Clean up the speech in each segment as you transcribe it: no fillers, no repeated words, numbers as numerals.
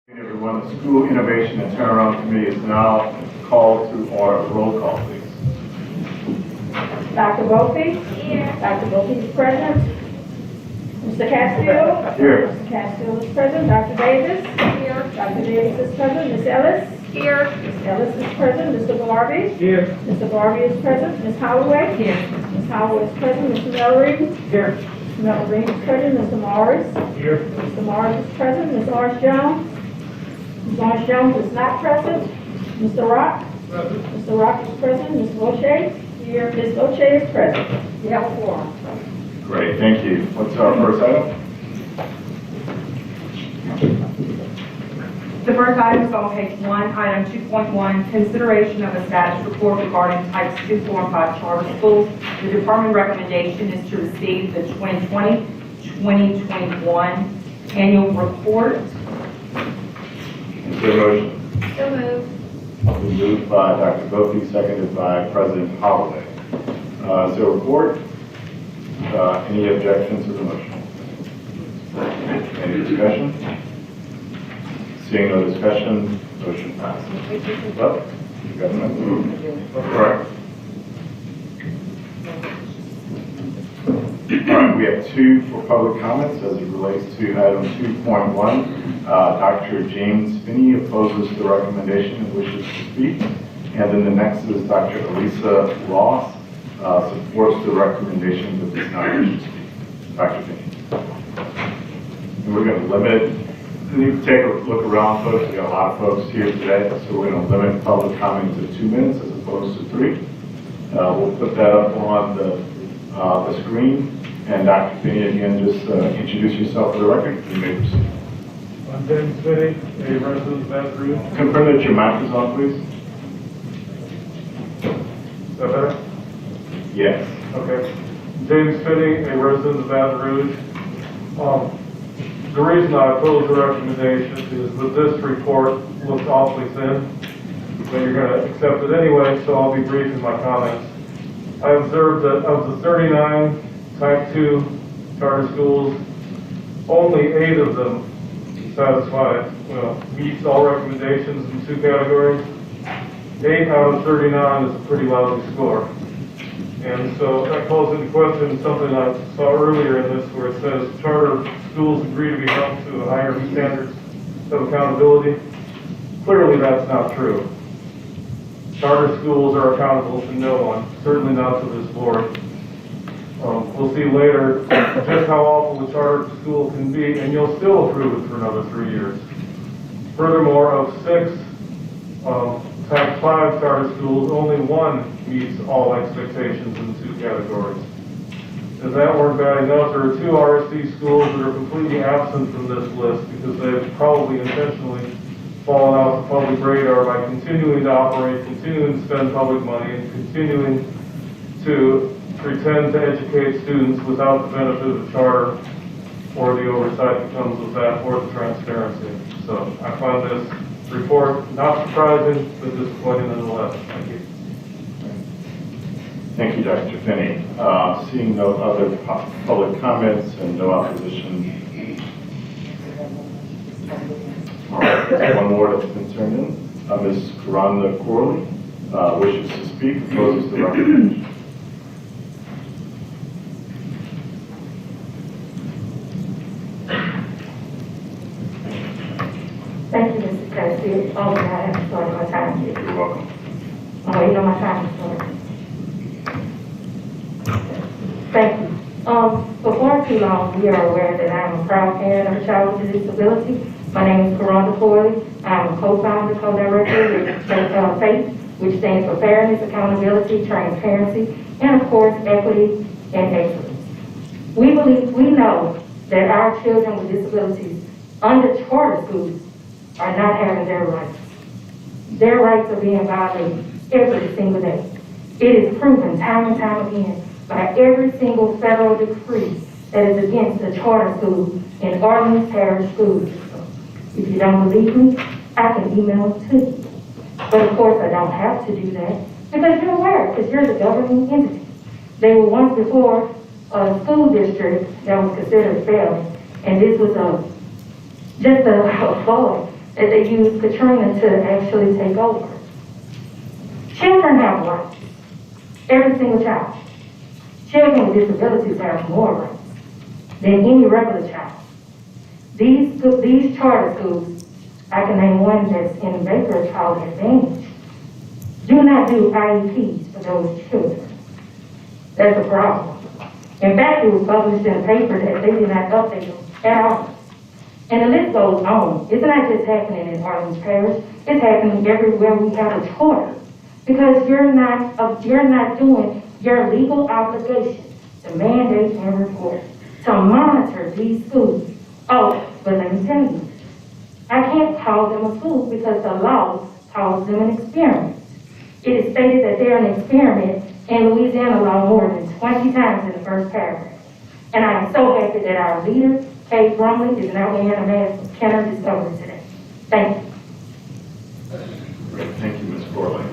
Everyone, the School Innovation and Turnaround Committee is now called to order. Roll call, please. Dr. Volpe? Here. Dr. Volpe is present. Mr. Castile? Here. Mr. Castile is present. Dr. Davis? Here. Dr. Davis is present. Ms. Ellis? Here. Ms. Ellis is present. Mr. Garvey? Here. Mr. Garvey is present. Ms. Holloway? Here. Ms. Holloway is present. Mr. Mellery? Here. Mr. Mellery is present. Mr. Morris? Here. Mr. Morris is present. Ms. Orange Jones? Ms. Orange Jones is not present. Mr. Rock? Present. Mr. Rock is present. Ms. Loche? Here. Ms. Loche is present. We have a quorum. Great, thank you. What's our first item? The first item is on page 1, item 2.1, consideration of a status report regarding types 2, 4, and 5 charter schools. The department recommendation is to receive the 2020-2021 annual report. Is there a motion? So moved. Been moved by Dr. Gopi, seconded by President Holloway. Is there a report? Any objections to the motion? Any discussion? Seeing no discussion, motion passes. Well, government? Correct. All right, we have 2 for public comments as it relates to item 2.1. Dr. James Finney opposes the recommendation and wishes to speak. And then the next is Dr. Elisa Ross supports the recommendation but does not wish to speak. Dr. Finney. And we're going to limit, you need to take a look around, folks. We got a lot of folks here today, so we're going to limit public comment to 2 minutes as opposed to 3. We'll put that up on the screen. And Dr. Finney, again, just introduce yourself for the record. You may proceed. I'm James Finney, a resident of Baton Rouge. Confirm that your mic is on, please. Is that better? Yes. Okay. James Finney, a resident of Baton Rouge. The reason I oppose the recommendation is that this report looks awfully thin, but you're going to accept it anyway, so I'll be brief in my comments. I observed that of the 39 Type 2 charter schools, only 8 of them meets all recommendations in 2 categories. 8 out of 39 is a pretty lousy score. And so that calls into question something I saw earlier in this where it says charter schools agree to be held to higher standards of accountability. Clearly that's not true. Charter schools are accountable to no one, certainly not to this board. We'll see later just how awful the charter school can be, and you'll still approve it for another 3 years. Furthermore, of 6 Type 5 charter schools, only 1 meets all expectations in the 2 categories. If that weren't bad enough, there are 2 RSD schools that are completely absent from this list because they've probably intentionally fallen off the public radar by continuing to operate, continuing to spend public money, and continuing to pretend to educate students without the benefit of a charter or the oversight that comes with that or the transparency. So I find this report not surprising, but disappointing nonetheless. Thank you. Thank you, Dr. Finney. Seeing no other public comments and no opposition. All right, one more that's been turned in. Ms. Karanda Corley wishes to speak, opposes the recommendation. Thank you, Mr. Castile. Oh, I have started my time here. You're welcome. I'm waiting on my time to start. Thank you. For far too long, we are aware that I am a proud parent of a child with a disability. My name is Karanda Corley. I am a co-founder, co-director with FAITH, which stands for Fairness, Accountability, Transparency, and of course, Equity and Excellence. We know that our children with disabilities under charter schools are not having their rights. Their rights are being violated every single day. It is proven time and time again by every single federal decree that is against the charter school in Orleans Parish School System. If you don't believe me, I can email it to you. But of course I don't have to do that because you're aware, because you're the governing entity. They were once before a school district that was considered failing, and this was just a boy that they used Katrina to actually take over. Children have rights. Every single child. Children with disabilities have more rights than any regular child. These charter schools, I can name one that's in Baker, Child Advantage, do not do IEPs for those children. That's a problem. In fact, it was published in a paper that they did not update them at all. And the list goes on. It's not just happening in Orleans Parish. It's happening everywhere we have a charter. Because you're not doing your legal obligation to mandate and report, to monitor these schools. Oh, but let me tell you, I can't call them a school because the law calls them an experiment. It is stated that they're an experiment in Louisiana law more than 20 times in the first paragraph. And I am so happy that our leader, Kate Brumley, is now wearing a mask with Kenner Discovery today. Thank you. Great, thank you, Ms. Corley.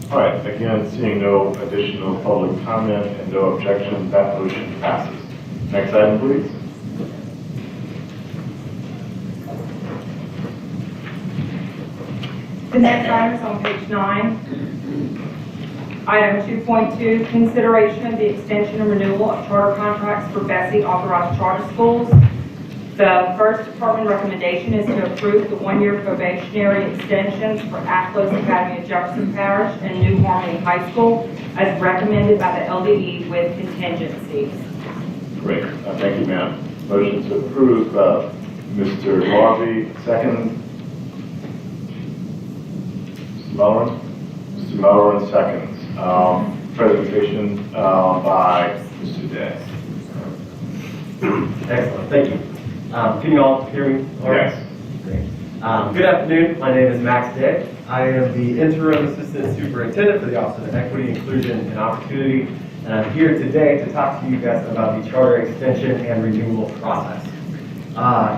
All right, again, seeing no additional public comment and no objection, that motion passes. Next item, please. The next item is on page 9. Item 2.2, consideration of the extension and renewal of charter contracts for BESE authorized charter schools. The first department recommendation is to approve the one-year probationary extensions for Athlos Academy of Jefferson Parish and New Harmony High School as recommended by the LDE with contingencies. Great, thank you, ma'am. Motion to approve, Mr. Garvey, second. Mr. Mellorin? Mr. Mellorin, seconds. Presentation by Mr. Day. Excellent, thank you. Can you all hear me? All right? Yes. Great. Good afternoon, my name is Max Day. I am the Interim Assistant Superintendent for the Office of Equity, Inclusion, and Opportunity, and I'm here today to talk to you guys about the charter extension and renewal process.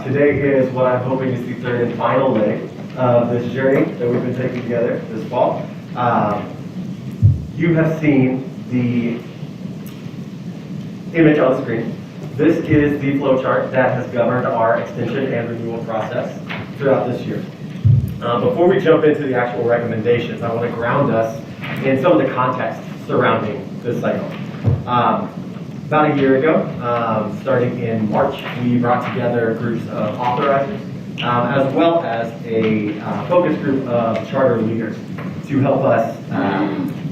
Today is what I'm hoping is the third and final leg of this journey that we've been taking together this fall. You have seen the image on the screen. This is the flow chart that has governed our extension and renewal process throughout this year. Before we jump into the actual recommendations, I want to ground us in some of the context surrounding this cycle. About a year ago, starting in March, we brought together groups of authorizers, as well as a focus group of charter leaders to help us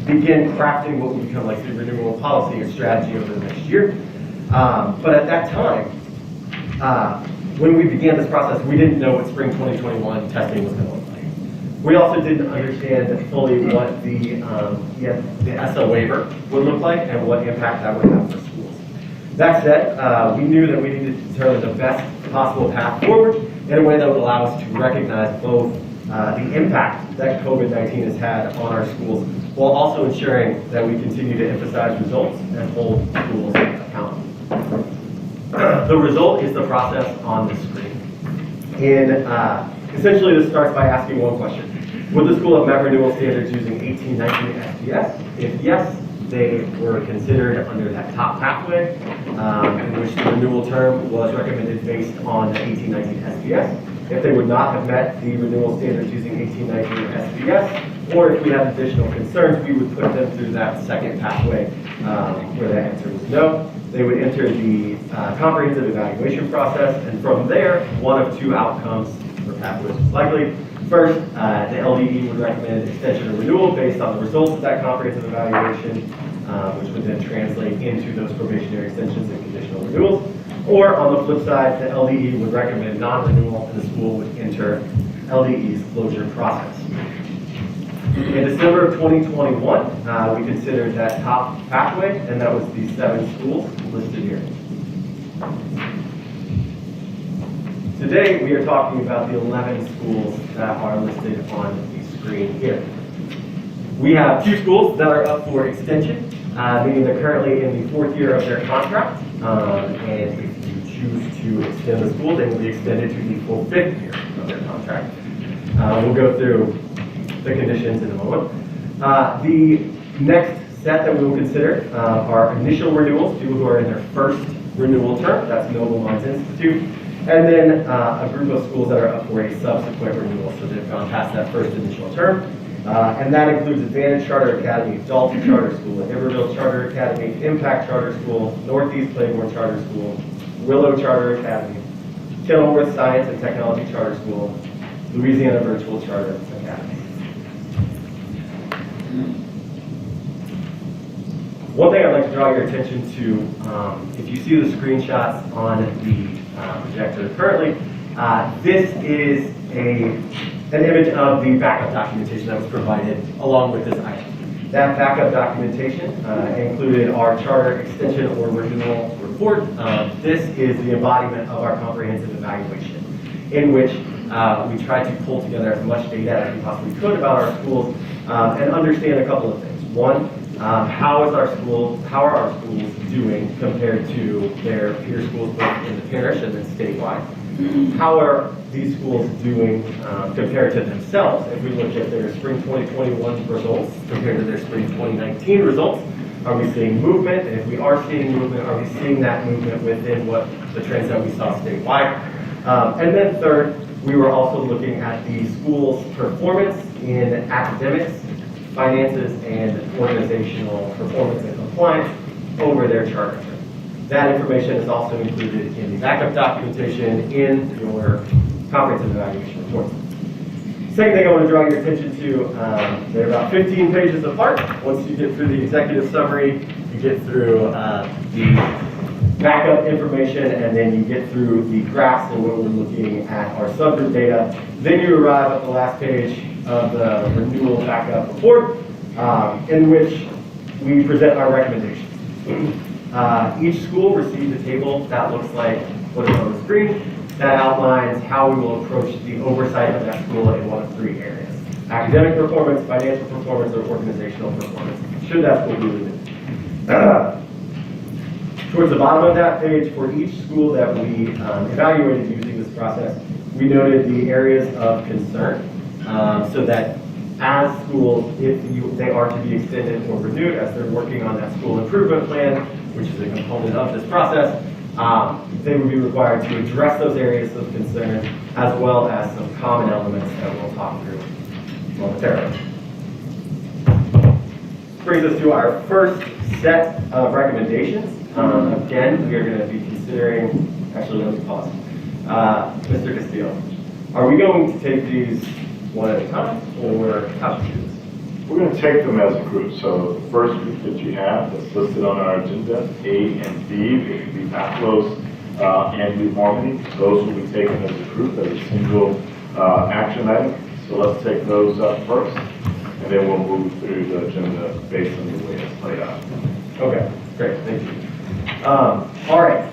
begin crafting what will become like the renewal policy and strategy over the next year. But at that time, when we began this process, we didn't know what spring 2021 testing was going to look like. We also didn't understand fully what the ESSA waiver would look like and what impact that would have for schools. That said, we knew that we needed to determine the best possible path forward in a way that would allow us to recognize both the impact that COVID-19 has had on our schools, while also ensuring that we continue to emphasize results and hold schools accountable. The result is the process on the screen. Essentially, this starts by asking one question. Would the school have met renewal standards using 1819 SPS? If yes, they were considered under that top pathway, in which the renewal term was recommended based on the 1819 SPS. If they would not have met the renewal standards using 1819 SPS, or if we had additional concerns, we would put them through that second pathway where the answer was no. They would enter the comprehensive evaluation process, and from there, one of two outcomes or pathways was likely. First, the LDE would recommend extension or renewal based on the results of that comprehensive evaluation, which would then translate into those probationary extensions and conditional renewals. Or on the flip side, the LDE would recommend non-renewal, and the school would enter LDE's closure process. In December of 2021, we considered that top pathway, and that was the 7 schools listed here. Today, we are talking about the 11 schools that are listed on the screen here. We have 2 schools that are up for extension, meaning they're currently in the 4th year of their contract, and if you choose to extend the school, they will be extended to the full 5th year of their contract. We'll go through the conditions in a moment. The next set that we will consider are initial renewals, people who are in their first renewal term. That's Noble Minds Institute. And then a group of schools that are up for a subsequent renewal, so they've gone past that first initial term. And that includes Advantage Charter Academy, Dalton Charter School, Iberville Charter Academy, Impact Charter School, Northeast Claiborne Charter School, Willow Charter Academy, Kenilworth Science and Technology Charter School, Louisiana Virtual Charter Academy. One thing I'd like to draw your attention to, if you see the screenshots on the projector currently, this is an image of the backup documentation that was provided along with this item. That backup documentation included our charter extension or renewal report. This is the embodiment of our comprehensive evaluation, in which we tried to pull together as much data as we possibly could about our schools and understand a couple of things. One, how are our schools doing compared to their peer schools both in the parish and then statewide? How are these schools doing compared to themselves? If we look at their spring 2021 results compared to their spring 2019 results, are we seeing movement? And if we are seeing movement, are we seeing that movement within what the trends that we saw statewide? And then third, we were also looking at the school's performance in academics, finances, and organizational performance and compliance over their charter term. That information is also included in the backup documentation in your comprehensive evaluation report. Second thing I want to draw your attention to, they're about 15 pages apart. Once you get through the executive summary, you get through the backup information, and then you get through the graphs and what we're looking at our subgroup data. Then you arrive at the last page of the renewal backup report, in which we present our recommendations. Each school received a table that looks like what is on the screen that outlines how we will approach the oversight of that school in one of three areas: academic performance, financial performance, or organizational performance, should that school be renewed. Towards the bottom of that page, for each school that we evaluated using this process, we noted the areas of concern, so that as schools, if they are to be extended or renewed, as they're working on that school improvement plan, which is a component of this process, they would be required to address those areas of concern, as well as some common elements that we'll talk through momentarily. Brings us to our first set of recommendations. Again, we are going to be considering, actually let me pause. Mr. Castillo, are we going to take these one at a time, or how should we do this? We're going to take them as a group. So the first group that you have that's listed on our agenda, A and B, it could be AFLOS and New Harmony. Those will be taken as a group, as a single action item. So let's take those up first, and then we'll move through the agenda based on the way it's laid out. Okay, great, thank you. All right,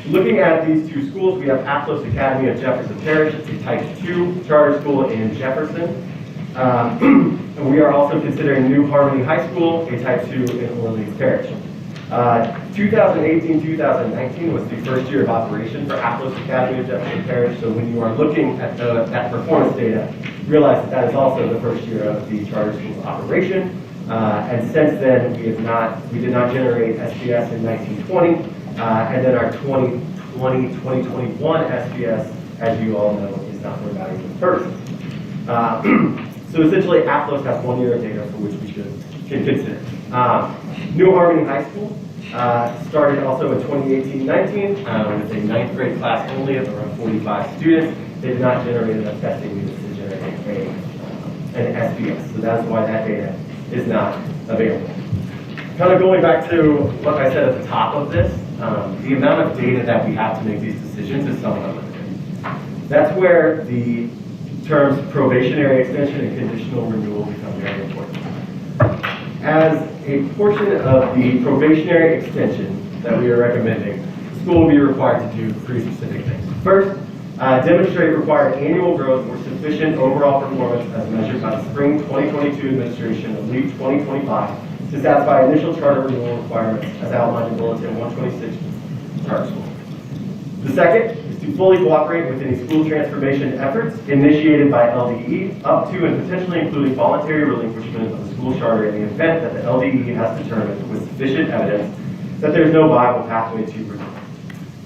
looking at these two schools, we have AFLOS Academy of Jefferson Parish. It's a type 2 charter school in Jefferson. And we are also considering New Harmony High School, a type 2 in Orleans Parish. 2018-2019 was the first year of operation for AFLOS Academy of Jefferson Parish. So when you are looking at that performance data, realize that is also the first year of the charter school's operation. And since then, we did not generate SPS in 1920, and then our 2020-2021 SPS, as you all know, is not for evaluating persons. So essentially, AFLOS has 1 year of data for which we can consider. New Harmony High School started also in 2018-19 with a 9th grade class only of around 45 students. They did not generate enough testing needed to generate an SPS, so that's why that data is not available. Kind of going back to what I said at the top of this, the amount of data that we have to make these decisions is somewhat limited. That's where the terms probationary extension and conditional renewal become very important. As a portion of the probationary extension that we are recommending, the school will be required to do 3 specific things. First, demonstrate required annual growth or sufficient overall performance as measured by the spring 2022 administration of LEAP 2025 to satisfy initial charter renewal requirements as outlined in Bulletin 126 charter school. The second is to fully cooperate with any school transformation efforts initiated by LDE up to and potentially including voluntary relinquishment of the school charter in the event that the LDE has determined with sufficient evidence that there is no viable pathway to renewal.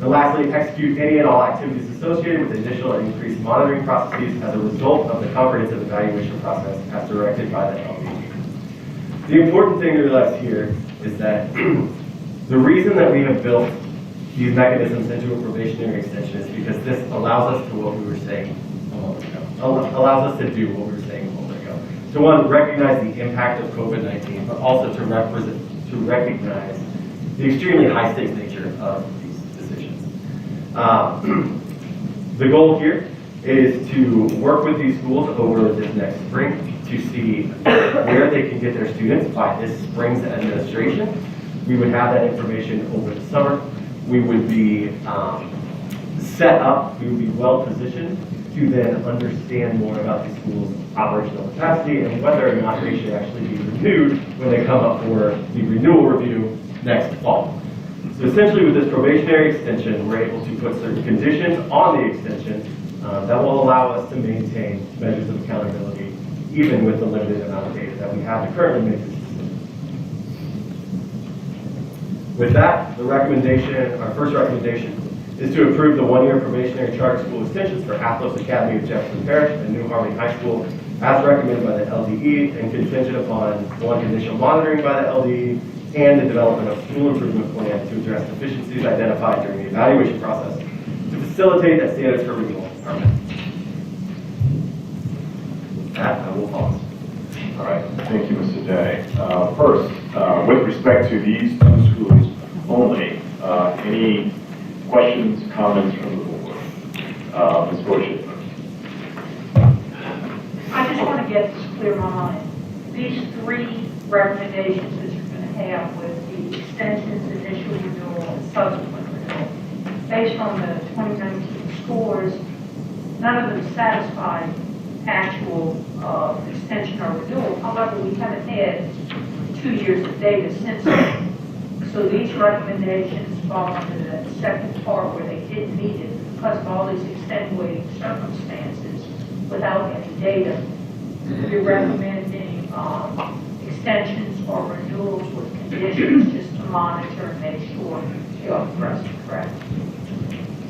And lastly, execute any and all activities associated with initial and increased monitoring processes as a result of the comprehensive evaluation process as directed by the LDE. The important thing to realize here is that the reason that we have built these mechanisms into a probationary extension is because this allows us to what we were saying a moment ago. Allows us to do what we were saying a moment ago. To one, recognize the impact of COVID-19, but also to recognize the extremely high stakes nature of these decisions. The goal here is to work with these schools over this next spring to see where they can get their students by this spring's administration. We would have that information over the summer. We would be set up, we would be well positioned to then understand more about the school's operational capacity and whether or not they should actually be renewed when they come up for the renewal review next fall. So essentially with this probationary extension, we're able to put certain conditions on the extension that will allow us to maintain measures of accountability even with the limited amount of data that we have to currently make this decision. With that, the recommendation, our first recommendation, is to approve the one-year probationary charter school extensions for Athlos Academy of Jefferson Parish and New Harmony High School as recommended by the LDE and contingent upon one conditional monitoring by the LDE and the development of school improvement plan to address deficiencies identified during the evaluation process to facilitate that standards for renewal are met. With that, I will pause. All right, thank you, Mr. Day. First, with respect to these two schools only, any questions, comments from the board? Ms. Borchett. I just want to get this clear in my mind. These three recommendations that you're going to have with the extensions, initial renewal, and subsequent renewal, based on the 2019 scores, none of them satisfy actual extension or renewal. However, we haven't had 2 years of data since then. So these recommendations fall under the second part where they didn't meet it because of all these extenuating circumstances without any data. You're recommending extensions or renewals with conditions just to monitor and make sure you're correct.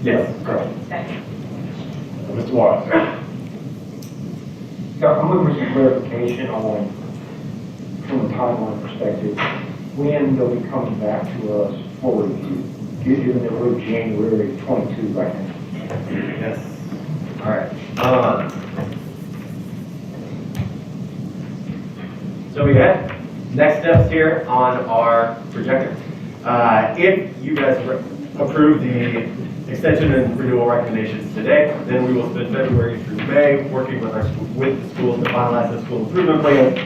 Yes, correct. Thank you. Mr. Watts. Yeah, I'm looking for some clarification on, from a timeline perspective, when they'll be coming back to us for review, given that we're January 22 right now. Yes. All right. So we had next steps here on our projector. If you guys approve the extension and renewal recommendations today, then we will spend February through May working with the schools to finalize the school improvement plans,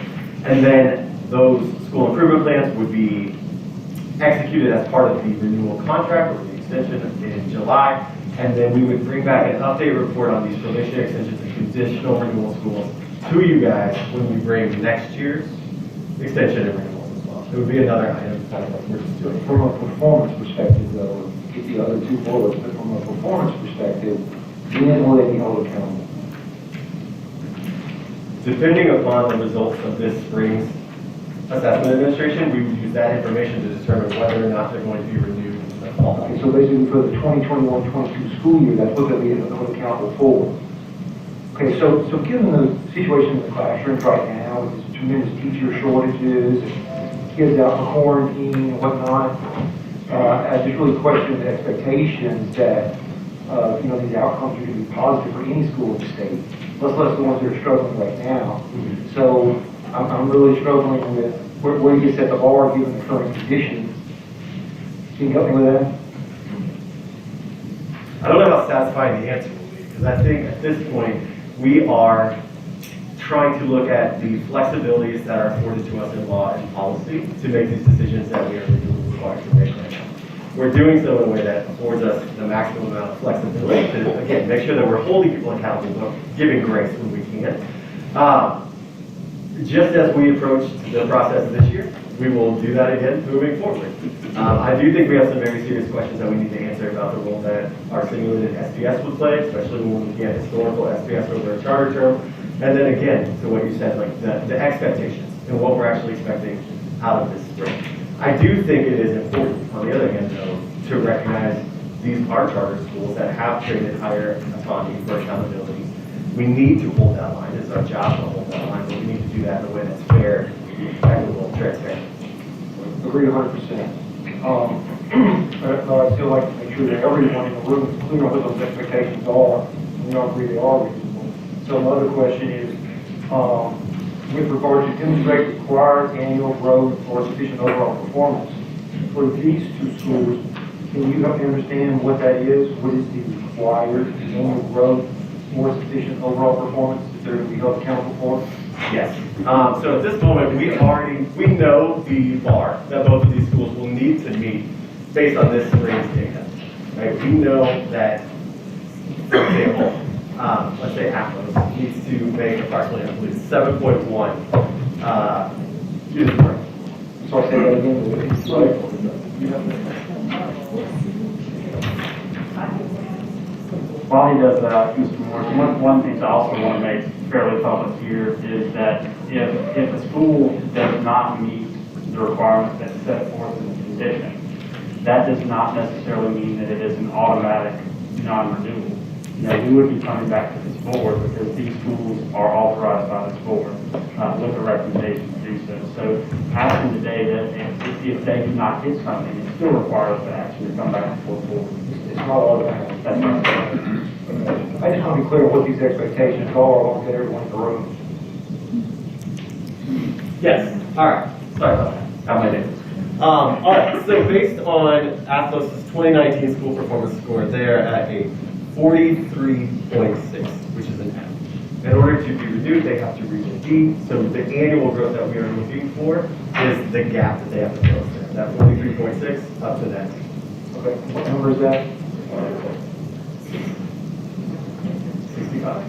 and then those school improvement plans would be executed as part of the renewal contract or the extension in July, and then we would bring back an update report on these probationary extensions and conditional renewal schools to you guys when we bring next year's extension and renewal as well. It would be another item, kind of like we're just doing. From a performance perspective, though, get the other two bullets, but from a performance perspective, when will they be held accountable? Depending upon the results of this spring's assessment administration, we would use that information to determine whether or not they're going to be renewed in the fall. Okay, so basically for the 2021-22 school year, that's what they'll be held accountable for. Okay, so given the situation in the classrooms right now, with these tremendous teacher shortages, and kids out in quarantine and whatnot, I just really question the expectations that, these outcomes are going to be positive for any school in the state, much less the ones that are struggling right now. So I'm really struggling with where you set the bar given the current conditions. Can you help me with that? I don't know how satisfying the answer will be, because I think at this point, we are trying to look at the flexibilities that are afforded to us in law and policy to make these decisions that we are legally required to make right now. We're doing so in a way that affords us the maximum amount of flexibility to, again, make sure that we're holding people accountable, but giving grace when we can. Just as we approached the process this year, we will do that again moving forward. I do think we have some very serious questions that we need to answer about the role that our simulated SPS would play, especially when we get historical SPS over a charter term. And then again, to what you said, like the expectations and what we're actually expecting out of this spring. I do think it is important, on the other hand, though, to recognize these are charter schools that have created higher autonomy for accountability. We need to hold that line. It's our job to hold that line, but we need to do that in a way that's fair, equitable, transparent. Agree 100%. But I still like to make sure that everyone in the room is clear on what those expectations are, and we all agree they are reasonable. So my other question is, with regard to demonstrate required annual growth or sufficient overall performance, for these two schools, can you help me understand what that is? What is the required annual growth or sufficient overall performance that they're going to be held accountable for? Yes. So at this moment, we know the bar that both of these schools will need to meet based on this spring's data. Right? We know that, for example, let's say Atlas needs to make approximately, I believe, 7.1 student growth. So I say that again. While he does that, Mr. Morris, one thing I also want to make fairly public here is that if a school does not meet the requirements that's set forth in the condition, that does not necessarily mean that it is an automatic non-renewal. We would be coming back to this board because these schools are authorized by this board with a recommendation to do so. So asking today that if they do not hit something, it still requires the action to come back before the board. It's not automatic. That's right. I just want to be clear on what these expectations are. I want to get everyone in the room. Yes. All right. Sorry about that. How am I doing? All right. So based on Atlas's 2019 school performance score, they're at a 43.6, which is an F. In order to be renewed, they have to reach a D. So the annual growth that we are looking for is the gap that they have to close there. That 43.6 up to that D. Okay. What number is that? 65.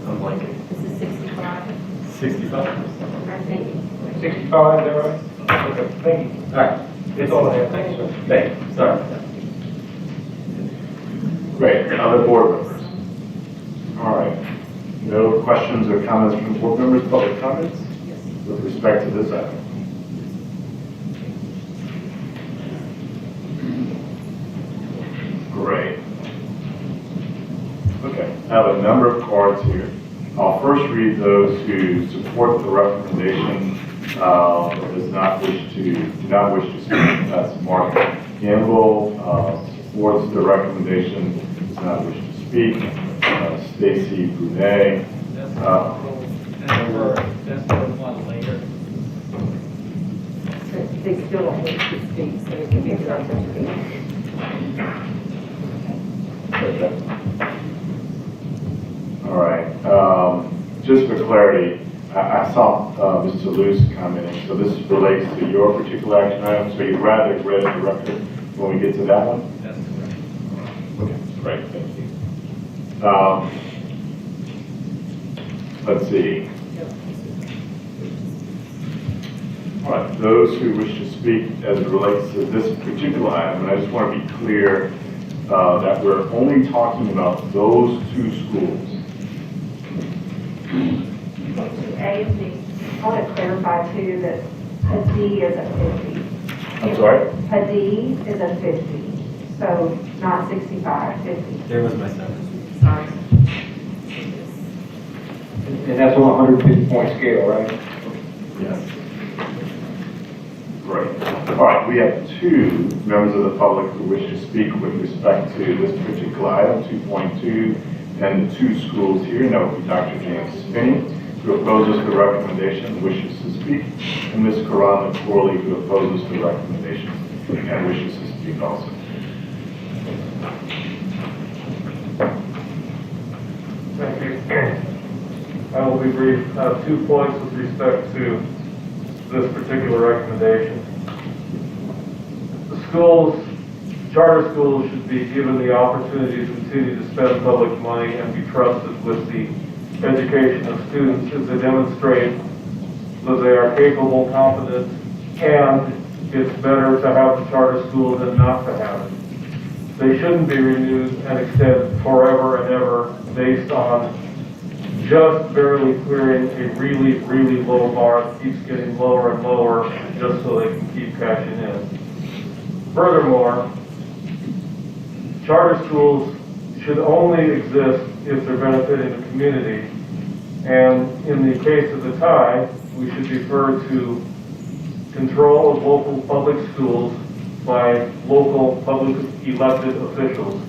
I'm blanking. This is 65, 65. I think. 65, is that right? Okay, thank you. All right. That's all I have. Thank you, sir. Thank you. Sorry about that. Great. Other board members? All right. No questions or comments from board members, public comments with respect to this item? Great. Okay, I have a number of cards here. I'll first read those who support the recommendation, do not wish to speak. That's Mark Gamble, supports the recommendation, does not wish to speak. Stacy Brunet. That's for one later. They still don't need to speak, so they can make it up to speak. Okay. All right. Just for clarity, I saw Mr. Luce commenting, so this relates to your particular action item, so you'd rather read the record when we get to that one? That's correct. Okay, great, thank you. Let's see. All right, those who wish to speak as it relates to this particular item, and I just want to be clear that we're only talking about those two schools. A and B. I want to clarify too that a D is a 50. I'm sorry? A D is a 50, so not 65, 50. There was my 7. Sorry. And that's on a 150-point scale, right? Yes. Great. All right, we have two members of the public who wish to speak with respect to this particular item, 2.2, and the two schools here. And that would be Dr. James Spinney, who opposes the recommendation and wishes to speak, and Ms. Karana Corley, who opposes the recommendation and wishes to speak also. Thank you. I will be brief. I have 2 points with respect to this particular recommendation. The schools, charter schools should be given the opportunity to continue to spend public money and be trusted with the education of students as they demonstrate that they are capable, competent, and it's better to have a charter school than not to have it. They shouldn't be renewed and extended forever and ever based on just barely clearing a really, really low bar that keeps getting lower and lower just so they can keep cashing in. Furthermore, charter schools should only exist if they're benefiting the community. And in the case of the tie, we should defer to control of local public schools by local public elected officials.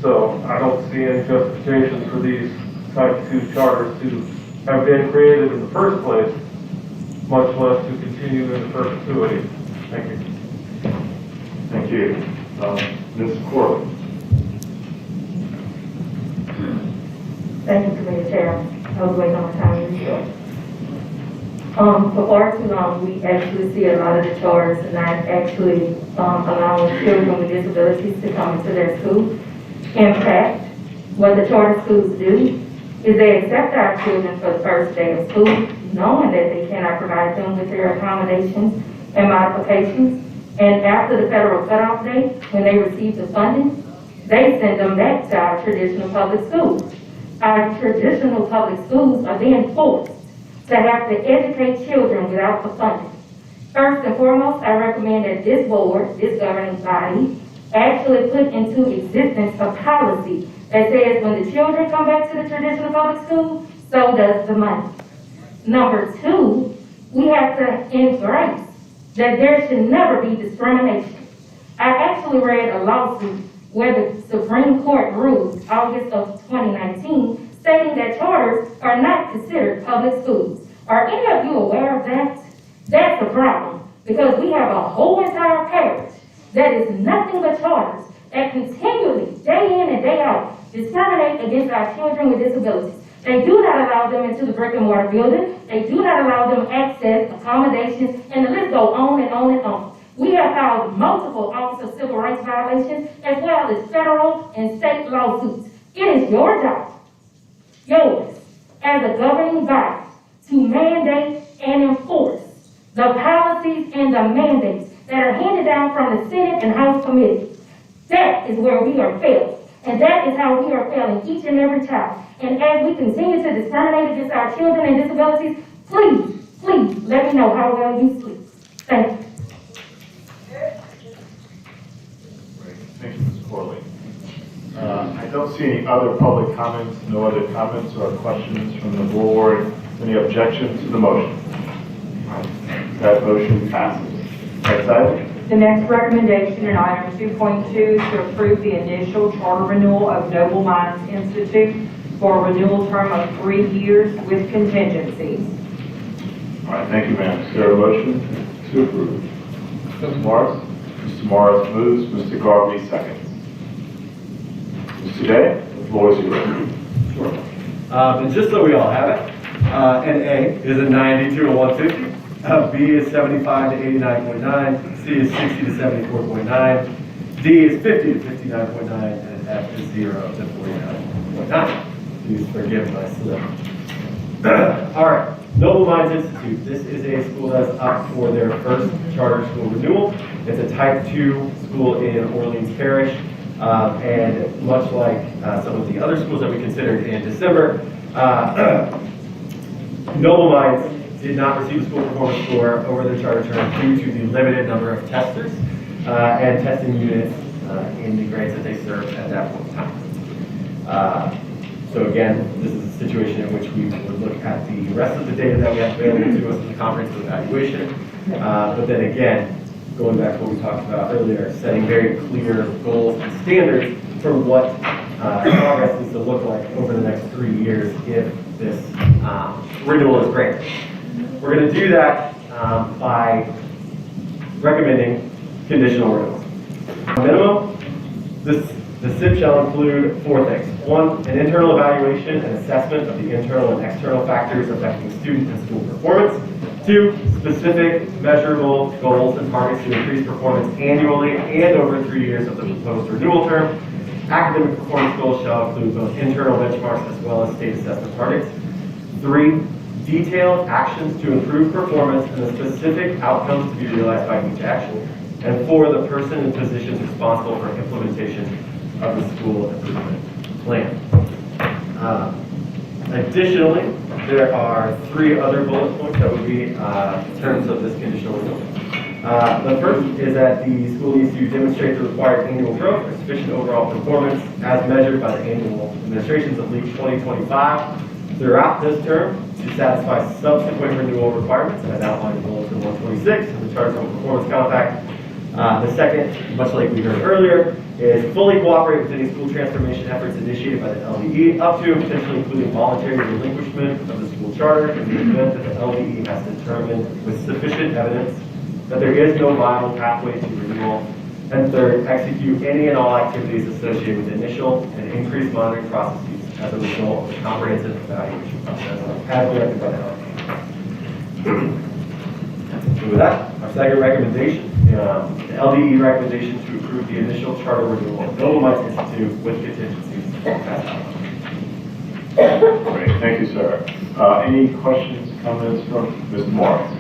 So I don't see any justification for these type 2 charters to have been created in the first place, much less to continue in perpetuity. Thank you. Thank you. Ms. Corley. Thank you, Committee Chair. I was waiting on my time to show. For far too long, we actually see a lot of the charters not actually allowing children with disabilities to come into their school. In fact, what the charter schools do is they accept our children for the first day of school, knowing that they cannot provide them with their accommodations and modifications. And after the federal cutoff date, when they receive the funding, they send them back to our traditional public schools. Our traditional public schools are then forced to have to educate children without the funding. First and foremost, I recommend that this board, this governing body, actually put into existence a policy that says when the children come back to the traditional public school, so does the money. Number 2, we have to embrace that there should never be discrimination. I actually read a lawsuit where the Supreme Court ruled August of 2019 stating that charters are not considered public schools. Are any of you aware of that? That's a problem because we have a whole entire parish that is nothing but charters that continually, day in and day out, discriminate against our children with disabilities. They do not allow them into the brick and mortar building. They do not allow them access, accommodations, and the list goes on and on and on. We have filed multiple Office of Civil Rights violations as well as federal and state lawsuits. It is your job, yours, as a governing body, to mandate and enforce the policies and the mandates that are handed down from the Senate and House committees. That is where we are failing. And that is how we are failing each and every child. And as we continue to discriminate against our children and disabilities, please, please let me know how well you sleep. Thank you. Great. Thank you, Ms. Corley. I don't see any other public comments, no other comments or questions from the board. Any objections to the motion? That motion passes. Next item. The next recommendation in item 2.2 is to approve the initial charter renewal of Noble Minds Institute for a renewal term of 3 years with contingencies. All right, thank you, ma'am. Is there a motion to approve? Mr. Morris? Mr. Morris moves. Mr. Garvey seconds. Mr. Day, the floor is yours. Sure. And just so we all have it, an A is a 90 to a 150. B is 75 to 89.9, C is 60 to 74.9, D is 50 to 59.9, and F is 0 to 49.9. Please forgive my slip. All right, Noble Minds Institute. This is a school that's up for their first charter school renewal. It's a type 2 school in Orleans Parish, and much like some of the other schools that we considered in December, Noble Minds did not receive a school performance score over the charter term due to the limited number of testers and testing units in the grades that they served at that point in time. So again, this is a situation in which we would look at the rest of the data that we have available to us in the comprehensive evaluation. But then again, going back to what we talked about earlier, setting very clear goals and standards for what progress needs to look like over the next 3 years if this renewal is granted. We're going to do that by recommending conditional renewals. Minimum, the SIP shall include 4 things. 1, an internal evaluation and assessment of the internal and external factors affecting student and school performance. 2, specific measurable goals and targets to increase performance annually and over 3 years of the proposed renewal term. Academic performance goals shall include both internal benchmarks as well as state assessment targets. 3, detailed actions to improve performance and the specific outcomes to be realized by each action. And 4, the person and positions responsible for implementation of the school improvement plan. Additionally, there are 3 other bullet points that would be in terms of this conditional renewal. The first is that the school needs to demonstrate the required annual growth or sufficient overall performance as measured by the annual administrations of LEAP 2025 throughout this term to satisfy subsequent renewal requirements as outlined in Bulletin 126 of the Charter of Performance Compact. The second, much like we heard earlier, is fully cooperate with any school transformation efforts initiated by the LDE up to and potentially including voluntary relinquishment of the school charter in the event that the LDE has determined with sufficient evidence that there is no viable pathway to renewal. And third, execute any and all activities associated with initial and increased monitoring processes as a result of the comprehensive evaluation process as directed by the LDE. So with that, our second recommendation, the LDE recommendation to approve the initial charter renewal of Noble Mines Institute with contingencies as outlined. Great, thank you, sir. Any questions, comments from Mr. Morris?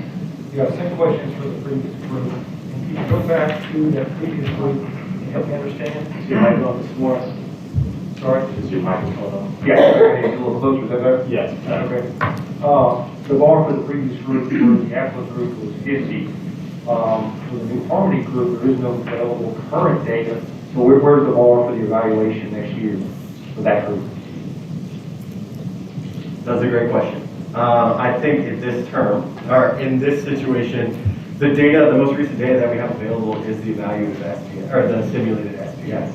Yeah, same questions for the previous group. And can you go back to that previous group and help me understand? Is your mic on, Mr. Morris? Sorry? Is your microphone on? Yeah, okay, a little closer, is that better? Yes. Okay. The bar for the previous group, for the Aqua group was 50. For the New Harmony group, there is no available current data. So where's the bar for the evaluation next year for that group? That's a great question. I think in this term, or in this situation, the data, the most recent data that we have available is the evaluated SPS, or the simulated SPS.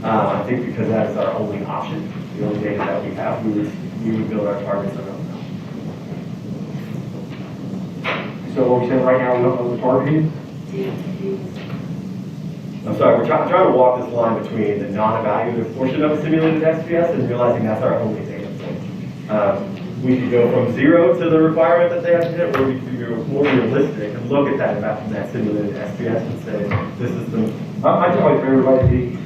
I think because that is our only option, the only data that we have, we would build our targets around that. So what we said right now, we don't know what the target is? I'm sorry, we're trying to walk this line between the non-evaluative portion of a simulated SPS and realizing that's our only data point. We could go from 0 to the requirement that they have to hit, or we could go more realistic and look at that simulated SPS and say, this is the... I just like for everybody to be,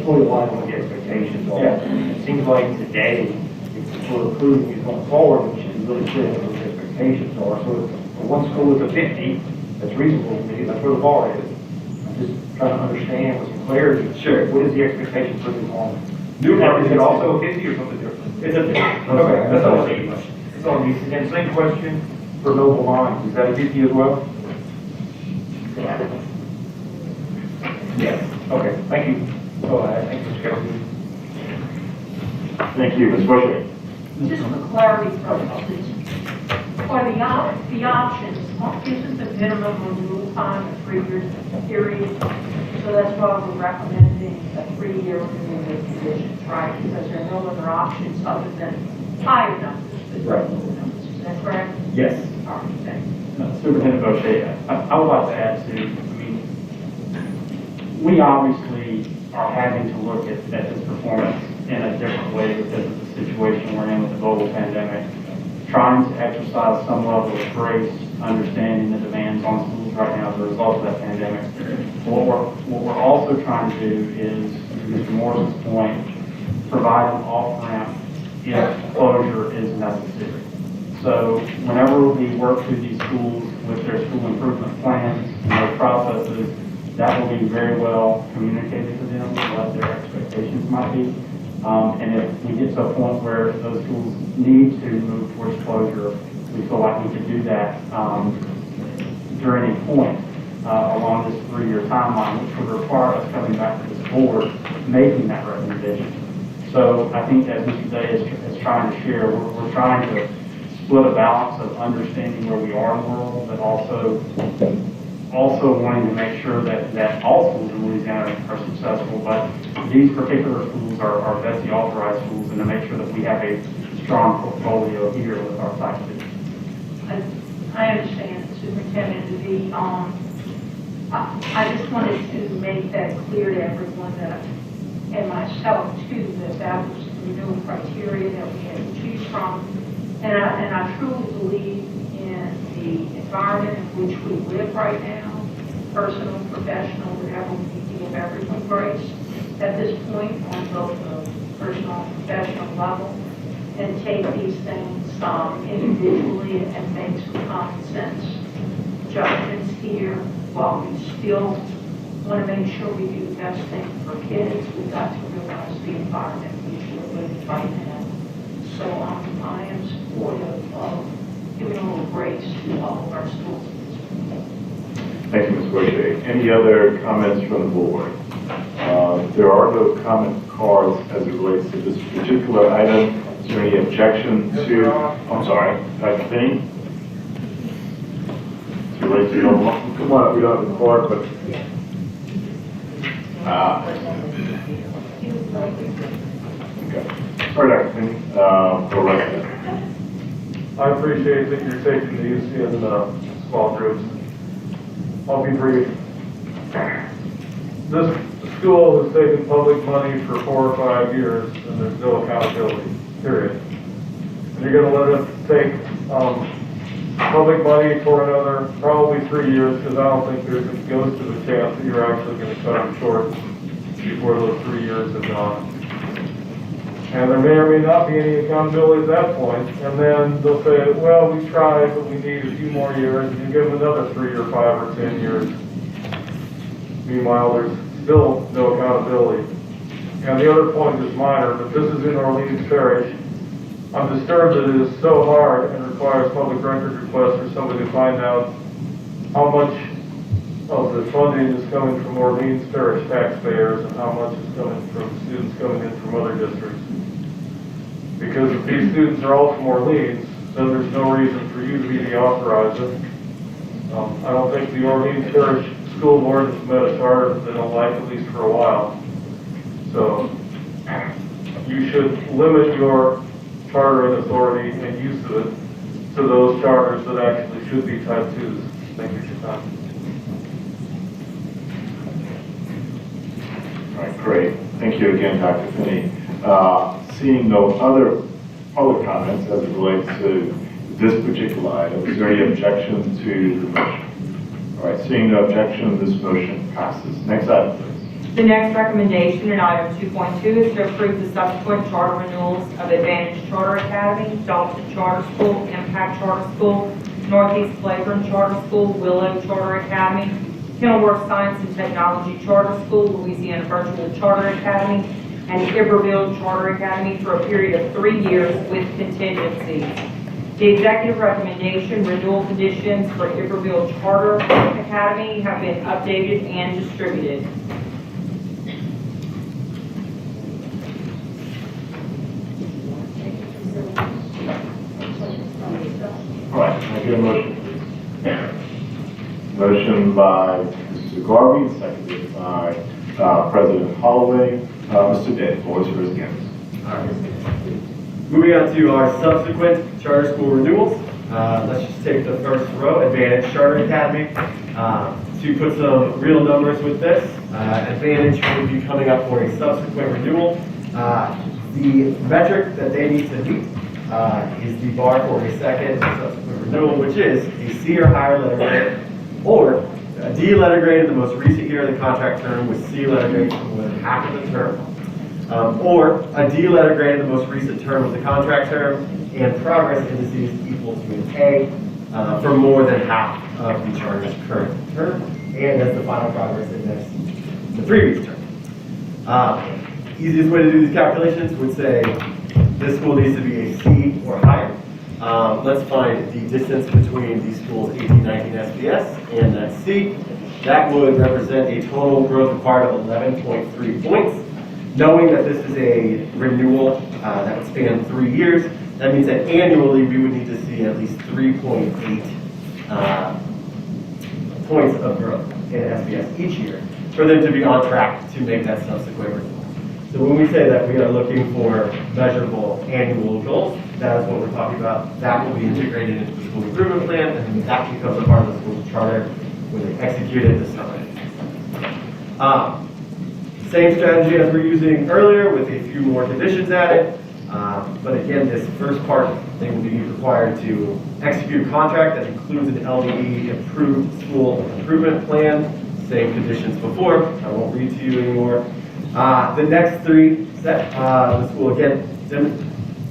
fully aligned with what the expectations are. Yeah. It seems like today, if we're approving it going forward, we should be really clear what those expectations are. So for one school with a 50, that's reasonable to me, that's where the bar is. I'm just trying to understand with some clarity. Sure. What is the expectation for New Harmony? New Harmony Is it also a 50 or something different? It's a 50. Okay, that's all I need. It's all I need. And same question for Noble Mines, is that a 50 as well? Yes. Okay, thank you. Oh, thank you, Mr. Kelsey. Thank you, Ms. Busher. Just for clarity purposes, for the options, isn't the minimum renewal time a 3-year period? So that's why we're recommending a 3-year renewal with conditions, right? Because there are no other options other than higher numbers, but Right. lower numbers. Is that correct? Yes. All right, thank you. Superintendent Bochet, I would like to add to, we obviously are having to look at this performance in a different way because of the situation we're in with the global pandemic, trying to exercise some level of grace, understanding the demands on schools right now as a result of that pandemic. What we're also trying to do is, to Mr. Morris's point, provide an off-ramp if closure is necessary. So whenever we work through these schools with their school improvement plans and their processes, that will be very well communicated to them, what their expectations might be. And if we get to a point where those schools need to move towards closure, we feel like we can do that during a point along this 3-year timeline, which would require us coming back to this board, making that recommendation. So I think as Mr. Day is trying to share, we're trying to split a balance of understanding where we are in the world, but also wanting to make sure that all schools in Louisiana are successful, but these particular schools are BESE authorized schools, and to make sure that we have a strong portfolio here with our faculty. I understand, Superintendent, I just wanted to make that clear to everyone that, and myself too, that was the renewal criteria that we had to choose from. And I truly believe in the environment in which we live right now, personal, professional, whatever, we give everyone grace at this point on both the personal and professional level, and take these things individually and make some common sense judgments here while we still want to make sure we do the best thing for kids. We've got to realize the environment in which we're living right now. So I am supportive of giving a little grace to all of our schools. Thank you, Ms. Boyer. Any other comments from the board? There are no comment cards as it relates to this particular item. Is there any objection to, I'm sorry, Dr. Finney? As it relates to, come on up, we don't have the card, but. Okay. Sorry, Dr. Finney, for resident. I appreciate that you're taking these in small groups. I'll be brief. This school has taken public money for 4 or 5 years, and there's no accountability, period. And you're gonna let us take, public money for another probably 3 years, because I don't think there's a ghost of a chance that you're actually gonna cut them short before those 3 years have gone. And there may or may not be any accountability at that point, and then they'll say, well, we tried, but we need a few more years, and you give them another 3 or 5 or 10 years. Meanwhile, there's still no accountability. And the other point is minor, but this is in Orleans Parish. I'm disturbed that it is so hard and requires public record requests for somebody to find out how much of the funding is coming from Orleans Parish taxpayers and how much is coming from students coming in from other districts. Because if these students are all from Orleans, then there's no reason for you to be the authorizer. I don't think the Orleans Parish School Board has met a charter that they don't like, at least for a while. So you should limit your charter and authority and use of it to those charters that actually should be type 2s. Thank you for your time. All right, great. Thank you again, Dr. Finney. Seeing no other public comments as it relates to this particular item, is there any objection to the motion? All right, seeing no objection, this motion passes. Next item, please. The next recommendation in item 2.2 is to approve the subsequent charter renewals of Advantage Charter Academy, Dalton Charter School, Impact Charter School, Northeast Playground Charter School, Willow Charter Academy, Kenilworth Science and Technology Charter School, Louisiana Virtual Charter Academy, and Iberville Charter Academy for a period of 3 years with contingencies. The executive recommendation renewal conditions for Iberville Charter Academy have been updated and distributed. All right, can I get a motion, please? Motion by Mr. Garvey, seconded by President Holloway. Mr. Day, the floor is yours again. All right. Moving on to our subsequent charter school renewals. Let's just take the first row, Advantage Charter Academy. To put some real numbers with this, Advantage will be coming up for a subsequent renewal. The metric that they need to meet is the bar for a second subsequent renewal, which is a C or higher letter grade, or a D letter grade in the most recent year of the contract term with C letter grade for more than half of the term. Or a D letter grade in the most recent term of the contract term and progress indices equal to an A for more than half of the charter's current term, and as the final progress index in the previous term. Easiest way to do these calculations would say this school needs to be a C or higher. Let's find the distance between these schools 1819 SBS and that C. That would represent a total growth required of 11.3 points. Knowing that this is a renewal that would span 3 years, that means that annually we would need to see at least 3.8 points of growth in SBS each year for them to be on track to make that subsequent renewal. So when we say that we are looking for measurable annual goals, that is what we're talking about. That will be integrated into the school improvement plan, and that becomes a part of the school's charter when they execute it this summer. Same strategy as we're using earlier with a few more conditions added. But again, this first part, they will be required to execute a contract that includes an LDE approved school improvement plan. Same conditions before. I won't read to you anymore. The next three set, the school again,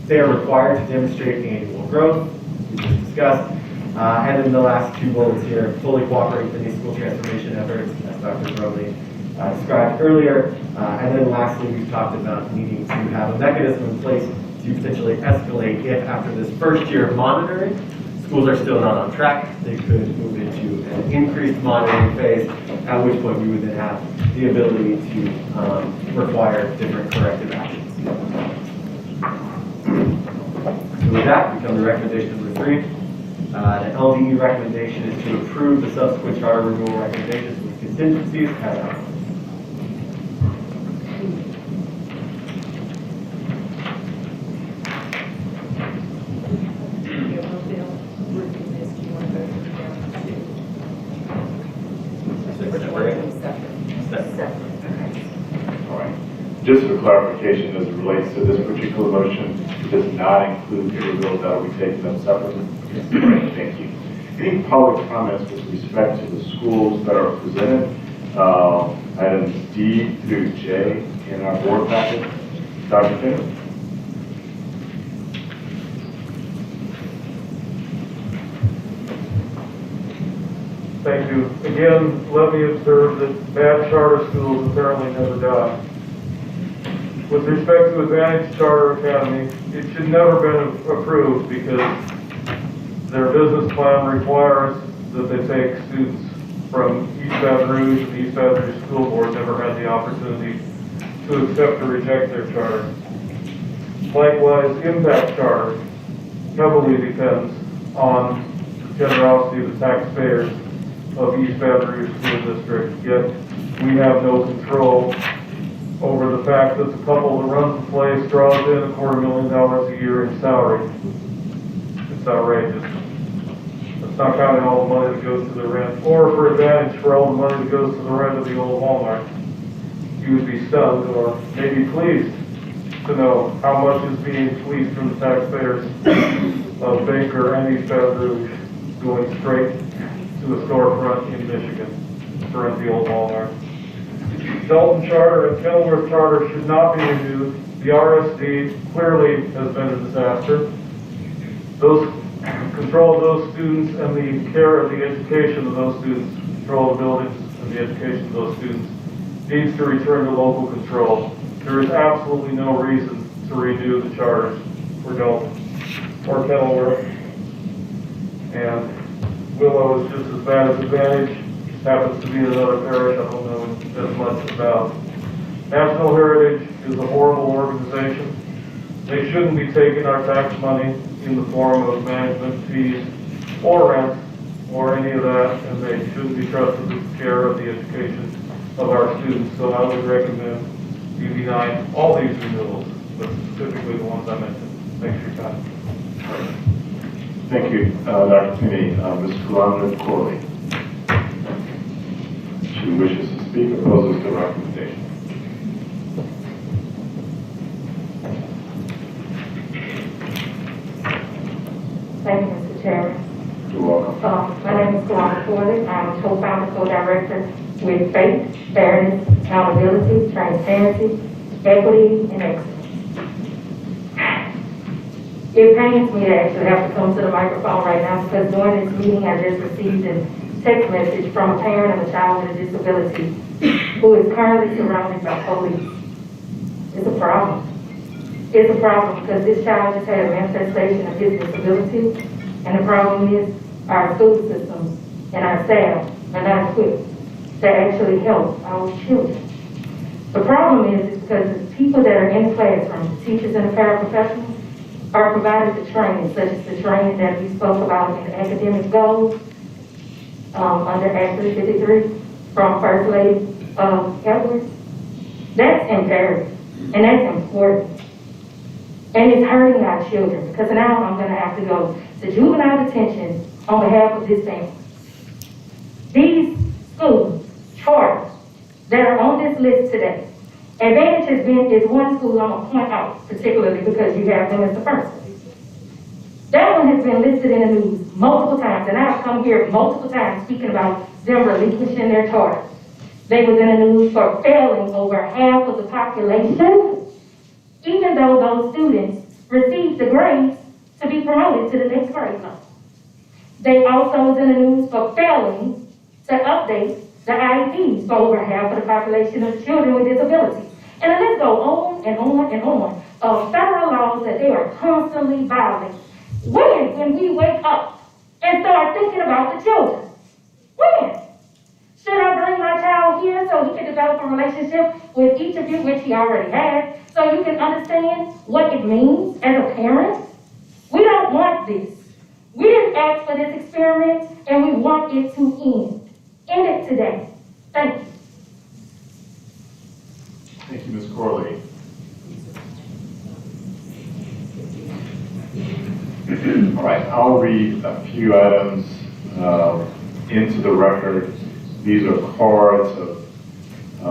they are required to demonstrate annual growth, we just discussed. And then the last two bullets here, fully cooperate with any school transformation efforts, as Dr. Bromley described earlier. And then lastly, we've talked about needing to have a mechanism in place to potentially escalate if after this first year of monitoring, schools are still not on track. They could move into an increased monitoring phase, at which point we would then have the ability to require different corrective actions. So with that, we come to recommendation number 3. The LDE recommendation is to approve the subsequent charter renewal recommendations with contingencies as outlined. All right. Just for clarification, as it relates to this particular motion, it does not include every bill that will be taken up separately. Great, thank you. Any public comments with respect to the schools that are presented? Items D through J in our board packet. Dr. Taylor? Thank you. Again, let me observe that bad charter schools apparently never die. With respect to Advantage Charter Academy, it should never been approved because their business plan requires that they take students from East Baton Rouge, and the East Baton Rouge School Board never had the opportunity to accept or reject their charter. Likewise, Impact Charter heavily depends on the generosity of the taxpayers of East Baton Rouge School District, yet we have no control over the fact that the couple that runs the place draws in $250,000 a year in salary. It's outrageous. That's not counting all the money that goes to the rent, or for Advantage, for all the money that goes to the rent of the old Walmart. You would be stunned, or maybe pleased, to know how much is being fleeced from the taxpayers of Baker and East Baton Rouge going straight to a storefront in Michigan to rent the old Walmart. Dalton Charter and Kenilworth Charter should not be renewed. The RSD clearly has been a disaster. Those control of those students and the care of the education of those students, control of the buildings and the education of those students, needs to return to local control. There is absolutely no reason to renew the charters for Dalton or Kenilworth. And Willow is just as bad as Advantage. Happens to be in another parish I don't know as much about. National Heritage is a horrible organization. They shouldn't be taking our tax money in the form of management fees or rent or any of that, and they shouldn't be trusted with the care of the education of our students. So I would recommend you deny all these renewals, but specifically the ones I mentioned. Thanks for your time. Thank you, Dr. Finney. Ms. Rhonda Corley. She wishes to speak, opposes the recommendation. Thank you, Mr. Chairman. You're welcome. My name is Kawana Corley. I'm a co-founder, co-director with Faith, Fairness, Accountability, Transparency, Equity, and Excellence. It pains me to actually have to come to the microphone right now because during this meeting I just received a text message from a parent of a child with a disability who is currently surrounded by police. It's a problem. It's a problem because this child just had a manifestation of his disability, and the problem is our school systems and our staff are not equipped to actually help our children. The problem is because the people that are in the classroom, the teachers and the paraprofessionals, are provided the training, such as the training that we spoke about in the academic goals under Act 353 from First Lady Edwards. That's imperative, and that's important. And it's hurting our children, because now I'm going to have to go to juvenile detention on behalf of this family. These schools, charters, that are on this list today, Advantage is one school I'm going to point out particularly because you have them as the first one. That one has been listed in the news multiple times, and I've come here multiple times speaking about them relinquishing their charter. They was in the news for failing over half of the population, even though those students received the grades to be promoted to the next grade level. They also was in the news for failing to update the IEPs for over half of the population of children with disabilities. And unless just go on and on and on of federal laws that they are constantly violating. When we wake up and start thinking about the children? When? Should I bring my child here so he can develop a relationship with each of you, which he already has, so you can understand what it means as a parent? We don't want this. We didn't ask for this experiment, and we want it to end. End it today. Thank you. Thank you, Ms. Corley. All right, I'll read a few items into the record. These are cards of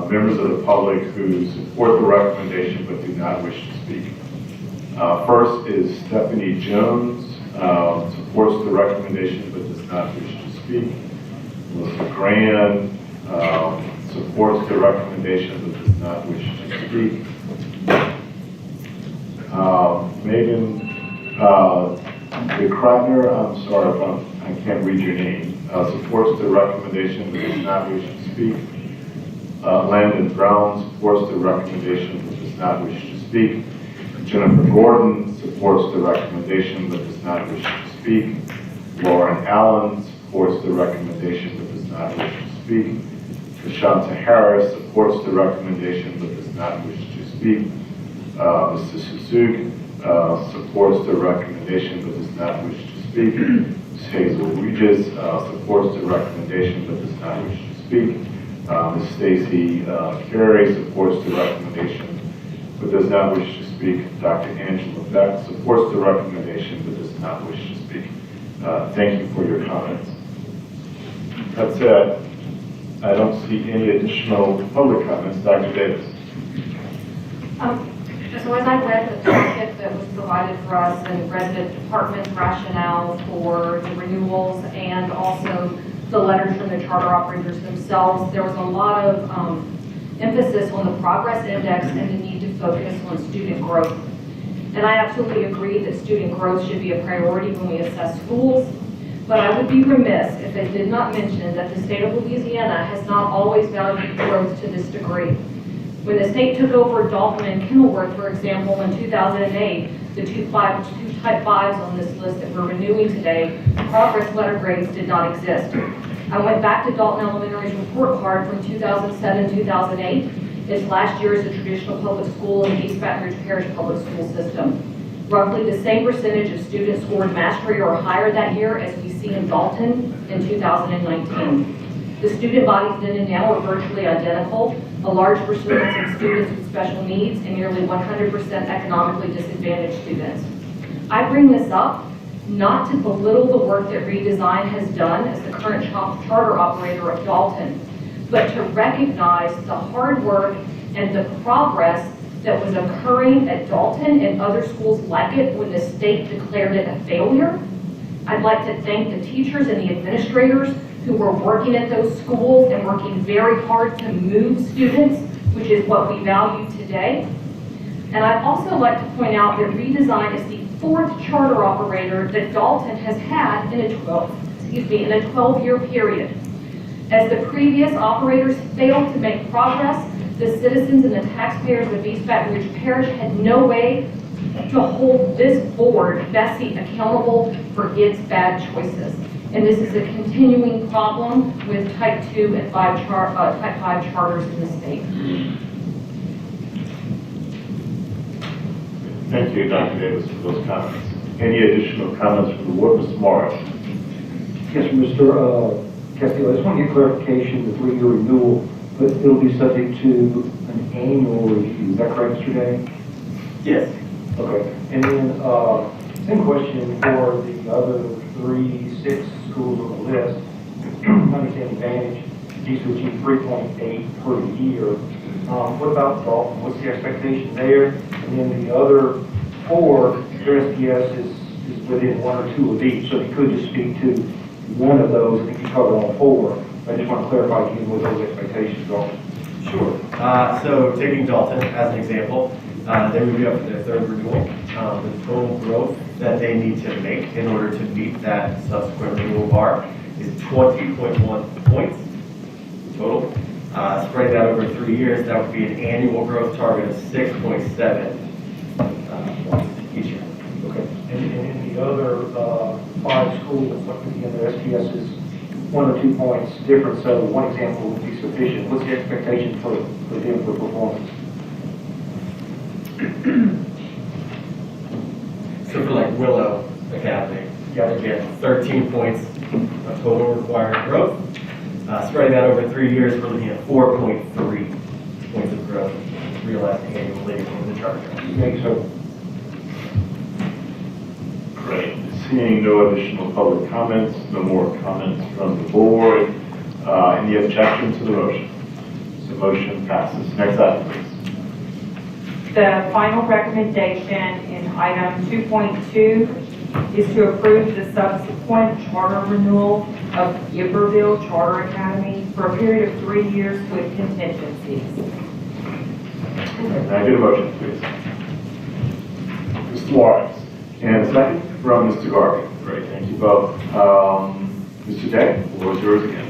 members of the public who support the recommendation but do not wish to speak. First is Stephanie Jones, supports the recommendation but does not wish to speak. Melissa Grand supports the recommendation but does not wish to speak. Megan DeKratner, I'm sorry if I can't read your name, supports the recommendation but does not wish to speak. Landon Brown supports the recommendation but does not wish to speak. Jennifer Gordon supports the recommendation but does not wish to speak. Lauren Allen supports the recommendation but does not wish to speak. Kashanta Harris supports the recommendation but does not wish to speak. Mr. Suzuki supports the recommendation but does not wish to speak. Ms. Hazel Regis supports the recommendation but does not wish to speak. Ms. Stacy Carey supports the recommendation but does not wish to speak. Dr. Angela Beck supports the recommendation but does not wish to speak. Thank you for your comments. That said, I don't see any additional public comments. Dr. Davis. So as I read the packet that was provided for us and read the department's rationale for the renewals and also the letters from the charter operators themselves, there was a lot of emphasis on the progress index and the need to focus on student growth. And I absolutely agree that student growth should be a priority when we assess schools, but I would be remiss if I did not mention that the state of Louisiana has not always valued growth to this degree. When the state took over Dalton and Kenilworth, for example, in 2008, the two type 5s on this list that we're renewing today, progress letter grades did not exist. I went back to Dalton Elementary's report card from 2007-2008. It's last year as a traditional public school in the East Baton Rouge Parish public school system. Roughly the same percentage of students scored mastery or higher that year as we see in Dalton in 2019. The student bodies then and now are virtually identical. A large percentage of students with special needs and nearly 100% economically disadvantaged students. I bring this up not to belittle the work that Redesign has done as the current charter operator of Dalton, but to recognize the hard work and the progress that was occurring at Dalton and other schools like it when the state declared it a failure. I'd like to thank the teachers and the administrators who were working at those schools and working very hard to move students, which is what we value today. And I'd also like to point out that Redesign is the fourth charter operator that Dalton has had in a 12-year period. As the previous operators failed to make progress, the citizens and the taxpayers of East Baton Rouge Parish had no way to hold this board, BESE, accountable for its bad choices. And this is a continuing problem with type 2 and type 5 charters in the state. Thank you, Dr. Davis, for those comments. Any additional comments from the board? Mr. Morris. Yes, Mr. Castillo, I just want to get clarification, the 3-year renewal, but it'll be subject to an annual review. Is that correct, Mr. Day? Yes. Okay. And then, same question for the other 6 schools on the list. Understand Advantage, these will achieve 3.8 per year. What about Dalton? What's the expectation there? And then the other 4, their SPS is within 1 or 2 of each. So if you could just speak to one of those, I think you covered all 4. I just want to clarify again what those expectations are. Sure. So taking Dalton as an example, they would be up for their 3rd renewal. The total growth that they need to make in order to meet that subsequent renewal bar is 20.1 points total. Spreading that over 3 years, that would be an annual growth target of 6.7 points each year. Okay. And in the other 5 schools, what could be under SPS is 1 or 2 points different, so one example would be sufficient. What's the expectation for them for performance? So for like Willow Academy, again, 13 points of total required growth. Spreading that over 3 years, we're looking at 4.3 points of growth realized annually over the charter. Okay, so Great. Seeing no additional public comments, no more comments from the board. Any objection to the motion? The motion passes. Next item, please. The final recommendation in item 2.2 is to approve the subsequent charter renewal of Iberville Charter Academy for a period of 3 years with contingencies. Can I get a motion, please? Mr. Lawrence. And a second from Mr. Garvey. Great, thank you both. Mr. Day, the floor is yours again.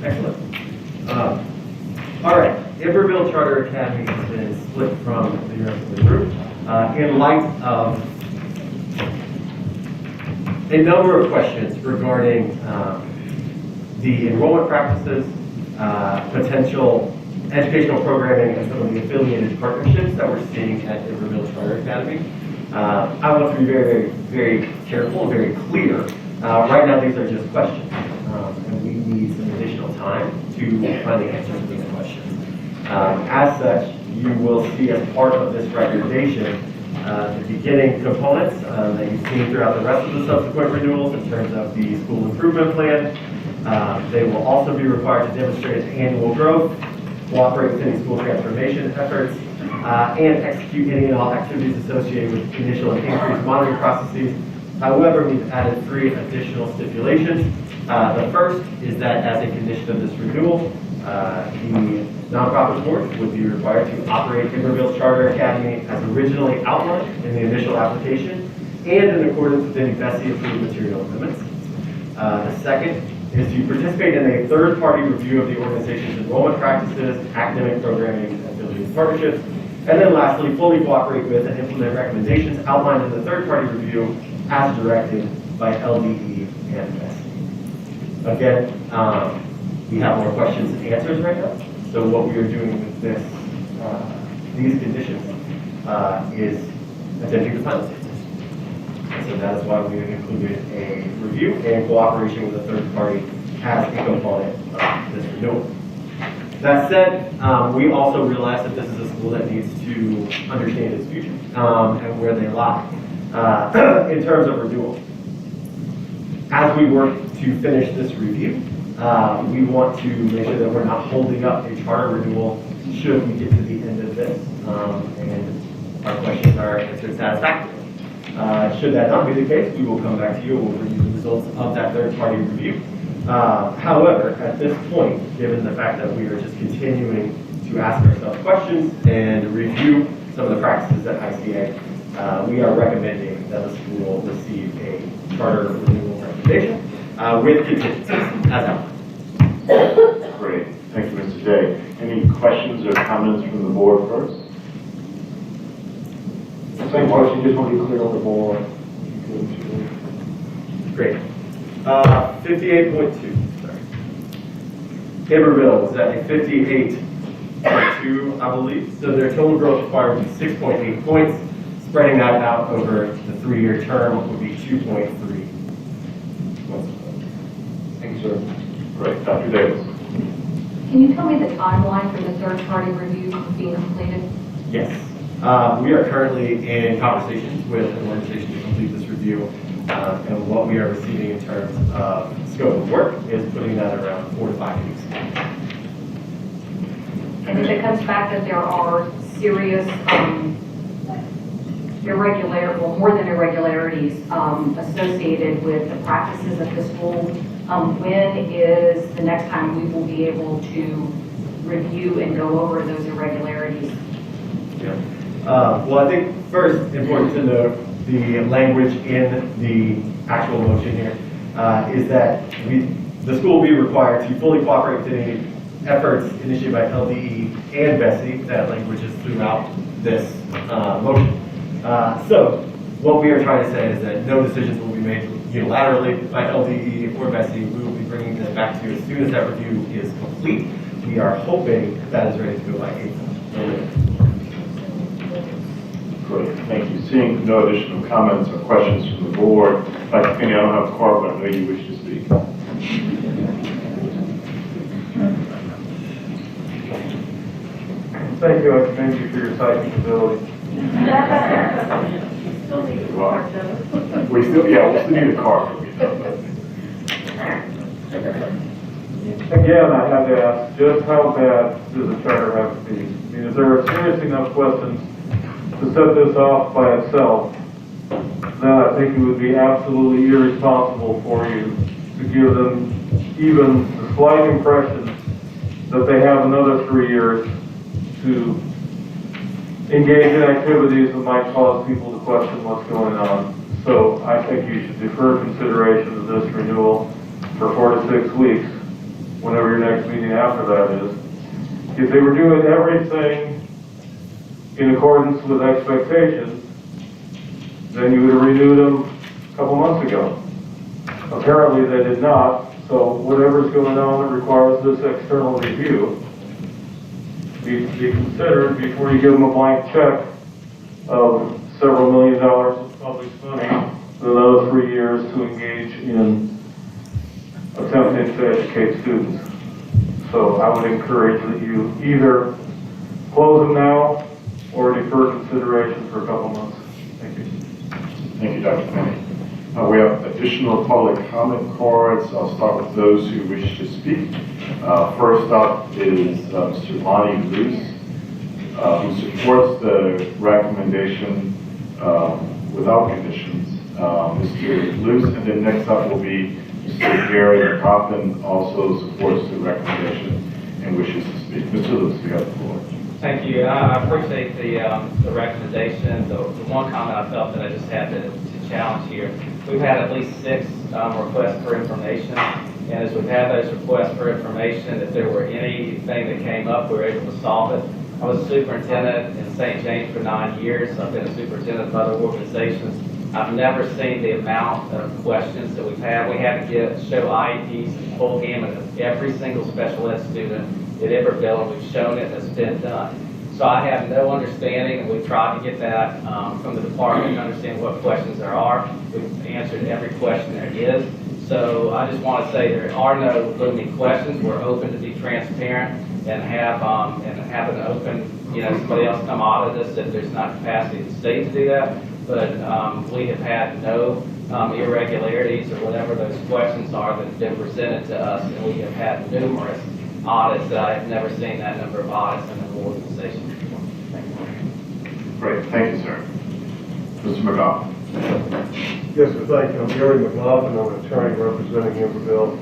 Excellent. All right, Iberville Charter Academy has been split from the rest of the group in light of a number of questions regarding the enrollment practices, potential educational programming, and some of the affiliated partnerships that we're seeing at Iberville Charter Academy. I want to be very, very careful and very clear. Right now, these are just questions, and we need some additional time to find the answers to these questions. As such, you will see as part of this recommendation the beginning components that you've seen throughout the rest of the subsequent renewals in terms of the school improvement plan. They will also be required to demonstrate annual growth, cooperate with any school transformation efforts, and execute any and all activities associated with initial and increased monitoring processes. However, we've added 3 additional stipulations. The first is that as a condition of this renewal, the nonprofit board would be required to operate Iberville Charter Academy as originally outlined in the initial application and in accordance with any BESE approved material limits. The second is to participate in a third-party review of the organization's enrollment practices, academic programming, and affiliated partnerships. And then lastly, fully cooperate with and implement recommendations outlined in the third-party review as directed by LDE and BESE. Again, we have more questions and answers right now. So what we are doing with this, these conditions is attempting to find those answers. And so that is why we have included a review and cooperation with a third party as a component of this renewal. That said, we also realize that this is a school that needs to understand its future and where they lie in terms of renewal. As we work to finish this review, we want to make sure that we're not holding up a charter renewal should we get to the end of this and our questions are answered satisfactorily. Should that not be the case, we will come back to you and we'll bring you the results of that third-party review. However, at this point, given the fact that we are just continuing to ask ourselves questions and review some of the practices at ICA, we are recommending that the school receive a charter renewal recommendation with contingencies as outlined. Great. Thank you, Mr. Day. Any questions or comments from the board first? same question, just want to be clear on the board. Great. 58.2, sorry. Iberville is at a 58.2, I believe. So their total growth required would be 6.8 points. Spreading that out over the 3-year term would be 2.3 points. Thank you, sir. Great. Dr. Davis. Can you tell me the timeline for the third-party review being completed? Yes. We are currently in conversations with an organization to complete this review. And what we are receiving in terms of scope of work is putting that around 4 to 5 weeks. And if it comes back that there are serious more than irregularities associated with the practices of the school, when is the next time we will be able to review and go over those irregularities? Yeah. Well, I think first important to note the language in the actual motion here is that the school will be required to fully cooperate with any efforts initiated by LDE and BESE, that language is throughout this motion. So what we are trying to say is that no decisions will be made unilaterally by LDE or BESE. We will be bringing this back to you as soon as that review is complete. We are hoping that is ready to go by April. Great, thank you. Seeing no additional comments or questions from the board, Dr. Finney, I don't have a card, but I know you wish to speak. Thank you, I commend you for your typing ability. We still need a card. Again, I have to ask, just how bad does a charter have to be? I mean, if there are serious enough questions to set this off by itself, then I think it would be absolutely irresponsible for you to give them even the slight impression that they have another 3 years to engage in activities that might cause people to question what's going on. So I think you should defer consideration of this renewal for 4 to 6 weeks, whenever your next meeting after that is. If they were doing everything in accordance with expectations, then you would have renewed them a couple months ago. Apparently they did not, so whatever's going on that requires this external review needs to be considered before you give them a blank check of several $1 million of public money for those 3 years to engage in attempting to educate students. So I would encourage that you either close them now or defer consideration for a couple months. Thank you. Thank you, Dr. Finney. We have additional public comment cards. I'll start with those who wish to speak. First up is Mr. Lonnie Luce, who supports the recommendation without conditions. Mr. Luce, and then next up will be Mr. Gary Coffin, also supports the recommendation and wishes to speak. Mr. Luce, you have the floor. Thank you. I appreciate the recommendation. The one comment I felt that I just had to challenge here. We've had at least 6 requests for information, and as we've had those requests for information, if there were anything that came up, we were able to solve it. I was a superintendent in St. James for 9 years. I've been a superintendent of other organizations. I've never seen the amount of questions that we've had. We had to show IEPs and full gamut of every single special ed student at Iberville, and we've shown it, and it's been done. So I have no understanding, and we've tried to get that from the department to understand what questions there are. We've answered every question there is. So I just want to say there are no looming questions. We're open to be transparent and have an open, somebody else come audit us if there's not capacity in the state to do that. But we have had no irregularities or whatever those questions are that have been presented to us, and we have had numerous audits that I have never seen that number of audits in an organization before. Thank you. Great, thank you, sir. Mr. McGough. Yes, sir, thank you. I'm Gary McLaughlin, I'm an attorney representing Iberville.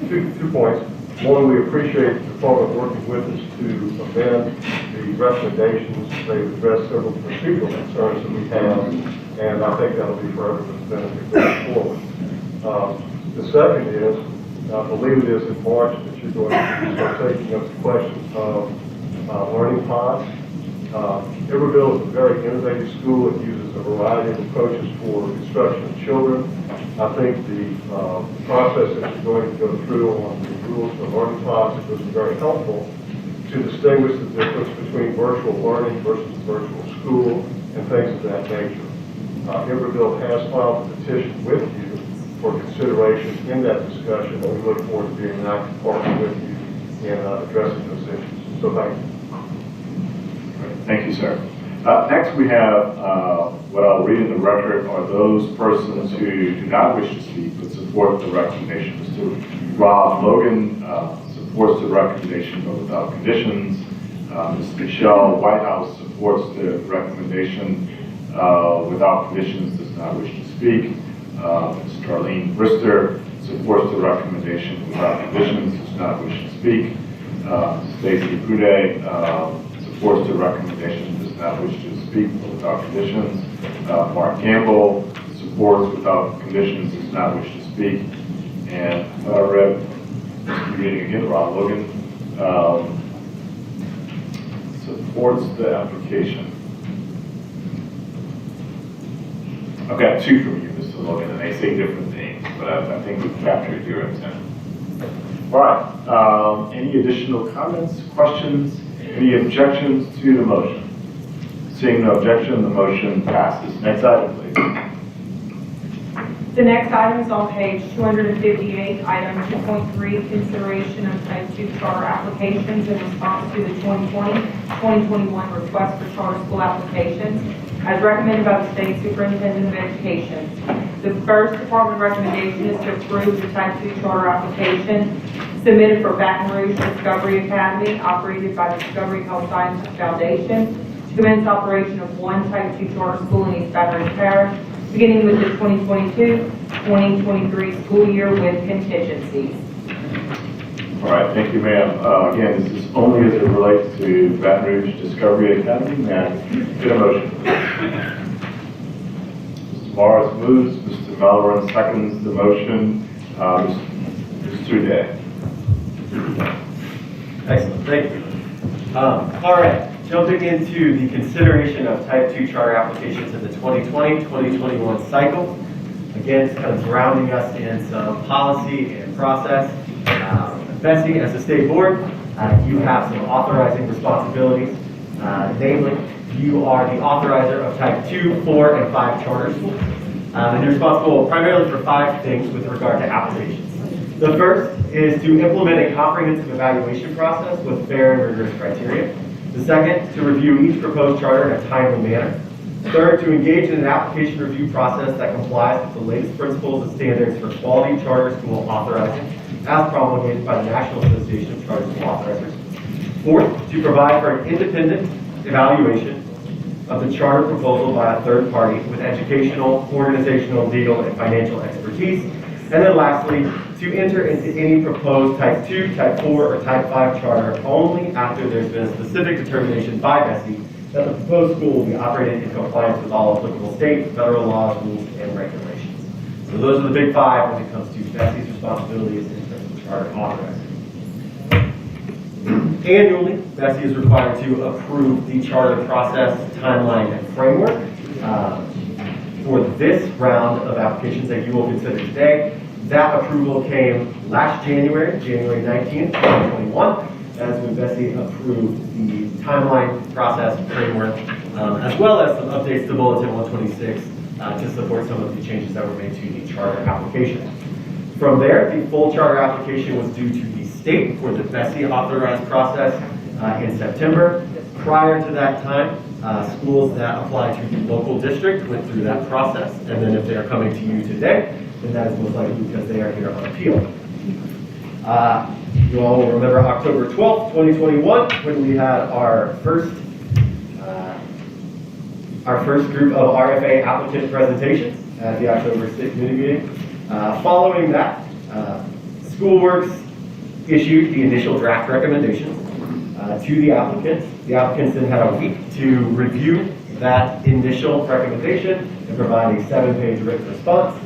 Two points. One, we appreciate the department working with us to amend the recommendations. They've addressed several procedural concerns that we have, and I think that'll be for everyone's benefit going forward. The second is, I believe it is in March that you're going to start taking up the question of learning pods. Iberville is a very innovative school. It uses a variety of approaches for instruction of children. I think the process that you're going to go through on the rules for learning pods is very helpful to distinguish the difference between virtual learning versus virtual school and things of that nature. Iberville has filed a petition with you for consideration in that discussion, and we look forward to being an active partner with you in addressing those issues. So thank you. Thank you, sir. Next, we have what I'll read in the record are those persons who do not wish to speak but support the recommendation. Mr. Rob Logan supports the recommendation but without conditions. Ms. Michelle Whitehouse supports the recommendation without conditions, does not wish to speak. Ms. Darlene Brister supports the recommendation without conditions, does not wish to speak. Stacy Bude supports the recommendation, does not wish to speak without conditions. Mark Campbell supports without conditions, does not wish to speak. And Rev. reading again, Ron Logan supports the application. I've got two from you, Mr. Logan, and they say different things, but I think we've captured your intent. All right, any additional comments, questions, any objections to the motion? Seeing no objection, the motion passes. Next item, please. The next item is on page 258, item 2.3, consideration of type 2 charter applications in response to the 2020-2021 request for charter school applications as recommended by the State Superintendent of Education. The first department recommendation is to approve the type 2 charter application submitted for Baton Rouge Discovery Academy, operated by the Discovery Health Sciences Foundation, to commence operation of one type 2 charter school in East Baton Rouge Parish, beginning with the 2022-2023 school year with contingencies. All right, thank you, ma'am. Again, this is only as it relates to Baton Rouge Discovery Academy. May I get a motion, please? Mr. Morris moves, Mr. Malloran seconds the motion. Mr. Day. Excellent, thank you. All right, jumping into the consideration of type 2 charter applications in the 2020-2021 cycle. Again, it's kind of grounding us in some policy and process. BESE, as a state board, you have some authorizing responsibilities. Namely, you are the authorizer of type 2, 4, and 5 charter schools. And you're responsible primarily for 5 things with regard to applications. The first is to implement a comprehensive evaluation process with fair and rigorous criteria. The second, to review each proposed charter in a timely manner. Third, to engage in an application review process that complies with the latest principles and standards for quality charter school authorizing, as promulgated by the National Association of Charter School Authorizers. Fourth, to provide for an independent evaluation of the charter proposal by a third party with educational, organizational, legal, and financial expertise. And then lastly, to enter into any proposed type 2, type 4, or type 5 charter only after there's been a specific determination by BESE that the proposed school will be operated in compliance with all applicable state, federal laws, rules, and regulations. So those are the big 5 when it comes to BESE's responsibilities in terms of charter authorizing. Annually, BESE is required to approve the charter process, timeline, and framework. For this round of applications that you will consider today, that approval came last January 19th, 2021, as when BESE approved the timeline process framework, as well as some updates to Bulletin 126 to support some of the changes that were made to the charter application. From there, the full charter application was due to the state for the BESE authorized process in September. Prior to that time, schools that apply to the local district went through that process, and then if they are coming to you today, then that is most likely because they are here on appeal. You all will remember October 12th, 2021, when we had our first group of RFA applicant presentations at the October State Committee meeting. Following that, Schoolworks issued the initial draft recommendations to the applicants. The applicants then had a week to review that initial recommendation and provide a 7-page written response.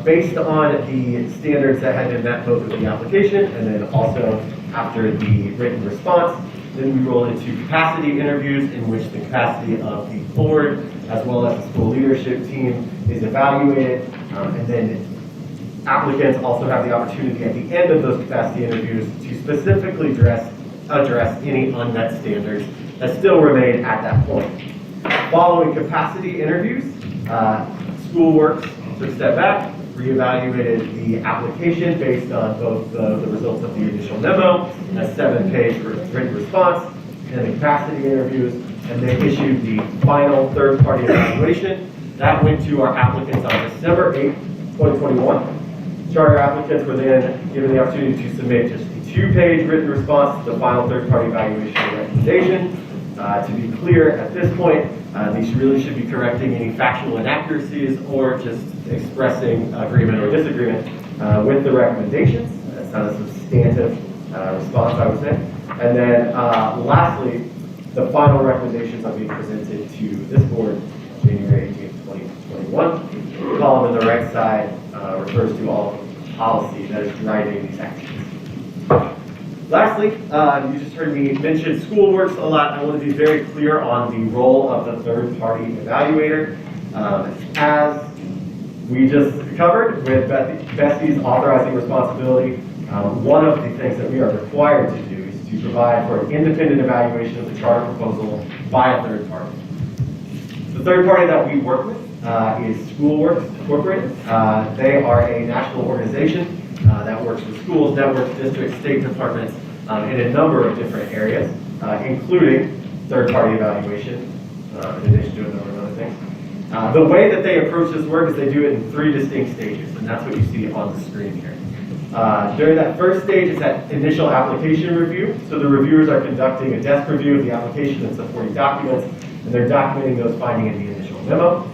Based on the standards that had been met both with the application and then also after the written response, then we roll into capacity interviews in which the capacity of the board as well as the school leadership team is evaluated, and then applicants also have the opportunity at the end of those capacity interviews to specifically address any unmet standards that still remain at that point. Following capacity interviews, Schoolworks took a step back, reevaluated the application based on both the results of the initial memo, a 7-page written response, and the capacity interviews, and they issued the final third-party evaluation. That went to our applicants on December 8th, 2021. Charter applicants were then given the opportunity to submit just a 2-page written response to the final third-party evaluation and recommendation. To be clear, at this point, these really should be correcting any factual inaccuracies or just expressing agreement or disagreement with the recommendations. That's not a substantive response, I would say. And then lastly, the final recommendations are being presented to this board January 18th, 2021. The column on the right side refers to all of the policy that is driving these actions. Lastly, you just heard me mention schoolworks a lot. I want to be very clear on the role of the third-party evaluator. As we just covered with BESE's authorizing responsibility, one of the things that we are required to do is to provide for an independent evaluation of the charter proposal by a third party. The third party that we work with is Schoolworks Incorporated. They are a national organization that works with schools, networks, districts, state departments in a number of different areas, including third-party evaluation, in addition to a number of other things. The way that they approach this work is they do it in 3 distinct stages, and that's what you see on the screen here. During that first stage is that initial application review. So the reviewers are conducting a desk review of the application and supporting documents, and they're documenting those findings in the initial memo.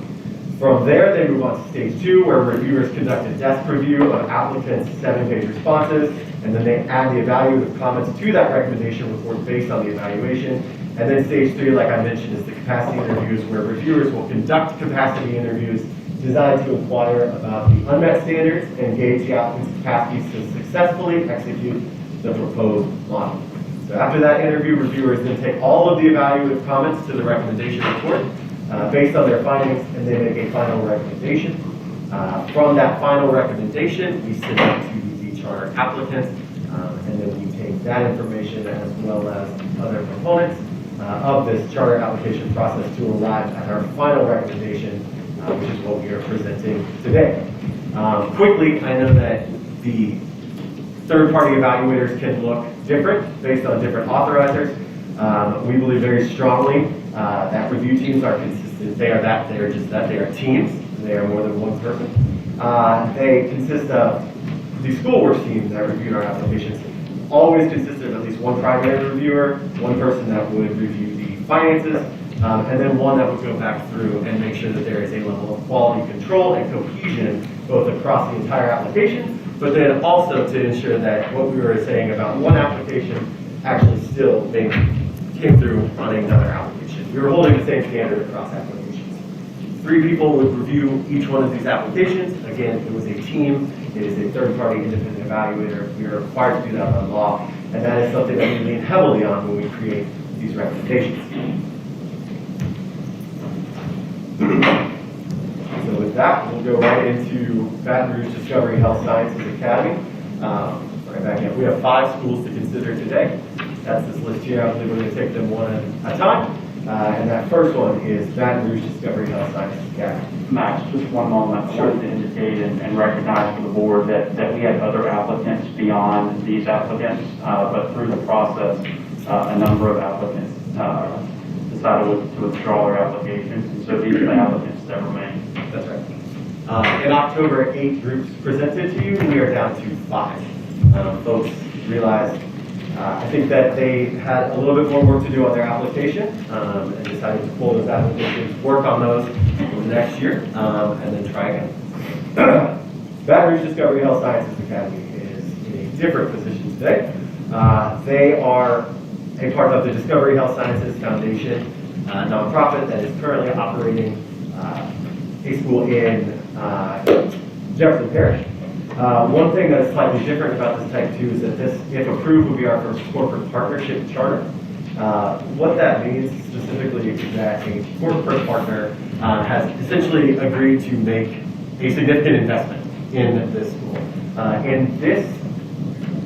From there, they move on to stage 2, where reviewers conduct a desk review of applicants' 7-page responses, and then they add the evaluative comments to that recommendation report based on the evaluation. And then stage 3, like I mentioned, is the capacity interviews, where reviewers will conduct capacity interviews designed to inquire about the unmet standards and gauge the applicant's capacity to successfully execute the proposed model. So after that interview, reviewers then take all of the evaluative comments to the recommendation report based on their findings, and they make a final recommendation. From that final recommendation, we send it to the charter applicant, and then we take that information as well as other components of this charter application process to arrive at our final recommendation, which is what we are presenting today. Quickly, I know that the third-party evaluators can look different based on different authorizers. We believe very strongly that review teams are consistent. They are just that. They are teams. They are more than one person. They consist of the schoolworks team that reviewed our applications. Always consisted of at least one primary reviewer, one person that would review the finances, and then one that would go back through and make sure that there is a level of quality control and cohesion both across the entire application, but then also to ensure that what we were saying about one application actually still came through on another application. We were holding the same standard across applications. 3 people would review each one of these applications. Again, it was a team. It is a third-party independent evaluator. We are required to do that by law, and that is something that we lean heavily on when we create these recommendations. So with that, we'll go right into Baton Rouge Discovery Health Sciences Academy. Right back in. We have 5 schools to consider today. That's this list here. I believe we're going to take them one at a time. And that first one is Baton Rouge Discovery Health Sciences Academy. Max, just one moment. I wanted to indicate and recognize for the board that we had other applicants beyond these applicants, but through the process, a number of applicants decided to withdraw their applications, and so these are the applicants that remain. That's right. In October, 8 groups presented to you. We are down to 5. Folks realized, I think that they had a little bit more work to do on their application and decided to pull those applications, work on those for the next year, and then try again. Baton Rouge Discovery Health Sciences Academy is in a different position today. They are a part of the Discovery Health Sciences Foundation, a nonprofit that is currently operating a school in Jefferson Parish. One thing that is slightly different about this type 2 is that this, if approved, would be our first corporate partnership charter. What that means specifically is that a corporate partner has essentially agreed to make a significant investment in this school. In this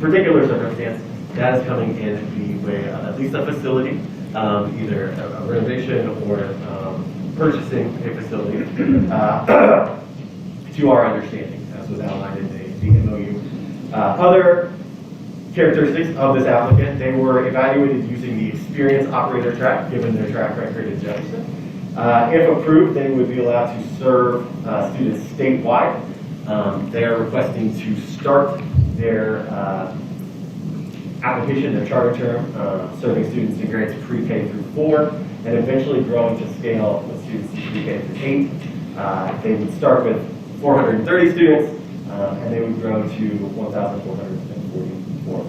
particular circumstance, that is coming in the way of at least a facility, either a renovation or purchasing a facility, to our understanding, as was outlined in the MOU. Other characteristics of this applicant, they were evaluated using the experience operator track, given their track record in Jefferson. If approved, they would be allowed to serve students statewide. They are requesting to start their application, their charter term, serving students in grades pre-K through 4, and eventually growing to scale with students in pre-K through 8. They would start with 430 students, and they would grow to 1,444.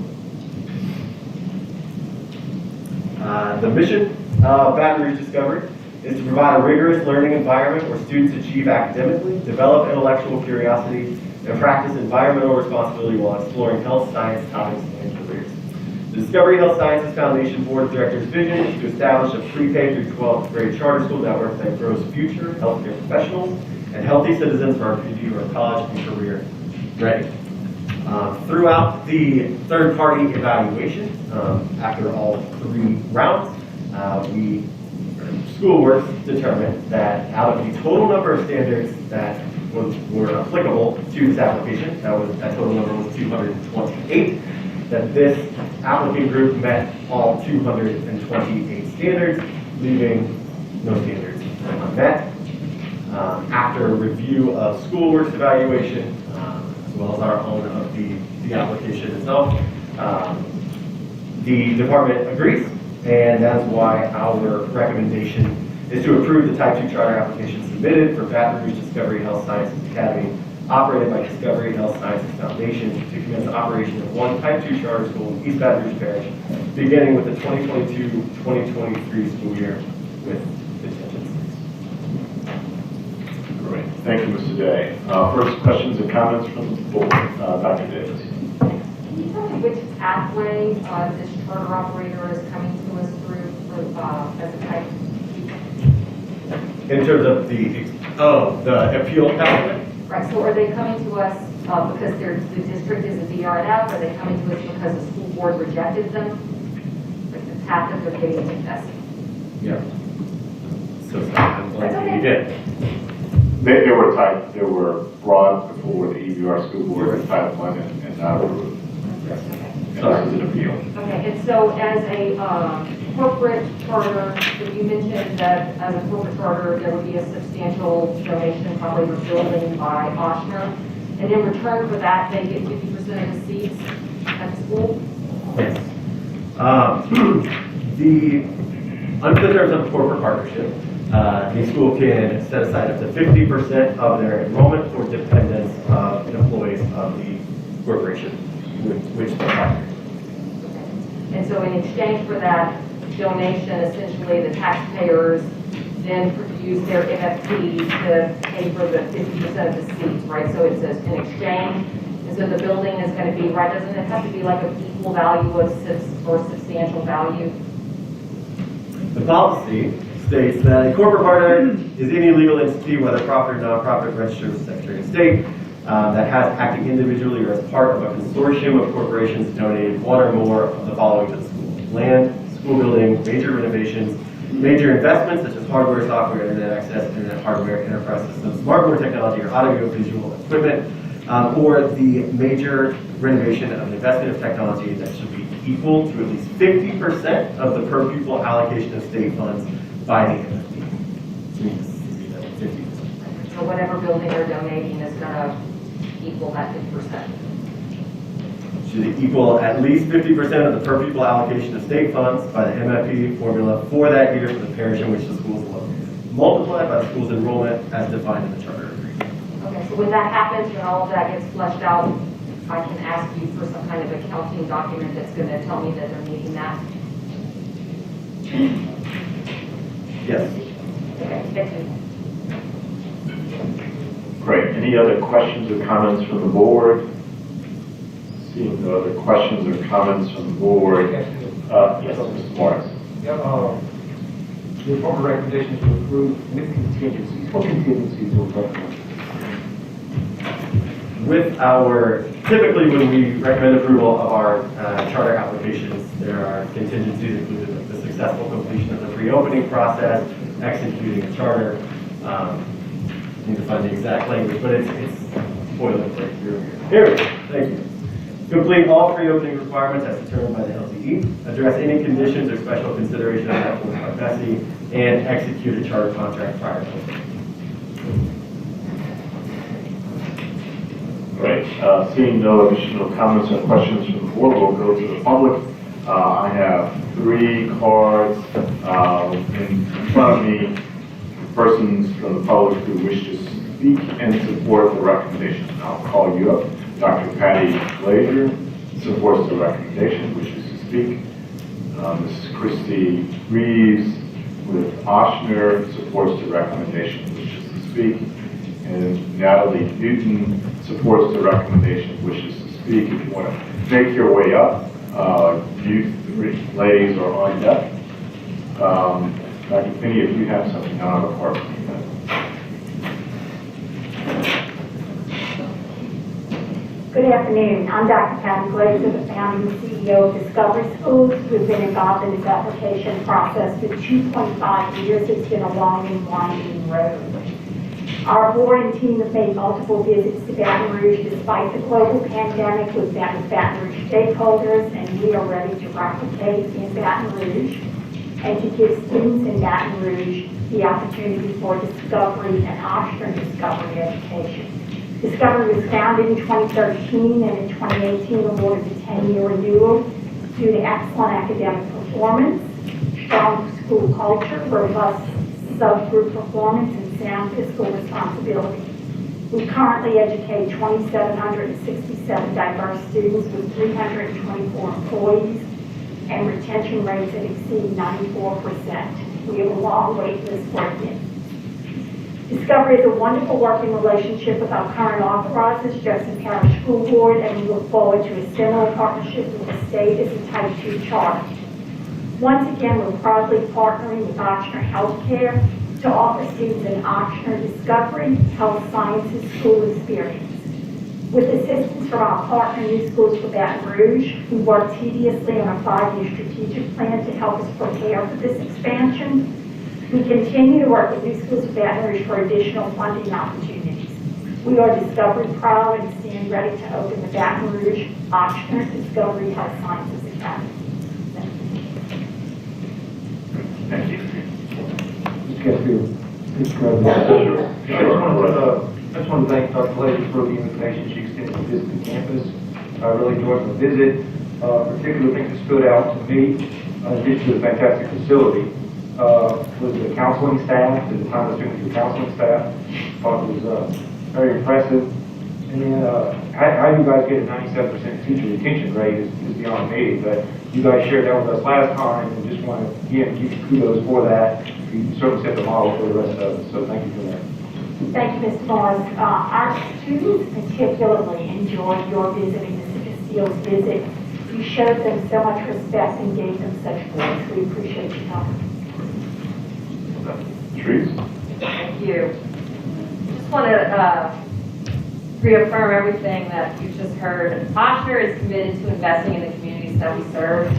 The mission of Baton Rouge Discovery is to provide a rigorous learning environment where students achieve academically, develop intellectual curiosity, and practice environmental responsibility while exploring health science topics and careers. The Discovery Health Sciences Foundation Board of Directors' vision is to establish a pre-K through 12th grade charter school network that grows future healthcare professionals and healthy citizens for our community who are college and career ready. Throughout the third-party evaluation, after all 3 rounds, Schoolworks determined that out of the total number of standards that were applicable to this application, that total number was 228, that this applicant group met all 228 standards, leaving no standards unmet. After review of Schoolworks evaluation, as well as our own of the application itself, the department agrees, and that's why our recommendation is to approve the Type 2 charter application submitted for Baton Rouge Discovery Health Sciences Academy, operated by Discovery Health Sciences Foundation, to commence the operation of 1 Type 2 charter school in East Baton Rouge Parish, beginning with the 2022-2023 school year with contingencies. Great. Thank you, Mr. Day. First, questions or comments from the board. Dr. Davis. Can you tell me which pathway this charter operator is coming to us through as a type? In terms of the appeal pathway? Right, so are they coming to us because the district is a DRNF? Are they coming to us because the school board rejected them? Like the path that they're getting to BESE? Yeah. So I'm glad you did. They were brought before the EBR school board as Type 1 and not approved. And this is an appeal. Okay, and so as a corporate charter, so you mentioned that as a corporate charter, there would be a substantial donation, probably for building by Oshner. And in return for that, they get 50% of the seats at the school? Yes. Under the terms of a corporate partnership, the school can set aside up to 50% of their enrollment for dependents of employees of the corporation, which they partner. And so in exchange for that donation, essentially the taxpayers then use their MFP to pay for the 50% of the seats, right? So it's an exchange. And so the building is going to be, right, doesn't it have to be like an equal value or substantial value? The policy states that a corporate partner is any legal entity, whether profit or nonprofit, registered with the Secretary of State, that has acting individually or as part of a consortium of corporations donated 1 or more of the following to the school: land, school building, major renovations, major investments such as hardware, software, internet access, internet hardware, enterprise systems, smartboard technology, or audiovisual equipment, or the major renovation of an investment of technology that should be equal to at least 50% of the per pupil allocation of state funds by the MFP. So whatever building they're donating is going to equal that 50%. Should equal at least 50% of the per pupil allocation of state funds by the MFP formula for that year for the parish in which the school is located, multiplied by the school's enrollment as defined in the charter agreement. Okay, so when that happens, when all of that gets fleshed out, I can ask you for some kind of accounting document that's going to tell me that they're meeting that? Yes. Okay, thank you. Great. Any other questions or comments from the board? Seeing no other questions or comments from the board. Yes, Mr. Morris. Yeah, the former recommendation to approve with contingencies. What contingencies will recommend? Typically when we recommend approval of our charter applications, there are contingencies included like the successful completion of the pre-opening process, executing a charter. I need to find the exact language, but it's boilerplate here we go. Thank you. Complete all pre-opening requirements as determined by the LTE, address any conditions or special considerations set forth by BESE, and execute a charter contract prior to opening. Great. Seeing no additional comments or questions from the board, we'll go to the public. I have 3 cards in front of me. Persons from the public who wish to speak and support the recommendation. I'll call you up. Dr. Patty Glazer supports the recommendation, wishes to speak. Mrs. Christy Reeves with Oshner supports the recommendation, wishes to speak. And Natalie Newton supports the recommendation, wishes to speak. If you want to make your way up, youth lays are on deck. Dr. Finney, if you have something on the part. Good afternoon. I'm Dr. Kathy Glazer, the founder and CEO of Discovery Schools. We've been involved in this application process for 2.5 years. It's been a long and winding road. Our board and team have made multiple visits to Baton Rouge despite the global pandemic. We've met with Baton Rouge stakeholders, and we are ready to replicate in Baton Rouge and to give students in Baton Rouge the opportunity for discovery and optional discovery education. Discovery was founded in 2013 and in 2018 awarded a 10-year renewal due to excellent academic performance, strong school culture, robust subgroup performance, and sound fiscal responsibility. We currently educate 2,767 diverse students with 324 employees and retention rates that exceed 94%. We have a long wait list for admission. Discovery is a wonderful working relationship with our current authorizers, Jefferson Parish School Board, and we look forward to a similar partnership with the state as a Type 2 charter. Once again, we're proudly partnering with Ochsner Healthcare to offer students an Ochsner Discovery Health Sciences School experience. With assistance from our partner, New Schools for Baton Rouge, we worked tediously on a 5-year strategic plan to help us prepare for this expansion. We continue to work with New Schools for Baton Rouge for additional funding opportunities. We are Discovery proud and stand ready to open the Baton Rouge Ochsner Discovery Health Sciences Academy. Thank you. Mr. Castillo. Mr. President. I just want to thank Dr. Glazer for the invitation she extended to visit the campus. I really enjoyed my visit. Particular things that stood out to me, in addition to the fantastic facility, was the counseling staff, the time of students, the counseling staff. I thought it was very impressive. And then how you guys get a 97% teacher retention rate is beyond me, but you guys shared that with us last time, and just want to, again, give you kudos for that. You certainly set the model for the rest of us, so thank you for that. Thank you, Mr. Morris. Our students particularly enjoyed your visiting Mr. Castillo's visit. You showed them so much respect and gave them such voice. We appreciate your help. Trees? Thank you. Just want to reaffirm everything that you've just heard. Ochsner is committed to investing in the communities that we serve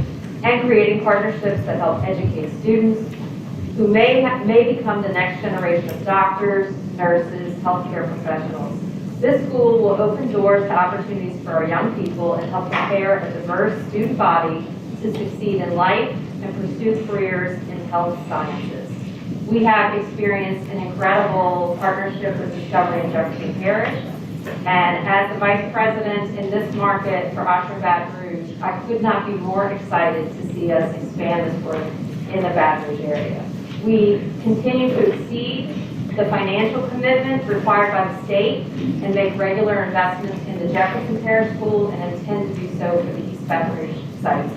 and creating partnerships that help educate students who may become the next generation of doctors, nurses, healthcare professionals. This school will open doors to opportunities for our young people and help prepare a diverse student body to succeed in life and pursue careers in health sciences. We have experienced an incredible partnership with Discovery in Jefferson Parish, and as the Vice President in this market for Ochsner Baton Rouge, I could not be more excited to see us expand this work in the Baton Rouge area. We continue to exceed the financial commitment required by the state and make regular investments in the Jefferson Parish School and intend to do so for the East Baton Rouge site.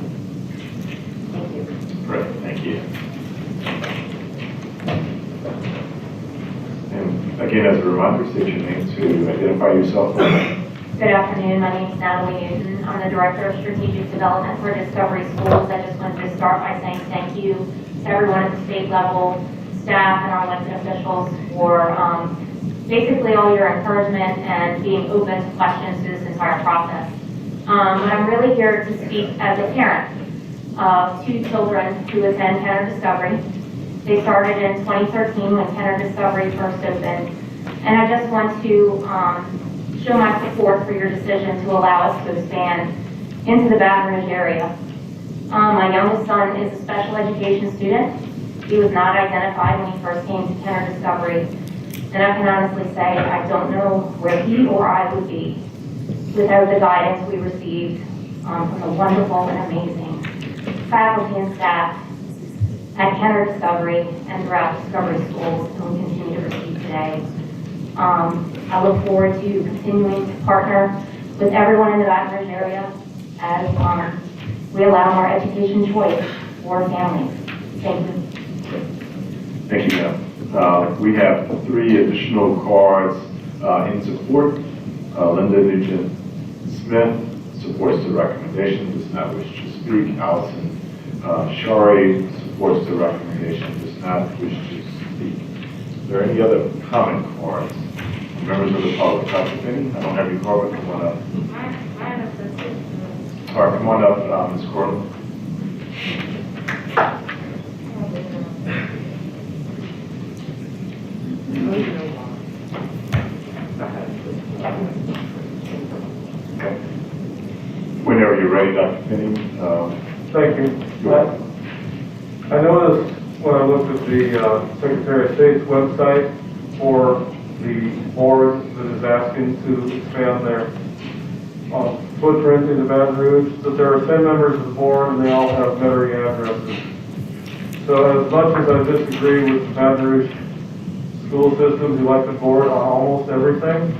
Thank you. Great, thank you. And again, as a reminder, state your name to identify yourself. Good afternoon, my name is Natalie Newton. I'm the Director of Strategic Development for Discovery Schools. I just wanted to start by saying thank you to everyone at the state level, staff and our elected officials for basically all your encouragement and being open to questions through this entire process. But I'm really here to speak as a parent of 2 children who attend Kenner Discovery. They started in 2013 when Kenner Discovery first opened. And I just want to show my support for your decision to allow us to expand into the Baton Rouge area. My youngest son is a special education student. He was not identified when he first came to Kenner Discovery. And I can honestly say I don't know where he or I would be without the guidance we received from the wonderful and amazing faculty and staff at Kenner Discovery and throughout Discovery Schools, and we continue to receive today. I look forward to continuing to partner with everyone in the Baton Rouge area as we allow more education choice for families. Thank you. Thank you, ma'am. We have 3 additional cards in support. Linda Nugent Smith supports the recommendation, does not wish to speak. Allison Shari supports the recommendation, does not wish to speak. Is there any other comment cards? Members of the public, Dr. Finney, I don't have your card, but come on up. All right, come on up, Ms. Corley. Okay. Whenever you're ready, Dr. Finney. Thank you. I noticed when I looked at the Secretary of State's website for the board that is asking to expand their footprint into Baton Rouge, that there are 10 members of the board and they all have Metairie addresses. So as much as I disagree with the Baton Rouge school system's elected board on almost everything,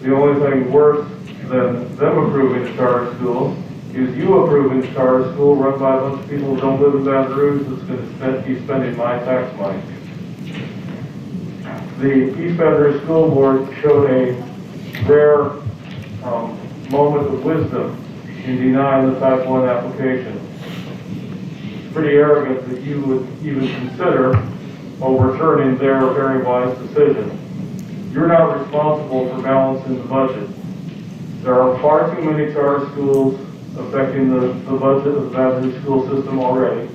the only thing worse than them approving a charter school is you approving a charter school run by a bunch of people who don't live in Baton Rouge that's going to be spending my tax money. The East Baton Rouge School Board showed a rare moment of wisdom in denying the type 1 application. It's pretty arrogant that you would even consider overturning their very wise decision. You're not responsible for balancing the budget. There are far too many charter schools affecting the budget of the Baton Rouge school system already.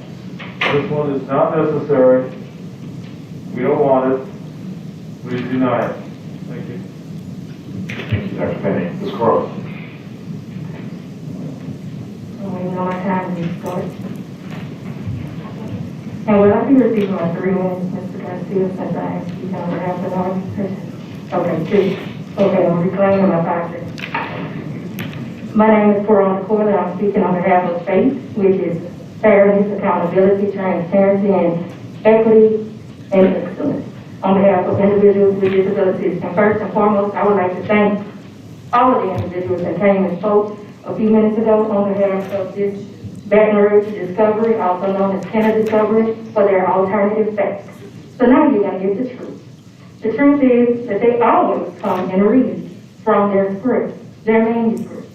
This one is not necessary. We don't want it. We deny it. Thank you. Thank you, Dr. Finney. Ms. Corley. Waiting on my time to start. And will I be receiving my 3 minutes, Mr. Garcia, since I asked you on behalf of the organization? Okay, 2. Okay, I'm reclaiming my 5 minutes. My name is Corona Corley. I'm speaking on behalf of FAITH, which is Fairness, Accountability, Transparency, and Equity and Excellence, on behalf of individuals with disabilities. And first and foremost, I would like to thank all of the individuals that came and spoke a few minutes ago on behalf of this Baton Rouge Discovery, also known as Kenner Discovery, for their alternative facts. So now you're going to get the truth. The truth is that they always come and read from their script, their manuscript.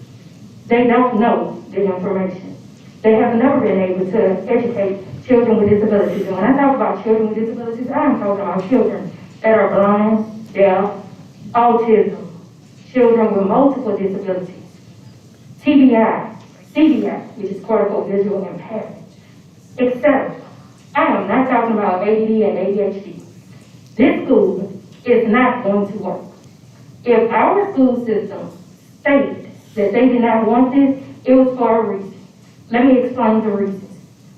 They don't know the information. They have never been able to educate children with disabilities. And when I talk about children with disabilities, I'm talking about children that are blind, deaf, autism, children with multiple disabilities, TBI, CBI, which is cortical visual impairment, etc. I am not talking about ADD and ADHD. This school is not going to work. If our school system stated that they did not want this, it was for a reason. Let me explain the reasons.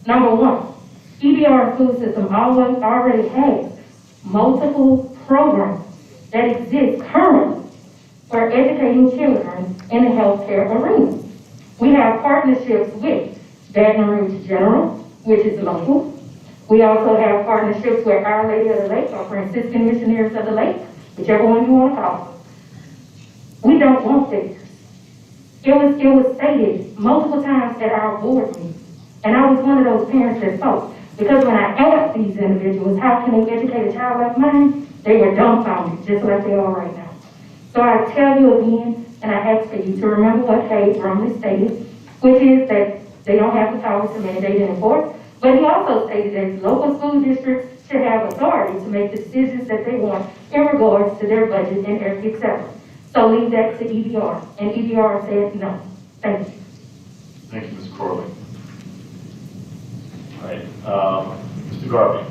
Number 1, EBR school system already has multiple programs that exist currently for educating children in the healthcare arena. We have partnerships with Baton Rouge General, which is local. We also have partnerships with Our Lady of the Lake or Franciscan Missionaries of the Lake, whichever one you want to call them. We don't want this. It was stated multiple times at our board meeting, and I was one of those parents that spoke. Because when I asked these individuals, how can they educate a child like mine, they were dumbfounded, just like they are right now. So I tell you again, and I ask for you to remember what Cade Brumley stated, which is that they don't have the power to mandate and enforce, but he also stated that local school districts should have authority to make the decisions that they want in regards to their budget and etc. So leave that to EBR, and EBR said no. Thank you. Thank you, Ms. Corley. All right, Mr. Garvey.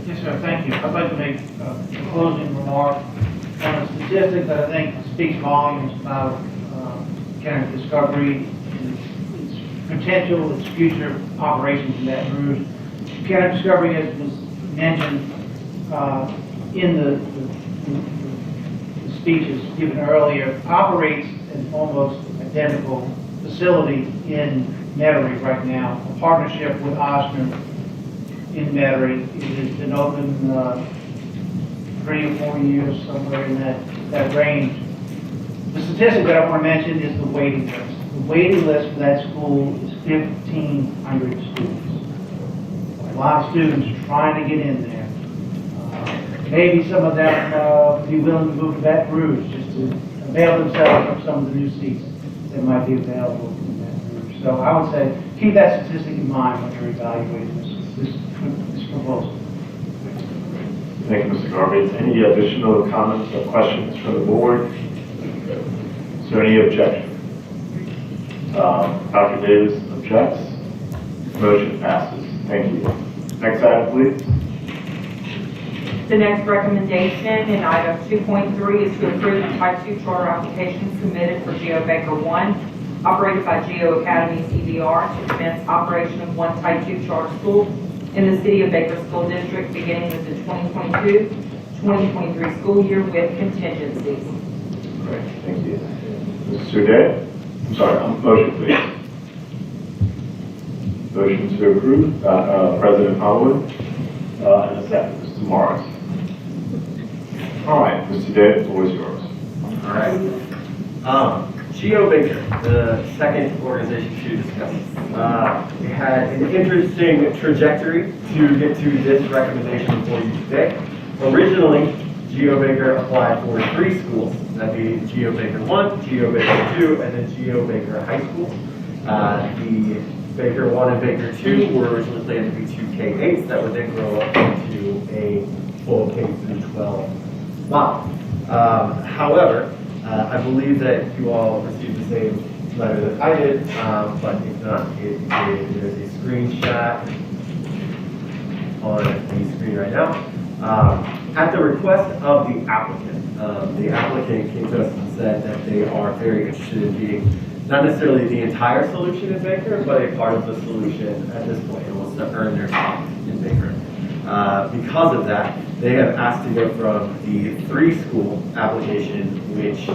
Yes, sir, thank you. I'd like to make a closing remark on a statistic that I think speaks volumes about Kenner Discovery, its potential, its future operations in Baton Rouge. Kenner Discovery, as was mentioned in the speeches given earlier, operates an almost identical facility in Metairie right now, a partnership with Osner in Metairie. It has been open 3 or 4 years, somewhere in that range. The statistic that I want to mention is the waiting list. The waiting list for that school is 1,500 students. A lot of students trying to get in there. Maybe some of them would be willing to move to Baton Rouge just to avail themselves of some of the new seats that might be available in Baton Rouge. So I would say, keep that statistic in mind when you're evaluating this proposal. Thank you, Mr. Garbett. Any additional comments or questions from the board? Is there any objection? Dr. Davis objects. Motion passes. Thank you. Next item, please. The next recommendation in item 2.3 is to approve the type 2 charter application submitted for Geo Baker 1, operated by Geo Academies EBR, to commence operation of one type 2 charter school in the City of Baker School District beginning with the 2022-2023 school year with contingencies. Great, thank you. Mr. Day? I'm sorry, motion please. Motion to approve, President Holloway, and a second, Mr. Morris. All right, Mr. Day, the floor is yours. All right. Geo Baker, the second organization to discuss. It had an interesting trajectory to get to this recommendation for you today. Originally, Geo Baker applied for 3 schools. That'd be Geo Baker 1, Geo Baker 2, and then Geo Baker High School. The Baker 1 and Baker 2 were originally planned to be 2 K-8s that would then grow up into a full K-12 model. However, I believe that you all received the same letter that I did, but if not, there's a screenshot on the screen right now. At the request of the applicant came to us and said that they are very interested in being not necessarily the entire solution in Baker, but a part of the solution at this point, and wants to earn their spot in Baker. Because of that, they have asked to go from the 3-school application, which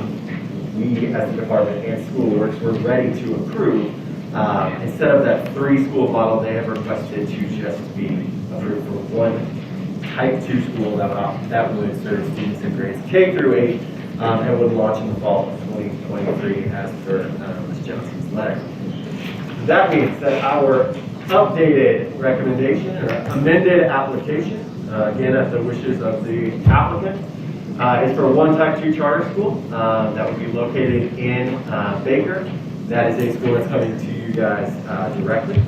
we as the department and SchoolWorks were ready to approve. Instead of that 3-school model, they have requested to just be approved for one type 2 school that would serve students in grades K through 8 and would launch in the fall of 2023 as per Ms. Johnson's letter. That means that our updated recommendation or amended application, again at the wishes of the applicant, is for one type 2 charter school that would be located in Baker. That is a school that's coming to you guys directly.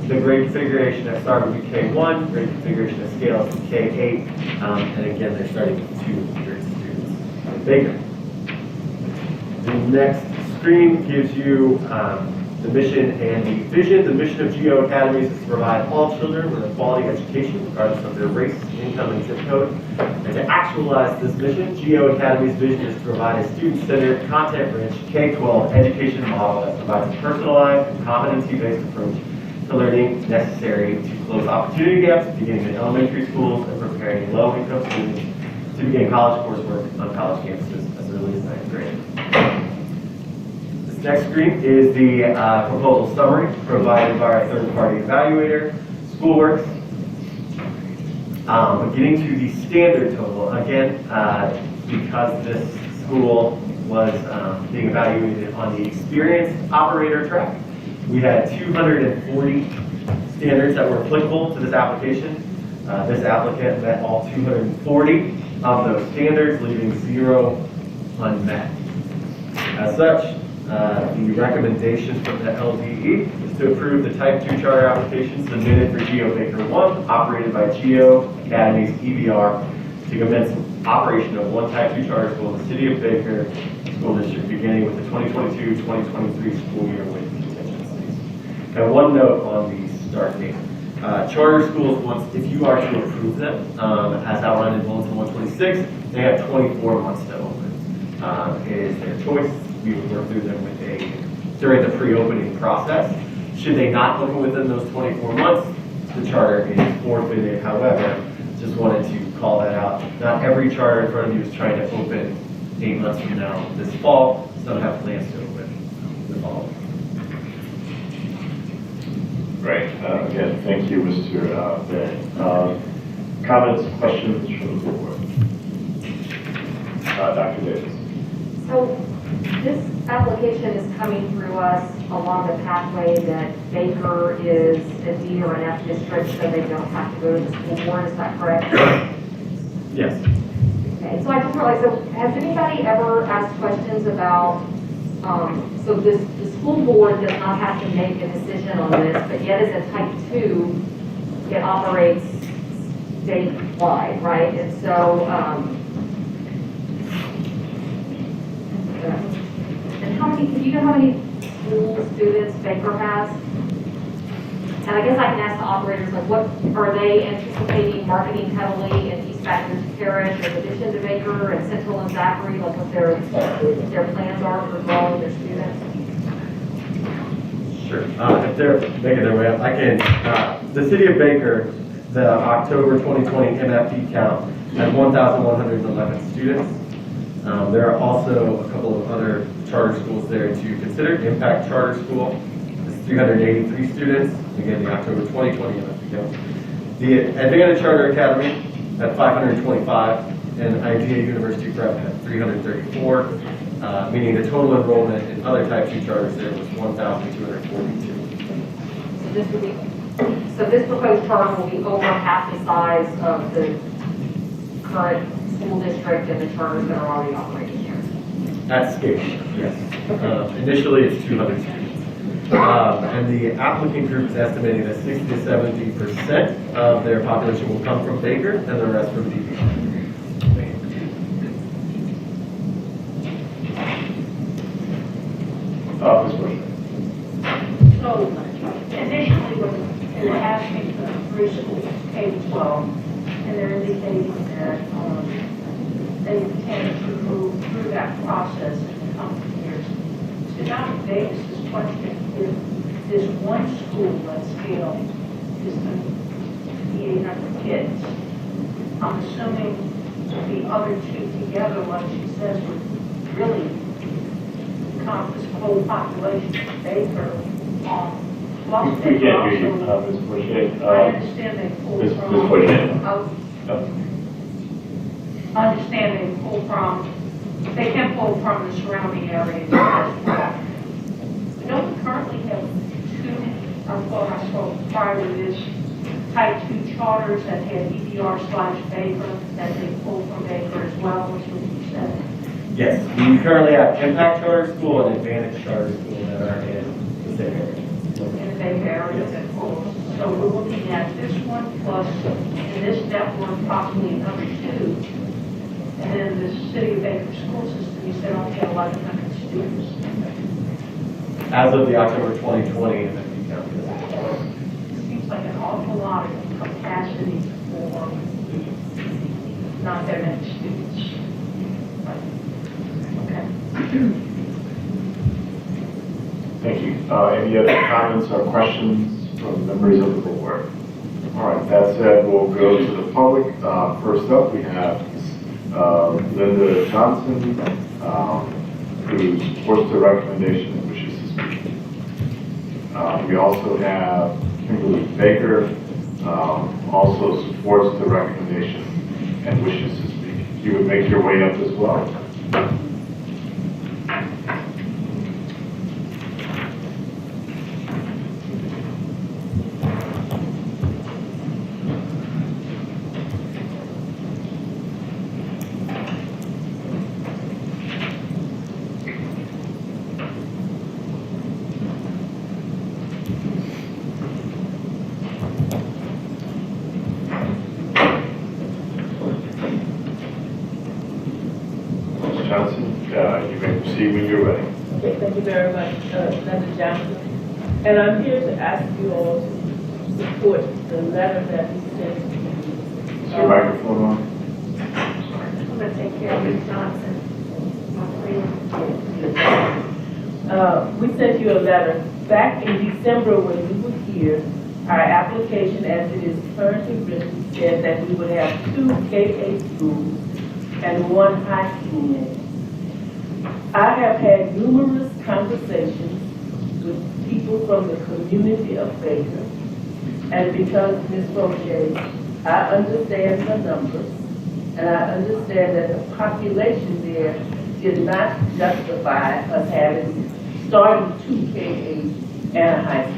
The grade configuration at start would be K1, grade configuration at scale is K8, and again, they're starting with 200 students in Baker. The next screen gives you the mission and the vision. The mission of Geo Academies is to provide all children with a quality education, regardless of their race, income, and zip code. And to actualize this mission, Geo Academy's vision is to provide a student-centered, content-rich K-12 education model that provides a personalized and competency-based approach to learning necessary to close opportunity gaps, beginning in elementary schools and preparing low-income students to begin college coursework on college campuses as early as 9th grade. This next screen is the proposal summary provided by our third-party evaluator, SchoolWorks. Getting to the standard total, again, because this school was being evaluated on the experienced operator track, we had 240 standards that were applicable to this application. This applicant met all 240 of those standards, leaving 0 unmet. As such, the recommendation from the LDE is to approve the Type 2 charter application submitted for Geo Baker 1, operated by Geo Academies EBR, to commence operation of one Type 2 charter school in the City of Baker School District, beginning with the 2022-2023 school year with contingencies. And one note on the start date. Charter schools, if you are to approve them, as outlined in Bulletin 126, they have 24 months to open. It is their choice. We would work through them during the pre-opening process. Should they not open within those 24 months, the charter is forfeited. However, just wanted to call that out. Not every charter in front of you is trying to open 8 months from now this fall. Some have plans to open the fall. Great. Again, thank you, Mr. Bay. Comments, questions from the board? Dr. Davis. So this application is coming through us along the pathway that Baker is a D or an F district, so they don't have to go to the school board, is that correct? Yes. Okay, so I just realized, so has anybody ever asked questions about, so the school school board does not have to make a decision on this, but yet as a type 2, it operates statewide, right? And so, and how many, do you know how many school students Baker has? And I guess I can ask the operators, like, what, are they anticipating marketing heavily in East Baton Rouge Parish in addition to Baker and Central and Zachary, like what their plans are for growing their students? Sure. If they're making their way up, I can. The city of Baker, the October 2020 MFP count had 1,111 students. There are also a couple of other charter schools there to consider. Impact Charter School is 383 students. Again, the October 2020 MFP count. The Advantage Charter Academy at 525, and Idea University Prep at 334, meaning the total enrollment in other type 2 charters there was 1,242. So this would be, so this proposed charter will be over half the size of the current school district and the charters that are already operating here. At scale, yes. Initially, it's 200 students. And the applicant group is estimating that 60 to 70% of their population will come from Baker and the rest from DB. Ms. Bush. So initially, when they were asking for 3 schools, K-12, and they're indicating that they intend to move through that process in the coming years. So now Davis's question, if this one school at scale is going to be 800 kids, I'm assuming the other 2 together, like she says, would really encompass the whole population of Baker. Plus We Baker can't hear you, also, Ms. Bush. I understand they pull Ms. from. Bush. I understand they can pull from the surrounding areas as well. We don't currently have 2, I thought I saw prior to this, type 2 charters that had EDR/Baker, that they pull from Baker as well, which was you said. Yes, we currently have Impact Charter School and Advantage Charter School that are in the same area. And they vary that pulls. So we're looking at this one plus, in this network, possibly another 2. And then the City of Baker school system, you said only had 1,100 students. As of the October 2020 MFP count. Seems like an awful lot of capacity for not that many students. Okay. Thank you. Any other comments or questions from members of the board? All right, that said, we'll go to the public. First up, we have Linda Johnson, who supports the recommendation and wishes to speak. We also have Kimberly Baker, also supports the recommendation and wishes to speak. You would make your way up as well. You may proceed when you're ready. Okay, thank you very much, Linda Johnson. And I'm here to ask you all to support the letter that we sent to you. Is your microphone on? I'm going to take care of Ms. Johnson. We sent you a letter back in December when you were here. Our application, as it is currently written, said that we would have 2 K-8 schools and 1 high school name. I have had numerous conversations with people from the community of Baker, and because Ms. Roche, I understand the numbers, and I understand that the population there did not justify us having starting 2 K-8 and a high school.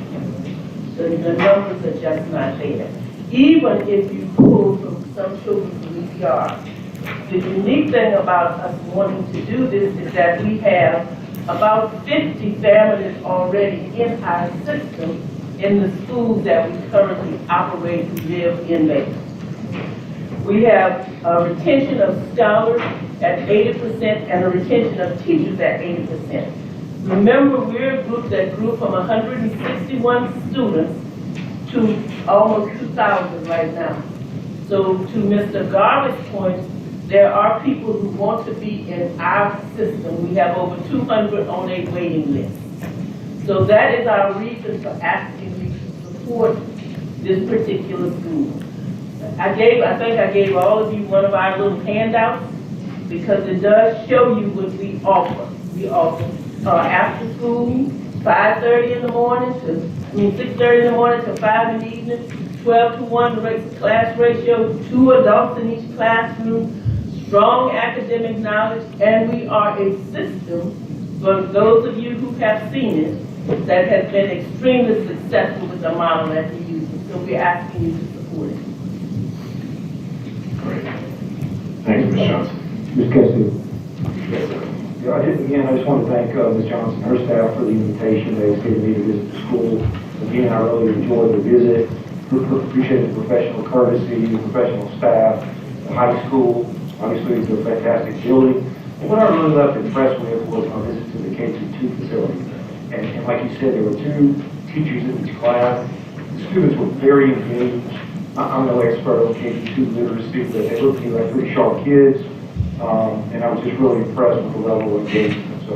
The numbers are just not there. Even if you pull from some children from EPR, the unique thing about us wanting to do this is that we have about 50 families already in our system in the schools that we currently operate who live in Macon. We have a retention of scholars at 80% and a retention of teachers at 80%. Remember, we're a group that grew from 161 students to almost 2,000 right now. So to Mr. Garvett's point, there are people who want to be in our system. We have over 200 on a waiting list. So that is our reason for asking you to support this particular school. I think I gave all of you one of our little handouts because it does show you what we offer. We offer after school, 5:30 in the morning to, 6:30 in the morning to 5 in the evening, 12 to 1 class ratio, 2 adults in each classroom, strong academic knowledge, and we are a system, for those of you who have seen it, that has been extremely successful with the model that we use. So we're asking you to support it. Great. Thank you, Ms. Johnson. Ms. Castillo. Yes, sir. Yeah, I just want to thank Ms. Johnson and her staff for the invitation. They extended me to visit the school. Again, I really enjoyed the visit. Appreciate the professional courtesy, the professional staff, the high school. Obviously, it's a fantastic building. And what I really left impressed with was my visit to the K-2 facility. And like you said, there were 2 teachers in each class. The students were very engaged. I'm no expert on K-2 literacy, but they looked to me like pretty sharp kids. And I was just really impressed with the level of engagement. So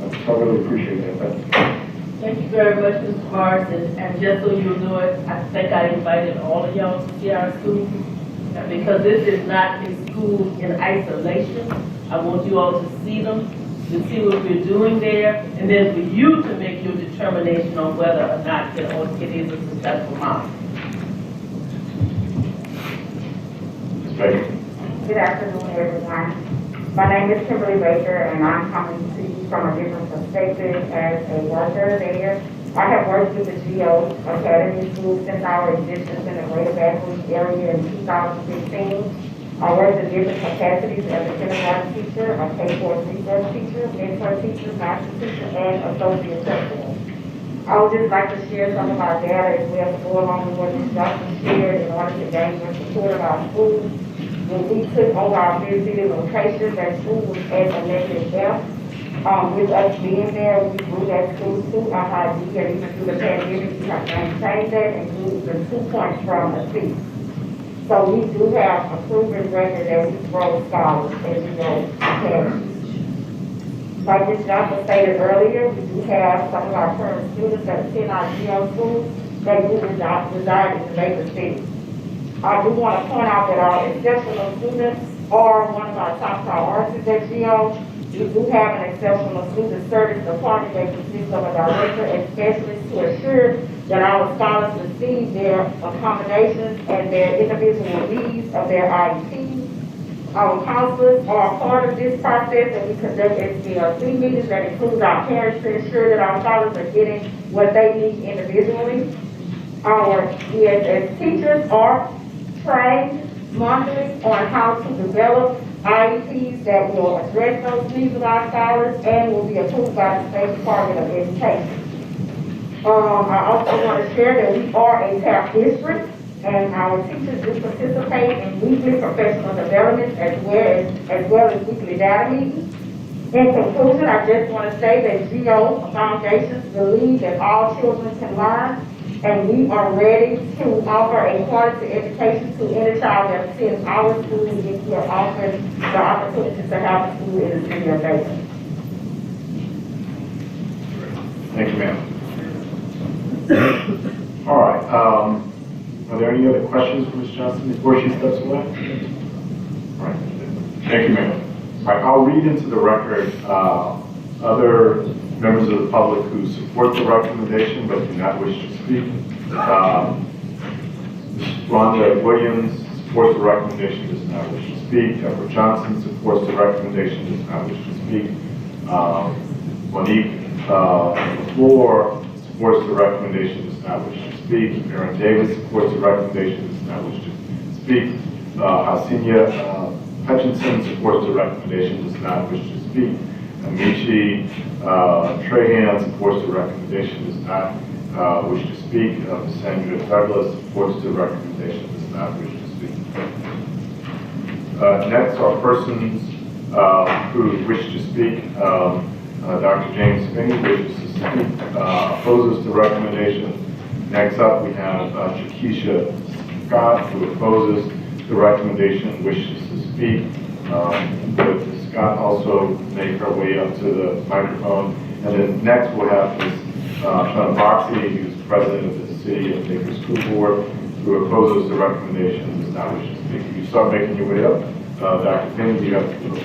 I really appreciate that. Thank you very much, Mr. Morris, and just so you know it, I think I invited all of y'all to see our school, because this is not a school in isolation. I want you all to see them, to see what we're doing there, and then for you to make your determination on whether or not it is a successful model. Ms. Baker. Good afternoon, everyone. My name is Kimberly Baker, and I'm coming to you from a different perspective as a worker there. I have worked with the GO Academy School since our existence in the Greater Baton Rouge area in 2015. I worked in different capacities as a kindergarten teacher, a K-4 research teacher, mentor teacher, master teacher, and associate principal. I would just like to share some of our data as well to go along with what Ms. Johnson shared in order to gain the support of our schools. When we took over our big city locations, that school was at a negative F. With us being there, we grew that school to a high D, and even through the pandemic, we have maintained that and grew even 2 points from a C. So we do have a proven record that we grow scholars as we go ahead. Like Ms. Johnson stated earlier, we do have some of our current students that attend our GO schools that do reside in the major cities. I do want to point out that our exceptional students are one of our top priorities at GO. We do have an exceptional student service department that consists of a director and specialists to assure that our scholars receive their accommodations and their individual needs of their IEPs. Our counselors are a part of this process, and we conduct SDLC meetings that includes our parents to ensure that our scholars are getting what they need individually. Our ESS teachers are trained monthly on how to develop IEPs that will address those needs of our scholars and will be approved by the State Department of Education. I also want to share that we are a TAP district, and our teachers do participate in weekly professional development as well as weekly data meetings. In conclusion, I just want to say that GO Foundations believe that all children can learn, and we are ready to offer a quality education to any child that attends our school if we are offered the opportunity to have a school in the city of Macon. Thank you, ma'am. All right. Are there any other questions for Ms. Johnson before she steps away? All right. Thank you, ma'am. All right. I'll read into the record other members of the public who support the recommendation but do not wish to speak. Rhonda Williams supports the recommendation, does not wish to speak. Deborah Johnson supports the recommendation, does not wish to speak. Monique LaFleur supports the recommendation, does not wish to speak. Aaron Davis supports the recommendation, does not wish to speak. Hasinia Hutchinson supports the recommendation, does not wish to speak. Amici Trahan supports the recommendation, does not wish to speak. Sandra Douglas supports the recommendation, does not wish to speak. Next are persons who wish to speak. Dr. James Finney wishes to speak, opposes the recommendation. Next up, we have Shakisha Scott, who opposes the recommendation, wishes to speak. But Scott also make her way up to the microphone. And then next we'll have Ms. Boxey, who's president of the City of Baker School Board, who opposes the recommendation, does not wish to speak. If you start making your way up, Dr. Finney, you have the floor.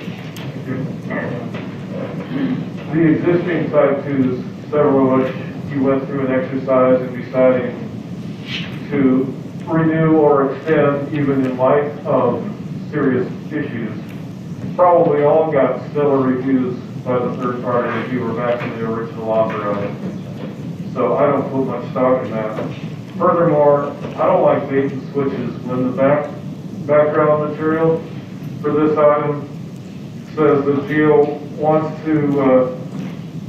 The existing Type 2s, several of which you went through an exercise in deciding to renew or extend even in light of serious issues, probably all got stellar reviews by the third party if you were back in the original author of it. So I don't put much stock in that. Furthermore, I don't like bait and switches when the background material for this item says that GEO wants to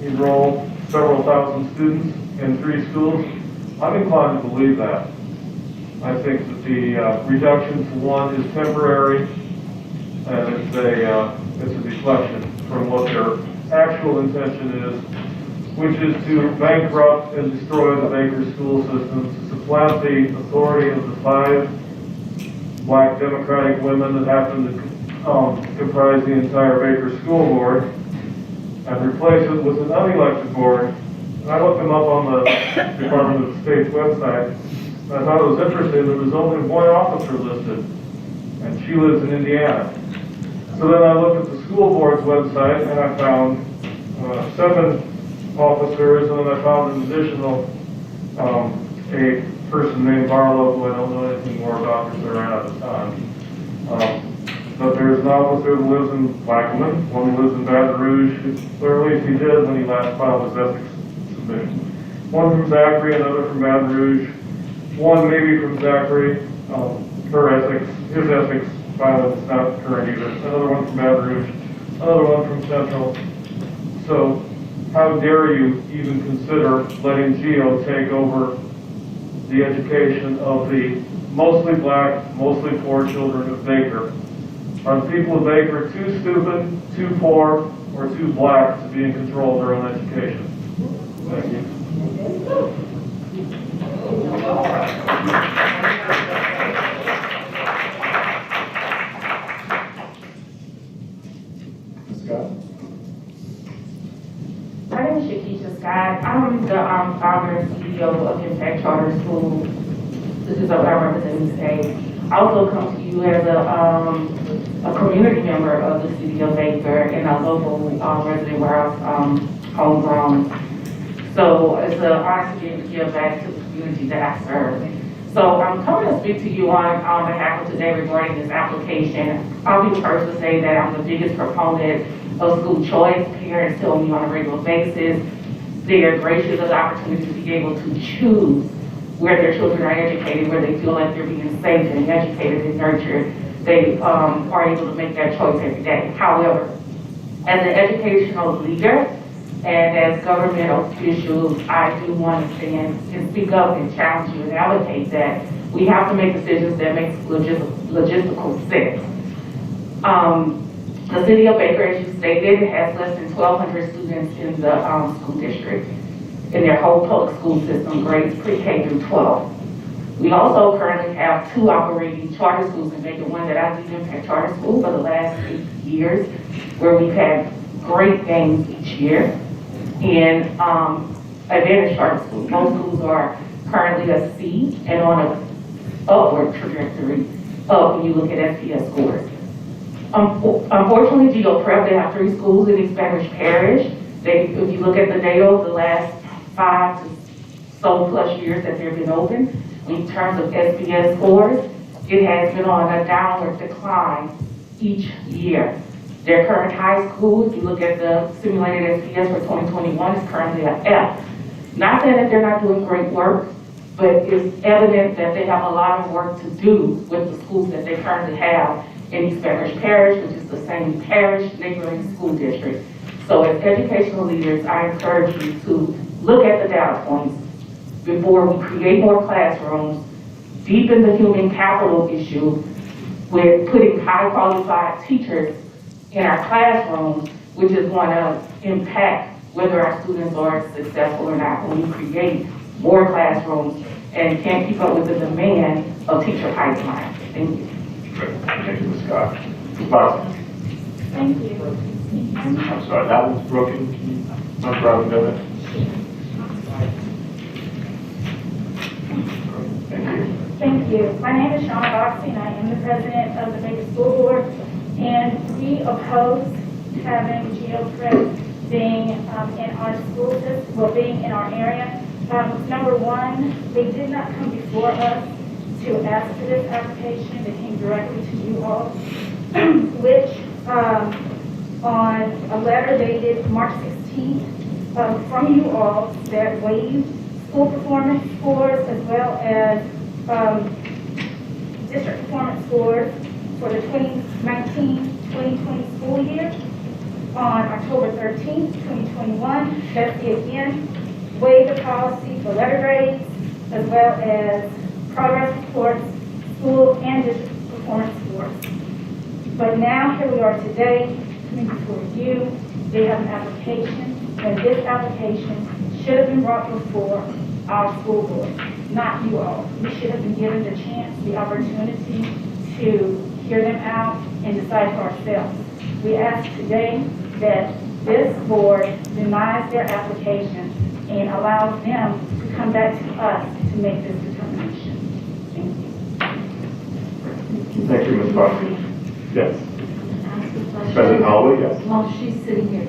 enroll several thousand students in 3 schools. I'm inclined to believe that. I think that the reduction to 1 is temporary, and it's a deflection from what their actual intention is, which is to bankrupt and destroy the Baker school system, to supplant the authority of the 5 black Democratic women that happen to comprise the entire Baker school board, and replace it with an unelected board. And I looked them up on the Department of State's website, and I thought it was interesting that there's only 1 officer listed, and she lives in Indiana. So then I looked at the school board's website, and I found 7 officers, and then I found an additional a person named Barlow, who I don't know anything more about because they ran out of time. But there's an officer who lives in Plaquemine, one who lives in Baton Rouge, or at least he did when he last filed his ethics submission. One from Zachary, another from Baton Rouge, one maybe from Zachary, his ethics filing is not current either, another one from Baton Rouge, another one from Central. So how dare you even consider letting GEO take over the education of the mostly black, mostly poor children of Baker? Are the people of Baker too stupid, too poor, or too black to be in control of their own education? Thank you. Scott? My name is Shakisha Scott. I'm the founder and CEO of Impact Charter School. This is what I represent in the state. I also come to you as a community member of the City of Baker and a local resident where I'm homegrown. So it's an honor to be able to give back to the community that I serve. So I'm coming to speak to you on behalf of today regarding this application. I'll be the first to say that I'm the biggest proponent of school choice. Parents tell me on a regular basis they are gracious of the opportunity to be able to choose where their children are educated, where they feel like they're being safe and educated and nurtured. They are able to make that choice every day. However, as an educational leader and as government officials, I do want to stand and speak up and challenge you and advocate that we have to make decisions that make logistical sense. The City of Baker, as you stated, has less than 1,200 students in the school district in their whole public school system, grades pre-K through 12. We also currently have 2 operating charter schools in Baker, one that I lead Impact Charter School for the last 8 years, where we've had great gains each year, and Advantage Charter School. Most schools are currently a C and on an upward trajectory up when you look at SPS scores. Unfortunately, GEO Prep, they have 3 schools in East Spanish Parish. If you look at the data over the last 5 to so plus years that they've been open, in terms of SPS scores, it has been on a downward decline each year. Their current high school, if you look at the simulated SPS for 2021, is currently an F. Not saying that they're not doing great work, but it's evident that they have a lot of work to do with the schools that they currently have in East Spanish Parish, which is the same parish neighboring school district. So as educational leaders, I encourage you to look at the data points before we create more classrooms, deepen the human capital issue with putting high qualified teachers in our classrooms, which is going to impact whether our students are successful or not when we create more classrooms and can't keep up with the demand of teacher pipeline. Thank you. Great. Thank you, Ms. Scott. Ms. Boxer? Thank you. I'm sorry, that was broken. Can you run through that? Thank you. Thank you. My name is Shauna Boxey, and I am the president of the Baker School Board. And we oppose having GeoPrep being in our school system, well, being in our area. Number one, they did not come before us to ask for this application. They came directly to you all, which on a letter dated March 16th from you all that waived school performance scores as well as district performance scores for the 2019-2020 school year. On October 13th, 2021, BESE again waived the policy for letter grades as well as progress reports, school and district performance scores. But now here we are today, coming before you. They have an application, and this application should have been brought before our school board, not you all. We should have been given the chance, the opportunity to hear them out and decide for ourselves. We ask today that this board denies their application and allows them to come back to us to make this determination. Thank you. Thank you, Ms. Boxer. Yes. Ask a question. President Holloway, yes. While she's sitting here,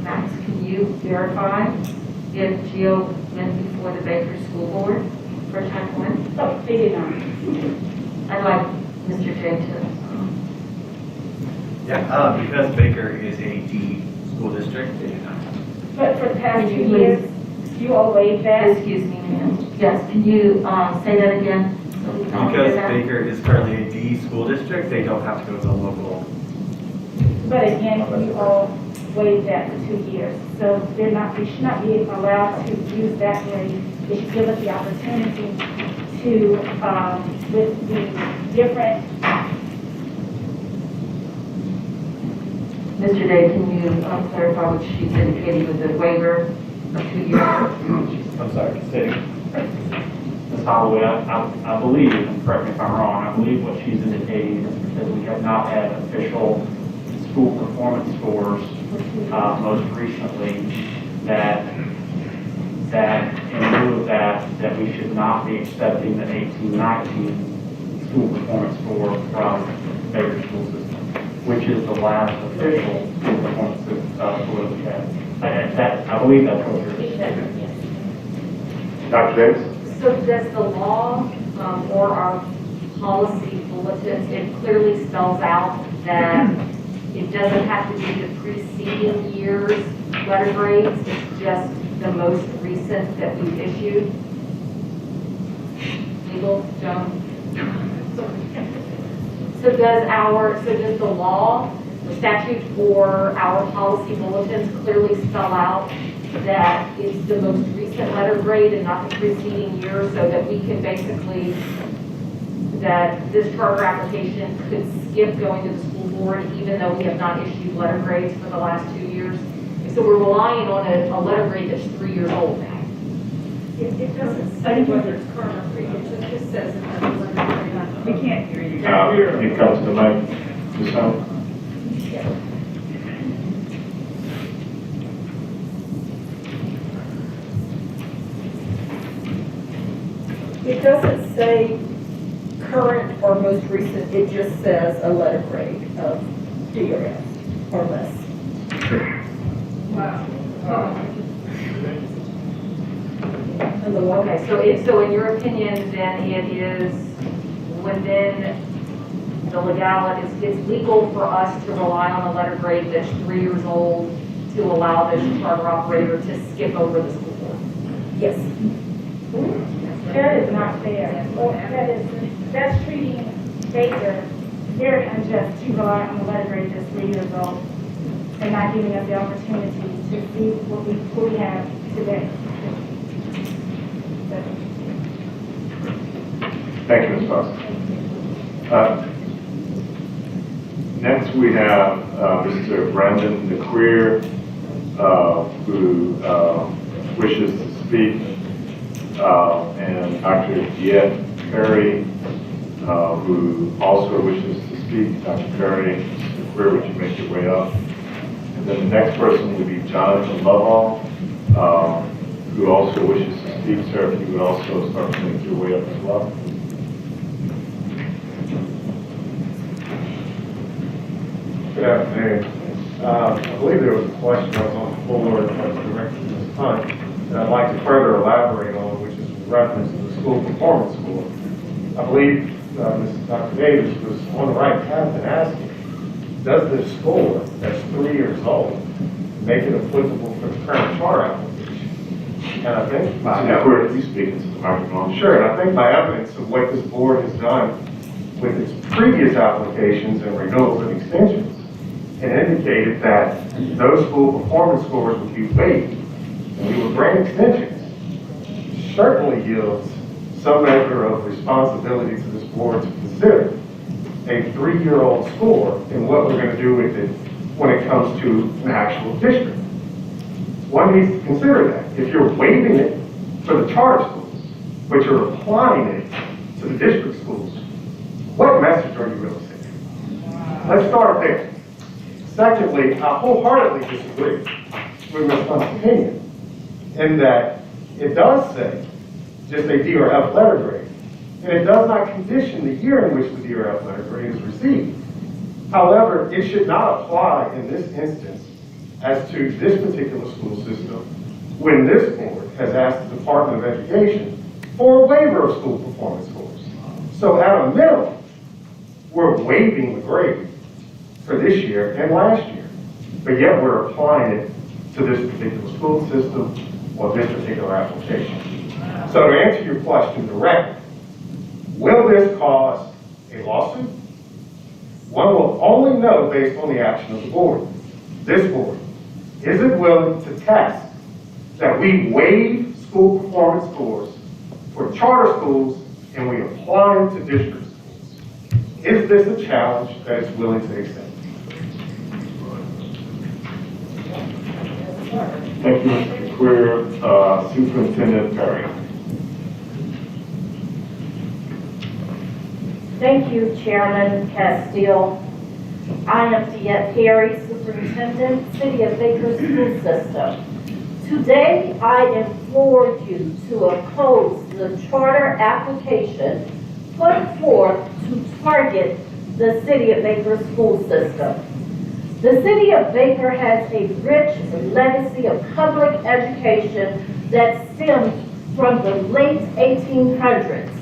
Max, can you verify if Geo went before the Baker School Board for type 1? Oh, they did not. I'd like Mr. J to. Yeah, because Baker is a D school district, they do not. But for the past 2 years, you all waived that. Excuse me, ma'am. Yes, can you say that again? So we can all hear Because that? Baker is currently a D school district, they don't have to go to the local. But again, you all waived that for 2 years. So they're not, they should not be allowed to use that way. They should give us the opportunity to, with the different. Mr. Day, can you clarify what she's indicating with the waiver of 2 years? I'm sorry, City. Ms. Holloway, I believe, and correct me if I'm wrong, I believe what she's indicating is because we have not had official school performance scores most recently, that in lieu of that we should not be accepting the 18-19 school performance score from Baker School System, which is the last official school performance score that we have. I believe that's what you're saying. Dr. Davis? So does the law or our policy bulletins, it clearly spells out that it doesn't have to be the preceding year's letter grades, it's just the most recent that we've issued? Legal, Joan? So does the law, the statute or our policy bulletins clearly spell out that it's the most recent letter grade and not the preceding year, so that we can basically, that this charter application could skip going to the school board even though we have not issued letter grades for the last 2 years? So we're relying on a letter grade that's 3 years old now. It doesn't say whether it's current or previous, it just says it has a letter grade. We can't hear you. You come to the mic. Ms. Howe? It doesn't say current or most recent, it just says a letter grade of DRS or less. Wow. Okay, so in your opinion, then it is within the legality, it's legal for us to rely on a letter grade that's 3 years old to allow this charter operator to skip over the school board? Yes. That is not fair. That's treating Baker very unjust to rely on a letter grade that's 3 years old. and not giving us the opportunity to see what we have today. Thank you, Ms. Fox. Next, we have Mr. Brandon DeQueer, who wishes to speak, and Dr. Diet Perry, who also wishes to speak. Dr. Perry, Mr. DeQueer, would you make your way up? And then the next person would be Jonathan Lovell, who also wishes to speak. Sir, if you would also start to make your way up as well. Good afternoon. I believe there was a question that was on the floor that was directed to Ms. Hunt that I'd like to further elaborate on, which is in reference to the school performance score. I believe Dr. Davis was on the right path in asking, does this score that's 3 years old make it applicable for the current charter application? And I think by If you speak into the microphone. Sure, and I think by evidence of what this board has done with its previous applications and renewals and extensions, it indicated that those school performance scores would be waived, and we would grant extensions. Certainly yields some measure of responsibility to this board to consider a 3-year-old score and what we're going to do with it when it comes to an actual district. One needs to consider that. If you're waiving it for the charter schools, but you're applying it to the district schools, what message are you really sending? Let's start there. Secondly, I wholeheartedly disagree with Ms. Hunt's opinion in that it does say just a D or F letter grade, and it does not condition the year in which the D or F letter grade is received. However, it should not apply in this instance as to this particular school system when this board has asked the Department of Education for a waiver of school performance scores. So at a minimum, we're waiving the grade for this year and last year, but yet we're applying it to this particular school system or this particular application. So to answer your question directly, will this cause a lawsuit? One will only know based on the action of the board. This board, is it willing to test that we waive school performance scores for charter schools and we apply them to district schools? Is this a challenge that it's willing to accept? Thank you, Mr. DeQueer. Superintendent Perry. Thank you, Chairman Castile. I am Diet Perry, Superintendent, City of Baker School System. Today, I implore you to oppose the charter application put forth to target the City of Baker School System. The City of Baker has a rich legacy of public education that stems from the late 1800s.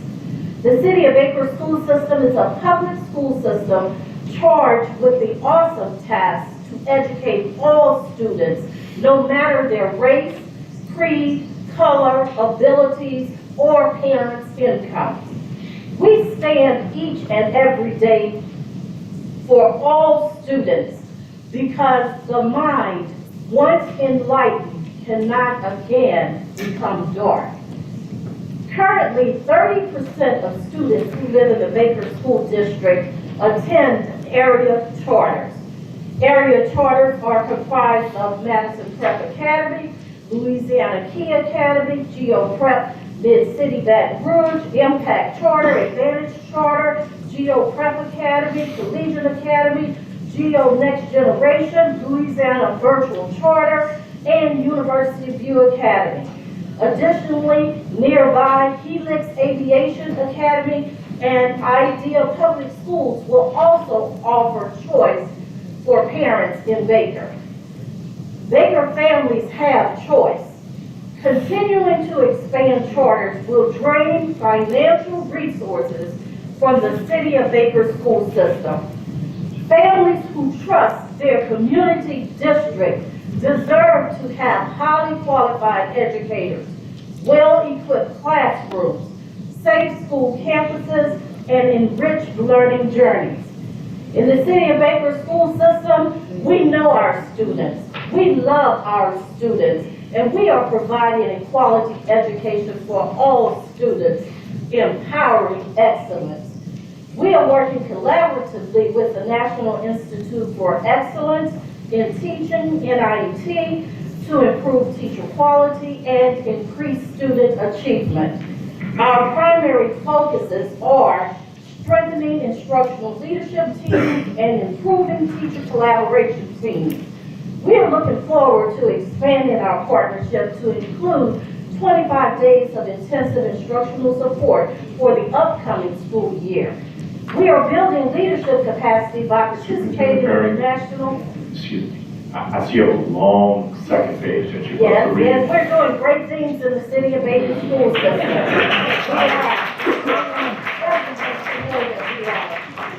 The City of Baker School System is a public school system charged with the awesome task to educate all students, no matter their race, creed, color, abilities, or parents' income. We stand each and every day for all students because the mind, once enlightened, cannot again become dark. Currently, 30% of students who live in the Baker School District attend area charters. Area charters are comprised of Madison Prep Academy, Louisiana Key Academy, Geo Prep Mid-City Baton Rouge, Impact Charter, Advantage Charter, Geo Prep Academy, Collegiate Academy, Geo Next Generation, Louisiana Virtual Charter, and University View Academy. Additionally, nearby Helix Aviation Academy and Idea Public Schools will also offer choice for parents in Baker. Baker families have choice. Continuing to expand charters will drain financial resources from the City of Baker school system. Families who trust their community district deserve to have highly qualified educators, well-equipped classrooms, safe school campuses, and enriched learning journeys. In the City of Baker school system, we know our students. We love our students, and we are providing a quality education for all students, empowering excellence. We are working collaboratively with the National Institute for Excellence in Teaching, NIET, to improve teacher quality and increase student achievement. Our primary focuses are strengthening instructional leadership teams and improving teacher collaboration teams. We are looking forward to expanding our partnership to include 25 days of intensive instructional support for the upcoming school year. We are building leadership capacity by participating in the national... Excuse me. I see you have a long second page that you're Yes, supposed to read. yes, we're doing great things in the City of Baker school system.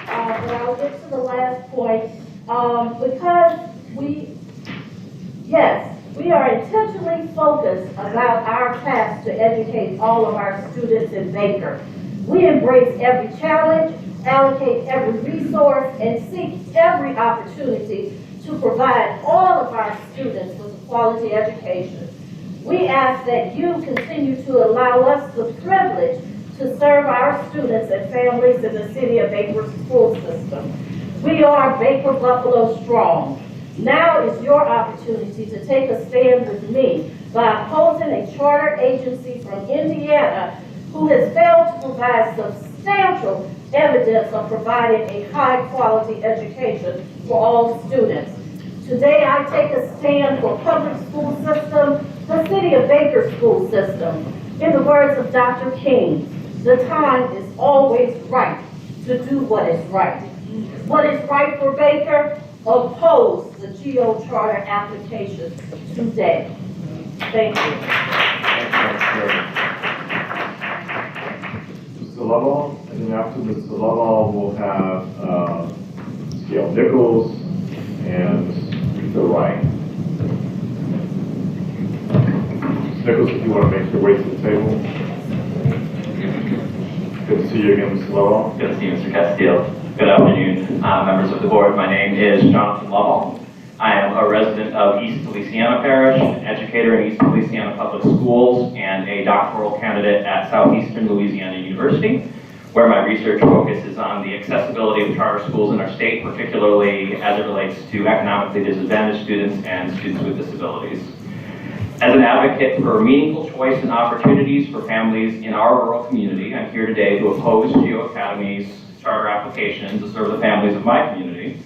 But I'll get to the last point. Because we are intentionally focused about our task to educate all of our students in Baker. We embrace every challenge, allocate every resource, and seek every opportunity to provide all of our students with a quality education. We ask that you continue to allow us the privilege to serve our students and families in the City of Baker's school system. We are Baker Buffalo Strong. Now is your opportunity to take a stand with me by opposing a charter agency from Indiana who has failed to provide substantial evidence of providing a high-quality education for all students. Today, I take a stand for public school system, the City of Baker school system. In the words of Dr. King, the time is always right to do what is right. What is right for Baker? Oppose the GEO Charter application today. Thank you. Mr. Lovell, and then after Mr. Lovell, we'll have Gail Nichols and Rita Wright. Ms. Nichols, if you want to make your way to the table. Good to see you again, Mr. Lovell. Good to see you, Mr. Castillo. Good afternoon, members of the board. My name is Jonathan Lovell. I am a resident of East Louisiana Parish, an educator in East Louisiana Public Schools, and a doctoral candidate at Southeastern Louisiana University, where my research focuses on the accessibility of charter schools in our state, particularly as it relates to economically disadvantaged students and students with disabilities. As an advocate for meaningful choice and opportunities for families in our rural community, I'm here today to oppose GEO Academy's charter application to serve the families of my community,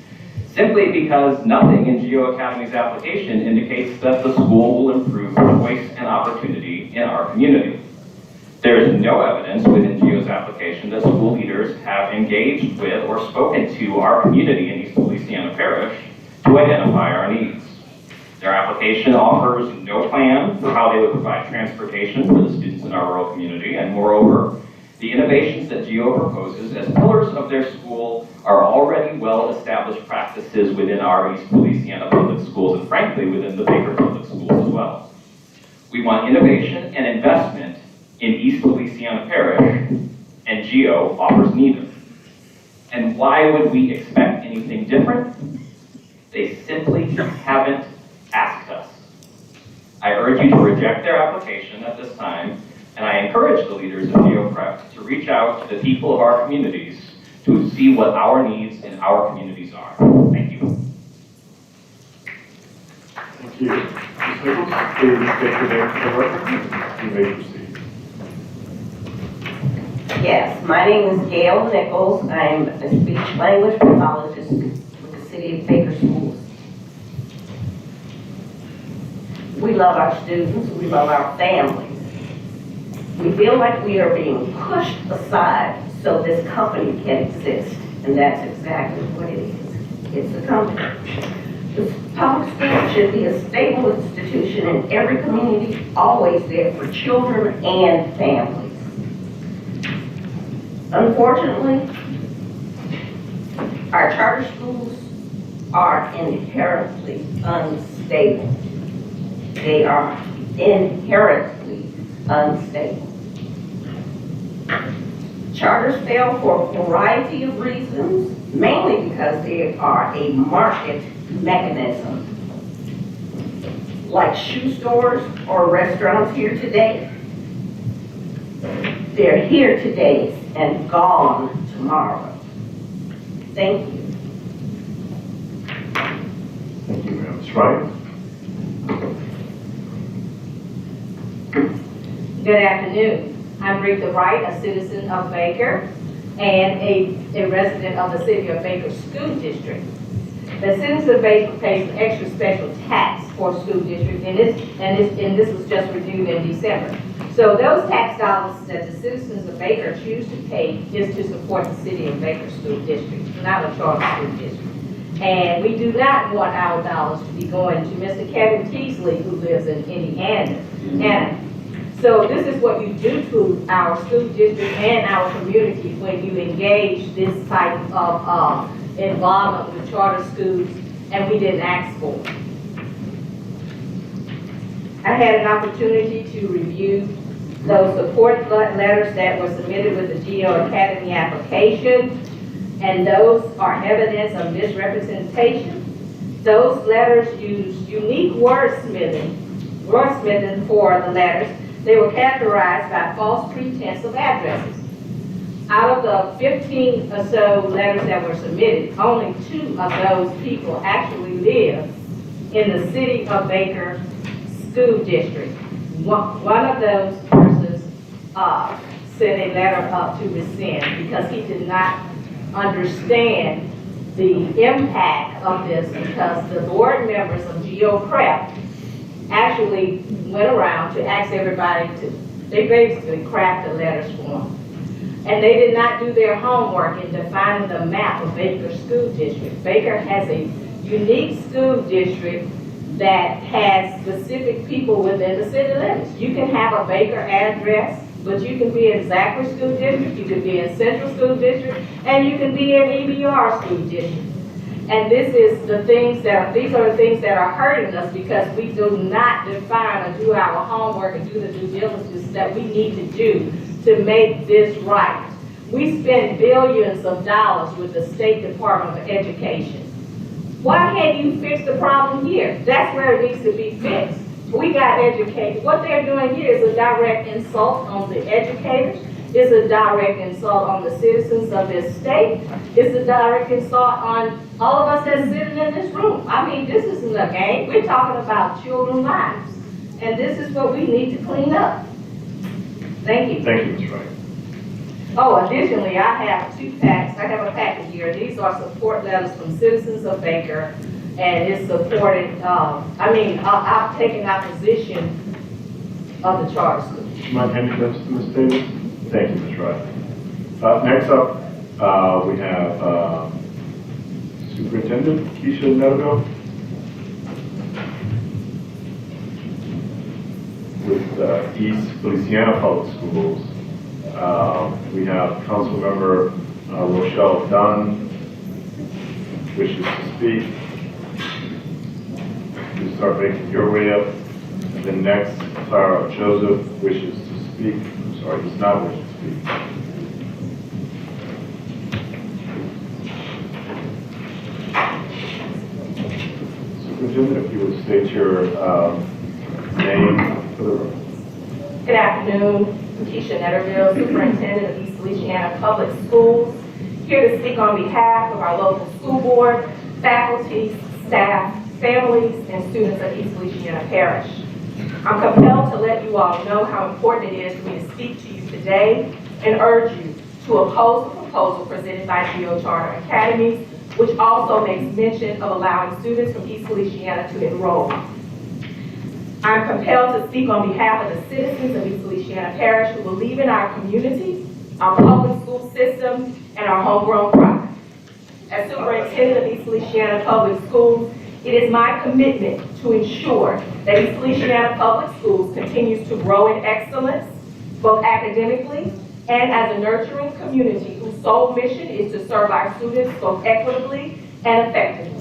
simply because nothing in GEO Academy's application indicates that the school will improve choice and opportunity in our community. There is no evidence within GEO's application that school leaders have engaged with or spoken to our community in East Louisiana Parish to identify our needs. Their application offers no plan for how they would provide transportation for the students in our rural community, and moreover, the innovations that GEO proposes as pillars of their school are already well-established practices within our East Louisiana public schools, and frankly, within the Baker public schools as well. We want innovation and investment in East Louisiana Parish, and GEO offers neither. And why would we expect anything different? They simply haven't asked us. I urge you to reject their application at this time, and I encourage the leaders of GeoPrep to reach out to the people of our communities to see what our needs in our communities are. Thank you. Thank you. Ms. Nichols, please state your name for the record. You may proceed. Yes, my name is Gail Nichols. I'm a speech language pathologist with the City of Baker Schools. We love our students, we love our families. We feel like we are being pushed aside so this company can exist, and that's exactly what it is. It's a company. The public school should be a stable institution in every community, always there for children and families. Unfortunately, our charter schools are inherently unstable. They are inherently unstable. Charters fail for a variety of reasons, mainly only because they are a market mechanism. Like shoe stores or restaurants here today. They're here today and gone tomorrow. Thank you. Thank you, ma'am. Ms. Wright? Good afternoon. I'm Rita Wright, a citizen of Baker and a resident of the City of Baker School District. The citizens of Baker pays an extra special tax for school district, and this was just reviewed in December. So those tax dollars that the citizens of Baker choose to pay is to support the City of Baker School District, not a charter school district. And we do not want our dollars to be going to Mr. Kevin Teasley, who lives in Indiana. So this is what you do to our school district and our community when you engage this type of involvement with charter schools, and we didn't ask for it. I had an opportunity to review those support letters that were submitted with the Geo Academy application, and those are evidence of misrepresentation. Those letters use unique wordsmithing for the letters. They were characterized by false pretense of addresses. Out of the 15 or so letters that were submitted, only 2 of those people actually live in the City of Baker School District. One of those persons sent a letter up to rescind because he did not understand the impact of this, because the board members of GeoPrep actually went around to ask everybody they basically craft the letters for them. And they did not do their homework in defining the map of Baker School District. Baker has a unique school district that has specific people within the city limits. You can have a Baker address, but you can be in Zachary School District, you can be in Central School District, and you can be in EBR School District. And these are the things that are hurting us because we do not define or do our homework and do the due diligence that we need to do to make this right. We spend billions of dollars with the State Department of Education. Why can't you fix the problem here? That's where it needs to be fixed. We got educated. What they're doing here is a direct insult on the educators. It's a direct insult on the citizens of this state. It's a direct insult on all of us that's sitting in this room. I mean, this isn't a game. We're talking about children's lives. And this is what we need to clean up. Thank you. Thank you, Ms. Wright. Oh, additionally, I have 2 packs. I have a packet here. These are support letters from citizens of Baker, and it's supported, I've taken opposition of the charter school. Do you mind handing those to Ms. Davis? Thank you, Ms. Wright. Next up, we have Superintendent Keisha Neville with East Louisiana Public Schools. We have Councilmember Rochelle Dunn wishes to speak. You start making your way up. And then next, Clara Joseph wishes to speak. I'm sorry, does not wish to speak. Superintendent, if you would state your name for the room. Good afternoon. Keisha Netterville, Superintendent of East Louisiana Public Schools, here to speak on behalf of our local school board, faculty, staff, families, and students of East Louisiana Parish. I'm compelled to let you all know how important it is for me to speak to you today and urge you to oppose the proposal presented by Geo Charter Academies, which also makes mention of allowing students from East Louisiana to enroll. I'm compelled to speak on behalf of the citizens of East Louisiana Parish who believe in our community, our public school system, and our homegrown product. As superintendent of East Louisiana Public Schools, it is my commitment to ensure that East Louisiana Public Schools continues to grow in excellence, both academically and as a nurturing community whose sole mission is to serve our students both equitably and effectively.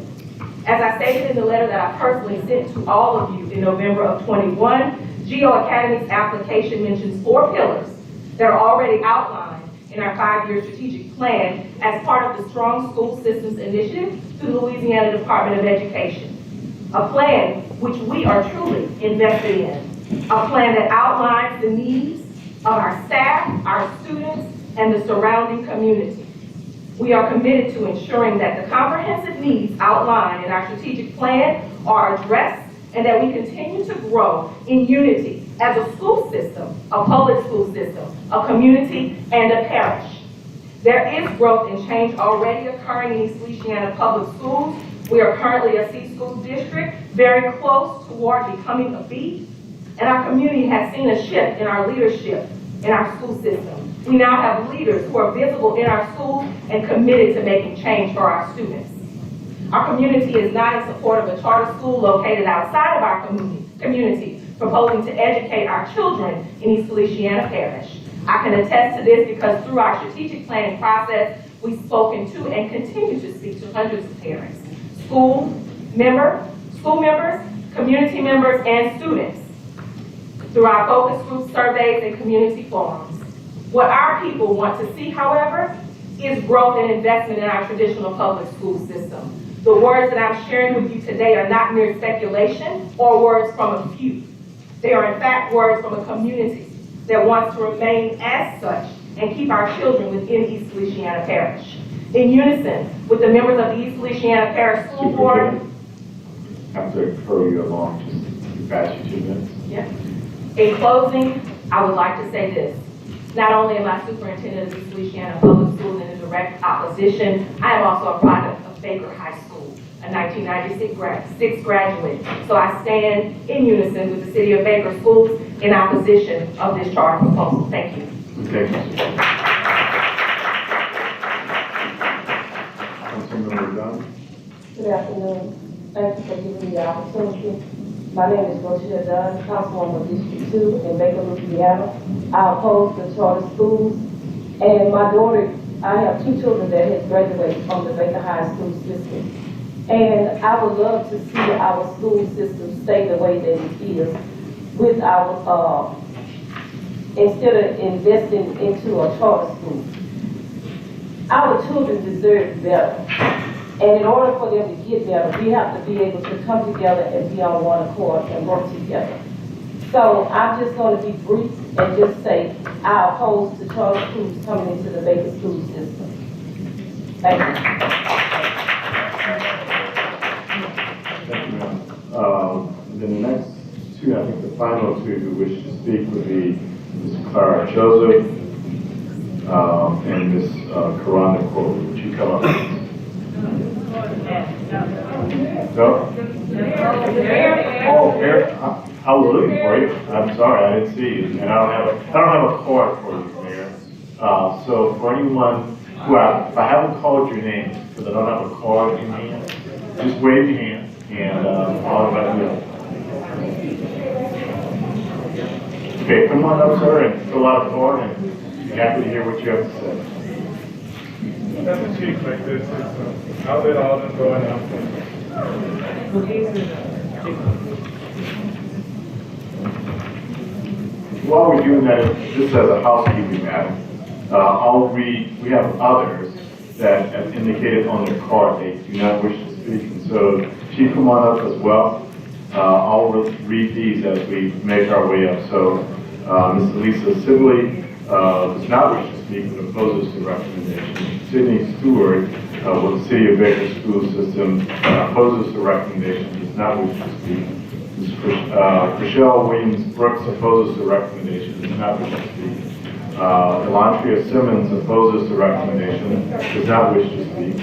As I stated in the letter that I personally sent to all of you in November of 21, Geo Academy's application mentions 4 pillars that are already outlined in our 5-year strategic plan as part of the Strong School Systems Initiative through the Louisiana Department of Education. A plan which we are truly invested in. A plan that outlines the needs of our staff, our students, and the surrounding community. We are committed to ensuring that the comprehensive needs outlined in our strategic plan are addressed and that we continue to grow in unity as a school system, a public school system, a community, and a parish. There is growth and change already occurring in East Louisiana Public Schools. We are currently a C school district, very close toward becoming a B, and our community has seen a shift in our leadership in our school system. We now have leaders who are visible in our schools and committed to making change for our students. Our community is not in support of a charter school located outside of our community, proposing to educate our children in East Louisiana Parish. I can attest to this because through our strategic planning process, we've spoken to and continue to speak to hundreds of parents, school members, community members, and students through our focus group surveys and community forums. What our people want to see, however, is growth and investment in our traditional public school system. The words that I'm sharing with you today are not mere speculation or words from a few. They are in fact words from a community that wants to remain as such and keep our children within East Louisiana Parish. In unison with the members of the East Louisiana Parish School Board. I have to hurry you along, just pass you 2 minutes. Yeah. In closing, I would like to say this. Not only am I superintendent of East Louisiana Public Schools in direct opposition, I am also a product of Baker High School, a 1996 graduate. So I stand in unison with the City of Baker Schools in opposition of this charter proposal. Thank you. Okay. Councilmember Dunn. Good afternoon. Thank you for giving me the opportunity. My name is Rochelle Dunn, Councilwoman of District 2 in Baker, Louisiana. I oppose the charter schools, and my daughter, I have 2 children that have graduated from the Baker High School system. And I would love to see our school system stay the way that it is with our, instead of investing into a charter school. Our children deserve better. And in order for them to get better, we have to be able to come together and be on one accord and work together. So I'm just going to be brief and just say I oppose the charter schools coming into the Baker school system. Thank you. Thank you, ma'am. Then the next 2, I think the final 2 who wish to speak would be Ms. Clara Joseph and Ms. Karonda Corley. Would you come up? No? Oh, Mayor, I was looking for you. I'm sorry, I didn't see you, and I don't have a card for you, Mayor. So for anyone who if I haven't called your name because I don't have a card in hand, just wave your hand and I'll invite you up. Okay, come on up, sir, and fill out a card, and be happy to hear what you have to say. Have a cheek like this, it's out there all them going out. While we're doing that, just as a housekeeping matter, I'll read, we have others that have indicated on their card they do not wish to speak, and so Chief, come on up as well. I'll read these as we make our way up. So, Ms. Lisa Sibley does not wish to speak but opposes the recommendation. Sydney Stewart with the City of Baker School System opposes the recommendation, does not wish to speak. Ms. Chriselle Williams Brooks opposes the recommendation, does not wish to speak. Elantria Simmons opposes the recommendation, does not wish to speak.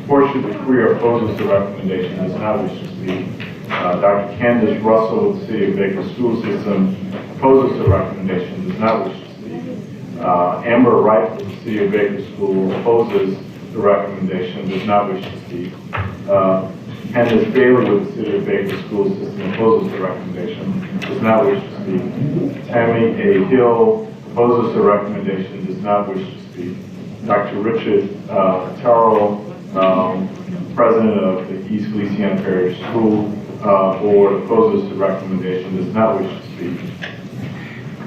Portia DeCreer opposes the recommendation, does not wish to speak. Dr. Candace Russell with the City of Baker School System opposes the recommendation, does not wish to speak. Amber Wright with the City of Baker School opposes the recommendation, does not wish to speak. Candace Bailey with the City of Baker School System opposes the recommendation, does not wish to speak. Tammy A. Hill opposes the recommendation, does not wish to speak. Dr. Richard Taro, President of the East Louisiana Parish School Board, opposes the recommendation, does not wish to speak.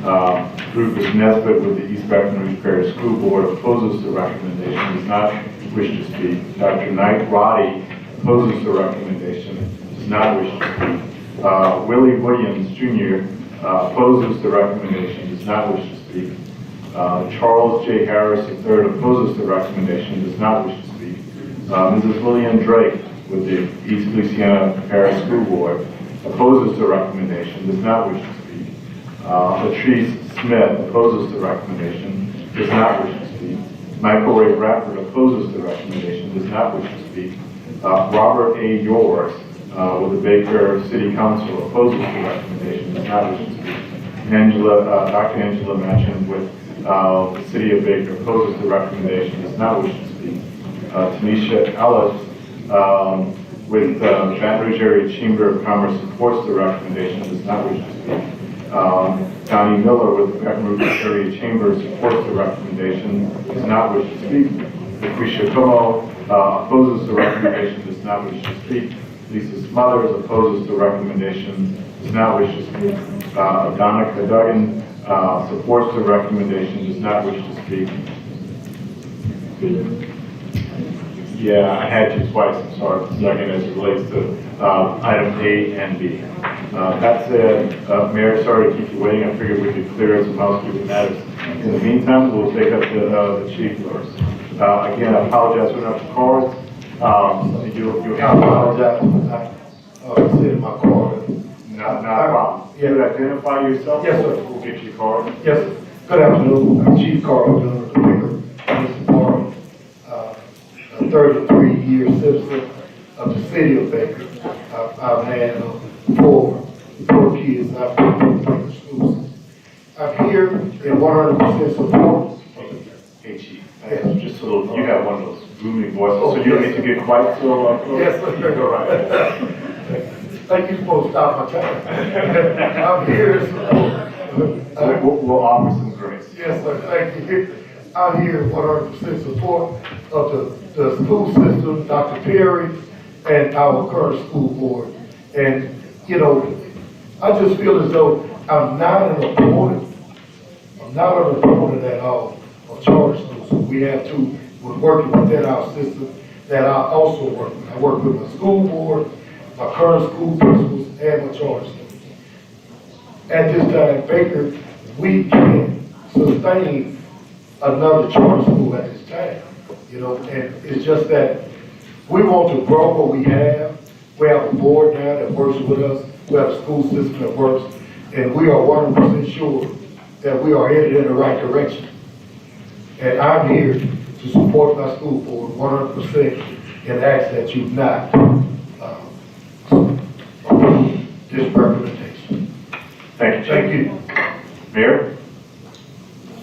Rufus Nesbitt with the East Baton Rouge Parish School Board opposes the recommendation, does not wish to speak. Dr. Knight Roddy opposes the recommendation, does not wish to speak. Willie Williams Jr. Opposes the recommendation, does not wish to speak. Charles J. Harris III opposes the recommendation, does not wish to speak. Mrs. Lillian Drake with the East Louisiana Parish School Board opposes the recommendation, does not wish to speak. Patrice Smith opposes the recommendation, does not wish to speak. Michael Ray Bradford opposes the recommendation, does not wish to speak. Robert A. Yours with the Baker City Council opposes the recommendation, does not wish to speak. Dr. Angela Machen with the City of Baker opposes the recommendation, does not wish to speak. Tanisha Ellis with Baton Rouge Area Chamber of Commerce supports the recommendation, does not wish to speak. Donnie Miller with the Baton Rouge Area Chamber supports the recommendation, does not wish to speak. Lucretia Como opposes the recommendation, does not wish to speak. Lisa Smothers opposes the recommendation, does not wish to speak. Donna Cadogan supports the recommendation, does not wish to speak. Yeah, I had you twice, I'm sorry, second as it relates to item A and B. That said, Mayor, sorry to keep you waiting. I figured we could clear some housekeeping matters. In the meantime, we'll take up the chief first. Again, I apologize for not the cards. You have to apologize. I sit in my car. Not a problem. Yeah. You would identify yourself? Yes, sir. We'll get your card. Yes, sir. Good afternoon. I'm Chief Carl Miller, the Baker Police Department, a 33-year citizen of the city of Baker. I've had four kids I've been in Baker schools. I'm here in 100% support. Hey, Chief. Just a little, you have one of those booming voices, so you don't need to get quite so close. Yes, sir. Go right. Like you're supposed to stop my time. I'm here in support. We'll offer some grace. Yes, sir, thank you. I'm here in 100% support of the school system, Dr. Perry, and our current school board. And, you know, I just feel as though I'm not an opponent. I'm not an opponent at all of charter schools. We have to, we're working within our system that I also work with. I work with my school board, my current school principals, and my charter schools. At this time, Baker, we can't sustain another charter school at this time. You know, and it's just that we want to grow what we have. We have a board now that works with us. We have a school system that works, and we are 100% sure that we are headed in the right direction. And I'm here to support my school board 100% and ask that you not approve this recommendation. Thank you, Chief. Thank you. Mayor?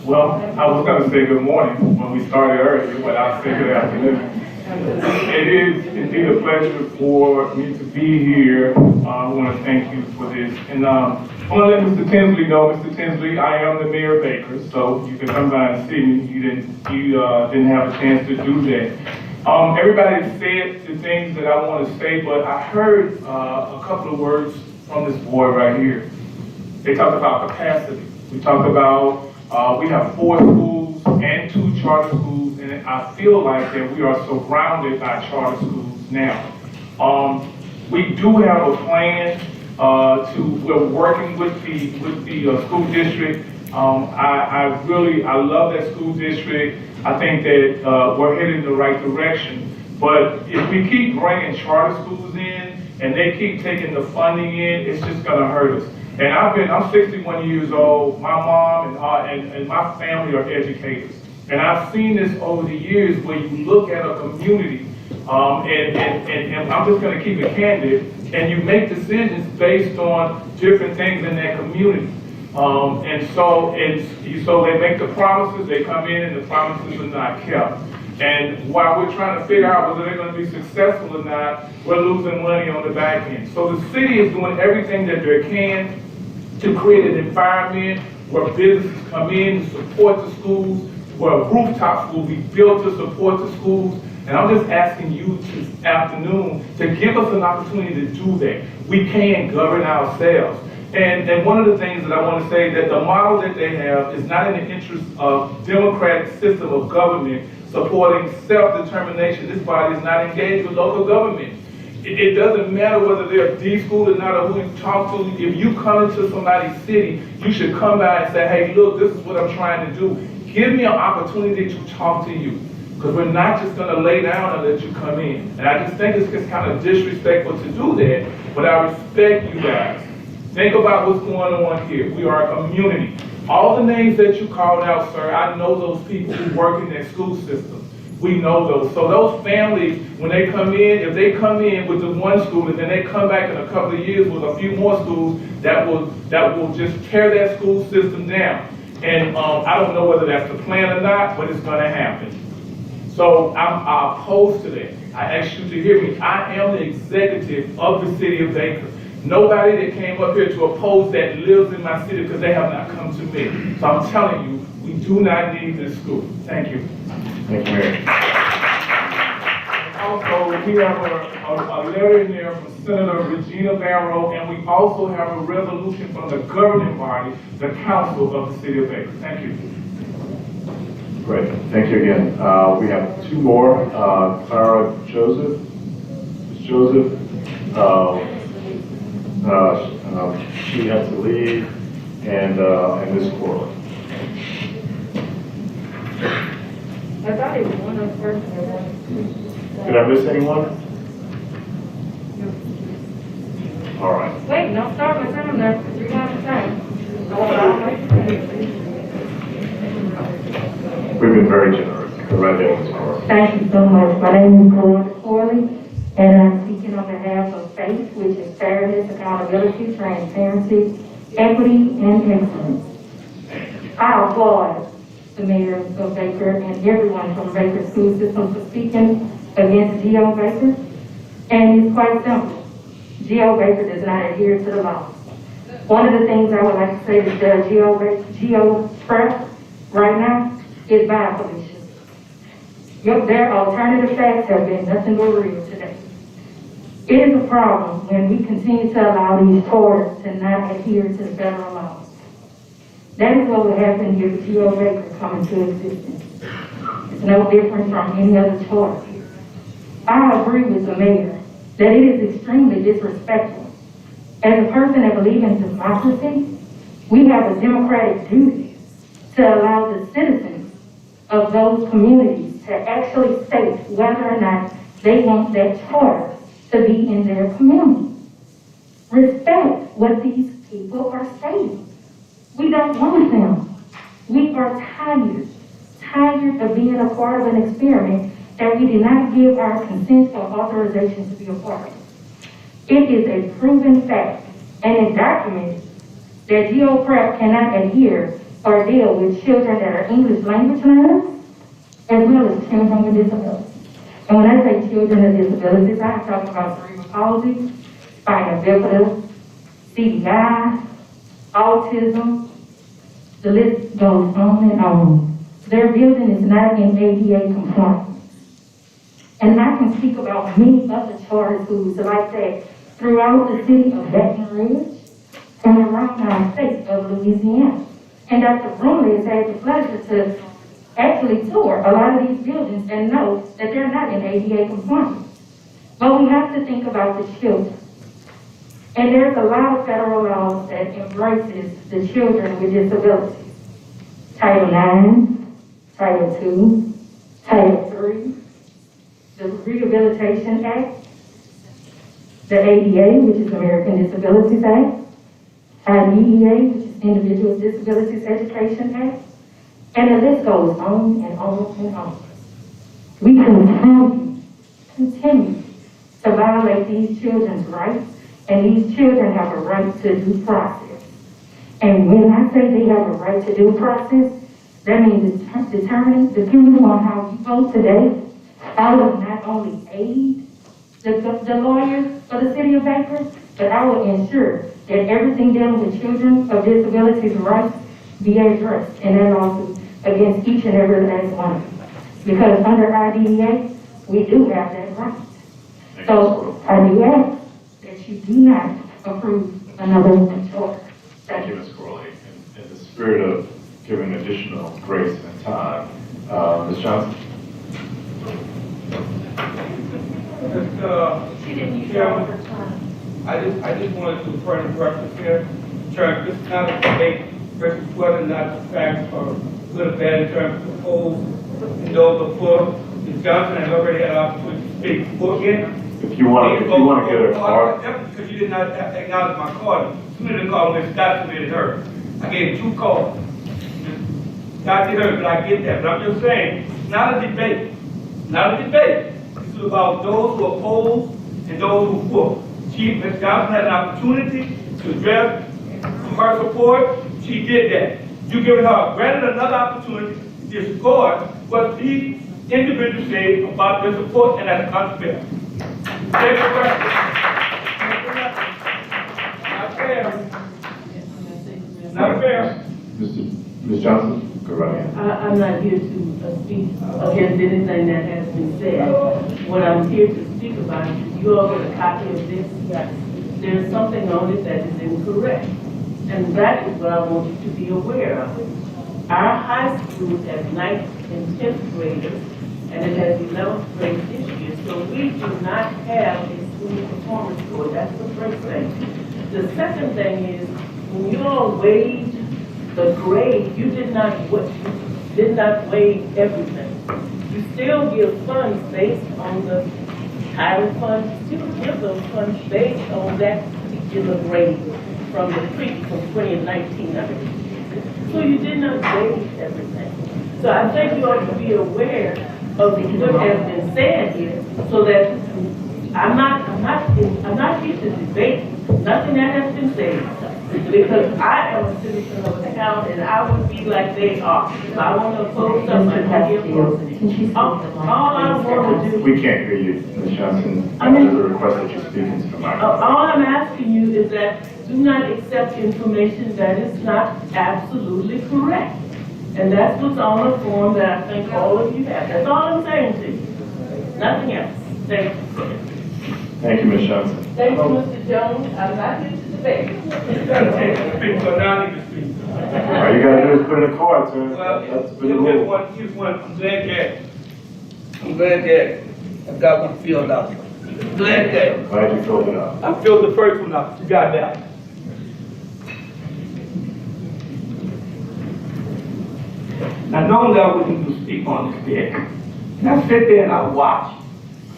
Well, I was going to say good morning when we started earlier, but I'll say good afternoon. It is indeed a pleasure for me to be here. I want to thank you for this. And I want to let Mr. Tinsley know, Mr. Tinsley, I am the mayor of Baker, so you can come by and see me. You didn't have a chance to do that. Everybody said the things that I want to say, but I heard a couple of words from this board right here. They talked about capacity. We talked about we have 4 schools and 2 charter schools, and I feel like that we are surrounded by charter schools now. We do have a plan we're working with the school district. I love that school district. I think that we're headed in the right direction. But if we keep bringing charter schools in and they keep taking the funding in, it's just gonna hurt us. And I'm 61 years old. My mom and my family are educators. And I've seen this over the years where you look at a community, and I'm just gonna keep it candid, and you make decisions based on different things in that community. And so they make the promises, they come in and the promises are not kept. And while we're trying to figure out whether they're going to be successful or not, we're losing money on the back end. So the city is doing everything that they can to create an environment where businesses come in to support the schools, where rooftops will be built to support the schools. And I'm just asking you this afternoon to give us an opportunity to do that. We can govern ourselves. And one of the things that I want to say that the model that they have is not in the interest of democratic system of government supporting self-determination. This body is not engaged with local government. It doesn't matter whether they're D-school or not or who you talk to. If you come into somebody's city, you should come by and say, hey, look, this is what I'm trying to do. Give me an opportunity to talk to you. Because we're not just going to lay down and let you come in. And I just think it's just kind of disrespectful to do that, but I respect you guys. Think about what's going on here. We are a community. All the names that you called out, sir, I know those people who work in that school system. We know those. So those families, when they come in, if they come in with the one school and then they come back in a couple of years with a few more schools, that will just tear that school system down. And I don't know whether that's the plan or not, but it's going to happen. So I'm opposed to that. I ask you to hear me. I am the executive of the city of Baker. Nobody that came up here to oppose that lives in my city because they have not come to me. So I'm telling you, we do not need this school. Thank you. Thank you, Mayor. Also, we have a letter in there from Senator Regina Barrow, and we also have a resolution from the governing body, the council of the city of Baker. Thank you. Great, thank you again. We have two more. Clara Joseph. Ms. Joseph, she had to leave, and Ms. Corley. I thought it was one of the first ones. Did I miss anyone? All right. Wait, no, start with them there, 3 at a time. We've been very generous. Go right ahead, Ms. Corley. Thank you so much. My name is Louisiana Corley, and I'm speaking on behalf of FAITH, which is Fairness, Accountability, Transparency, Equity, and Excellence. I applaud the mayor of Baker and everyone from Baker School System for speaking against G.O. Baker. And it's quite simple. G.O. Baker does not adhere to the law. One of the things I would like to say is the G.O. prep right now is bipolicious. Their alternative facts have been nothing but real today. It is a problem when we continue to allow these charters to not adhere to the federal laws. That is what would happen if G.O. Baker come into existence. It's no different from any other charter. I agree with the mayor that it is extremely disrespectful. As a person that believes in democracy, we have a democratic duty to allow the citizens of those communities to actually state whether or not they want that charter to be in their community. Respect what these people are saying. We don't want them. We are tired of being a part of an experiment that we did not give our consent or authorization to be a part of. It is a proven fact and it documents that G.O. Prep cannot adhere or deal with children that are English language learners as well as children with disabilities. And when I say children with disabilities, I'm talking about cerebral palsy, spinal bifida, CDI, autism, the list goes on and on. Their building is not in ADA compliance. And I can speak about many other charter schools like that throughout the city of Baton Rouge and around our state of Louisiana. And Dr. Brumley has had the pleasure to actually tour a lot of these buildings and know that they're not in ADA compliance. But we have to think about the children. And there's a lot of federal laws that embraces the children with disabilities. Title IX, Title II, Title III, the Rehabilitation Act, the ADA, which is American Disabilities Act, IDEA, which is Individuals with Disabilities Education Act, and the list goes on and on and on. We continue to violate these children's rights, and these children have a right to due process. And when I say they have a right to due process, that means depending on how you vote today, I will not only aid the lawyers for the city of Baker, but I will ensure that everything dealing with children of disabilities rights be addressed in that lawsuit against each and every last one of them. Because under IDEA, we do have that right. So I do ask that you do not approve another one short. Thank you, Ms. Corley. In the spirit of giving additional grace and time, Ms. Johnson? She didn't use all of her time. I just wanted to further reference here, Church, this is not a debate versus whether or not the facts are good or bad in terms of polls and those are for. Ms. Johnson has already had an opportunity to speak before again. If you want to get a card. Because you did not acknowledge my card. Submitted a call when Scott submitted her. I gave 2 calls. Scott did hers, but I get that. But I'm just saying, it's not a debate. Not a debate. This is about those who oppose and those who for. Ms. Johnson had an opportunity to address her support. She did that. You given her granted another opportunity to disregard what these individuals say about their support, and that's unfair. Take a question. Not fair. Not fair. Ms. Johnson, go right ahead. I'm not here to speak against anything that has been said. What I'm here to speak about is you all get a copy of this. There's something on it that is incorrect. And that is what I want you to be aware of. Our high school has 9th and 10th graders, and it has 11th grade this year. So we do not have a school performance score. That's the first thing. The second thing is, when you all weighed the grade, you did not weigh everything. You still give funds based on the title fund. You still give those funds based on that particular grade from the from 2019. So you did not weigh everything. So I think you ought to be aware of what has been said here, so that I'm not here to debate nothing that has been said, because I am a citizen of a town and I would be like they are. If I want to oppose something, I give it. All I want to do. We can't hear you, Ms. Johnson. There's a request that you speak into the microphone. All I'm asking you is that do not accept information that is not absolutely correct. And that's what's on the form that I think all of you have. That's all I'm saying to you. Nothing else. Thank you. Thank you, Ms. Johnson. Thank you, Mr. Jones. I'm not here to debate. You got a chance to speak, so now I need to speak. All you got to do is put in a card, sir. Well, That's pretty cool. here's one. I'm glad that I've got one filled out. Glad you filled it out. I filled the first one out. You got that. Now, normally I wouldn't do speak on this day. And I sit there and I watch.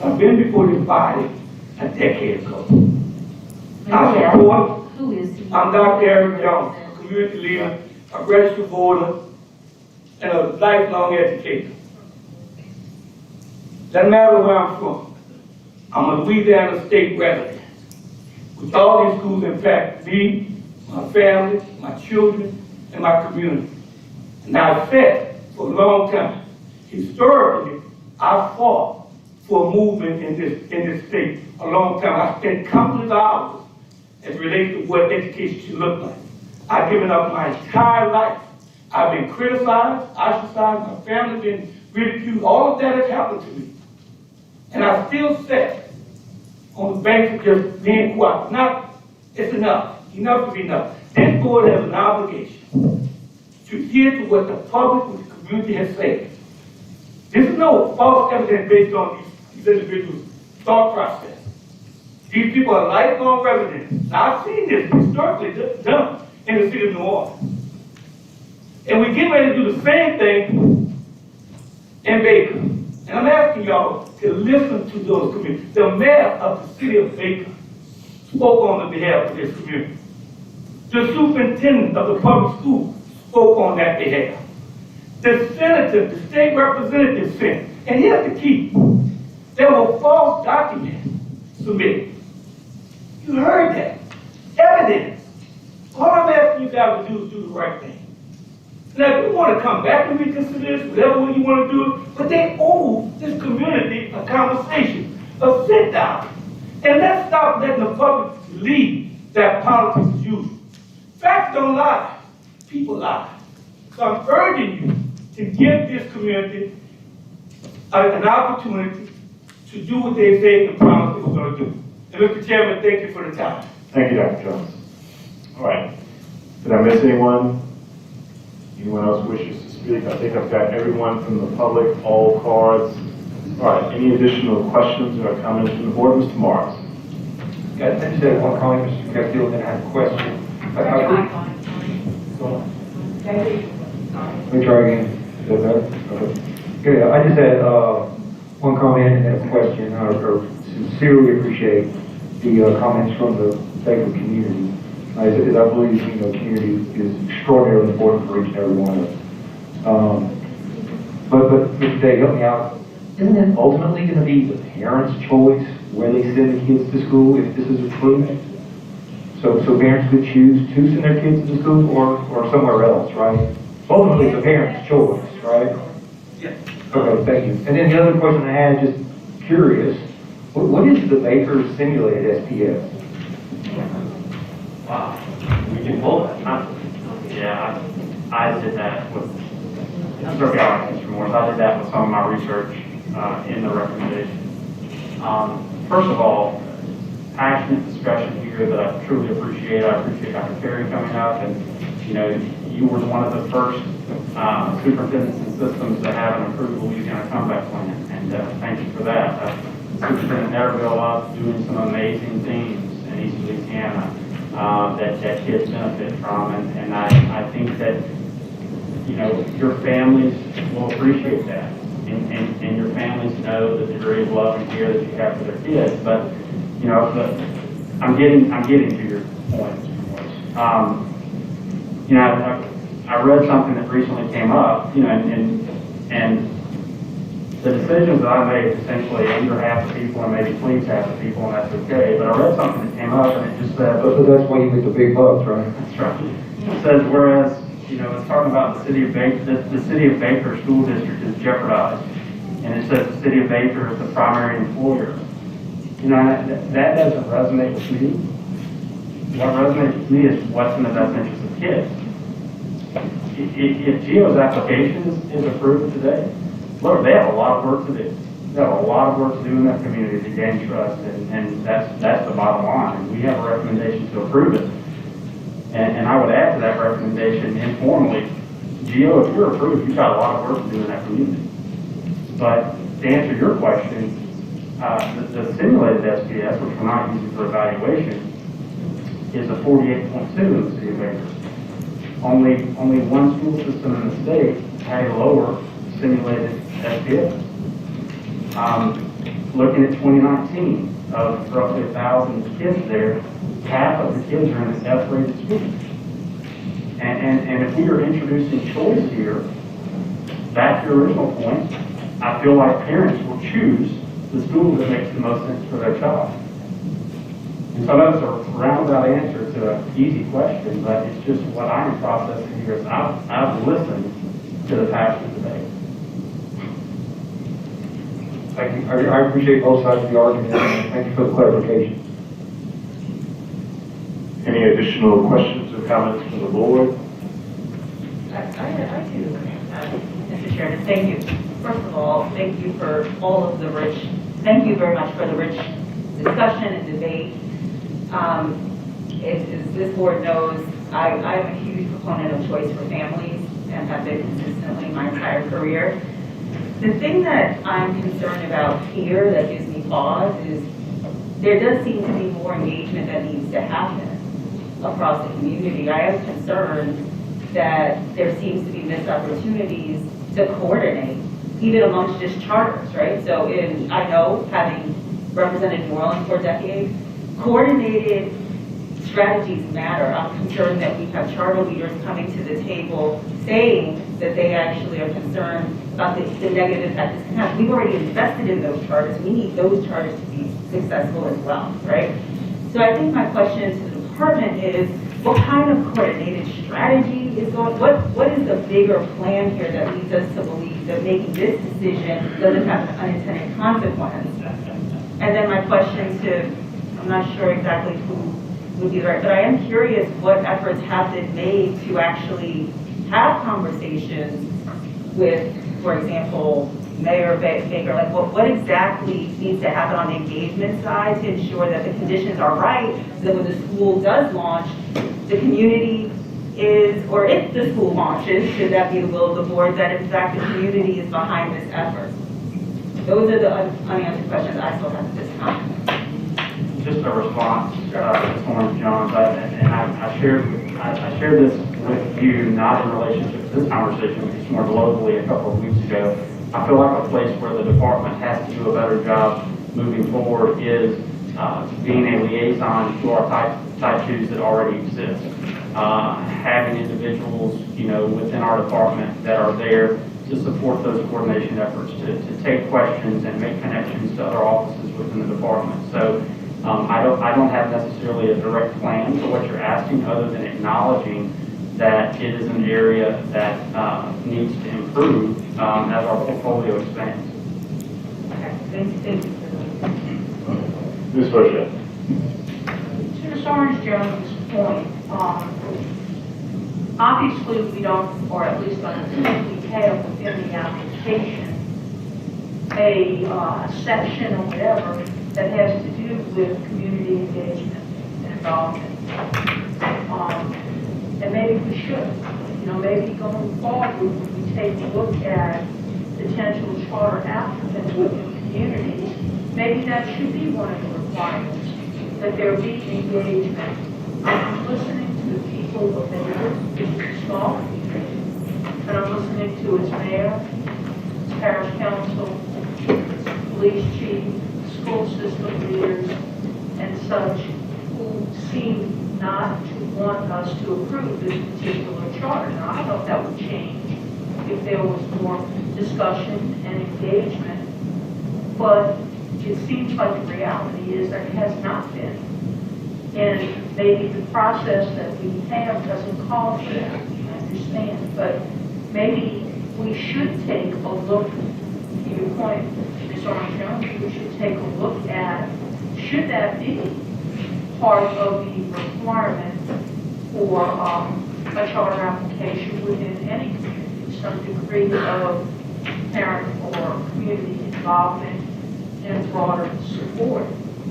I've been before this body a decade ago. I support. Who is he? I'm Dr. Eric Jones, a community leader, a registered voter, and a lifelong educator. Doesn't matter where I'm from. I'm a Louisiana state resident. With all these schools impact me, my family, my children, and my community. And I've said for a long time, historically, I fought for a movement in this state a long time. I spent countless hours as it relates to what education should look like. I've given up my entire life. I've been criticized, ostracized, my family's been ridiculed. All of that has happened to me. And I still sit on the banks of just being quiet. It's enough. Enough is enough. This board has an obligation to adhere to what the public and the community has said. This is no false evidence based on these individuals' thought process. These people are lifelong residents. Now, I've seen this historically done in the city of New Orleans. And we get ready to do the same thing in Baker. And I'm asking y'all to listen to those communities. The mayor of the city of Baker spoke on the behalf of this community. The superintendent of the public school spoke on that behalf. The senator, the state representative said, and here's the key, there were false documents submitted. You heard that. Evidence. All I'm asking you guys to do is do the right thing. Now, if you want to come back and reconsider this, whatever way you want to do it, but they owe this community a conversation, a sit down. And let's stop letting the public believe that politics is usual. Facts don't lie. People lie. So I'm urging you to give this community an opportunity to do what they say and promise they were going to do. And Mr. Chairman, thank you for the time. Thank you, Dr. Jones. All right. Did I miss anyone? Anyone else wishes to speak? I think I've got everyone from the public, all cards. All right, any additional questions or comments from the board? Mr. Morris? I just had one comment, Mr. Garfield, and I have a question. Let me try again. Is that better? Okay. Yeah, I just had one comment and a question. I sincerely appreciate the comments from the Baker community. As I believe, community is extraordinarily important for each and every one of us. But Mr. Day, help me out. Isn't it ultimately going to be the parents' choice where they send the kids to school if this is approved? So parents could choose to send their kids to school or somewhere else, right? Ultimately, the parents' choice, right? Yeah. Okay, thank you. And then the other question I had, just curious, what is the Baker simulated SPS? Wow. We can pull it. Yeah, I did that with, Mr. Morris, I did that with some of my research in the recommendation. First of all, passionate discussion here that I truly appreciate. I appreciate Dr. Terry coming up, and you were one of the first superintendents and systems to have an approved Louisiana comeback plan, and thank you for that. Superintendent Netterville up doing some amazing things in East Louisiana that kids benefit from, and I think that your families will appreciate that, and your families know the degree of love and care that you have for their kids. But I'm getting to your point. I read something that recently came up, and the decisions that I made essentially anger half the people and maybe please half the people, and that's okay. But I read something that came up, and it just said, So that's why you get the big bucks, right? that's right. It says, whereas, it's talking about the city of Baker, the city of Baker school district is jeopardized. And it says the city of Baker is the primary employer. That doesn't resonate with me. What resonates with me is what's in the best interest of kids. If GEO's application is approved today, look, they have a lot of work to do. They have a lot of work to do in that community to gain trust, and that's the bottom line. And we have a recommendation to approve it. And I would add to that recommendation informally, GEO, if you're approved, you've got a lot of work to do in that community. But to answer your question, the simulated SPS, which we're not using for evaluation, is a 48.2 in the city of Baker. Only one school system in the state had a lower simulated SPS. Looking at 2019, of roughly 1,000 kids there, half of the kids are in an F-rated school. And if we are introducing choice here, back to your original point, I feel like parents will choose the school that makes the most sense for their child. And so that's a roundabout answer to an easy question, but it's just what I'm processing here. Is I've listened to the passionate debate. Thank you. I appreciate both sides of the argument, and thank you for the clarification. Any additional questions or comments from the board? I do, Mr. Chairman, thank you. First of all, thank you for all of the thank you very much for the rich discussion and debate. As this board knows, I am a huge proponent of choice for families and have been consistently my entire career. The thing that I'm concerned about here that gives me pause is there does seem to be more engagement that needs to happen across the community. I am concerned that there seems to be missed opportunities to coordinate, even amongst just charters, right? So I know, having represented New Orleans for a decade, coordinated strategies matter. I'm concerned that we have charter leaders coming to the table saying that they actually are concerned about the negative impact this can have. We've already invested in those charters. We need those charters to be successful as well, right? So I think my question to the department is, what kind of coordinated strategy is going, what is the bigger plan here that leads us to believe that making this decision doesn't have an unintended consequence? And then my question to, I'm not sure exactly who would be right, but I am curious what efforts have been made to actually have conversations with, for example, Mayor Baker, like what exactly needs to happen on the engagement side to ensure that the conditions are right, so that when the school does launch, the community is, or if the school launches, should that be the will of the board, that in fact the community is behind this effort? Those are the unanswered questions I still have at this time. Just a response to Ms. Orange-Jones, I shared this with you, not in relationship to this conversation, but just more globally a couple of weeks ago. I feel like a place where the department has to do a better job moving forward is being a liaison to our type 2s that already exist. Having individuals, within our department that are there to support those coordination efforts, to take questions and make connections to other offices within the department. So I don't have necessarily a direct plan for what you're asking, other than acknowledging that it is an area that needs to improve as our portfolio expands. Okay, thank you. Ms. Rocha. To Ms. Orange-Jones' point, obviously we don't, or at least I don't think we have within the application a section or whatever that has to do with community engagement and involvement. And maybe we should, maybe going forward, we take a look at potential charter applicants within communities. Maybe that should be one of the requirements, that there be engagement. I'm listening to the people of Baker, it's a small community, and I'm listening to its mayor, its parish council, its police chief, school system leaders, and such, who seem not to want us to approve this particular charter. Now, I thought that would change if there was more discussion and engagement, but it seems like the reality is that it has not been. And maybe the process that we have doesn't call for that, I understand, but maybe we should take a look, to your point, Ms. Orange-Jones, we should take a look at, should that be part of the requirement for a charter application within any community, some degree of parent or community involvement and broader support.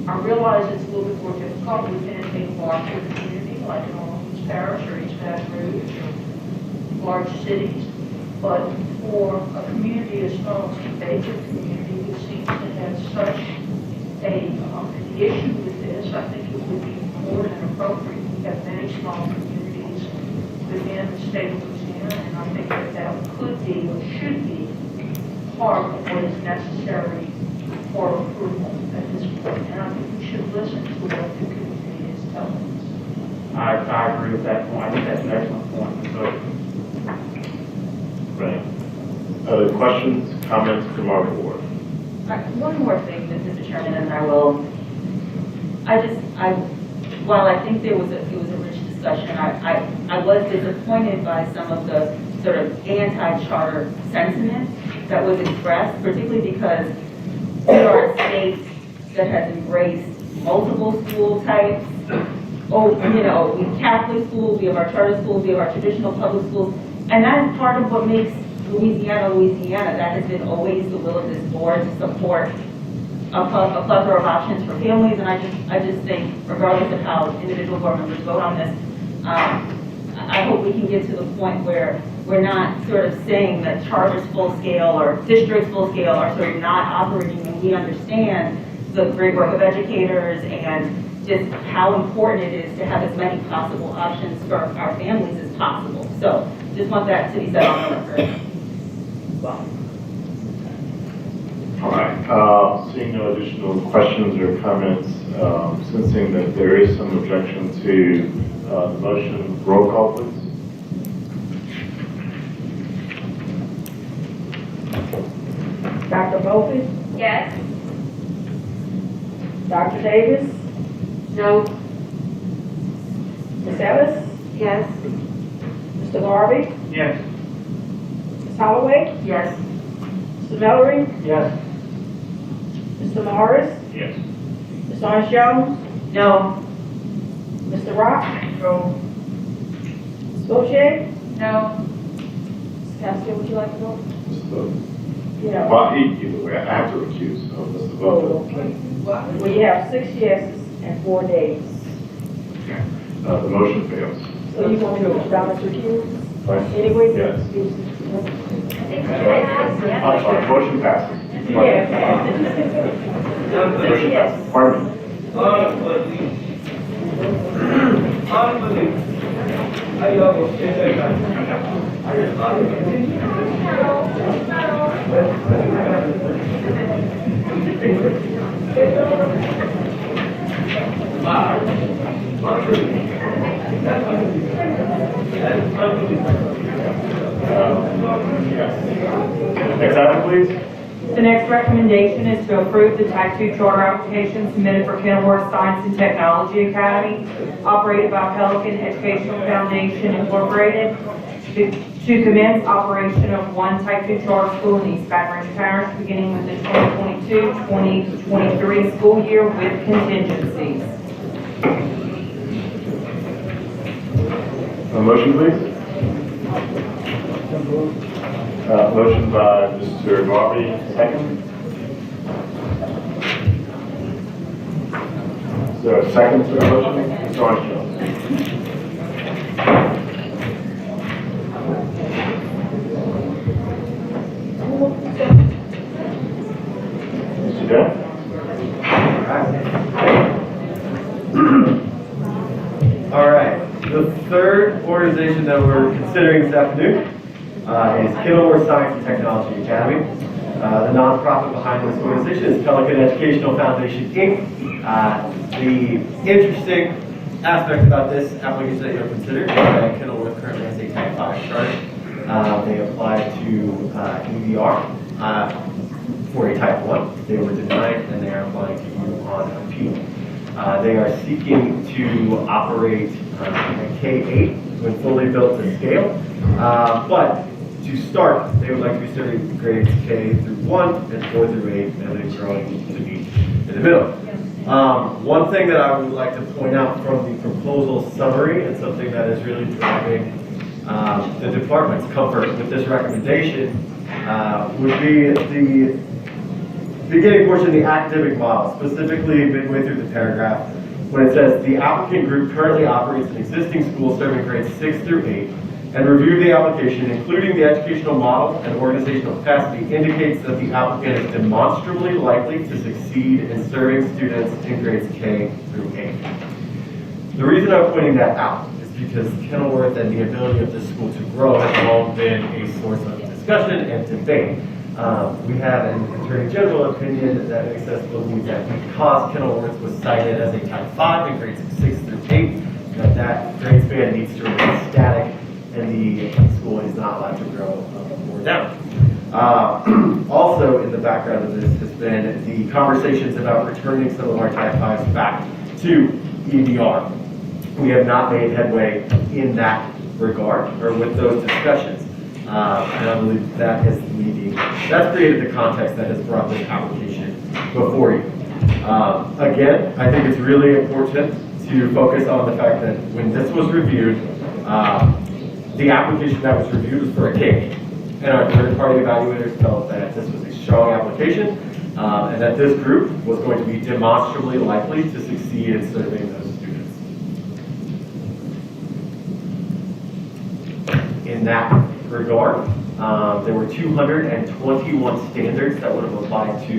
I realize it's a little bit more difficult within a larger community like an Orleans Parish or East Baton Rouge or large cities, but for a community as small as the Baker community, which seems to have such an issue with this, I think it would be more than appropriate. We have many small communities within the state of Louisiana, and I think that could be or should be part of what is necessary for approval at this point. And I think we should listen to what the community is telling us. I agree with that point. I think that's an excellent point. So, Right. Other questions, comments from our board? One more thing, Mr. Chairman, and while I think it was a rich discussion, I was disappointed by some of the sort of anti-charter sentiment that was expressed, particularly because we are a state that has embraced multiple school types. We have Catholic schools, we have our charter schools, we have our traditional public schools, and that is part of what makes Louisiana, Louisiana. That has been always the will of this board, to support a plethora of options for families, and I just think, regardless of how individual board members vote on this, I hope we can get to the point where we're not sort of saying that charters full scale or districts full scale are sort of not operating, and we understand the great work of educators and just how important it is to have as many possible options for our families as possible. So just want that to be said on the record. Well. All right. Seeing no additional questions or comments, sensing that there is some objection to the motion, roll call, please. Dr. Moffitt? Yes. Dr. Davis? No. Ms. Ellis? Yes. Mr. Garvey? Yes. Ms. Holloway? Yes. Mr. Mallory? Yes. Mr. Morris? Yes. Ms. Orange-Jones? No. Mr. Rock? No. Ms. Boucher? No. Ms. Castillo, would you like to vote? Just vote. Yeah. Well, either way, I have to recuse, so let's vote. Oh, okay. We have 6 yeses and 4 nays. Okay. The motion fails. So you want me to down as recused? Right. Anyway? Yes. I'm sorry, motion passes. Yeah. Motion passes. Pardon me. Next item, please. The next recommendation is to approve the Type 2 charter application submitted for Kenilworth Science and Technology Academy, operated by Pelican Educational Foundation Incorporated, to commence operation of one Type 2 charter school in East Baton Rouge Parish, beginning with the 2022-2023 school year with contingencies. A motion, please. Motion by Mr. Garvey, second. Is there a second to the motion? Mr. Armstrong. Mr. Dent? All right, the third organization that we're considering this afternoon is Kenilworth Science and Technology Academy. The nonprofit behind this organization is Pelican Educational Foundation, Inc. The interesting aspect about this application that you're considering is that Kenilworth currently has a Type 5 charter. They applied to EDR for a Type 1. They were denied, and they are applying to you on appeal. They are seeking to operate a K-8 when fully built to scale, but to start, they would like to be serving grades K through 1 and 4 through 8, and then growing to be in the middle. One thing that I would like to point out from the proposal summary, and something that is really driving the department's comfort with this recommendation, would be the beginning portion of the academic model, specifically midway through the paragraph, when it says the applicant group currently operates an existing school serving grades 6 through 8, and review the application, including the educational model and organizational capacity, indicates that the applicant is demonstrably likely to succeed in serving students in grades K through 8. The reason I'm pointing that out is because Kenilworth and the ability of this school to grow has long been a source of discussion and debate. We have an Attorney General opinion that makes us believe that because Kenilworth was cited as a Type 5 in grades 6 through 8, that grade span needs to remain static, and the school is not allowed to grow up or down. Also in the background of this has been the conversations about returning some of our Type 5s back to EDR. We have not made headway in that regard, or with those discussions. And I believe that is that's created the context that has brought this application before you. Again, I think it's really important to focus on the fact that when this was reviewed, the application that was reviewed was for a K, and our third-party evaluators felt that this was a strong application, and that this group was going to be demonstrably likely to succeed in serving those students. In that regard, there were 221 standards that would have applied to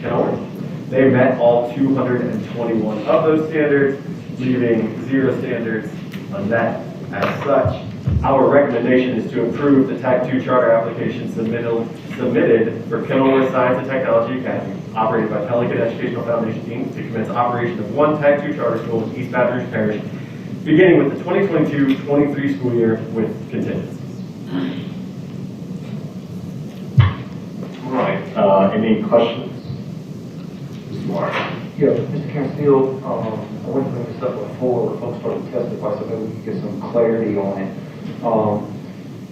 Kenilworth. They met all 221 of those standards, leaving 0 standards unmet. As such, our recommendation is to approve the Type 2 charter application submitted for Kenilworth Science and Technology Academy, operated by Pelican Educational Foundation, Inc., to commence operation of one Type 2 charter school in East Baton Rouge Parish, beginning with the 2022-23 school year with contingencies. All right. Any questions? Mr. Mark. Yeah, Mr. Canfield, I went to bring this up before when folks started to testify, so maybe we can get some clarity on it.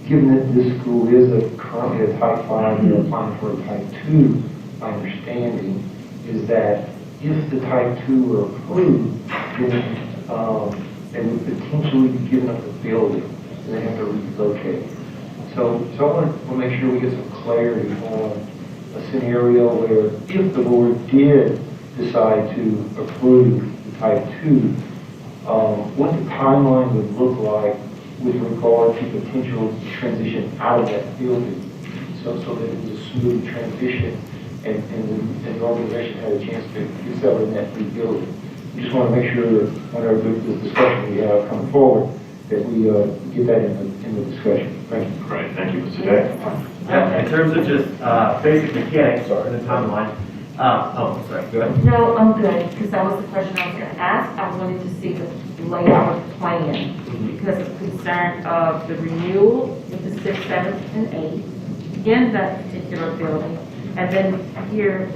Given that this school is currently a Type 5, they're applying for a Type 2, my understanding is that if the Type 2 are approved, then they would potentially be giving up the building, and they have to relocate. So I want to make sure we get some clarity on a scenario where if the board did decide to approve the type 2, what the timeline would look like with regard to potential transition out of that building, so that it was a smooth transition and the organization had a chance to settle in that new building. We just want to make sure that whenever the discussion we have coming forward, that we get that in the discussion. Thank you. Great, thank you, Mr. Day. Yeah, in terms of just basic mechanics and the timeline, sorry, go ahead. No, I'm good, because that was the question I was going to ask. I wanted to see the layout of the plan, because I'm concerned of the renewal with the 6th, 7th, and 8th in that particular building. And then here,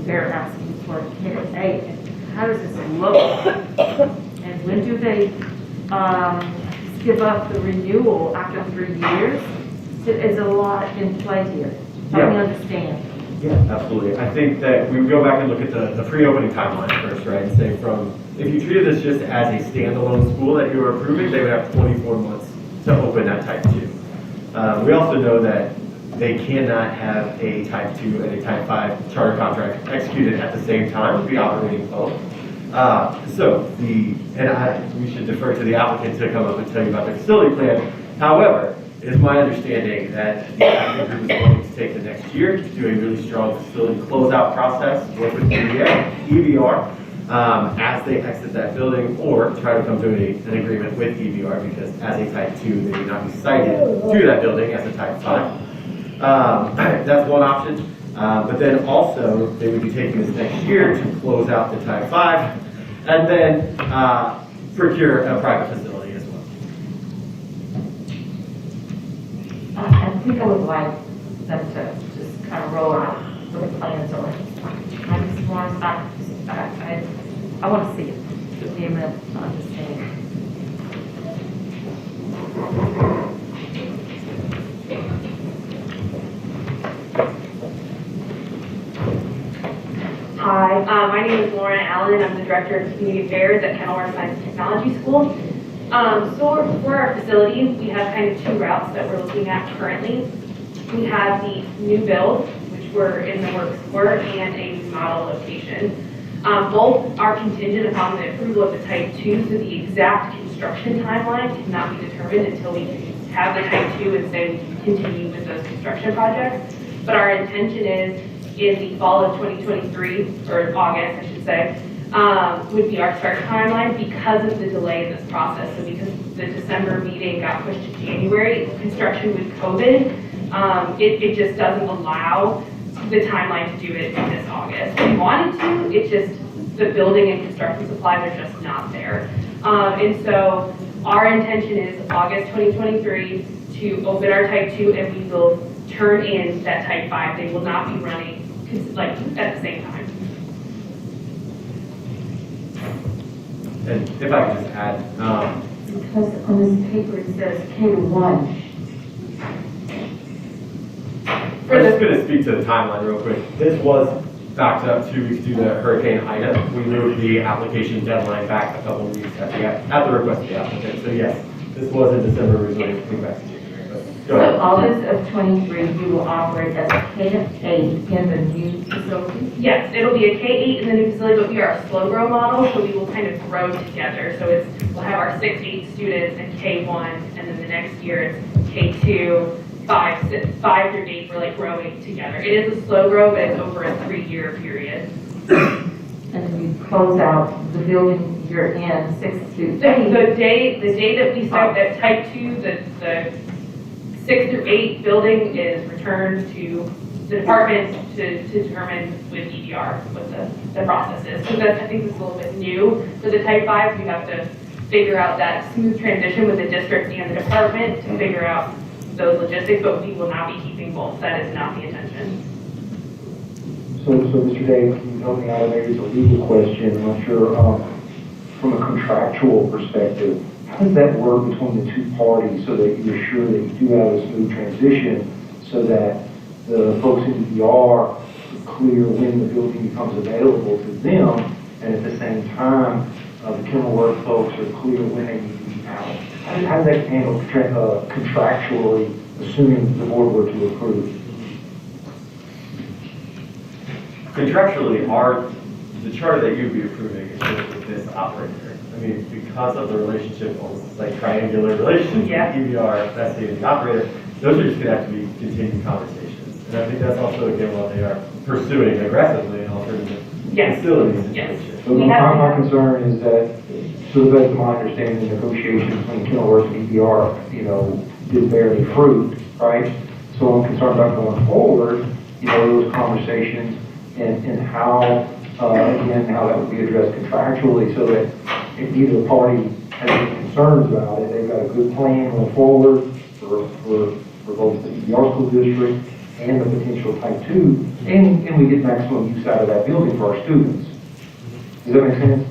they're asking for K-8. How does this look? And when do they give up the renewal after 3 years? There's a lot in play here. Help me understand. Yeah, absolutely. I think that we would go back and look at the pre-opening timeline first, right? And say if you treated this just as a standalone school that you were approving, they would have 24 months to open that type 2. We also know that they cannot have a type 2 and a type 5 charter contract executed at the same time, be operating both. We should defer to the applicant to come up and tell you about the facility plan. However, it is my understanding that the applicant group is going to take the next year to do a really strong facility closeout process, work with EVR as they exit that building, or try to come to an agreement with EVR, because as a type 2, they would not be cited to that building as a type 5. That's one option. But then also, they would be taking this next year to close out the type 5, and then procure a private facility as well. I think I would like them to just kind of roll out what the plans are. I just want, I want to see it, to be able to understand. Hi, my name is Lauren Allen. I'm the Director of Community Affairs at Kenilworth Science and Technology School. So for our facility, we have kind of 2 routes that we're looking at currently. We have the new build, which we're in the works for, and a model location. Both are contingent upon the approval of the Type 2, so the exact construction timeline cannot be determined until we have the Type 2 and say we can continue with those construction projects. But our intention is in the fall of 2023, or August, I should say, would be our start timeline because of the delay in this process. So because the December meeting got pushed to January, construction with COVID, it just doesn't allow the timeline to do it in this August. We wanted to, it's just the building and construction supplies are just not there. And so our intention is August 2023 to open our Type 2, and we will turn in that Type 5. They will not be running like at the same time. And if I could just add, Because on this paper it says K-1. I'm just going to speak to the timeline real quick. This was backed up 2 weeks due to Hurricane Ida. We moved the application deadline back a couple of weeks at the request of the applicant. So yes, this was in December originally, came back to January. Go ahead. So August of 23, you will operate as a K-8 in the new facility? Yes, it'll be a K-8 in the new facility, but we are a slow grow model, so we will kind of grow together. So we'll have our 6-8 students and K-1, and then the next year it's K-2, 5 through 8, we're like growing together. It is a slow grow, but it's over a 3-year period. And then you close out the building you're in 6 to 8. The day that we start that Type 2, the 6 through 8 building is returned to the department to determine with EDR what the process is. So I think it's a little bit new for the Type 5. We have to figure out that smooth transition with the district and the department to figure out those logistics, but we will not be keeping both. That is not the intention. So Mr. Day, can you help me out? Maybe it's a legal question. I'm not sure. From a contractual perspective, how does that work between the 2 parties so that you're sure that you do have a smooth transition so that the folks in EDR are clear when the building becomes available to them, and at the same time, the Kenilworth folks are clear when they need to be out? How does that handle contractually, assuming the board were to approve? contractually, the charter that you'd be approving is just with this operator. I mean, because of the relationship, almost like triangular relationship between EBR, BESE, and the operator, those are just gonna have to be continued conversations. And I think that's also, again, while they are pursuing aggressively an alternative facility situation. So my concern is that, to the best of my understanding, the negotiations between Kenilworth and EBR, did bear any fruit, right? So I'm concerned about going forward, those conversations and how, again, how that would be addressed contractually, so that if neither party has any concerns about it, they've got a good plan going forward for both the EBR school district and the potential type 2, and we get maximum use out of that building for our students. Does that make sense?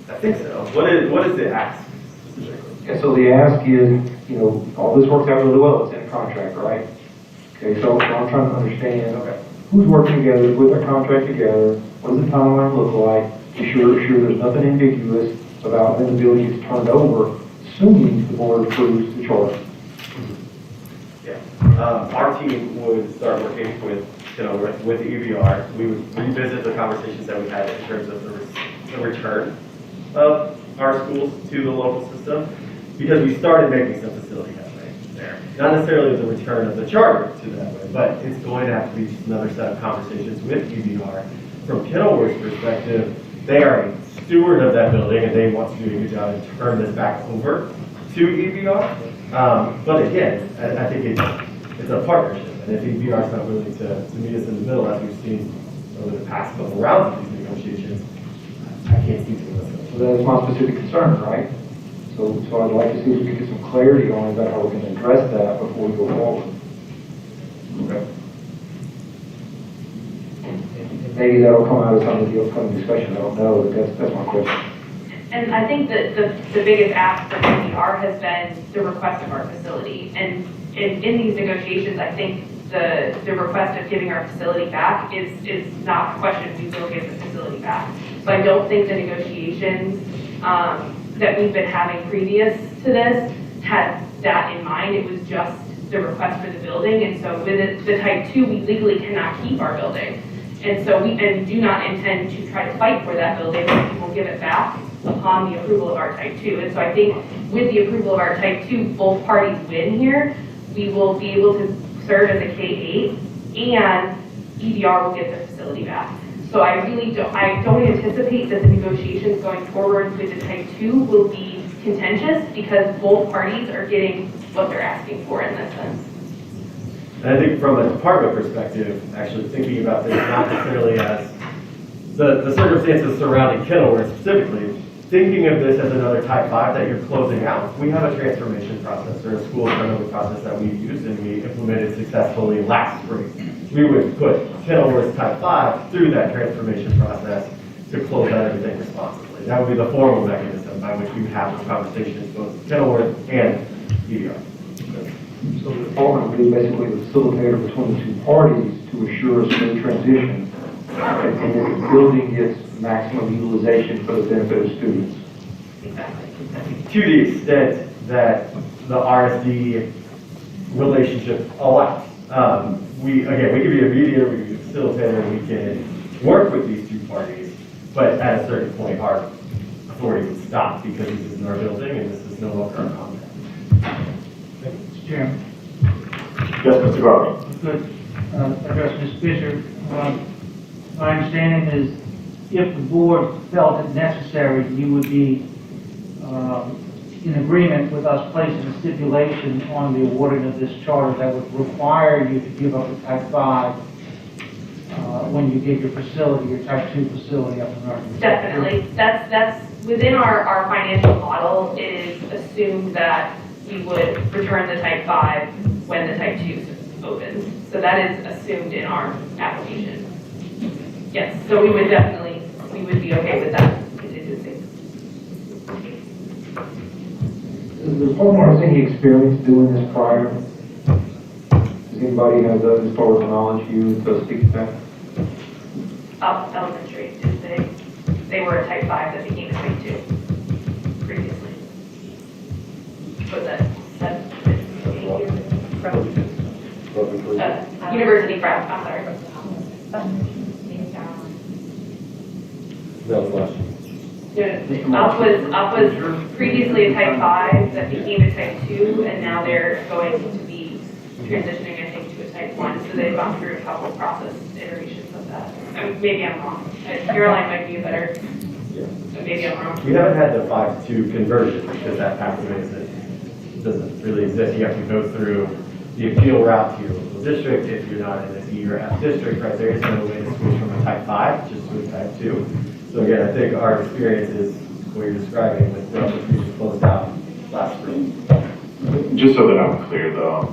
I think so. What is the ask specifically? Yeah, so the ask is, all this works out really well, it's in a contract, right? Okay, so I'm trying to understand, who's working together, put their contract together, what does the timeline look like, be sure there's nothing ambiguous about when the building gets turned over, assuming the board approves the charter. Yeah. Our team would start working with the EBR. We would revisit the conversations that we had in terms of the return of our schools to the local system, because we started making some facility headway there. Not necessarily the return of the charter to that way, but it's going to have to be just another set of conversations with EBR. From Kenilworth's perspective, they are a steward of that building, and they want to do a good job and turn this back over to EBR. But again, I think it's a partnership, and if EBR is not willing to meet us in the middle, as we've seen over the past couple rounds of these negotiations, I can't speak to this. So that's my specific concern, right? So I'd like to see if we can get some clarity on about how we're going to address that before we go forward. Okay. And maybe that'll come out of some of the upcoming discussion, I don't know, but that's my question. And I think that the biggest ask from EBR has been the request of our facility. And in these negotiations, I think the request of giving our facility back is not a question. We will give the facility back. So I don't think the negotiations that we've been having previous to this had that in mind. It was just the request for the building. And so with the type 2, we legally cannot keep our building. And so we do not intend to try to fight for that building. We will give it back upon the approval of our type 2. And so I think with the approval of our type 2, both parties win here. We will be able to serve as a K-8, and EBR will get the facility back. So I don't anticipate that the negotiations going forward with the type 2 will be contentious, because both parties are getting what they're asking for in this sense. And I think from a department perspective, actually thinking about this not necessarily as the circumstances surrounding Kenilworth specifically, thinking of this as another type 5 that you're closing out, we have a transformation process, or a school turnover process that we've used and we implemented successfully last spring. We would put Kenilworth type 5 through that transformation process to close out everything responsibly. That would be the formal mechanism by which we have the conversations, both Kenilworth and EBR. So the department would be basically the facilitator between the two parties to assure a smooth transition, and that the building gets maximum utilization for the benefit of students. To the extent that the RSD relationship allows. We can be a mediator, we can be a facilitator, we can work with these two parties, but at a certain point, our authority would stop, because this isn't our building and this is no longer our contact. Mr. Chairman. Yes, Mr. Garvey. Good. Address Ms. Fisher. My understanding is if the board felt it necessary, you would be in agreement with us placing a stipulation on the awarding of this charter that would require you to give up a type 5 when you get your facility, your type 2 facility up and running. Definitely. That's within our financial model. It is assumed that we would return the type 5 when the type 2 opens. So that is assumed in our application. Yes, so we would be okay with that contingency. Does the department have any experience doing this prior? Does anybody have the historical knowledge you to speak to that? Elementary, they were a type 5 that became a type 2 previously. Was that 7, 8 years from? University prep, I'm sorry. That was last. Up was previously a type 5 that became a type 2, and now they're going to be transitioning, I think, to a type 1. So they've gone through a couple of process iterations of that. Maybe I'm wrong. Caroline might be a better, maybe I'm wrong. We haven't had the 5-2 conversion because that pathway doesn't really exist. You have to go through the appeal route to your local district. If you're not in a C or F district, right, there is no way to switch from a type 5 just to a type 2. So again, I think our experience is what you're describing with which we just closed out last spring. Just so that I'm clear though,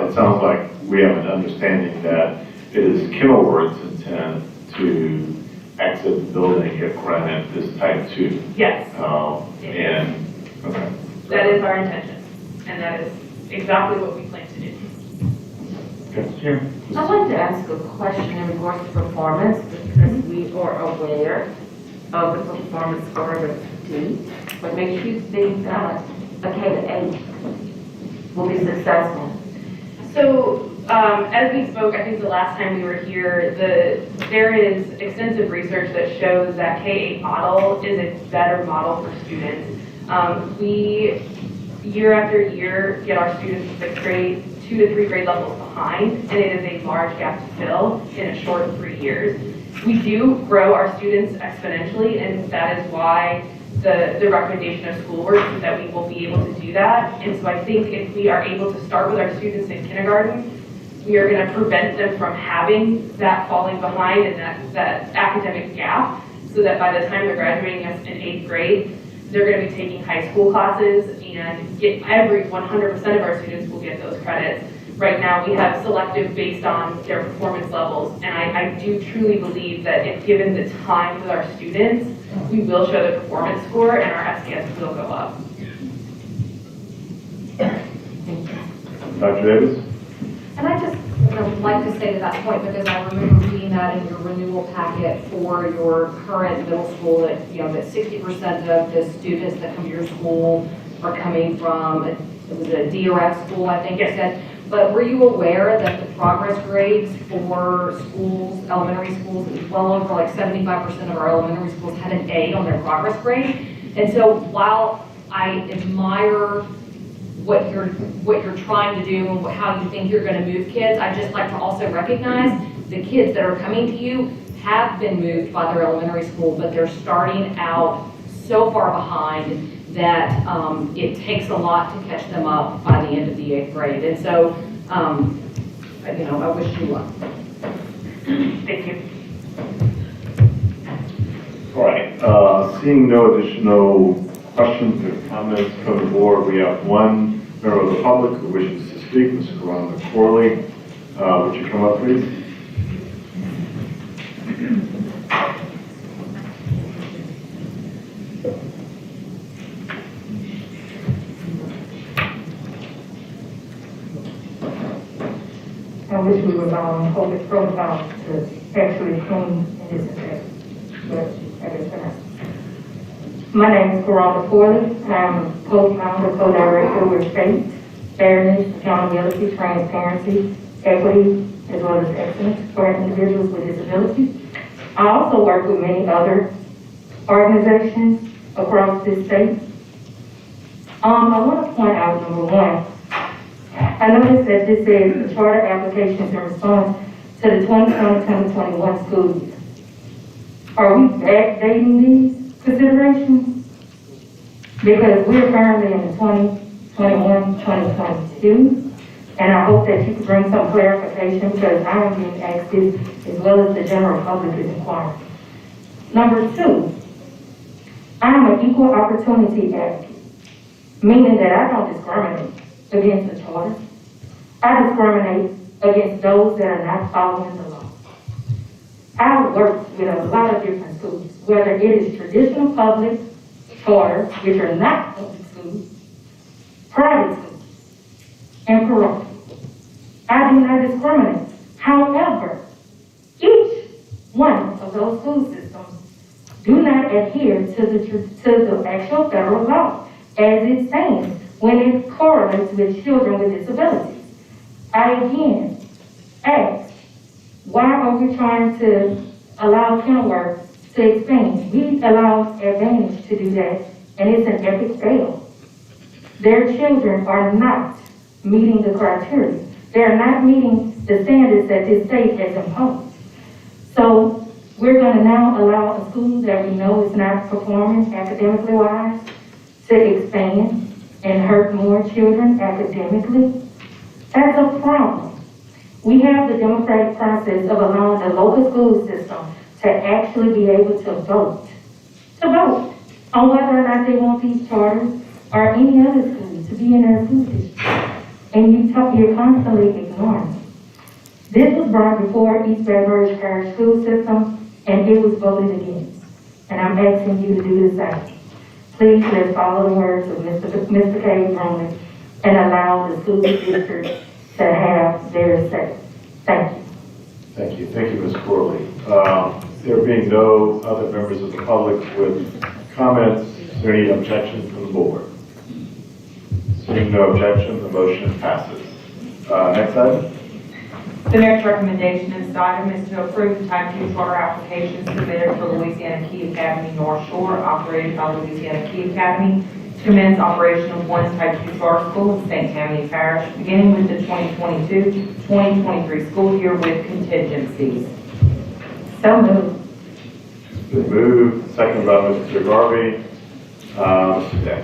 it sounds like we have an understanding that it is Kenilworth's intent to exit the building if granted this type 2. Yes. Okay. That is our intention, and that is exactly what we plan to do. Okay. I'd like to ask a question in regards to performance, because we are aware of the performance score of D. What makes you think that a K-8 will be successful? So, as we spoke, I think the last time we were here, there is extensive research that shows that K-8 model is a better model for students. We, year after year, get our students in 6th grade 2 to 3 grade levels behind, and it is a large gap to fill in a short 3 years. We do grow our students exponentially, and that is why the recommendation of schoolwork is that we will be able to do that. And so I think if we are able to start with our students in kindergarten, we are going to prevent them from having that falling behind and that academic gap, so that by the time they're graduating us in 8th grade, they're going to be taking high school classes, and 100% of our students will get those credits. Right now, we have selective based on their performance levels, and I do truly believe that if given the time with our students, we will show the performance score and our SDS will go up. Dr. Davis? And I just would like to say to that point, because I remember reading that in your renewal packet for your current middle school, that, that 60% of the students that come to your school are coming from, it was a D or F school, I think you said. But were you aware that the progress grades for schools, elementary schools, well over like 75% of our elementary schools had an A on their progress grade? And so while I admire what you're trying to do and how you think you're going to move kids, I'd just like to also recognize the kids that are coming to you have been moved by their elementary school, but they're starting out so far behind that it takes a lot to catch them up by the end of the 8th grade. And so, I wish you luck. Thank you. All right, seeing no additional questions or comments from the board, we have one member of the public who wishes to speak, Ms. Karonda Corley. Would you come up, please? I wish we were on COVID protocol to actually clean and disinfect, but I guess we're not. My name is Karonda Corley. I'm co-founder, co-director with FATE, Fairness, Accountability, Transparency, Equity, as well as Excellence for individuals with disabilities. I also work with many other organizations across this state. I want to point out, number one, I noticed that this says the charter applications in response to the 2020-2021 school year. Are we backdating these considerations? Because we're currently in the 2021-2022, and I hope that you could bring some clarification, because I am being asked this as well as the general public is inquiring. Number two, I am an equal opportunity advocate, meaning that I don't discriminate against the charter. I discriminate against those that are not following the law. I work with a lot of different schools, whether it is traditional public, charter, which are not public schools, private schools, and parochial. I do not discriminate. However, each one of those school systems do not adhere to the actual federal law as it stands when it correlates with children with disabilities. I again ask, Why are we trying to allow Kenilworth to expand? We allow Advantage to do that, and it's an epic fail. Their children are not meeting the criteria. They're not meeting the standards that this state has imposed. So we're gonna now allow a school that we know is not performing academically wise to expand and hurt more children academically. That's a problem. We have the democratic process of allowing the local school system to actually be able to vote on whether or not they want these charters or any other schools to be in their school district. And you're constantly ignoring it. This was brought before East Baton Rouge Parish School System, and it was voted against. And I'm asking you to do the same. Please, let's follow the words of Mr. K. Bruning and allow the school district to have their say. Thank you. Thank you. Thank you, Ms. Corley. There being no other members of the public with comments, is there any objection from the board? Seeing no objection, the motion passes. Next item. The next recommendation in this item is to approve the Type 2 charter application submitted for Louisiana Key Academy North Shore, operated by Louisiana Key Academy, to commence operation of one Type 2 charter school in St. Tammany Parish, beginning with the 2022-2023 school year with contingencies. So moved. Been moved, second by Mr. Garvey. Mr. Day.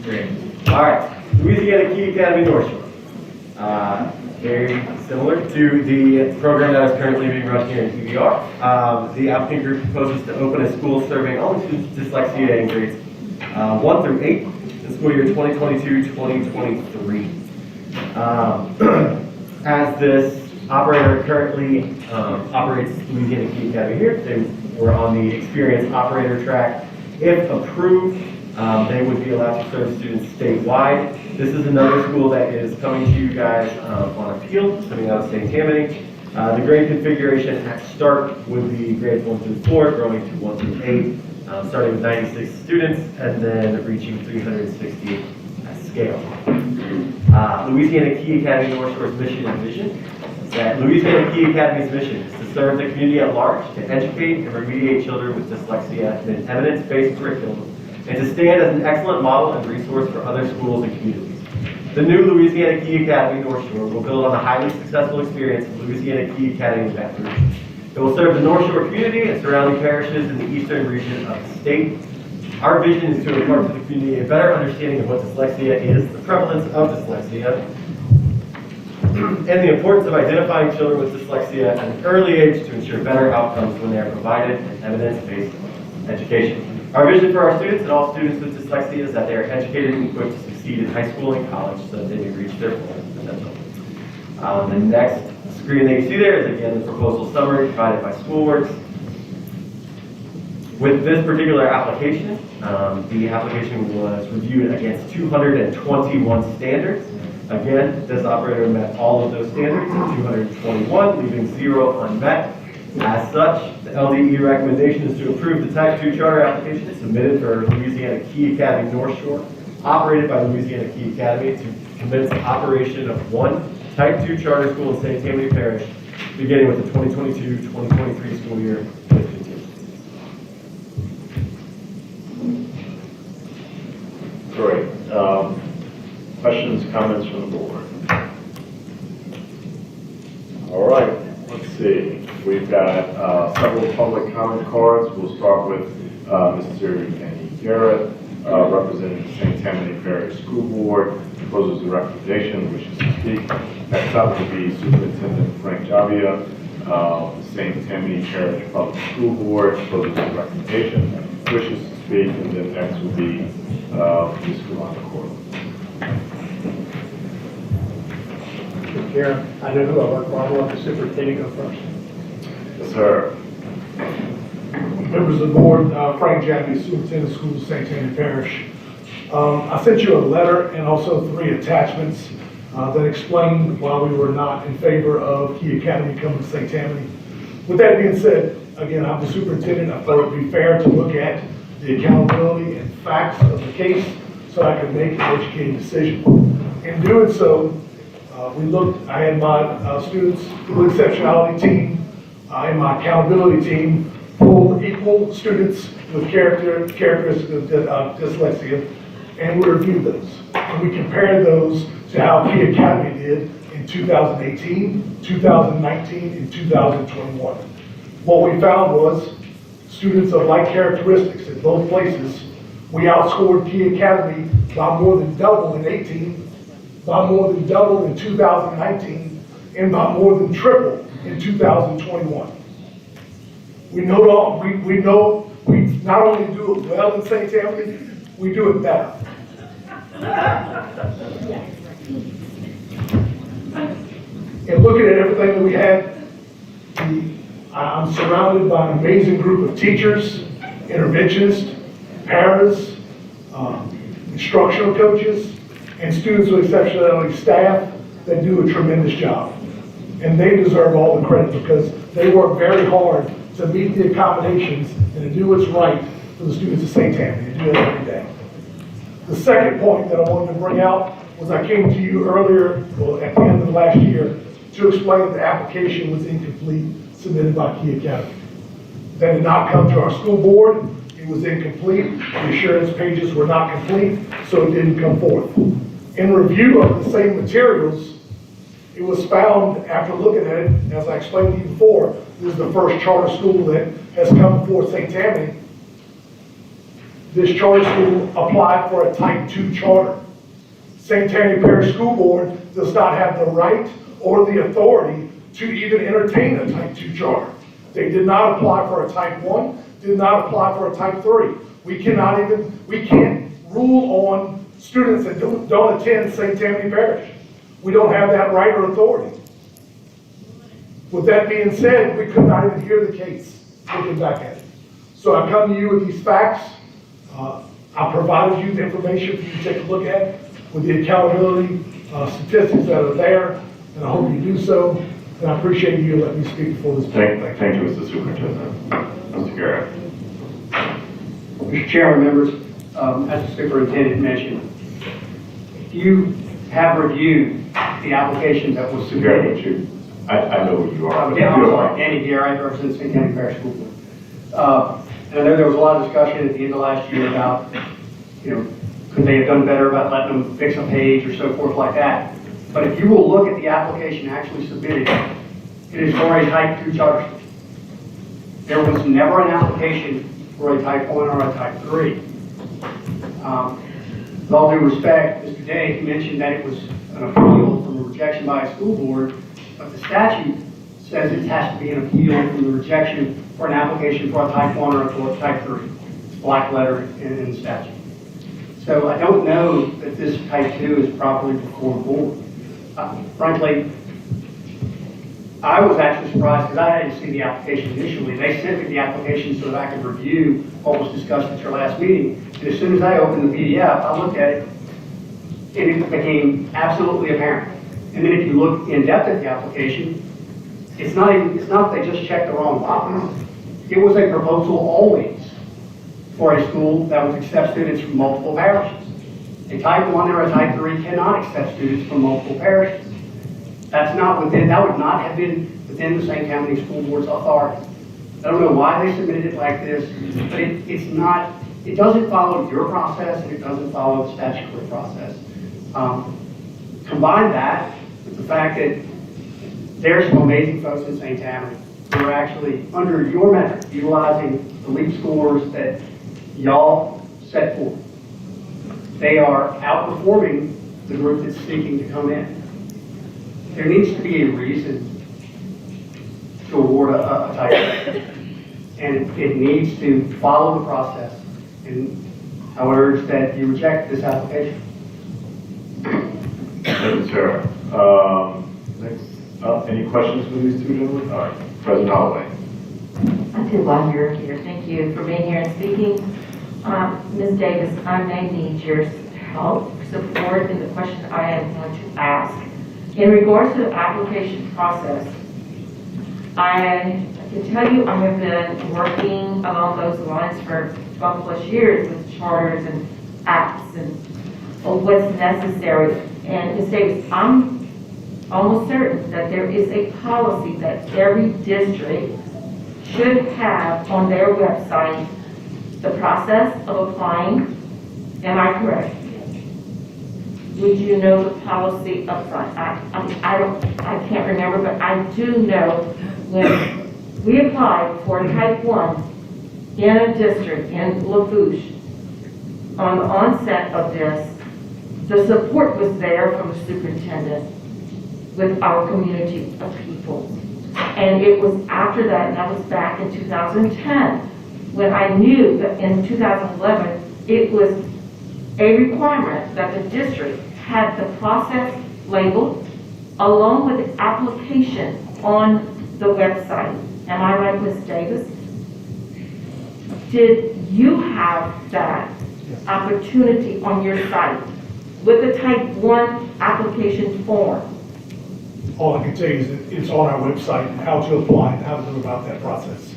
Great. All right, Louisiana Key Academy North Shore. Very similar to the program that is currently being run here in QBR. The applicant group proposes to open a school serving all students with dyslexia in grades 1 through 8 in school year 2022-2023. As this operator currently operates Louisiana Key Academy here, they were on the experienced operator track. If approved, they would be allowed to serve students statewide. This is another school that is coming to you guys on appeal, coming out of St. Tammany. The grade configuration at start would be grades 1 through 4, growing to 1 through 8, starting with 96 students, and then reaching 360 at scale. Louisiana Key Academy North Shore's mission and vision is that Louisiana Key Academy's mission is to serve the community at large, to educate and remediate children with dyslexia in an evidence-based curriculum, and to stand as an excellent model and resource for other schools and communities. The new Louisiana Key Academy North Shore will build on the highly successful experience of Louisiana Key Academy in Baton Rouge. It will serve the North Shore community and surrounding parishes in the eastern region of the state. Our vision is to impart to the community a better understanding of what dyslexia is, the prevalence of dyslexia, and the importance of identifying children with dyslexia at an early age to ensure better outcomes when they are provided an evidence-based education. Our vision for our students and all students with dyslexia is that they are educated and equipped to succeed in high school and college so that they may reach their full potential. The next screen that you see there is again the proposal summary provided by Schoolworks. With this particular application, the application was reviewed against 221 standards. Again, this operator met all of those standards, 221, leaving 0 unmet. As such, the LDE recommendation is to approve the Type 2 charter application submitted for Louisiana Key Academy North Shore, operated by Louisiana Key Academy, to commence the operation of one Type 2 charter school in St. Tammany Parish, beginning with the 2022-2023 school year with contingencies. Great. Questions, comments from the board? All right, let's see. We've got several public comment cards. We'll start with Mr. Danny Garrett, representing the St. Tammany Parish School Board, proposes the recommendation, wishes to speak. Next up will be Superintendent Frank Javia, the St. Tammany Parish Public School Board, proposes the recommendation, wishes to speak, and then next will be Ms. Kalanda Corley. Mr. Chair, I know who I work for. I want the superintendent to go first. Yes, sir. Members of the board, Frank Jaffee, Superintendent of Schools, St. Tammany Parish. I sent you a letter and also 3 attachments that explain why we were not in favor of Key Academy coming to St. Tammany. With that being said, again, I'm the superintendent. I thought it would be fair to look at the accountability and facts of the case so I could make an educated decision. In doing so, I had my students, school exceptionality team, in my accountability team pulled equal students with characteristics of dyslexia, and we reviewed those. And we compared those to how Key Academy did in 2018, 2019, and 2021. What we found was students of like characteristics in both places, we outscored Key Academy by more than double in 18, by more than double in 2019, and by more than triple in 2021. We know we not only do it well in St. Tammany, we do it better. And looking at everything that we had, I'm surrounded by an amazing group of teachers, interventionists, paras, instructional coaches, and students with exceptionality staff that do a tremendous job. And they deserve all the credit because they work very hard to meet the accommodations and to do what's right for the students of St. Tammany, and do that every day. The second point that I wanted to bring out was I came to you earlier, well, at the end of last year, to explain that the application was incomplete submitted by Key Academy. That did not come to our school board. It was incomplete. The assurance pages were not complete, so it didn't come forth. In review of the same materials, it was found after looking at it, as I explained to you before, this is the first charter school that has come before St. Tammany. This charter school applied for a type 2 charter. St. Tammany Parish School Board does not have the right or the authority to even entertain a type 2 charter. They did not apply for a type 1, did not apply for a type 3. We can't rule on students that don't attend St. Tammany Parish. We don't have that right or authority. With that being said, we could not even hear the case looking back at it. So I come to you with these facts. I provided you the information for you to take a look at with the accountability statistics that are there, and I hope you do so. And I appreciate you letting me speak before this board. Thank you, Mr. Superintendent. Mr. Garrett. Mr. Chairman, members, as the superintendent mentioned, you have reviewed the application that was submitted. Garrett, I know who you are. Yeah, I'm sorry, Danny Garrett, I represent St. Tammany Parish School Board. And I know there was a lot of discussion at the end of last year about, could they have done better about letting them fix a page or so forth like that. But if you will look at the application actually submitted, it is for a type 2 charter school. There was never an application for a type 1 or a type 3. With all due respect, Mr. Day, he mentioned that it was an appeal from a rejection by a school board, but the statute says it has to be an appeal from the rejection for an application for a type 1 or a type 3. It's black letter in the statute. So I don't know that this type 2 is properly before the board. Frankly, I was actually surprised because I didn't see the application initially. They sent me the application so that I could review what was discussed at your last meeting. And as soon as I opened the PDF, I looked at it, and it became absolutely apparent. And then if you look in depth at the application, it's not that they just checked the wrong box. It was a proposal always for a school that would accept students from multiple parishes. A type 1 or a type 3 cannot accept students from multiple parishes. That would not have been within the St. Tammany School Board's authority. I don't know why they submitted it like this, but it doesn't follow your process and it doesn't follow the statutory process. Combine that with the fact that there's some amazing folks in St. Tammany who are actually, under your metric, utilizing the LEAP scores that y'all set forth. They are outperforming the group that's seeking to come in. There needs to be a reason to award a type, and it needs to follow the process. And I would urge that you reject this application. Thank you, sir. Next up, any questions for these two gentlemen? All right, President Holloway. I do while you're here. Thank you for being here and speaking. Ms. Davis, I may need your help, support in the question I am going to ask. In regards to the application process, I can tell you I have been working along those lines for 12 plus years with charters and apps and what's necessary. And Ms. Davis, I'm almost certain that there is a policy that every district should have on their website the process of applying. Am I correct? Would you know the policy upfront? I can't remember, but I do know when we applied for type 1 in a district in Lafourche, on the onset of this, the support was there from the superintendent with our community of people. And it was after that, and that was back in 2010, when I knew that in 2011, it was a requirement that the district had the process labeled along with the application on the website. Am I right, Ms. Davis? Did you have that opportunity on your site with the type 1 application form? All I can tell you is that it's on our website, and how to apply and how to go about that process.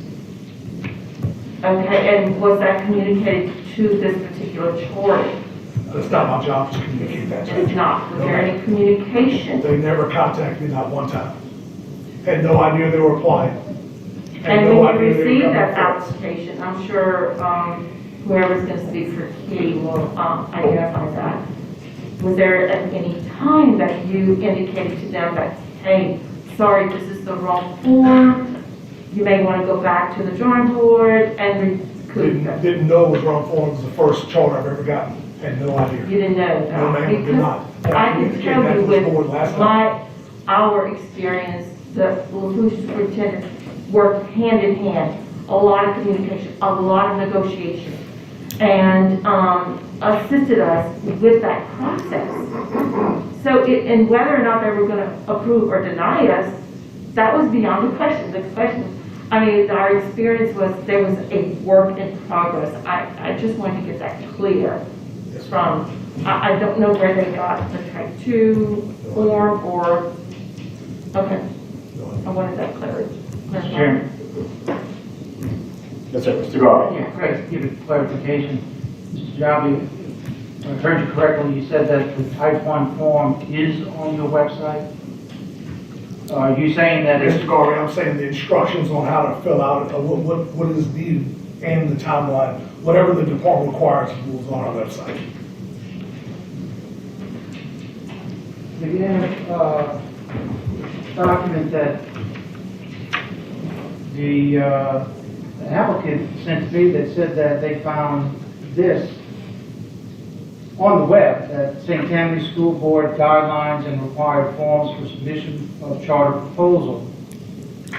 Okay, and was that communicated to this particular charter? It's not my job to communicate that to you. It's not. Was there any communication? They never contacted me, not one time. Had no idea they were applying. Had And no when you idea they were received coming that first. application, I'm sure whoever's going to speak for Katie will identify that. Was there at any time that you indicated to them that, hey, sorry, this is the wrong form, you may want to go back to the drawing board and recoup that? Didn't know it was wrong form. It was the first charter I've ever gotten. Had no idea. You didn't know that? No, ma'am, did not. And I can communicated tell that you to this board with last night. our experience, the Lafourche superintendent worked hand in hand, a lot of communication, a lot of negotiation, and assisted us with that process. So, and whether or not they were going to approve or deny us, that was beyond the question. The question, I mean, our experience was there was a work in progress. I just wanted to get that clear from, I don't know where they got the type 2 form or, okay. I wanted that clarity. Mr. Chairman. Yes, sir, Mr. Garvey. Yeah, great, give it clarification. Mr. Jobby, if I heard you correctly, you said that the type 1 form is on your website? Are you saying that it's... Mr. Garvey, I'm saying the instructions on how to fill out what is needed and the timeline, whatever the department requires was on our website. Again, document that the applicant sent to me that said that they found this on the web, that St. Tammany School Board guidelines and required forms for submission of charter proposal.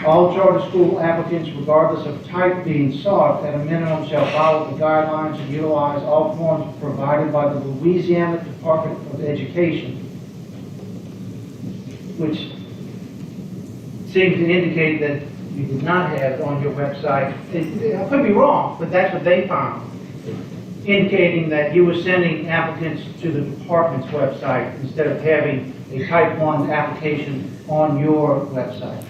All charter school applicants, regardless of type being sought, at a minimum shall follow the guidelines and utilize all forms provided by the Louisiana Department of Education, which seems to indicate that you did not have it on your website. I could be wrong, but that's what they found, indicating that you were sending applicants to the department's website instead of having a type 1 application on your website.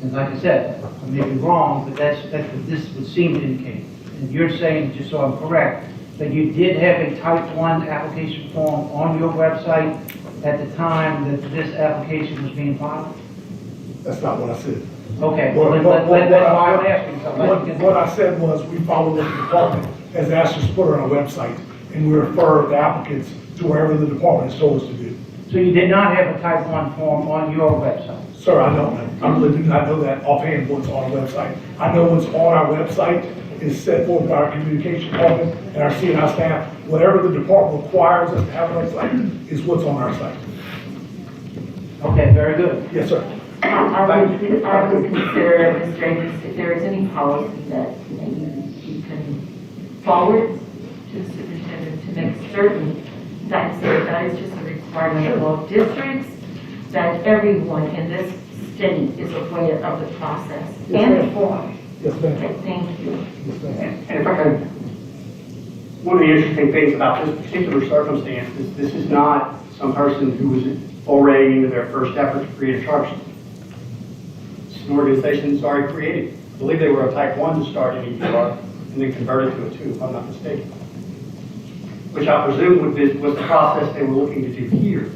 And like I said, I may be wrong, but that's what this would seem to indicate. And you're saying, just so I'm correct, that you did have a type 1 application form on your website at the time that this application was being filed? That's not what I said. Okay, well, that's why I'm asking. So What I said was we followed what the department has asked us to put on our website, and we refer the applicants to wherever the department has told us to do. So you did not have a type 1 form on your website? Sir, I don't know. I really do not know that offhand what's on our website. I know what's on our website is set forth by our communication department and our CNI staff. Whatever the department requires us to have on our site is what's on our site. Okay, very good. Yes, sir. I would consider, Ms. Davis, if there is any policy that maybe you can forward to the superintendent to make certain that that is just a requirement of all districts, that everyone in this state is aware of the process and the form. Yes, ma'am. Okay, thank you. Yes, ma'am. And if I could, one of the interesting things about this particular circumstance is this is not some person who was foraying into their first effort to create a charter school. It's an organization that's already created. I believe they were a type 1 to start in EPR and then converted to a 2, if I'm not mistaken. Which I presume was the process they were looking to do here.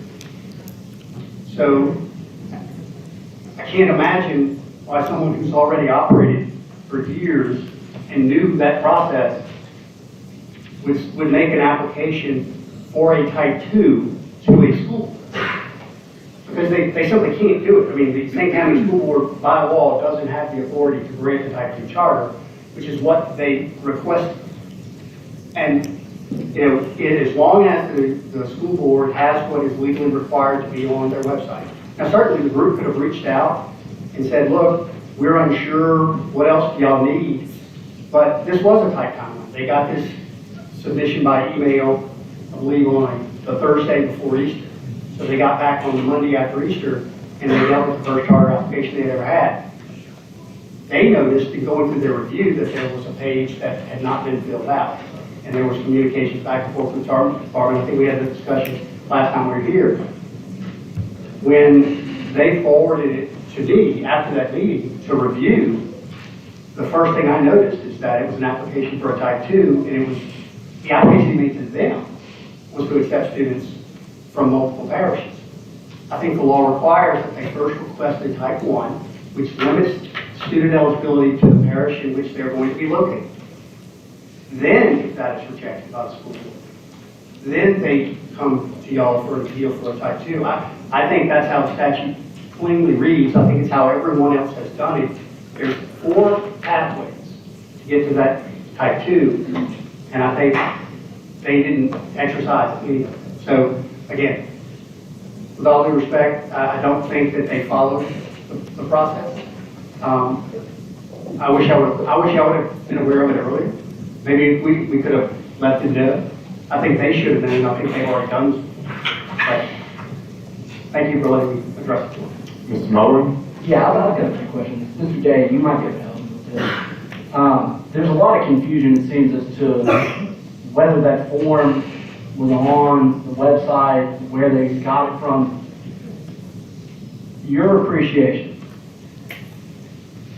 So I can't imagine why someone who's already operated for years and knew that process would make an application for a type 2 to a school. Because they simply can't do it. I mean, the St. Tammany School Board by law doesn't have the authority to grant a type 2 charter, which is what they requested. And, you know, as long as the school board has what is legally required to be on their website. Now, certainly the group could have reached out and said, look, we're unsure, what else do y'all need? But this was a tight timeline. They got this submission by email, I believe, on the Thursday before Easter. So they got back on the Monday after Easter, and they dealt with the first charter application they'd ever had. They noticed in going through their review that there was a page that had not been filled out. And there was communications back and forth with the charter department. I think we had the discussion last time we were here. When they forwarded it to me after that meeting to review, the first thing I noticed is that it was an application for a type 2, and it was the application made to them was to accept students from multiple parishes. I think the law requires that they first request a type 1, which limits student eligibility to the parish in which they're going to be located. Then, if that is rejected by the school board, then they come to y'all for an appeal for a type 2. I think that's how the statute cleanly reads. I think it's how everyone else has done it. There's 4 pathways to get to that type 2, and I think they didn't exercise any of them. So, again, with all due respect, I don't think that they followed the process. I wish I would have been aware of it earlier. Maybe we could have let them know. I think they should have known. I think they've already done. But thank you for letting me address it. Mr. Mullen? Yeah, I've got a few questions. Mr. Day, you might be able to help me with this. There's a lot of confusion, it seems, as to whether that form was on the website, where they got it from. Your appreciation.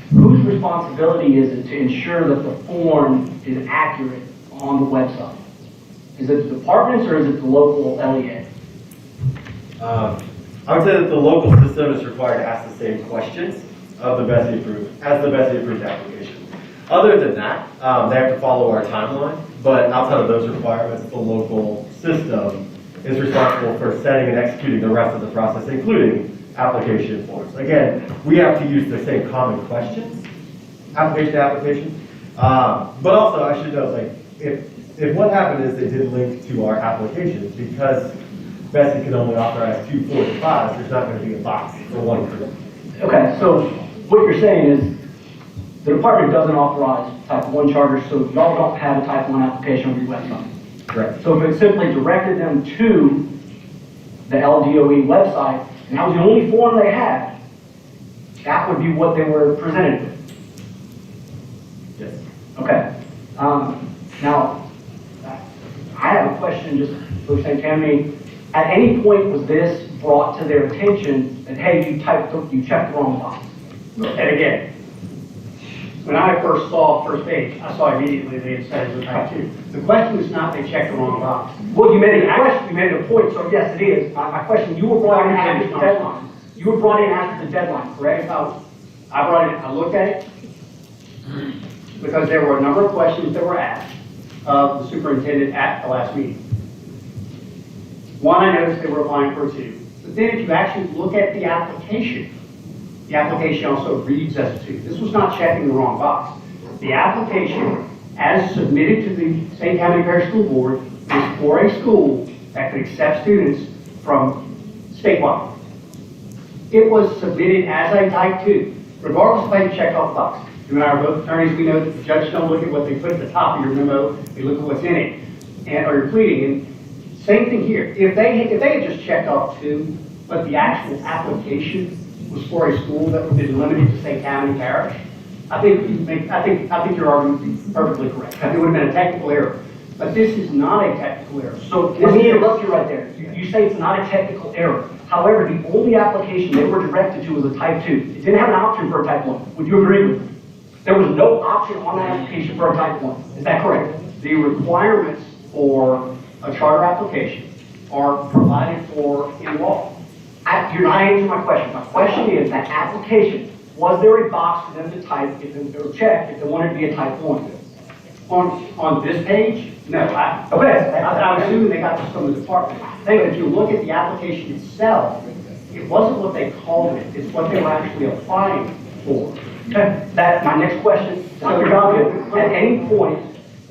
Whose responsibility is it to ensure that the form is accurate on the website? Is it the departments or is it the local LEA? I would say that the local system is required to ask the same questions of the BESE approved, as the BESE approved application. Other than that, they have to follow our timeline, but outside of those requirements, the local system is responsible for setting and executing the rest of the process, including application forms. Again, we have to use the same common questions, application to application, but also I should note, like, if what happened is they didn't link to our application, because BESE can only authorize 2 4 and 5s, there's not going to be a box for one group. Okay, so what you're saying is the department doesn't authorize type 1 charters, so y'all don't have a type 1 application on your website. Correct. So if it simply directed them to the LDOE website, and that was the only form they had, that would be what they were presented with. Yes. Okay. Now, I have a question just for St. Tammany. At any point was this brought to their attention that, hey, you checked the wrong box? And again, when I first saw first page, I saw immediately they had said it was type 2. The question is not they checked the wrong box. Well, you made a question, you made a point, so yes, it is. My question, you were brought in after the deadline. You were brought in after the deadline, correct? I brought it in, I looked at it, because there were a number of questions that were asked of the superintendent at the last meeting. One, I noticed they were applying for a 2. But then if you actually look at the application also reads as a 2. This was not checking the wrong box. The application, as submitted to the St. Tammany Parish School Board, is for a school that could accept students from statewide. It was submitted as a type 2, regardless of how you checked off the box. You and I are both attorneys. We know that the judges don't look at what they put at the top of your memo. They look at what's in it, or your pleading. And same thing here. If they had just checked off 2, but the actual application was for a school that would be limited to St. Tammany Parish, I think your argument would be perfectly correct. It would have been a technical error. But this is not a technical error. So let me interrupt you right there. You say it's not a technical error. However, the only application they were directed to was a type 2. It didn't have an option for a type 1. Would you agree with me? There was no option on that application for a type 1. Is that correct? The requirements for a charter application are provided for in law. You're not answering my question. My question is, that application, was there a box for them to type, or check, if they wanted to be a type 1? On this page, no. I'm assuming they got this from the department. But if you look at the application itself, it wasn't what they called it, it's what they were actually applying for. Okay, that's my next question. Dr. Goggins, at any point,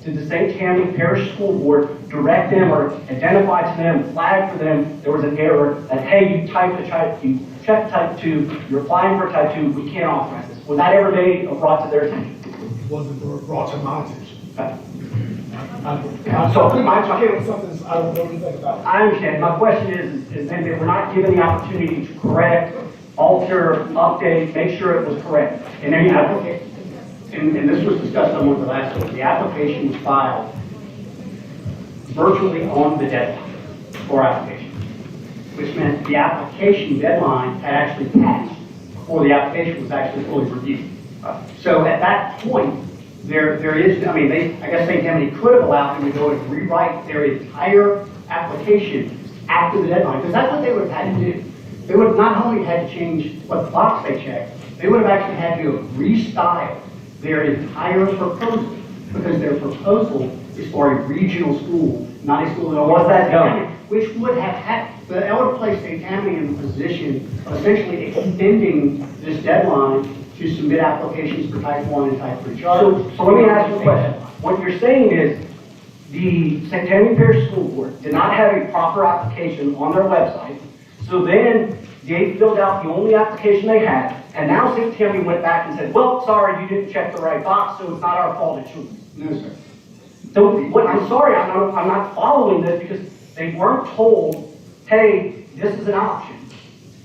did the St. Tammany Parish School Board direct them or identify to them, flag for them, there was an error, that, hey, you checked type 2, you're applying for type 2, we can't authorize this? Was that ever made or brought to their attention? It wasn't brought to my attention. Okay. So, something I don't know anything about. I understand. My question is then that we're not given the opportunity to correct, alter, update, make sure it was correct. And then the application, and this was discussed on one of the last ones, the application was filed virtually on the deadline for application, which meant the application deadline had actually passed before the application was actually fully reviewed. So at that point, there is, I guess St. Tammany could have allowed them to go and rewrite their entire application after the deadline, because that's what they would have had to do. They would have not only had to change what box they checked, they would have actually had to restyle their entire proposal, because their proposal is for a regional school, not a school that was that done? Which would have had, that would have placed St. Tammany in the position of essentially extending this deadline to submit applications for type 1 and type 3 charters. So let me ask you a question. What you're saying is the St. Tammany Parish School Board did not have a proper application on their website, so then they filled out the only application they had, and now St. Tammany went back and said, well, sorry, you didn't check the right box, so it's not our fault, it's yours. No, sir. So I'm sorry, I'm not following this, because they weren't told, hey, this is an option.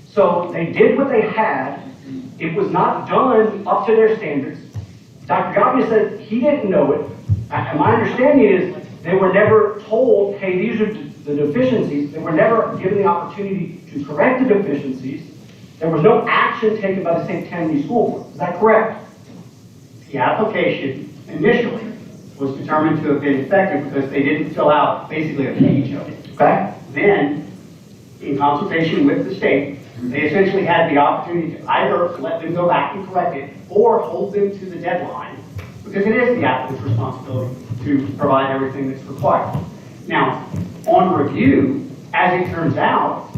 So they did what they had. It was not done up to their standards. Dr. Gavia said he didn't know it. And my understanding is they were never told, hey, these are the deficiencies. They were never given the opportunity to correct the deficiencies. There was no action taken by the St. Tammany School Board. Is that correct? The application initially was determined to have been effective because they didn't fill out basically a page of it. Okay. Then, in consultation with the state, they essentially had the opportunity to either let them go back and correct it or hold them to the deadline, because it is the applicant's responsibility to provide everything that's required. Now, on review, as it turns out,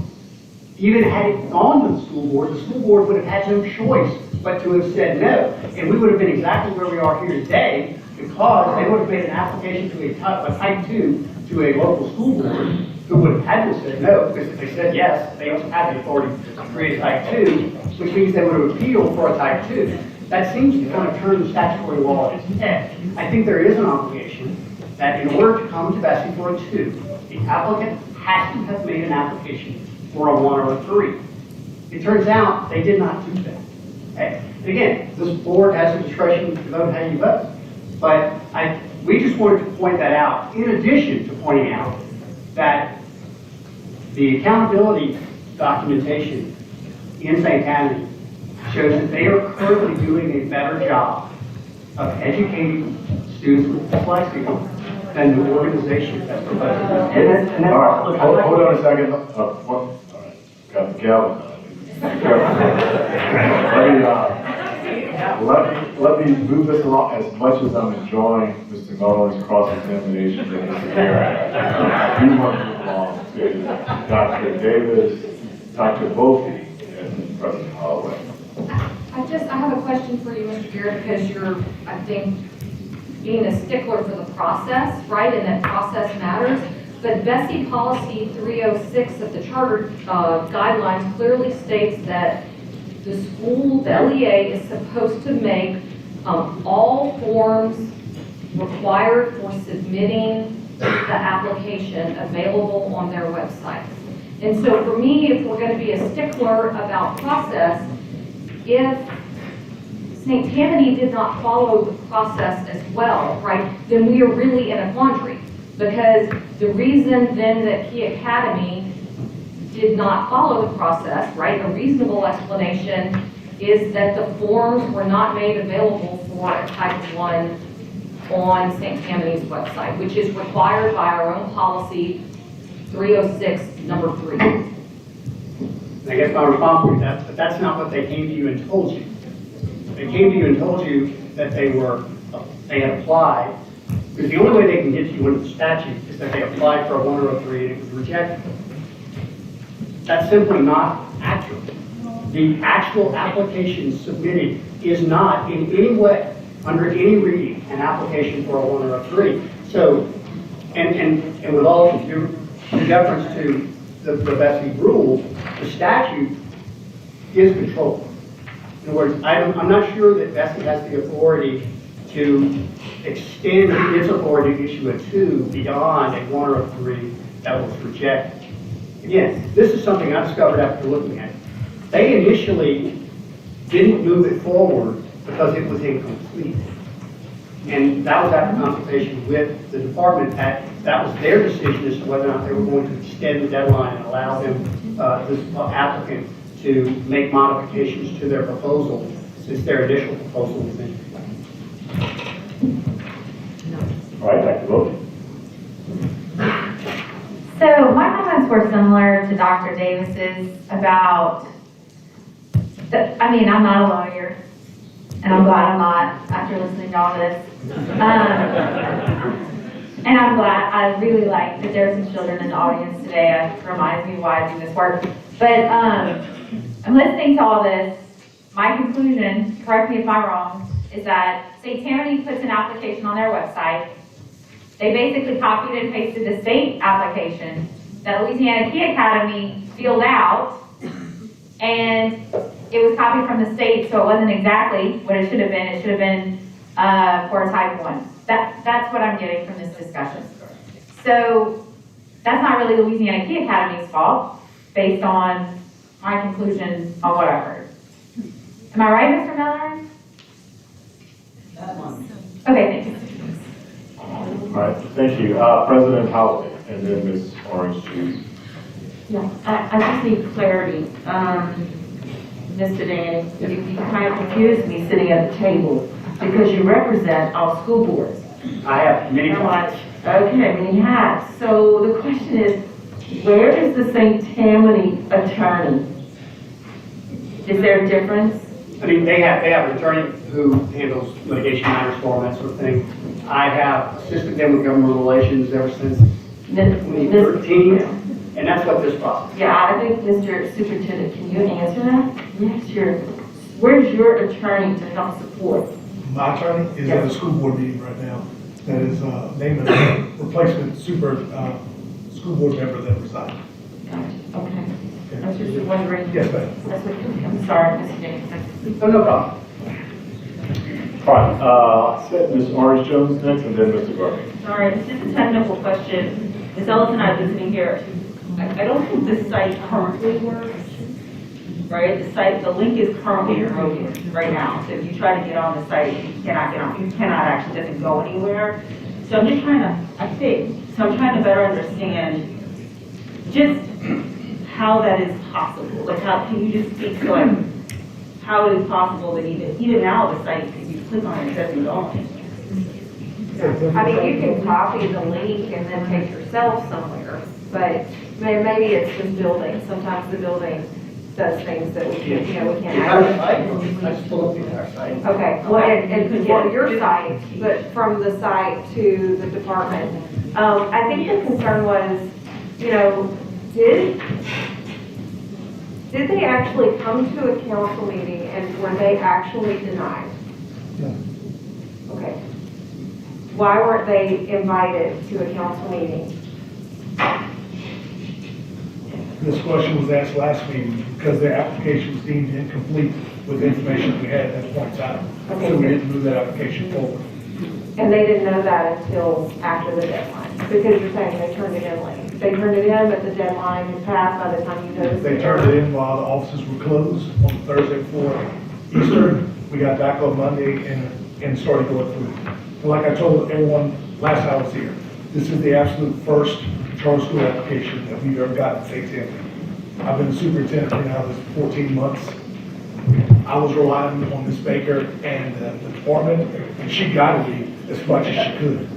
even had it gone to the school board would have had no choice but to have said no. And we would have been exactly where we are here today, because they would have made an application to a type 2 to a local school board, who would have had to say no, because if they said yes, they also had the authority to create a type 2, which means they would have appealed for a type 2. That seems to kind of turn the statutory law on its head. I think there is an obligation that in order to come to BESE for a 2, the applicant has to have made an application for a 1 or a 3. It turns out they did not do that. Okay. And again, this board has the discretion to vote how you vote. But we just wanted to point that out, in addition to pointing out that the accountability documentation in St. Tammany shows that they are currently doing a better job of educating students with dyslexia than the organization that's proposed. All right, hold on a second. All right, got the gavel. Let me move this along. As much as I'm enjoying Mr. Nolan's cross-examination of Mr. Garrett, I do want to move along to Dr. Davis, Dr. Bofi, and President Holloway. I have a question for you, Mr. Garrett, because you're, I think, being a stickler for the process, right? And that process matters. But BESE policy 306 of the charter guidelines clearly states that the school, the LEA, is supposed to make all forms required for submitting the application available on their website. And so for me, if we're going to be a stickler about process, if St. Tammany did not follow the process as well, right, then we are really in a quandary. Because the reason then that Key Academy did not follow the process, right, a reasonable explanation is that the forms were not made available for a type 1 on St. Tammany's website, which is required by our own policy 306 number 3. And I guess my response would be that, but that's not what they came to you and told you. They came to you and told you that they had applied, because the only way they can get you under the statute is that they applied for a 103 and it was rejected. That's simply not accurate. The actual application submitted is not in any way, under any reading, an application for a 103. So, and with all due deference to the BESE rules, the statute is controlled. In other words, I'm not sure that BESE has the authority to extend its authority to issue a 2 beyond a 103 that was rejected. Again, this is something I discovered after looking at it. They initially didn't move it forward because it was incomplete. And that was after consultation with the department. That was their decision as to whether or not they were going to extend the deadline and allow them, this applicant, to make modifications to their proposal since their initial proposal was incomplete. All right, Dr. Vogt. So my comments were similar to Dr. Davis's about, I'm not a lawyer, and I'm glad I'm not after listening to all this. And I'm glad, I really like that there are some children in the audience today. It reminds me why I do this work. But I'm listening to all this. My conclusion, correct me if I'm wrong, is that say Tammany puts an application on their website. They basically copied and pasted the state application that Louisiana Key Academy filled out, and it was copied from the state, so it wasn't exactly what it should have been. It should have been for a type 1. That's what I'm getting from this discussion. So that's not really Louisiana Key Academy's fault, based on my conclusion on what I've heard. Am I right, Mr. Miller? Okay, thank you. All right, thank you. President Holiday, and then Ms. Orange Juice. Yeah, I just need clarity. Mr. Danny, you kind of confused me sitting at the table because you represent all school boards. I have many clients. Okay, many hats. So the question is, where is the St. Tammany attorney? Is there a difference? I mean, they have an attorney who handles litigation matters for them, that sort of thing. I have assisted them with government relations ever since 2013, and that's what this process is. Yeah, I think, Mr. Superintendent, can you answer that? Yes, where's your attorney to help support? My attorney is at a school board meeting right now. That is named as a replacement school board member that resigned. Okay. I was just wondering. Yes, ma'am. I'm sorry, Mr. James. No problem. All right, Ms. Orange Jones next, and then Mr. Garvey. Sorry, it's just a technical question. Ms. Ellis and I have been sitting here. I don't think the site currently works, right? The link is currently broken right now. So if you try to get on the site, you cannot get on. You cannot actually, it doesn't go anywhere. So I'm just trying to better understand just how that is possible. Like, how can you just speak to like how it is possible that even now the site, if you click on it, it doesn't go on it. I mean, you can copy the link and then take yourself somewhere, but maybe it's just building. Sometimes the building does things that we can't, we can't access. I just pulled up the entire site. Okay, well, and your site, but from the site to the department. I think the concern was, did they actually come to a council meeting and were they actually denied? No. Okay. Why weren't they invited to a council meeting? This question was asked last meeting because their application was deemed incomplete with the information we had at that point in time. Okay. So we didn't move that application forward. And they didn't know that until after the deadline, because you're saying they turned it in late. They turned it in, but the deadline had passed by the time you noticed. They turned it in while the offices were closed on Thursday before Easter. We got back on Monday and started going through it. And like I told everyone last time I was here, this is the absolute first charter school application that we've ever gotten in St. Tammany. I've been the superintendent for now this 14 months. I was relying on Ms. Baker and the department, and she guided me as much as she could.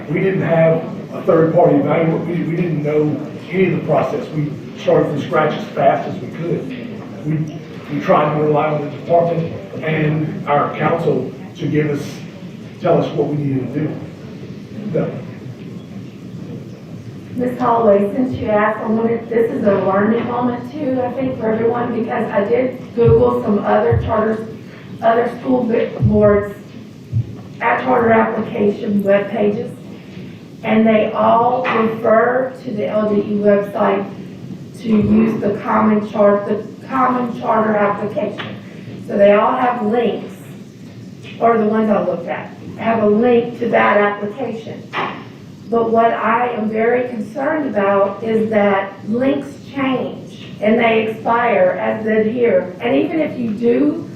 We didn't have a third-party evaluator. We didn't know any of the process. We started from scratch as fast as we could. We tried to rely on the department and our council to tell us what we needed to do. No. Ms. Holloway, since you asked, this is a learning moment too, I think, for everyone, because I did Google some other school boards at charter application web pages, and they all refer to the LDE website to use the common charter application. So they all have links, or the ones I looked at, have a link to that application. But what I am very concerned about is that links change and they expire as they're here. And even if you do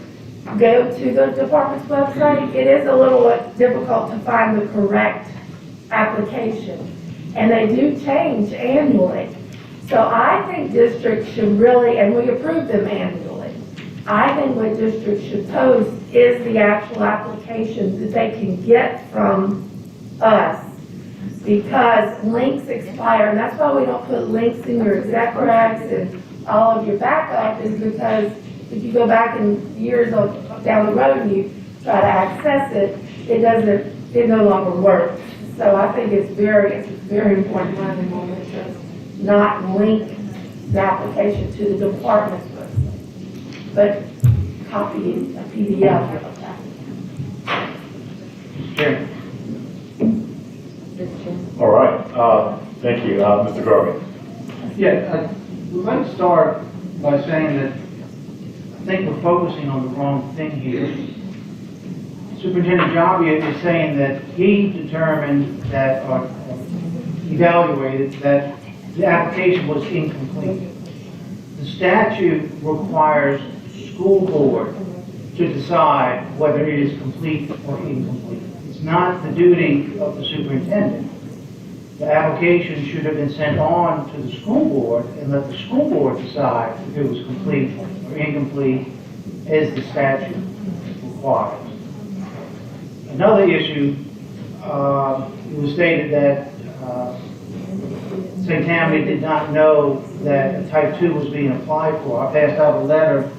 go to the department's website, it is a little difficult to find the correct application. And they do change annually. So I think districts should really, and we approve them annually, I think what districts should post is the actual application that they can get from us. Because links expire, and that's why we don't put links in your exec recs and all of your backup, is because if you go back in years down the road and you try to access it, it no longer works. So I think it's very important to not link the application to the department's website, but copy a PDF of that. Chairman. All right, thank you, Mr. Garvey. Yeah, I would like to start by saying that I think we're focusing on the wrong thing here. Superintendent Javia is saying that he determined that, or evaluated that the application was incomplete. The statute requires the school board to decide whether it is complete or incomplete. It's not the duty of the superintendent. The application should have been sent on to the school board and let the school board decide if it was complete or incomplete as the statute requires. Another issue, it was stated that St. Tammany did not know that a type 2 was being applied for. I passed out a letter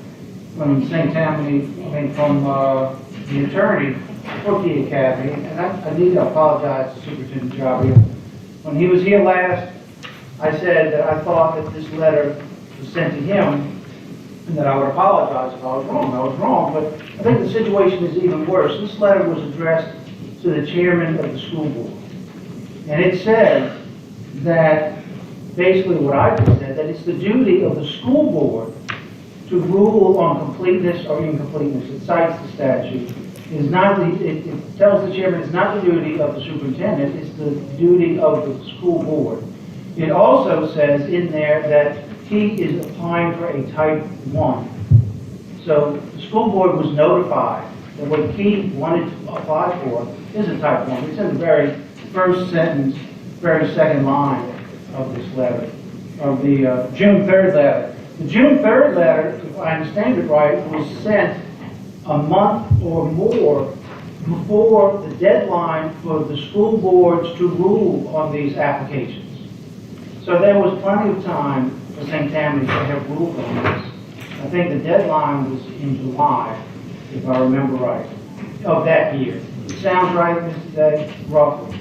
from St. Tammany, from the attorney for the academy, and I need to apologize to Superintendent Javia. When he was here last, I said that I thought that this letter was sent to him and that I would apologize if I was wrong. I was wrong, but I think the situation is even worse. This letter was addressed to the chairman of the school board. And it says that, basically what I just said, that it's the duty of the school board to rule on completeness or incompleteness. It cites the statute. It tells the chairman it's not the duty of the superintendent, it's the duty of the school board. It also says in there that he is applying for a type 1. So the school board was notified that what he wanted to apply for is a type 1. It's in the very first sentence, very second line of this letter, of the June 3rd letter. The June 3rd letter, if I understand it right, was sent a month or more before the deadline for the school boards to rule on these applications. So there was plenty of time for St. Tammany to have ruled on this. I think the deadline was in July, if I remember right, of that year. It sounds right, Mr. Day, roughly.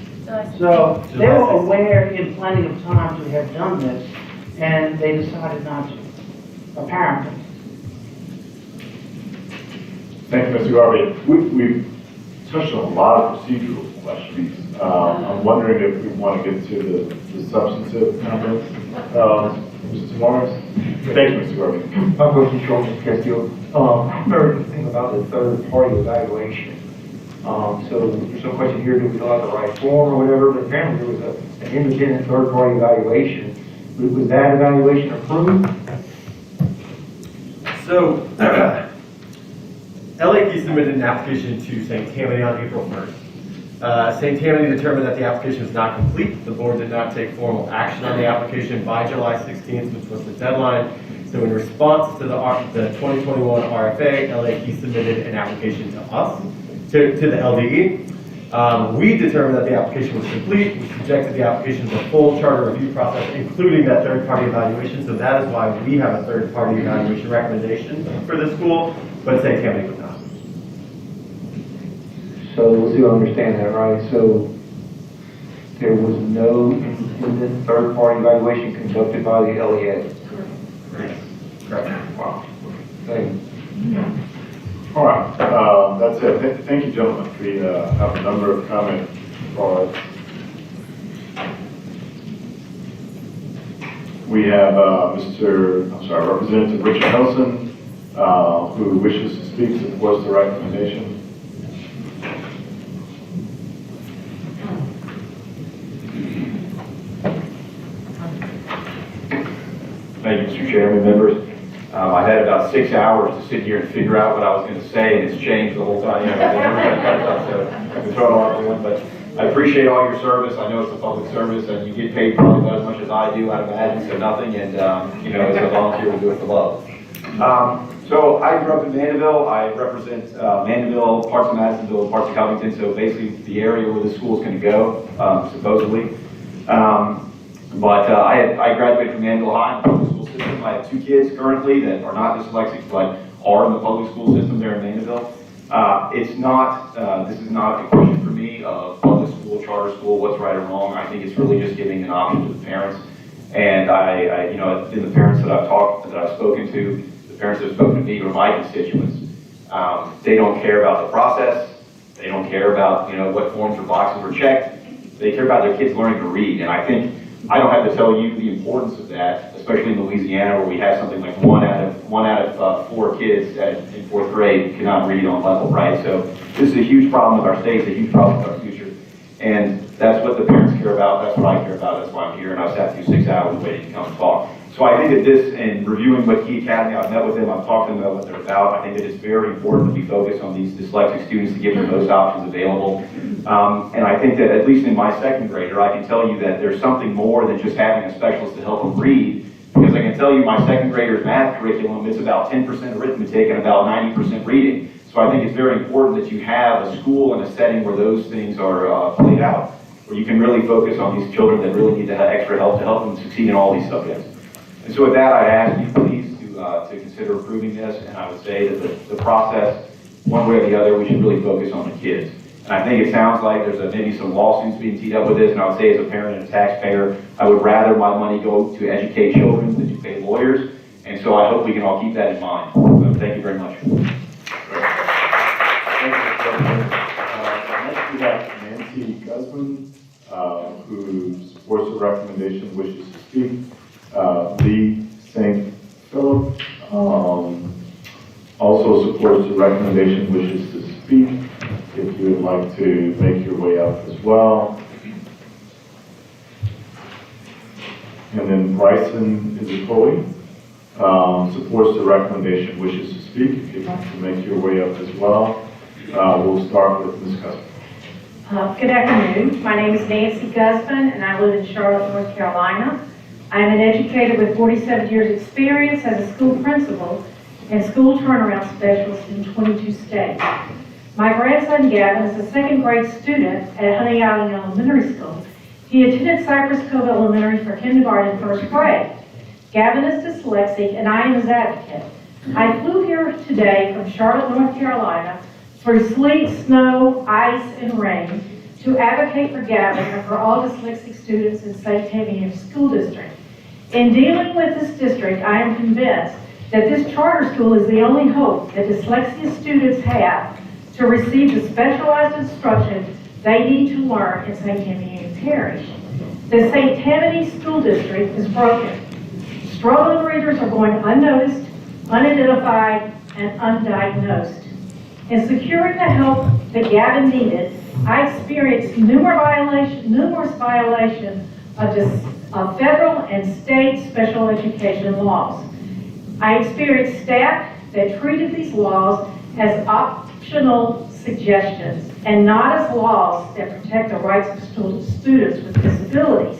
So they were aware in plenty of time to have done this, and they decided not to, apparently. Thank you, Mr. Garvey. We've touched on a lot of procedural questions. I'm wondering if we want to get to the substantive comments. Mr. Morris? Thank you, Mr. Garvey. My question is short, Mr. Castillo. I heard anything about the third-party evaluation. So there's no question here, did we fill out the right form or whatever, but apparently there was an independent third-party evaluation. Was that evaluation approved? So, LAP submitted an application to St. Tammany on April 1st. St. Tammany determined that the application was not complete. The board did not take formal action on the application by July 16th, which was the deadline. So in response to the 2021 RFA, LAP submitted an application to us, to the LDE. We determined that the application was complete. We subjected the application to a full charter review process, including that third-party evaluation. So that is why we have a third-party evaluation recommendation for the school, but St. Tammany would not. So let's see if I understand that right. So there was no independent third-party evaluation conducted by the LEA? Correct. Wow. Thank you. All right, that's it. Thank you, gentlemen. We have a number of comments for us. We have Representative Richard Nelson, who wishes to speak, supports the recommendation. Thank you, Mr. Chairman, members. I had about 6 hours to sit here and figure out what I was going to say, and it's changed the whole time. So I've been throwing off one, but I appreciate all your service. I know it's a public service, and you get paid probably about as much as I do, I'd imagine, so nothing. And as a volunteer, we do it for love. So I grew up in Mandeville. I represent Mandeville, parts of Madisonville, parts of Covington. So basically, the area where the school is going to go, supposedly. But I graduated from Mandeville High public school system. I have 2 kids currently that are not dyslexic, but are in the public school system there in Mandeville. This is not a question for me of public school, charter school, what's right or wrong. I think it's really just giving an option to the parents. And in the parents that I've spoken to, the parents that have spoken to me are my constituents. They don't care about the process. They don't care about, what forms or boxes were checked. They care about their kids learning to read. And I think I don't have to tell you the importance of that, especially in Louisiana, where we have something like one out of 4 kids in 4th grade cannot read on level, right? So this is a huge problem with our state, it's a huge problem with our future. And that's what the parents care about, that's what I care about, that's why I'm here, and I've sat through 6 hours waiting to come and talk. So I think that this, and reviewing what Key Academy, I've met with them, I've talked to them about what they're about. I think that it's very important that we focus on these dyslexic students to give them those options available. And I think that at least in my 2nd grader, I can tell you that there's something more than just having a specialist to help them read. Because I can tell you my 2nd grader's math curriculum is about 10% arithmetic and about 90% reading. So I think it's very important that you have a school and a setting where those things are played out, where you can really focus on these children that really need to have extra help to help them succeed in all these subjects. And so with that, I ask you please to consider approving this, and I would say that the process, one way or the other, we should really focus on the kids. And I think it sounds like there's maybe some lawsuits being teed up with this, and I would say as a parent and a taxpayer, I would rather my money go to educate children than to pay lawyers. And so I hope we can all keep that in mind. So thank you very much. Thank you, next we have Nancy Guzman, who supports the recommendation, wishes to speak. Lee St. Philip also supports the recommendation, wishes to speak. If you would like to make your way up as well. And then Bryson Izipoli supports the recommendation, wishes to speak. If you'd like to make your way up as well. We'll start with Ms. Guzman. Good afternoon. My name is Nancy Guzman, and I live in Charlotte, North Carolina. I am an educator with 47 years experience as a school principal and school turnaround specialist in 22 states. My grandson Gavin is a 2nd grade student at Honey Island Elementary School. He attended Cypress Cove Elementary for kindergarten and 1st grade. Gavin is dyslexic and I am his advocate. I flew here today from Charlotte, North Carolina through sleet, snow, ice, and rain to advocate for Gavin and for all dyslexic students in St. Tammany School District. In dealing with this district, I am convinced that this charter school is the only hope that dyslexia students have to receive the specialized instruction they need to learn in St. Tammany Parish. The St. Tammany School District is broken. Struggling readers are going unnoticed, unidentified, and undiagnosed. In securing the help that Gavin needed, I experienced numerous violations of federal and state special education laws. I experienced staff that treated these laws as optional suggestions and not as laws that protect the rights of students with disabilities.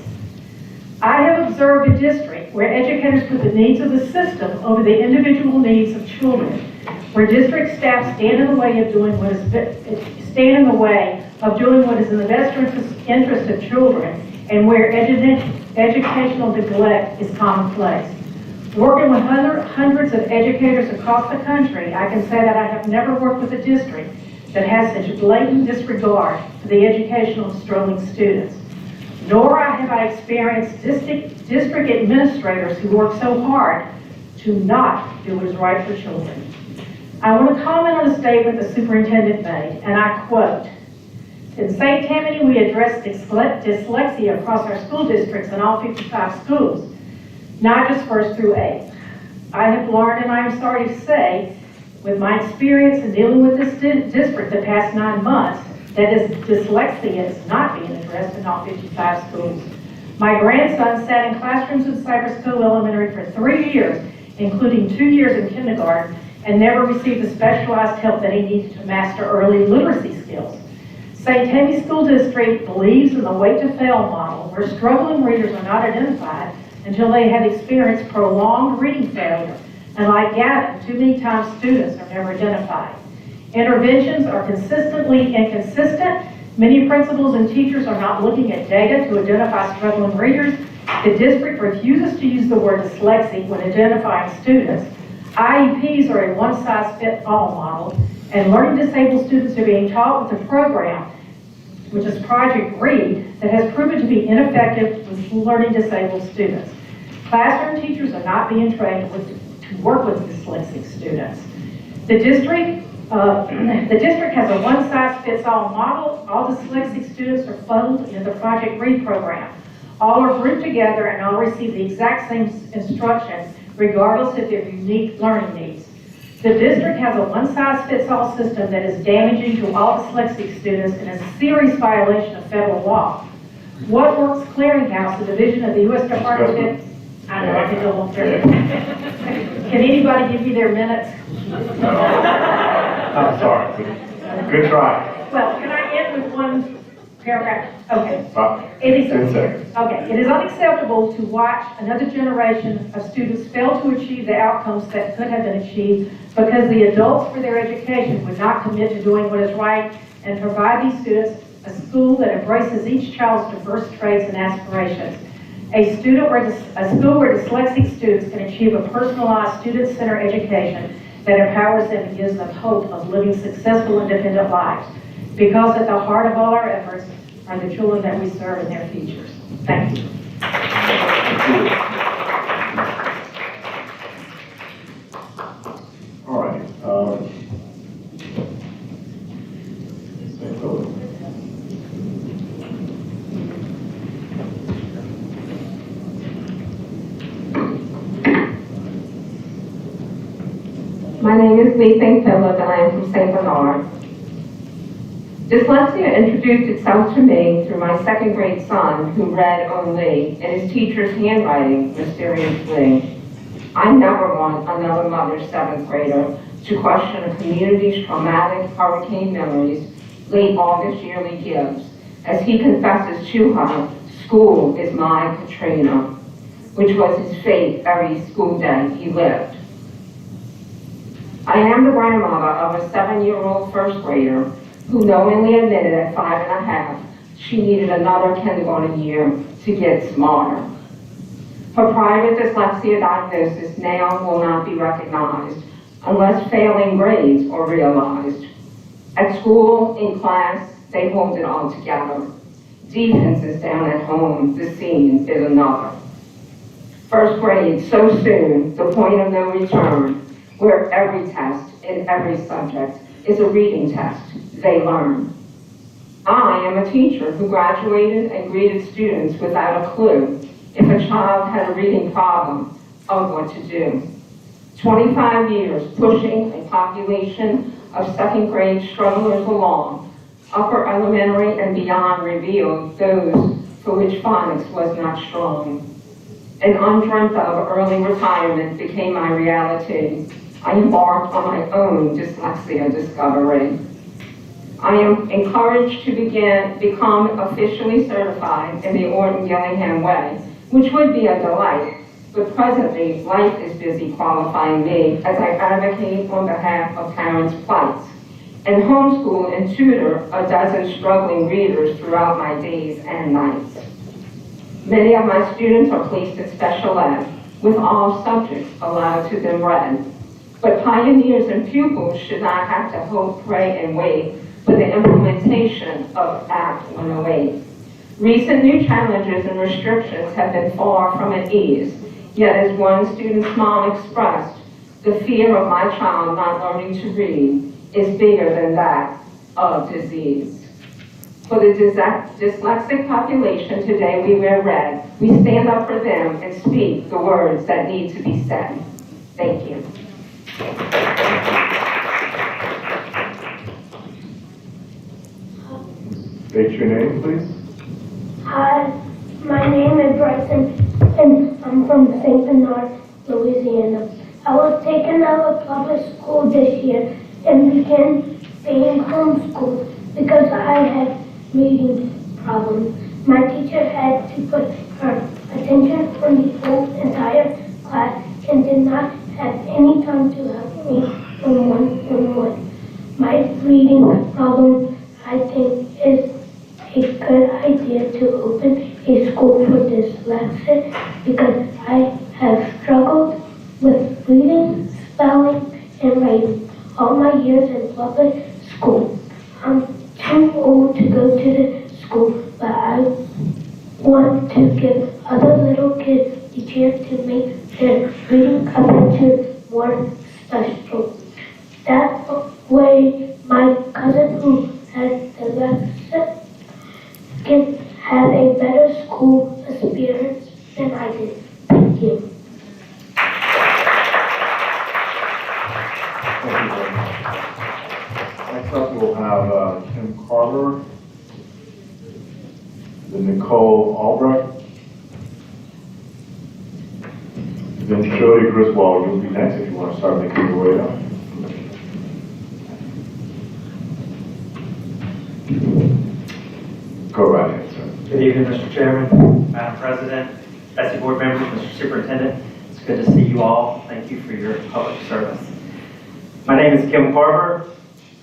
I have observed a district where educators put the needs of the system over the individual needs of children. where district staff stand in the way of doing what is in the best interest of children, and where educational neglect is commonplace. Working with hundreds of educators across the country, I can say that I have never worked with a district that has such blatant disregard for the education of struggling students. Nor have I experienced district administrators who work so hard to not do what is right for children. I want to comment on a statement the superintendent made, and I quote, "In St. Tammany, we address dyslexia across our school districts in all 55 schools, not just 1st through 8th. I have learned, and I am sorry to say, with my experience in dealing with this district the past 9 months, that dyslexia is not being addressed in all 55 schools. My grandson sat in classrooms in Cypress Cove Elementary for 3 years, including 2 years in kindergarten, and never received the specialized help that he needed to master early literacy skills. St. Tammany School District believes in the wait to fail model, where struggling readers are not identified until they have experienced prolonged reading failure. And like Gavin, too many times students are never identified. Interventions are consistently inconsistent. Many principals and teachers are not looking at data to identify struggling readers. The district refuses to use the word dyslexic when identifying students. IEPs are a one-size-fits-all model, and learning disabled students are being taught with a program, which is Project READ, that has proven to be ineffective with learning disabled students. Classroom teachers are not being trained to work with dyslexic students. The district has a one-size-fits-all model. All dyslexic students are funneled into the Project READ program. All are grouped together and all receive the exact same instruction, regardless of their unique learning needs. The district has a one-size-fits-all system that is damaging to all dyslexic students and is a serious violation of federal law. What Works Clearinghouse, a division of the U.S. Department of Ed, I know, I can go on forever. Can anybody give me their minutes? I'm sorry. Good try. Well, can I end with one paragraph? Okay. 10 seconds. Okay. It is unacceptable to watch another generation of students fail to achieve the outcomes that could have been achieved because the adults for their education would not commit to doing what is right and provide these students a school that embraces each child's diverse traits and aspirations. A school where dyslexic students can achieve a personalized, student-centered education that empowers them and gives them hope of living successful, independent lives. Because at the heart of all our efforts are the children that we serve and their futures. Thank you. All right. My name is Lee St. Philip and I am from St. Bernard. Dyslexia introduced itself to me through my second grade son who read only in his teacher's handwriting mysteriously. I never want another mother's seventh grader to question a community's traumatic hurricane memories late August yearly gives, as he confesses to her, school is my Katrina, which was his fate every school day he lived. I am the grandmother of a 7-year-old first grader who knowingly admitted at 5.5 she needed another kindergarten year to get smarter. Her private dyslexia diagnosis now will not be recognized unless failing grades are realized. At school, in class, they hold it all together. Defense is down at home, the scene is another. First grade, so soon, the point of no return, where every test in every subject is a reading test they learn. I am a teacher who graduated and greeted students without a clue if a child had a reading problem of what to do. 25 years pushing a population of second grade strugglers along, upper elementary and beyond revealed those for which phonics was not strong. An undreamt of early retirement became my reality. I embarked on my own dyslexia discovery. I am encouraged to become officially certified in the Orton-Gillingham way, which would be a delight but presently, life is busy qualifying me as I advocate on behalf of parents' plights and homeschool and tutor a dozen struggling readers throughout my days and nights. Many of my students are placed in special ed, with all subjects allowed to them read. But pioneers and pupils should not have to hope, pray, and wait for the implementation of Act 108. Recent new challenges and restrictions have been far from at ease, yet as one student's mom expressed, the fear of my child not learning to read is bigger than that of disease. For the dyslexic population, today we wear red. We stand up for them and speak the words that need to be said. Thank you. State your name, please. Hi, my name is Bryson, and I'm from St. Bernard, Louisiana. I was taken out of public school this year and began being homeschooled because I had reading problems. My teacher had to put her attention on the whole entire class and did not have any time to help me one-on-one. My reading problem, I think, is a good idea to open a school for dyslexic because I have struggled with reading, spelling, and writing all my years in public school. I'm too old to go to the school, but I want to give other little kids the chance to make their reading ability more special. That way, my cousin who has dyslexia can have a better school experience than I did. Thank you. Next up, we'll have Kim Carter, then Nicole Albrecht, then Shirley Griswold. You'll be next if you want to start making your way up. Go right ahead, sir. Good evening, Mr. Chairman, Madam President, BESE board members, Mr. Superintendent. It's good to see you all. Thank you for your public service. My name is Kim Carver.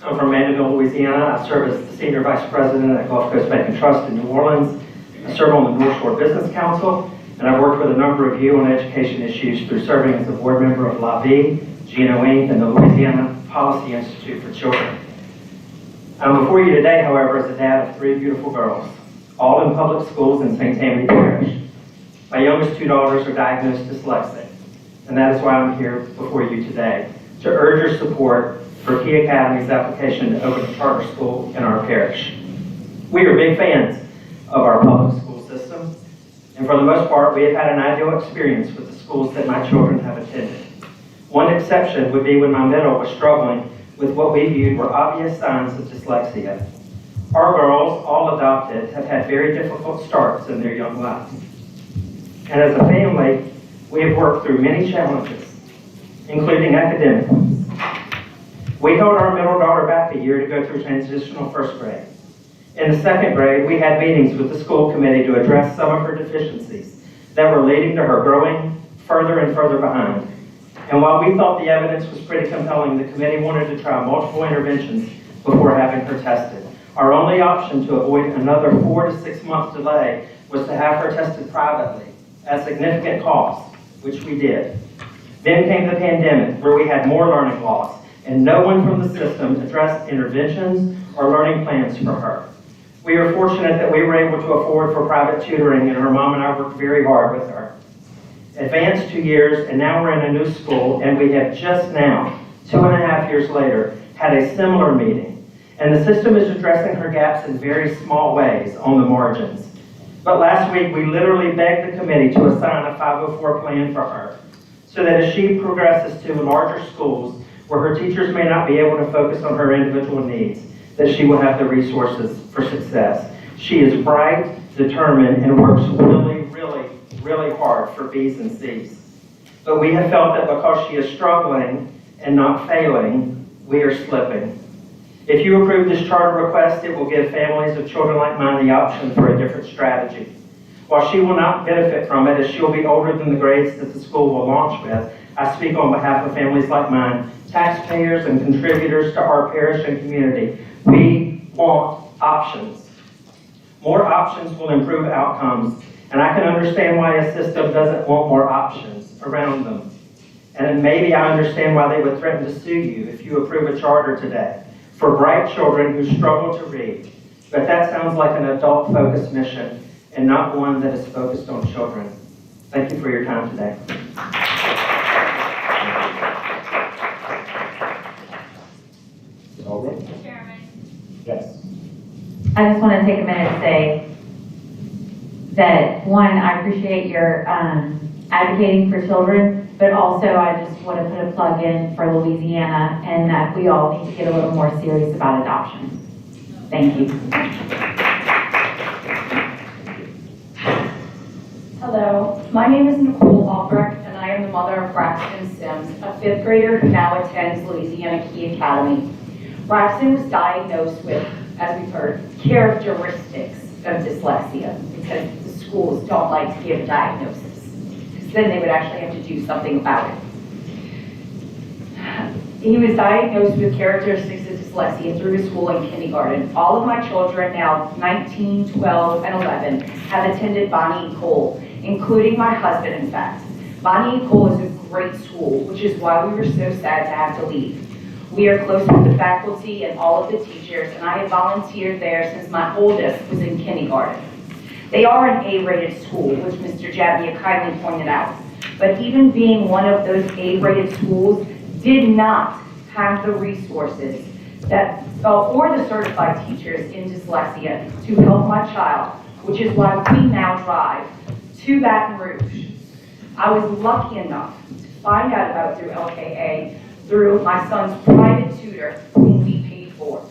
I'm from Mandeville, Louisiana. I serve as the Senior Vice President at Gulf Coast Bank and Trust in New Orleans. I serve on the North Shore Business Council, and I've worked with a number of you on education issues through serving as a board member of LAVI, GNO Inc., and the Louisiana Policy Institute for Children. I'm before you today, however, as a dad of 3 beautiful girls, all in public schools in St. Tammany Parish. My youngest 2 daughters are diagnosed dyslexic, and that is why I'm here before you today, to urge your support for Key Academy's application to open a charter school in our parish. We are big fans of our public school system, and for the most part, we have had an ideal experience with the schools that my children have attended. One exception would be when my middle was struggling with what we viewed were obvious signs of dyslexia. Our girls, all adopted, have had very difficult starts in their young lives. And as a family, we have worked through many challenges, including academic ones. We held our middle daughter back a year to go through transitional first grade. In the second grade, we had meetings with the school committee to address some of her deficiencies that were leading to her growing further and further behind. And while we thought the evidence was pretty compelling, the committee wanted to try multiple interventions before having her tested. Our only option to avoid another 4 to 6 month delay was to have her tested privately at significant cost, which we did. Then came the pandemic, where we had more learning loss, and no one from the system addressed interventions or learning plans for her. We are fortunate that we were able to afford for private tutoring, and her mom and I worked very hard with her. Advanced 2 years, and now we're in a new school, and we have just now, 2.5 years later, had a similar meeting. And the system is addressing her gaps in very small ways on the margins. But last week, we literally begged the committee to assign a 504 plan for her, so that as she progresses to larger schools, where her teachers may not be able to focus on her individual needs, that she will have the resources for success. She is bright, determined, and works really hard for B's and C's. But we have felt that because she is struggling and not failing, we are slipping. If you approve this charter request, it will give families of children like mine the option for a different strategy. While she will not benefit from it as she'll be older than the grades that the school will launch with, I speak on behalf of families like mine, taxpayers and contributors to our parish and community. We want options. More options will improve outcomes, and I can understand why a system doesn't want more options around them. And maybe I understand why they would threaten to sue you if you approve a charter today for bright children who struggle to read. But that sounds like an adult-focused mission and not one that is focused on children. Thank you for your time today. Chairman. Yes. I just want to take a minute and say that, one, I appreciate your advocating for children, but also I just want to put a plug in for Louisiana and that we all need to get a little more serious about adoption. Thank you. Hello, my name is Nicole Albrecht, and I am the mother of Braxton Sims, a fifth grader who now attends Louisiana Key Academy. Braxton was diagnosed with, as we've heard, characteristics of dyslexia, because the schools don't like to give a diagnosis, because then they would actually have to do something about it. He was diagnosed with characteristics of dyslexia through his school in kindergarten. All of my children, now 19, 12, and 11, have attended Bonnie E. Cole, including my husband, in fact. Bonnie E. Cole is a great school, which is why we were so sad to have to leave. We are close with the faculty and all of the teachers, and I have volunteered there since my oldest was in kindergarten. They are an A-rated school, which Mr. Jabia kindly pointed out. But even being one of those A-rated schools did not have the resources that, or the certified teachers in dyslexia to help my child, which is why we now drive to Baton Rouge. I was lucky enough to find out about it through LKA, through my son's private tutor, whom we paid for.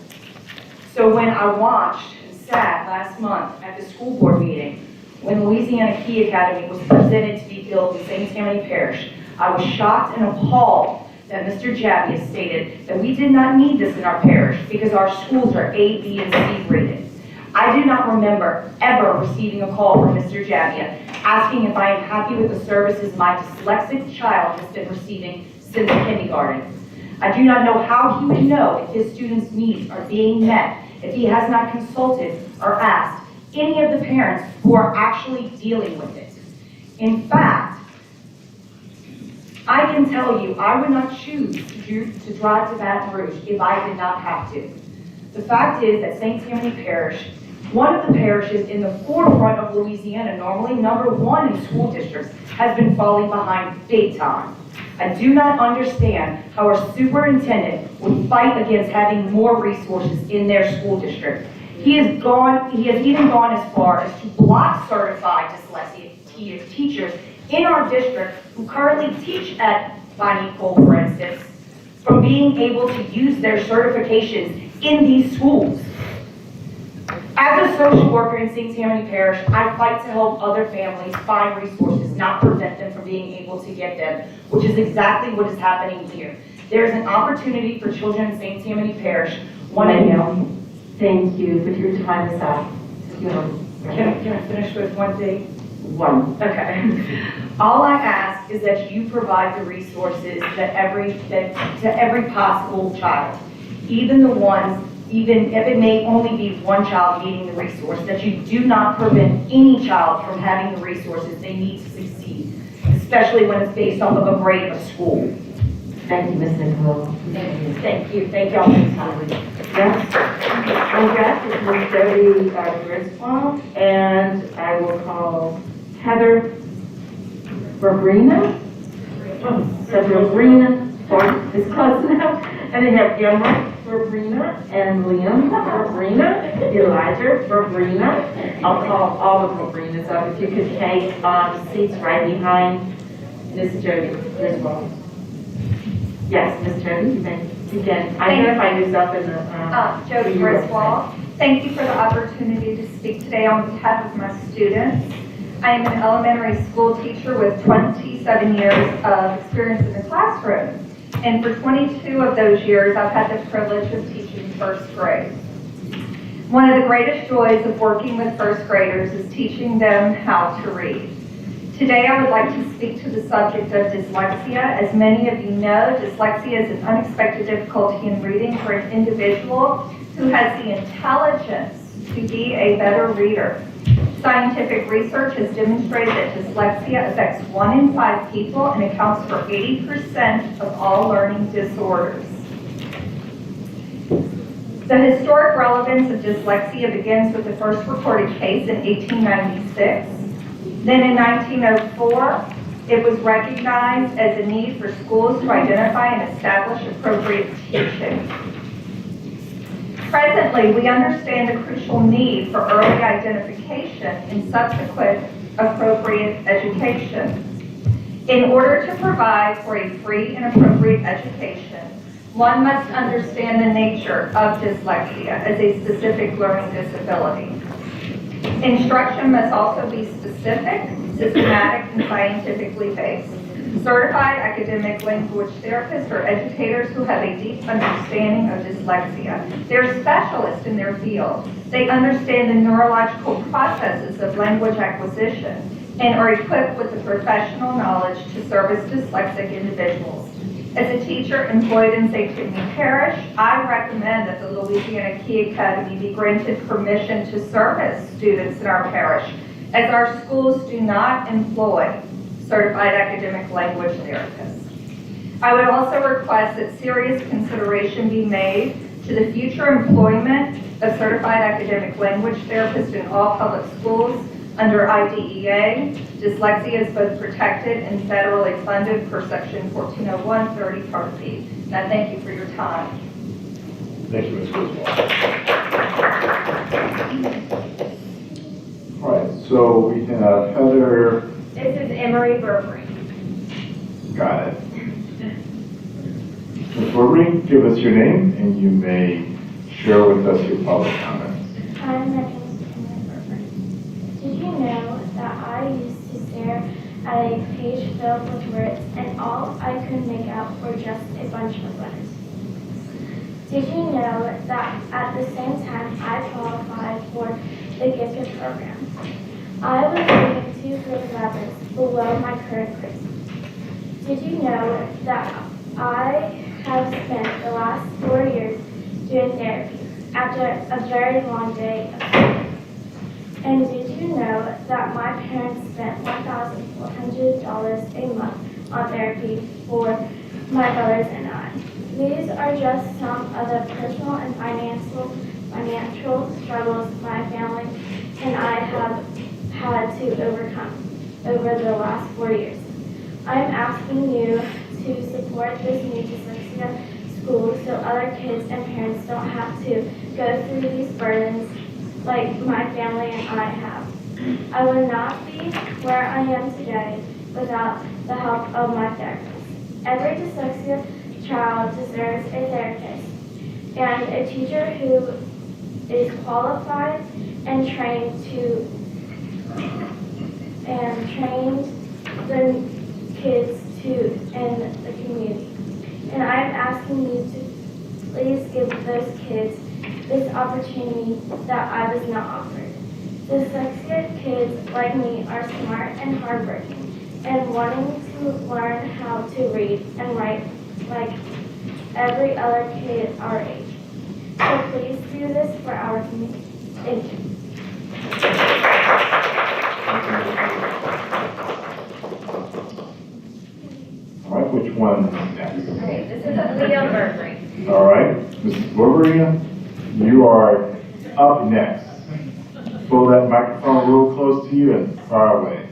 So when I watched and sat last month at the school board meeting, when Louisiana Key Academy was presented to be built in St. Tammany Parish, I was shocked and appalled that Mr. Jabia stated that we did not need this in our parish because our schools are A, B, and C rated. I do not remember ever receiving a call from Mr. Jabia asking if I am happy with the services my dyslexic child has been receiving since kindergarten. I do not know how he would know if his students' needs are being met if he has not consulted or asked any of the parents who are actually dealing with it. In fact, I can tell you, I would not choose to drive to Baton Rouge if I did not have to. The fact is that St. Tammany Parish, one of the parishes in the forefront of Louisiana, normally #1 in school districts, has been falling behind big time. I do not understand how our superintendent would fight against having more resources in their school district. He has even gone as far as to block certified dyslexia teachers in our district who currently teach at Bonnie Cole, for instance, from being able to use their certifications in these schools. As a social worker in St. Tammany Parish, I fight to help other families find resources, not prevent them from being able to get them, which is exactly what is happening here. There is an opportunity for children in St. Tammany Parish. Thank you, but your time is up. Can I finish with one thing? One. Okay. All I ask is that you provide the resources that to every possible child, even the ones, even if it may only be one child needing the resource, that you do not prevent any child from having the resources they need to succeed, especially when it's based off of a grade of a school. Thank you, Ms. Nicole. Thank you. Thank y'all for your time. Yes. My guest is Ms. Debbie Griswold, and I will call Heather Verbrina. Verbrina, is close enough. And they have Gemma Verbrina and Liam Verbrina, Elijah Verbrina. I'll call all the Verbrinas up. If you could take seats right behind Ms. Jody Griswold. Yes, Ms. Jody, you may begin. Identify yourself in the... Jody Griswold. Thank you for the opportunity to speak today on behalf of my students. I am an elementary school teacher with 27 years of experience in the classroom. And for 22 of those years, I've had the privilege of teaching first grade. One of the greatest joys of working with first graders is teaching them how to read. Today I would like to speak to the subject of dyslexia. As many of you know, dyslexia is an unexpected difficulty in reading for an individual who has the intelligence to be a better reader. Scientific research has demonstrated that dyslexia affects 1 in 5 people and accounts for 80% of all learning disorders. The historic relevance of dyslexia begins with the first recorded case in 1896. Then in 1904, it was recognized as a need for schools to identify and establish appropriate teaching. Presently, we understand the crucial need for early identification and subsequent appropriate education. In order to provide for a free and appropriate education, one must understand the nature of dyslexia as a specific learning disability. Instruction must also be specific, systematic, and scientifically based. Certified academic language therapists are educators who have a deep understanding of dyslexia. They're specialists in their field. They understand the neurological processes of language acquisition and are equipped with the professional knowledge to service dyslexic individuals. As a teacher employed in St. Timothy Parish, I recommend that the Louisiana Key Academy be granted permission to service students in our parish, as our schools do not employ certified academic language therapists. I would also request that serious consideration be made to the future employment of certified academic language therapists in all public schools under IDEA. Dyslexia is both protected and federally funded per section 1401-30 Part B. And I thank you for your time. Thank you, Ms. Griswold. All right, so we have Heather. This is Emery Burberry. Got it. Ms. Burberry, give us your name and you may share with us your public comments. Hi, my name is Emery Burberry. Did you know that I used to stare at a page filled with words and all I could make out were just a bunch of letters? Did you know that at the same time I qualified for the gifted program, I was given 2 grade levels below my current grade? Did you know that I have spent the last 4 years doing therapy after a very long day of school? And did you know that my parents spent $1,400 a month on therapy for my brothers and I? These are just some of the personal and financial struggles my family and I have had to overcome over the last 4 years. I am asking you to support this new dyslexia school so other kids and parents don't have to go through these burdens like my family and I have. I would not be where I am today without the help of my therapist. Every dyslexia child deserves a therapist and a teacher who is qualified and trained the kids in the community. And I'm asking you to please give those kids this opportunity that I was not offered. Dyslexic kids like me are smart and hardworking and wanting to learn how to read and write like every other kid our age. So please do this for our community. Thank you. All right, which one is next? Okay, this is Leah Burberry. All right, Mrs. Burberry, you are up next. Pull that microphone real close to you and far away.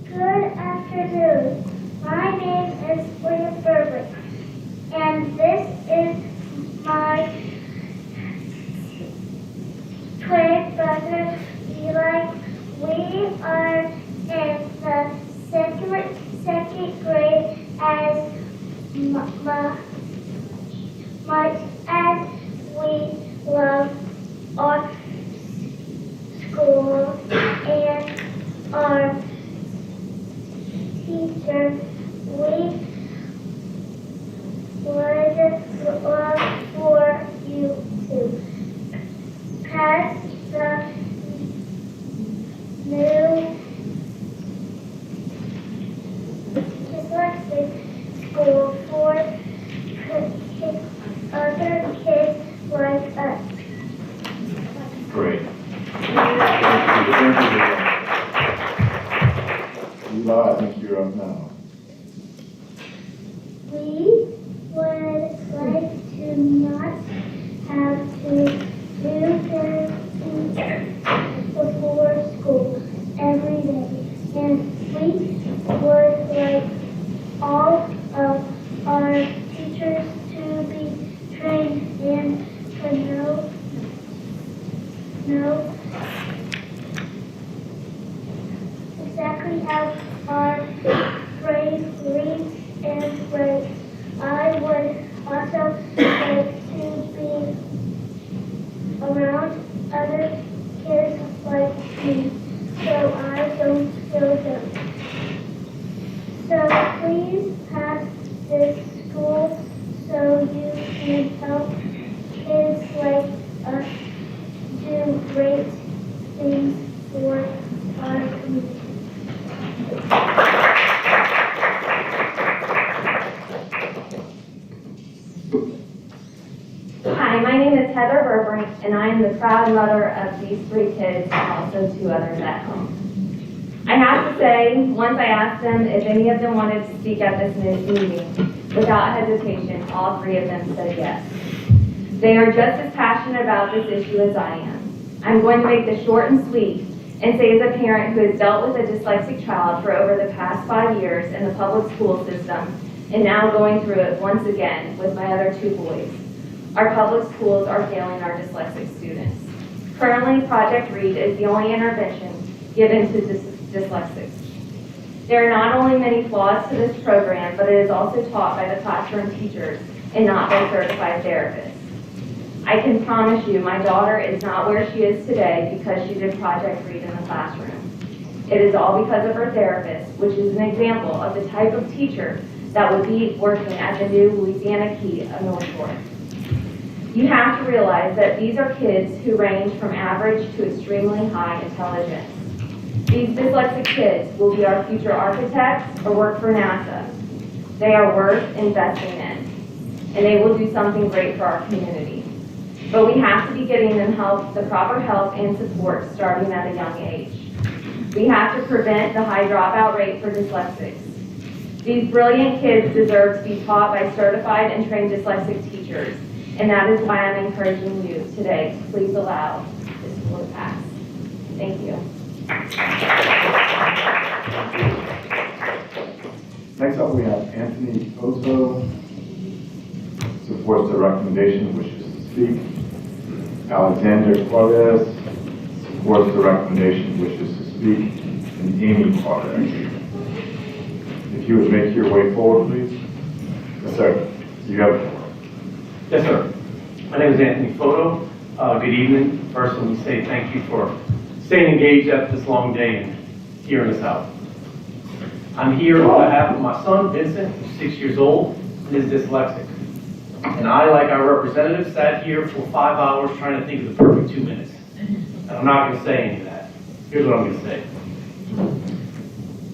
Good afternoon. My name is Leah Burberry, and this is my twin brother, Eli. We are in the second grade as much as we love our school and our teacher. We would Lisa, I think you're up now. We would like to not have to do therapy before school every day. And we would like all of our teachers to be trained and to know exactly how our brain reads and writes. I would also like to be around other kids like me, so I don't feel dumb. So please pass this school so you can help kids like us do great things for our community. Hi, my name is Heather Burbrink, and I am the proud mother of these 3 kids and also 2 others at home. I have to say, once I asked them if any of them wanted to speak at this meeting, without hesitation, all 3 of them said yes. They are just as passionate about this issue as I am. I'm going to make this short and sweet and say as a parent who has dealt with a dyslexic child for over the past 5 years in the public school system and now going through it once again with my other 2 boys. Our public schools are failing our dyslexic students. Currently, Project READ is the only intervention given to dyslexics. There are not only many flaws to this program, but it is also taught by the classroom teachers and not by certified therapists. I can promise you my daughter is not where she is today because she did Project READ in the classroom. It is all because of her therapist, which is an example of the type of teacher that would be working at the new Louisiana Key of North Shore. You have to realize that these are kids who range from average to extremely high intelligence. These dyslexic kids will be our future architects or work for NASA. They are worth investing in, and they will do something great for our community. But we have to be getting them the proper help and support starting at a young age. We have to prevent the high dropout rate for dyslexics. These brilliant kids deserve to be taught by certified and trained dyslexic teachers, and that is why I'm encouraging you today to please allow this school to pass. Thank you. Next up, we have Anthony Pozo, supports the recommendation, wishes to speak. Alexander Juarez, supports the recommendation, wishes to speak. And Amy Juarez. If you would make your way forward, please. Yes, sir. You have the floor. Yes, sir. My name is Anthony Foto. Good evening. First, let me say thank you for staying engaged after this long day and hearing us out. I'm here on behalf of my son, Vincent, who's 6 years old and is dyslexic. And I, like our representative, sat here for 5 hours trying to think of the perfect 2 minutes. And I'm not going to say any of that. Here's what I'm going to say.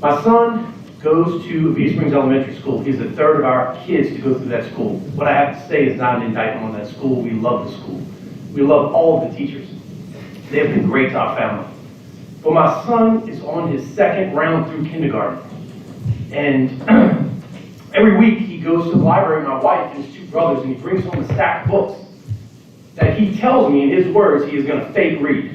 My son goes to BESE Springs Elementary School. He's the third of our kids to go through that school. What I have to say is not an indictment on that school. We love the school. We love all of the teachers. They have been great to our family. But my son is on his 2nd round through kindergarten. And every week he goes to the library with my wife and his 2 brothers, and he brings home a stack of books that he tells me in his words he is going to fake read.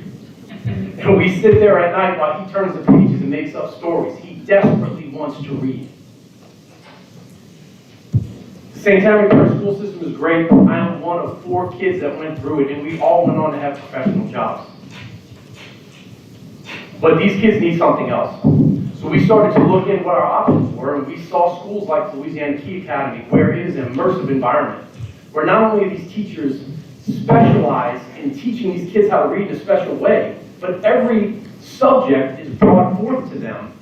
And we sit there at night while he turns the pages and makes up stories. He desperately wants to read. The St. Tammany Parish school system is great. I am one of 4 kids that went through it, and we all went on to have professional jobs. But these kids need something else. So we started to look in what our options were, and we saw schools like the Louisiana Key Academy, where it is an immersive environment, where not only are these teachers specialize in teaching these kids how to read in a special way, but every subject is brought forth to them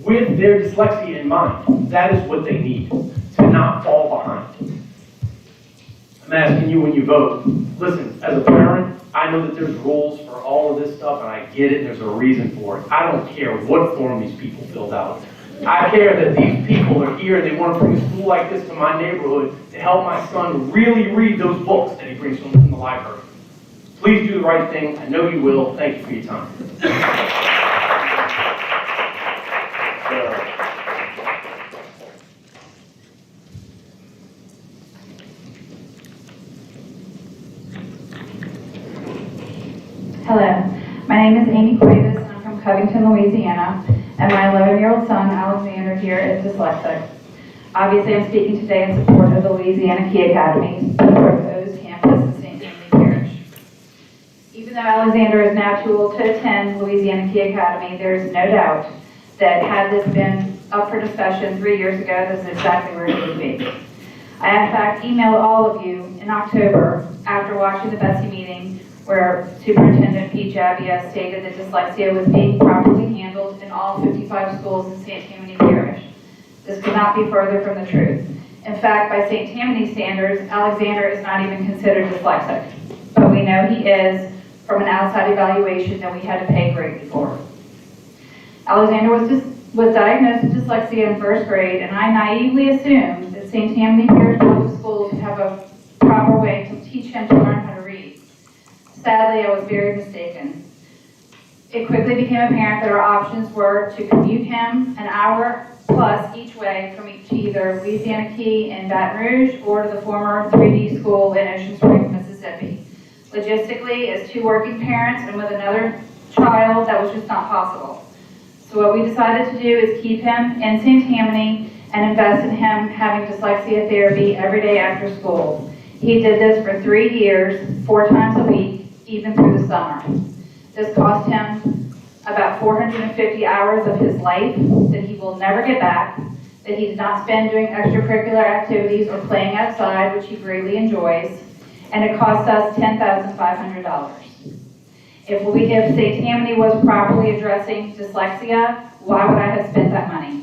with their dyslexia in mind. That is what they need, to not fall behind. I'm asking you when you vote, listen, as a parent, I know that there's rules for all of this stuff, and I get it, there's a reason for it. I don't care what form these people filled out. I care that these people are here and they want to bring a school like this to my neighborhood to help my son really read those books that he brings home from the library. Please do the right thing. I know you will. Thank you for your time. Covington, Louisiana, and my 11-year-old son, Alexander, here is dyslexic. Obviously, I'm speaking today in support of the Louisiana Key Academy, the proposed campus in St. Tammany Parish. Even though Alexander is now too old to attend Louisiana Key Academy, there is no doubt that had this been up for discussion 3 years ago, this is exactly where it would be. I, in fact, emailed all of you in October after watching the BESE meeting where Superintendent Pete Jabbia stated that dyslexia was being properly handled in all 55 schools in St. Tammany Parish. This could not be further from the truth. In fact, by St. Tammany standards, Alexander is not even considered dyslexic, but we know he is from an outside evaluation that we had to pay greatly for. Alexander was diagnosed with dyslexia in first grade, and I naively assumed that St. Tammany Parish Public Schools would have a proper way to teach him to learn how to read. Sadly, I was very mistaken. It quickly became apparent that our options were to commute him an hour plus each way from either Louisiana Key in Baton Rouge or to the former 3D school in Ocean Springs, Mississippi. Logistically, as two working parents and with another child, that was just not possible. So what we decided to do is keep him in St. Tammany and invest in him having dyslexia therapy every day after school. He did this for 3 years, 4 times a week, even through the summer. This cost him about 450 hours of his life that he will never get back, that he did not spend doing extracurricular activities or playing outside, which he greatly enjoys, and it cost us $10,500. If St. Tammany was properly addressing dyslexia, why would I have spent that money?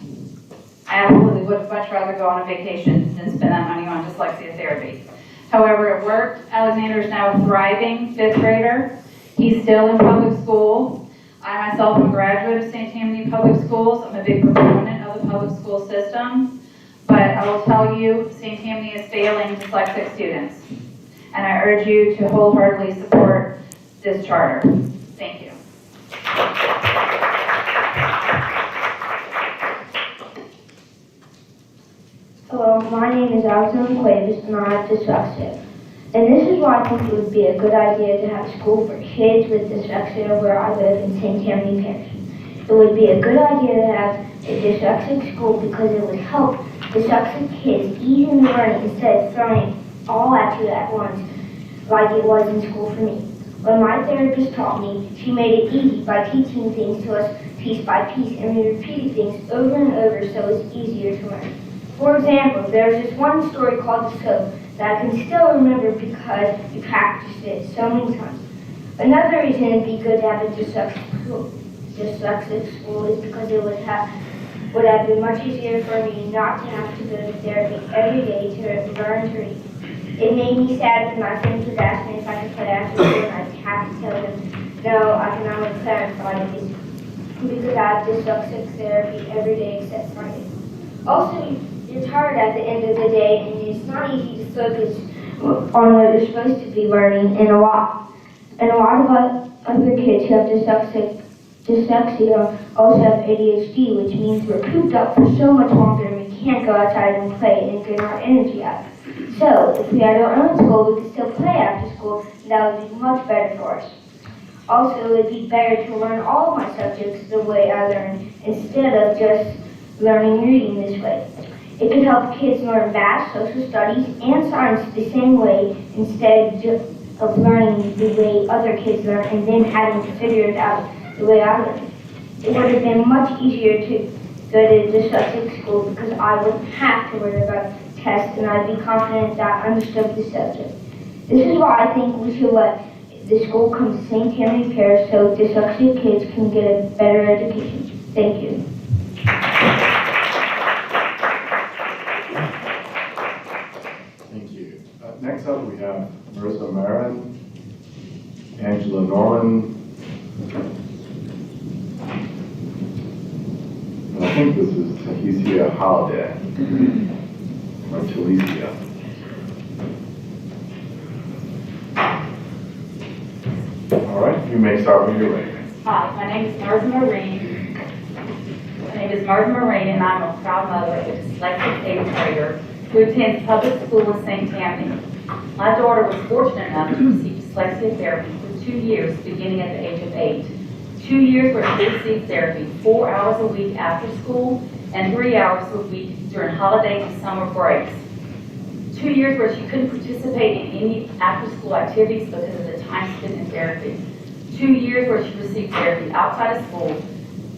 I absolutely would much rather go on a vacation than spend that money on dyslexia therapy. However, it worked. Alexander is now a thriving 5th grader. He's still in public school. I myself am a graduate of St. Tammany Public Schools. I'm a big proponent of the public school system. But I will tell you, St. Tammany is failing dyslexic students. And I urge you to wholeheartedly support this charter. Thank you. Hello, my name is Alexander Cuevas and I have dyslexia. And this is why I think it would be a good idea to have school for kids with dyslexia where I live in St. Tammany Parish. It would be a good idea to have a dyslexic school because it would help dyslexic kids ease into learning instead of throwing it all at you at once like it was in school for me. When my therapist taught me, she made it easy by teaching things to us piece by piece, and we repeated things over and over so it's easier to learn. For example, there's this one story called The Soap that I can still remember because we practiced it so many times. Another reason it'd be good to have a dyslexic school is because it would have been much easier for me not to have to go to therapy every day to learn to read. It made me sad when my friends would ask me if I could play after school, and I'd have to tell them, no, I can only play on Fridays. We could have dyslexic therapy every day except Friday. Also, you're tired at the end of the day, and it's not easy to focus on what you're supposed to be learning, and a lot of other kids who have dyslexia also have ADHD, which means we're cooped up for so much longer and we can't go outside and play and get our energy out. So, if we had our own school, we could still play after school, and that would be much better for us. Also, it would be better to learn all of my subjects the way I learn, instead of just learning reading this way. It could help kids learn math, social studies, and science the same way, instead of learning the way other kids learn and then having to figure it out the way I learned. It would have been much easier to go to dyslexic school because I wouldn't have to worry about tests and I'd be confident that I understood the subject. This is why I think we should let the school come to St. Tammany Parish so dyslexic kids can get a better education. Thank you. Thank you. Next up, we have Marissa Marin, Angela Norman, and I think this is Tahisia Holiday, or Talicia. All right, you may start when you're ready. Hi, my name is Marissa Marine, and I'm a proud mother of a dyslexic 8th grader who attends public school in St. Tammany. My daughter was fortunate enough to receive dyslexia therapy for 2 years, beginning at the age of 8. 2 years where she received therapy 4 hours a week after school and 3 hours a week during holiday and summer breaks. 2 years where she couldn't participate in any after-school activities because of the time spent in therapy. 2 years where she received therapy outside of school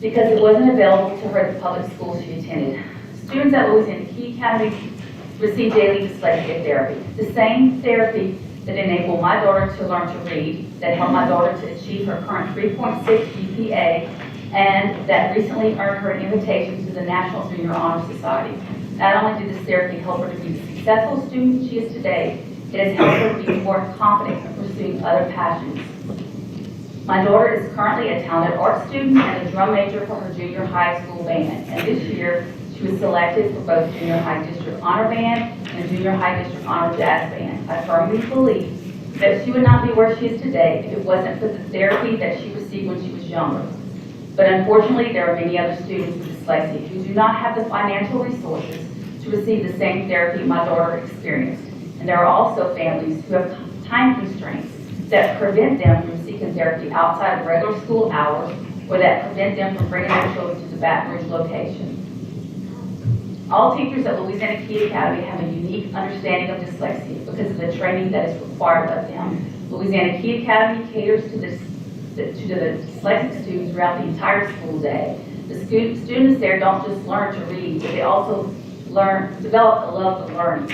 because it wasn't available to her at the public schools she attended. Students at Louisiana Key Academy receive daily dyslexia therapy, the same therapy that enabled my daughter to learn to read, that helped my daughter to achieve her current 3.6 GPA, and that recently earned her an invitation to the National Junior Honor Society. Not only did this therapy help her to be the successful student she is today, it has helped her to be more confident in pursuing other passions. My daughter is currently a talented art student and a drum major for her junior high school band, and this year she was selected for both junior high district honor band and junior high district honor jazz band. I firmly believe that she would not be where she is today if it wasn't for the therapy that she received when she was younger. But unfortunately, there are many other students with dyslexia who do not have the financial resources to receive the same therapy my daughter experienced. And there are also families who have time constraints that prevent them from seeking therapy outside of regular school hours, or that prevent them from bringing their children to the Baton Rouge location. All teachers at Louisiana Key Academy have a unique understanding of dyslexia because of the training that is required of them. Louisiana Key Academy caters to the dyslexic students throughout the entire school day. The students there don't just learn to read, but they also develop a love of learning.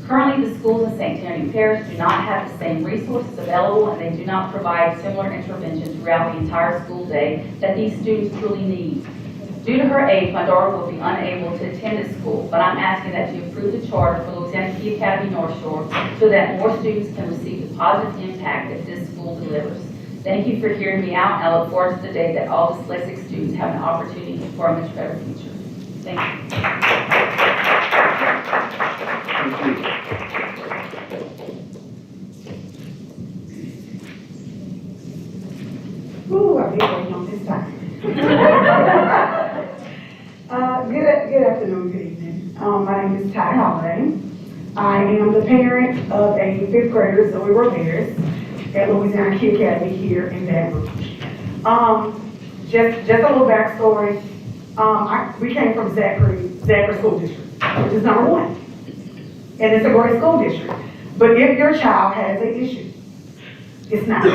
Currently, the schools in St. Anthony Parish do not have the same resources available, and they do not provide similar intervention throughout the entire school day that these students truly need. Due to her age, my daughter will be unable to attend this school, but I'm asking that you approve the charter for Louisiana Key Academy North Shore so that more students can receive the positive impact that this school delivers. Thank you for hearing me out, and I look forward to the day that all dyslexic students have an opportunity for a much better future. Thank you. Ooh, I've been waiting on this time. Good afternoon, good evening. My name is Ty Holiday. I am the parent of a fifth grader, Zoe Ramirez, at Louisiana Key Academy here in Baton Rouge. Just a little backstory. We came from Zachary School District, which is number 1. And it's a great school district. But if your child has an issue, it's not.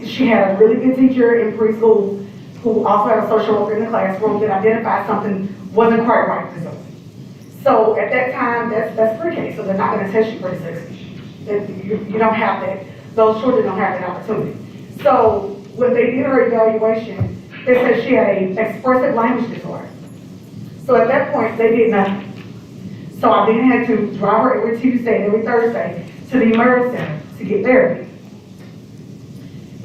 She had a really good teacher in preschool who also had a social worker in the classroom that identified something wasn't quite right with Zoe. So at that time, that's pre-K, so they're not going to test you for dyslexia. You don't have that. Those children don't have that opportunity. So when they did her evaluation, they said she had an expressive language disorder. So at that point, they did nothing. So I then had to drive her every Tuesday and every Thursday to the Emerge Center to get therapy.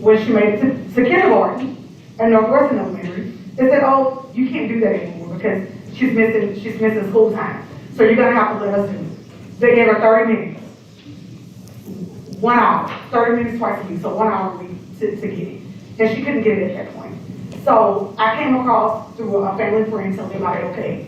When she made it to kindergarten at Northwestern Elementary, they said, "Oh, you can't do that anymore because she's missing school time. So you're gonna have to let us do it." They gave her 30 minutes, 1 hour, 30 minutes twice a week, so 1 hour a week to get it. And she couldn't get it at that point. So I came across through a family friend telling me about it, okay.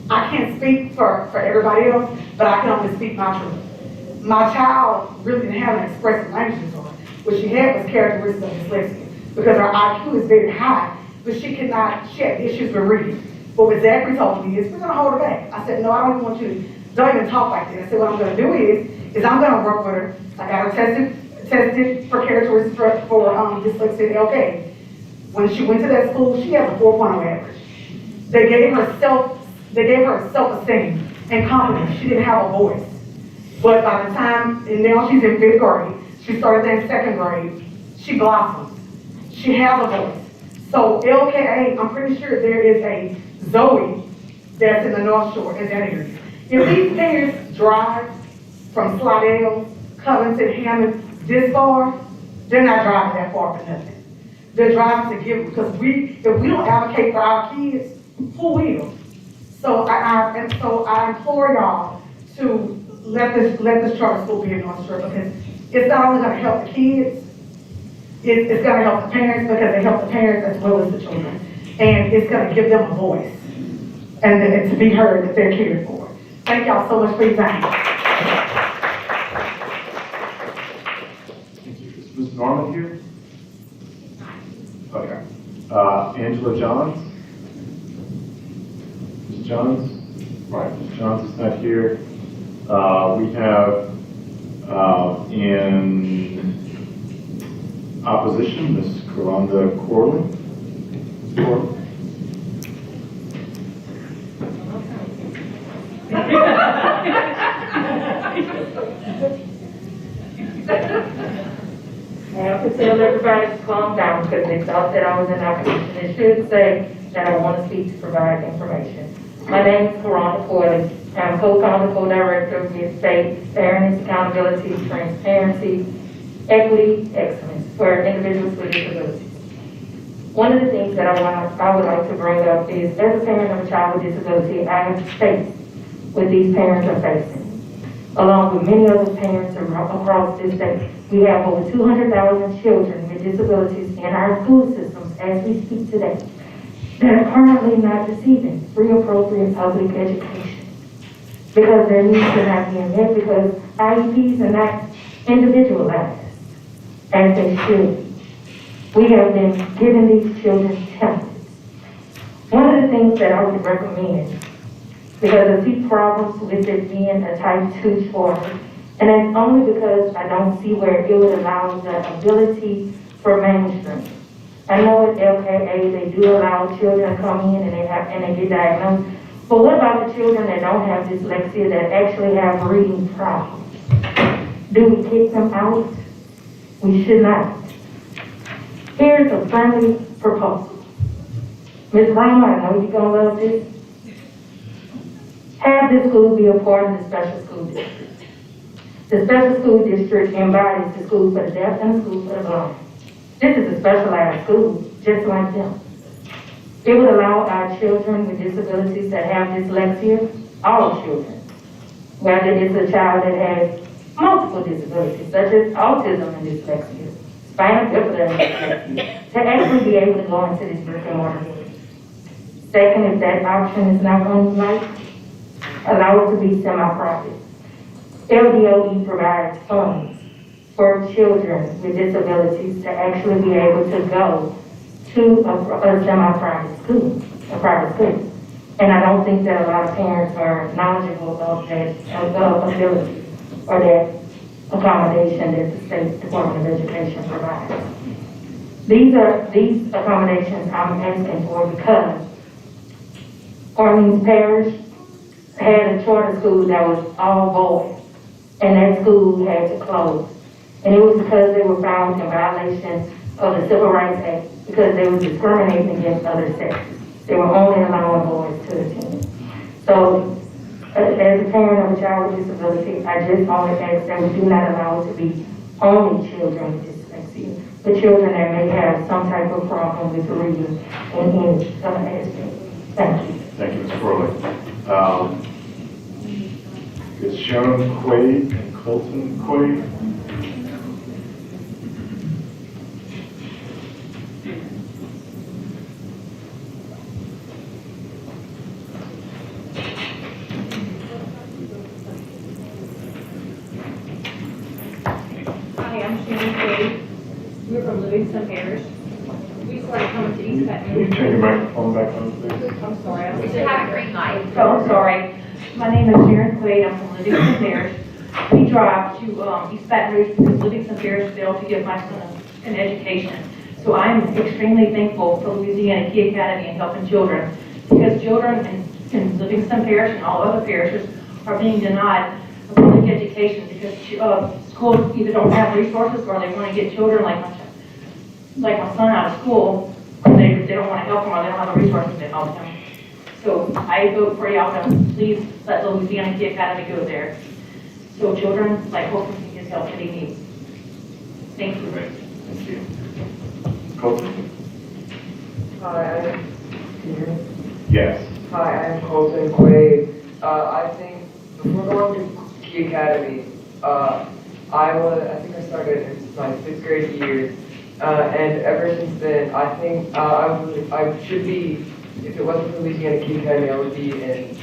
I can't speak for everybody else, but I can only speak my truth. My child really didn't have an expressive language disorder. What she had was characteristics of dyslexia because her IQ is very high, but she had issues with reading. But what Zachary told me is, we're gonna hold her back. I said, no, I don't want you to, don't even talk like that. I said, what I'm gonna do is I'm gonna work with her. I got her tested for characteristics for dyslexia and LK. When she went to that school, she has a 4.0 average. They gave her self-esteem and confidence. She didn't have a voice. But by the time, and now she's in 5th grade, she started in 2nd grade, she blossomed. She has a voice. So LKA, I'm pretty sure there is a Zoe that's in the North Shore in that area. If these parents drive from Slidell, Covington, Hammond, this far, they're not driving that far for nothing. They're driving to give, because if we don't advocate for our kids, who will? So I implore y'all to let this charter school be in North Shore, because it's not only going to help the kids, it's going to help the parents, because they help the parents as well as the children. And it's going to give them a voice and to be heard that they're cared for. Thank y'all so much for your time. Is Ms. Norman here? Angela Johns. Ms. Johns? Right, Ms. Johns is not here. We have in opposition, Ms. Caranda Corley. Ms. Corley? I have to tell everybody to calm down because they thought that I was in opposition. It should say that I want to speak to provide information. My name is Caranda Corley. I'm co-founder, co-director of BESE, Fairness, Accountability, Transparency, Equity, Excellence for individuals with disabilities. One of the things that I would like to bring up is, as a parent of a child with disability, I have faced what these parents are facing. Along with many other parents across this state, we have over 200,000 children with disabilities in our school systems as we speak today that are currently not receiving free appropriate public education because their needs are not being met, because IEPs are not individualized as they should. We have been giving these children templates. One of the things that I would recommend, because I see problems with it being a type 2 charter, and it's only because I don't see where it would allow the ability for mainstream. I know at LKA they do allow children to come in and they get diagnosed, but what about the children that don't have dyslexia, that actually have reading problems? Do we kick them out? We should not. Here's a friendly proposal. Ms. Rama, I know you're gonna love this. Have this school be a part of the special school district. The special school district embodies the school for the deaf and the school for the blind. This is a specialized school, just like them. It would allow our children with disabilities that have dyslexia, all children, whether it's a child that has multiple disabilities, such as autism and dyslexia, spinal bifida and dyslexia, to actually be able to go into this brick and mortar. Second, if that option is not going to be right, allow it to be semi-private. LDOE provides funds for children with disabilities to actually be able to go to a semi-private school, a private school. And I don't think that a lot of parents are knowledgeable of that ability or that accommodation that the State Department of Education provides. These accommodations I'm asking for because Orleans Parish had a charter school that was all boys, and that school had to close. And it was because they were found in violation of the Civil Rights Act because they were discriminating against other sexes. They were only allowing boys to attend. So, as a parent of a child with disability, I just only ask that we do not allow it to be only children with dyslexia, but children that may have some type of problem with reading in any other aspect. Thank you. Thank you, Ms. Corley. Is Sharon Quaid and Colton Quaid? Hi, I'm Sharon Quaid. We're from Livingston Parish. We started coming to East Baton Can you Rouge. turn your microphone back on, please? I'm sorry. I We was should have a green light. Oh, I'm sorry. My name is Sharon Quaid. I'm from Livingston Parish. We drive to East Baton Rouge because Livingston Parish failed to give my son an education. So I'm extremely thankful for Louisiana Key Academy and helping children because children in Livingston Parish and all other parishes are being denied a public education because schools either don't have resources or they want to get children like my son out of school. They don't want to help them or they don't have the resources to help them. So I vote for y'all to please let Louisiana Key Academy go there. So children like Colton can get help that he needs. Thank you. Thank you. Colton? Hi, Yes. I'm Colton Quaid. I think before going to Key Academy, I think I started in my 6th grade year, and ever since then, I think I should be, if it wasn't for Louisiana Key Academy, I would be in,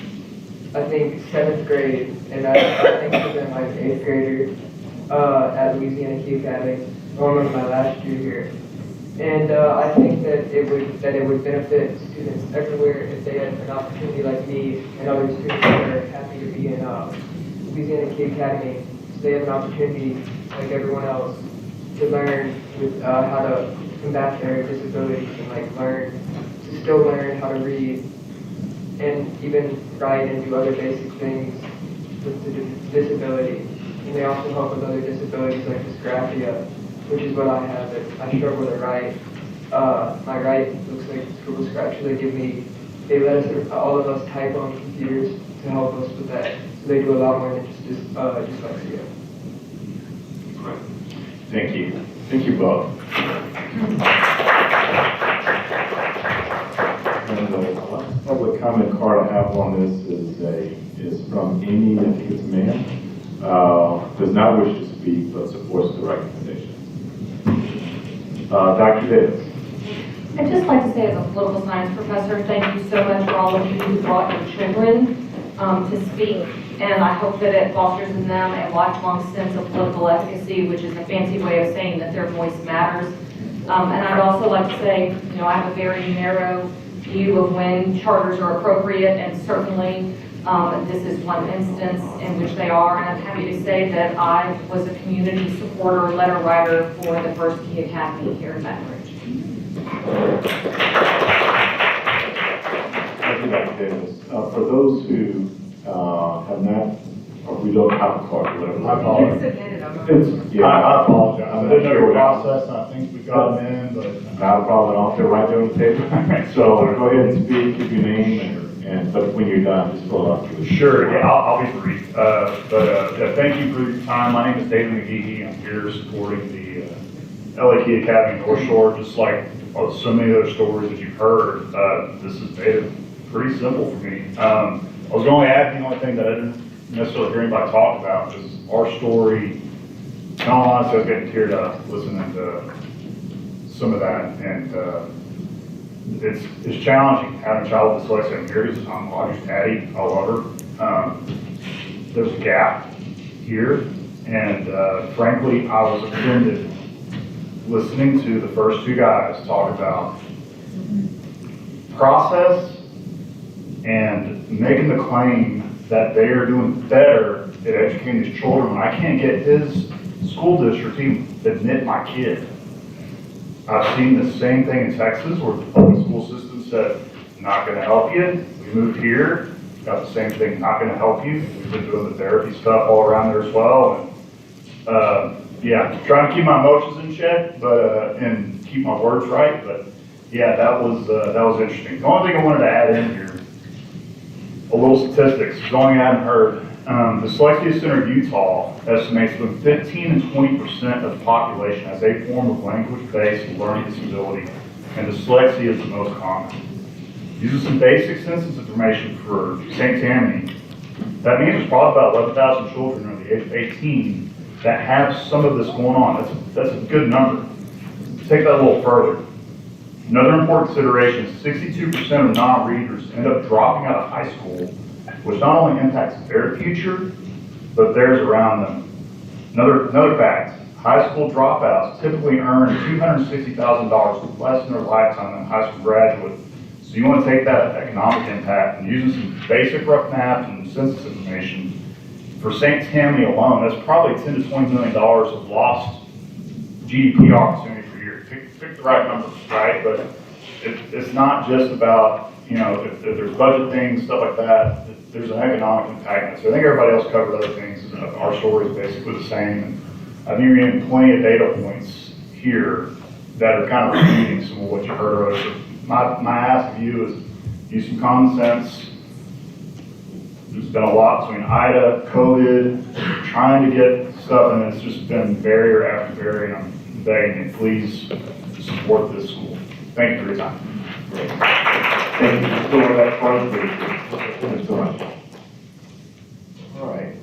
I think, 7th grade, and I think I'm like 8th grader at Louisiana Key Academy. Going on my last year here. And I think that it would benefit students everywhere if they had an opportunity like me and other students that are happy to be in Louisiana Key Academy. So they have an opportunity like everyone else to learn with how to combat their disabilities and still learn how to read and even write and do other basic things with the disability. And they also help with other disabilities like dysgraphia, which is what I have. I struggle to write. My writing looks like scribble scratch. They let us, all of us, type on computers to help us with that. So they do a lot more than just dyslexia. Thank you. Thank you both. And the last public comment card I have on this is from Amy, I think it's a man, does not wish to speak but supports the recommendation. Dr. Davis. I'd just like to say as a political science professor, thank you so much for all of you who brought your children to speak. And I hope that it fosters in them a lifelong sense of political efficacy, which is a fancy way of saying that their voice matters. And I'd also like to say, I have a very narrow view of when charters are appropriate, and certainly this is one instance in which they are. And I'm happy to say that I was a community supporter, letter writer for the first Key Academy here in Baton Rouge. Thank you, Dr. Davis. For those who have not, or we don't have a card, or whatever. I apologize. I apologize. I didn't know your process, and I think we got them in, but. Not a problem at all. They're right there on the table. So go ahead and speak, give your name, but when you're done, just pull up. Sure, yeah, I'll be brief. Yeah, thank you for your time. My name is David McGee. I'm here supporting the LA Key Academy North Shore. Just like so many other stories that you've heard, this has made it pretty simple for me. I was going to add the only thing that I didn't necessarily hear anybody talk about is our story. In all honesty, I was getting teared up listening to some of that, and it's challenging having a child with dyslexia. I'm here because I'm Audrey's daddy. I love her. There's a gap here, and frankly, I was offended listening to the first two guys talk about process and making the claim that they are doing better at educating these children when I can't get his school district to even admit my kid. I've seen the same thing in Texas where the public school system said, not going to help you. We moved here, got the same thing, not going to help you. We've been doing the therapy stuff all around there as well. And yeah, trying to keep my emotions in check, but and keep my words right. But yeah, that was interesting. The only thing I wanted to add in here, a little statistics, going I hadn't heard. Dyslexia Center of Utah estimates between 15 and 20% of the population has a form of language-based learning disability, and dyslexia is the most common. Using some basic census information for St. Tammany, that means there's probably about 11,000 children under the age of 18 that have some of this going on. That's a good number. Take that a little further. Another important consideration is 62% of non-readers end up dropping out of high school, which not only impacts their future, but theirs around them. Another fact, high school dropouts typically earn $260,000 less in their lifetime than a high school graduate. So you want to take that economic impact and using some basic rough math and census information. For St. Tammany alone, that's probably $10 to $20 million of lost GDP opportunity per year. Pick the right numbers, right? But it's not just about, if there's budget things, stuff like that, there's an economic impact. So I think everybody else covered other things. Our story is basically the same. And I've been reading plenty of data points here that are kind of repeating some of what you heard earlier. So my ask of you is use some common sense. There's been a lot between IDA, COVID, trying to get stuff, and it's just been barrier after barrier, and I'm begging you, please support this school. Thank you for your time. Thank you for that part. Thank you so much. All right.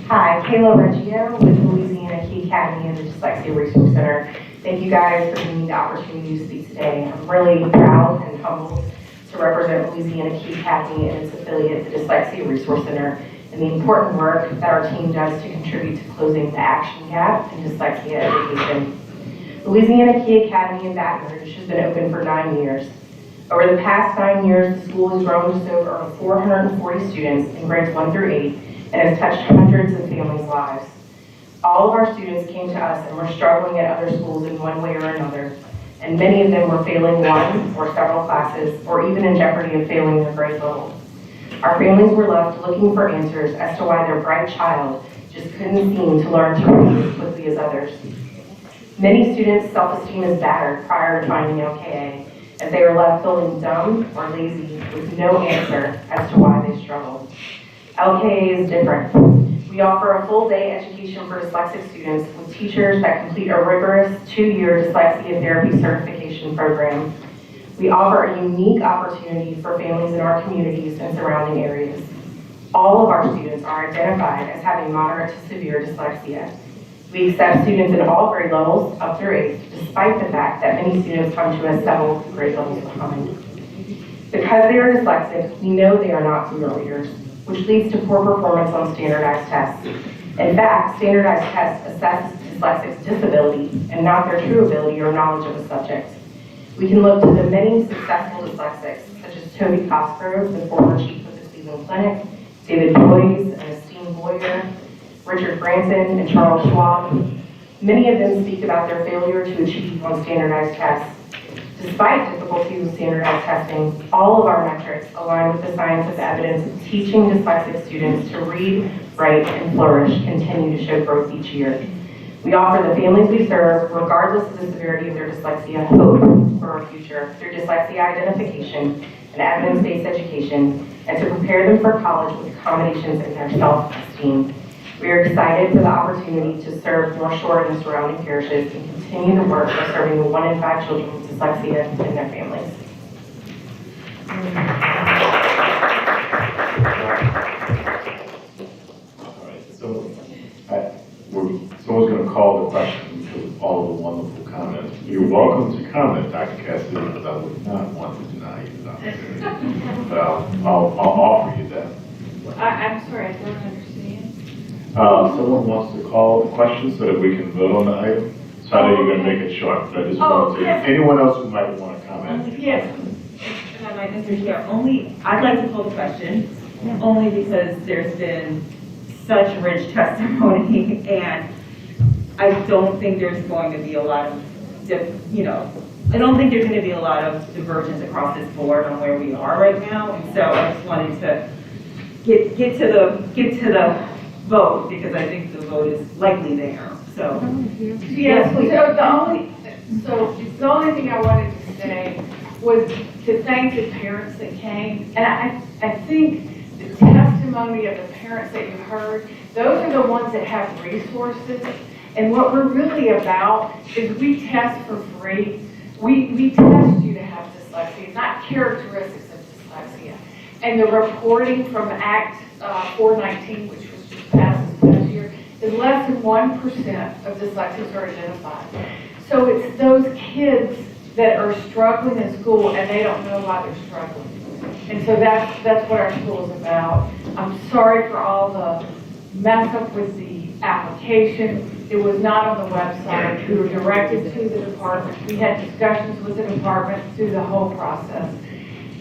Hi, Kayla Reggio with Louisiana Key Academy and the Dyslexia Resource Center. Thank you guys for giving me the opportunity to speak today. I'm really proud and humbled to represent Louisiana Key Academy and its affiliate, the Dyslexia Resource Center, and the important work that our team does to contribute to closing the action gap in dyslexia education. Louisiana Key Academy in Baton Rouge has been open for 9 years. Over the past 9 years, the school has grown to serve over 440 students in grades 1 through 8 and has touched hundreds of families' lives. All of our students came to us and were struggling at other schools in one way or another, and many of them were failing one or several classes, or even in jeopardy of failing their grade level. Our families were left looking for answers as to why their bright child just couldn't seem to learn to read as quickly as others. Many students' self-esteem is battered prior to finding LKA, as they are left feeling dumb or lazy with no answer as to why they struggle. LKA is different. We offer a full-day education for dyslexic students with teachers that complete a rigorous 2-year dyslexia therapy certification program. We offer a unique opportunity for families in our communities and surrounding areas. All of our students are identified as having moderate to severe dyslexia. We accept students in all grade levels up through 8th, despite the fact that many students come to us several grade levels behind. Because they are dyslexic, we know they are not fluent readers, which leads to poor performance on standardized tests. In fact, standardized tests assess dyslexics' disability and not their true ability or knowledge of a subject. We can look to the many successful dyslexics, such as Toby Cosgrove, the former chief of the Cleveland Clinic, David Boyes, an esteemed lawyer, Richard Branson, and Charles Schwab. Many of them speak about their failure to achieve on standardized tests. Despite difficulties with standardized testing, all of our metrics align with the science of evidence of teaching dyslexic students to read, write, and flourish continue to show growth each year. We offer the families we serve, regardless of the severity of their dyslexia, hope for our future through dyslexia identification and evidence-based education, and to prepare them for college with accommodations in their self-esteem. We are excited for the opportunity to serve North Shore and the surrounding parishes and continue the work of serving the 1 in 5 children with dyslexia and their families. All right, so someone's going to call the question because of all of the wonderful comments. You're welcome to comment, Dr. Cassidy, because I would not want to deny you the opportunity. But I'll offer you that. I'm sorry, I don't understand. Someone wants to call the question so that we can vote on the item. So I know you're going to make it short, but I just wanted to, yes. anyone else who might want to comment? Yes. And I'd like Mr. Chair, I'd like to call the question, only because there's been such rich testimony, and I don't think there's going to be a lot of, I don't think there's going to be a lot of divergence across this board on where we are right now, and so I just wanted to get to the vote, because I think the vote is likely there, so. Yes, so the only thing I wanted to say was to thank the parents that came, and I think the testimony of the parents that you heard, those are the ones that have resources, and what we're really about is we test for free. We test you to have dyslexia, not characteristics of dyslexia. And the reporting from Act 419, which was just passed this past year, is less than 1% of dyslexics are identified. So it's those kids that are struggling in school and they don't know why they're struggling. And so that's what our school is about. I'm sorry for all the mess up with the application. It was not on the website. We were directed to the department. We had discussions with the department through the whole process.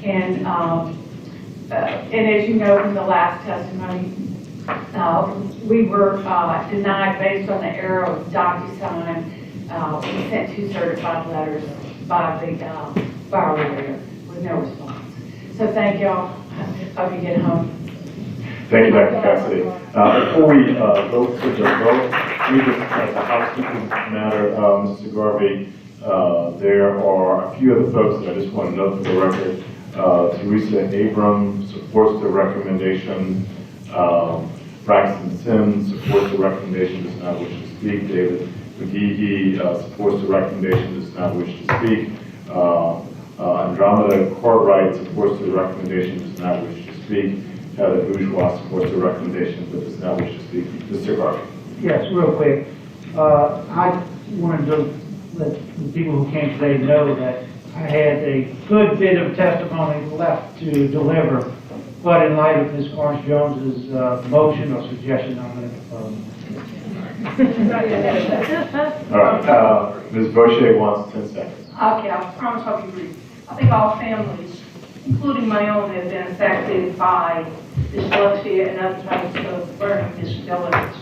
And as you know from the last testimony, we were denied based on the error of DocuSign. We sent 2 certified letters by our lawyer with no response. So thank y'all. Hope you get home. Thank you, Dr. Cassidy. Before we go to the vote, we just, as a housekeeping matter, Mr. Garvey, there are a few other folks that I just want to note for the record. Teresa Abram supports the recommendation. Braxton Sims supports the recommendation, does not wish to speak. David McGeehee supports the recommendation, does not wish to speak. Andromeda Courtright supports the recommendation, does not wish to speak. Heather Bourgeois supports the recommendation, but does not wish to speak. Mr. Garvey. Yes, real quick. I wanted to let the people who came today know that I had a good bit of testimony left to deliver But in light of Ms. Orange Jones's motion or suggestion, I'm going to propose. All right, Ms. Boucher wants 10 seconds. Okay, I promise I'll be brief. I think all families, including my own, have been affected by dyslexia and other types of learning disabilities.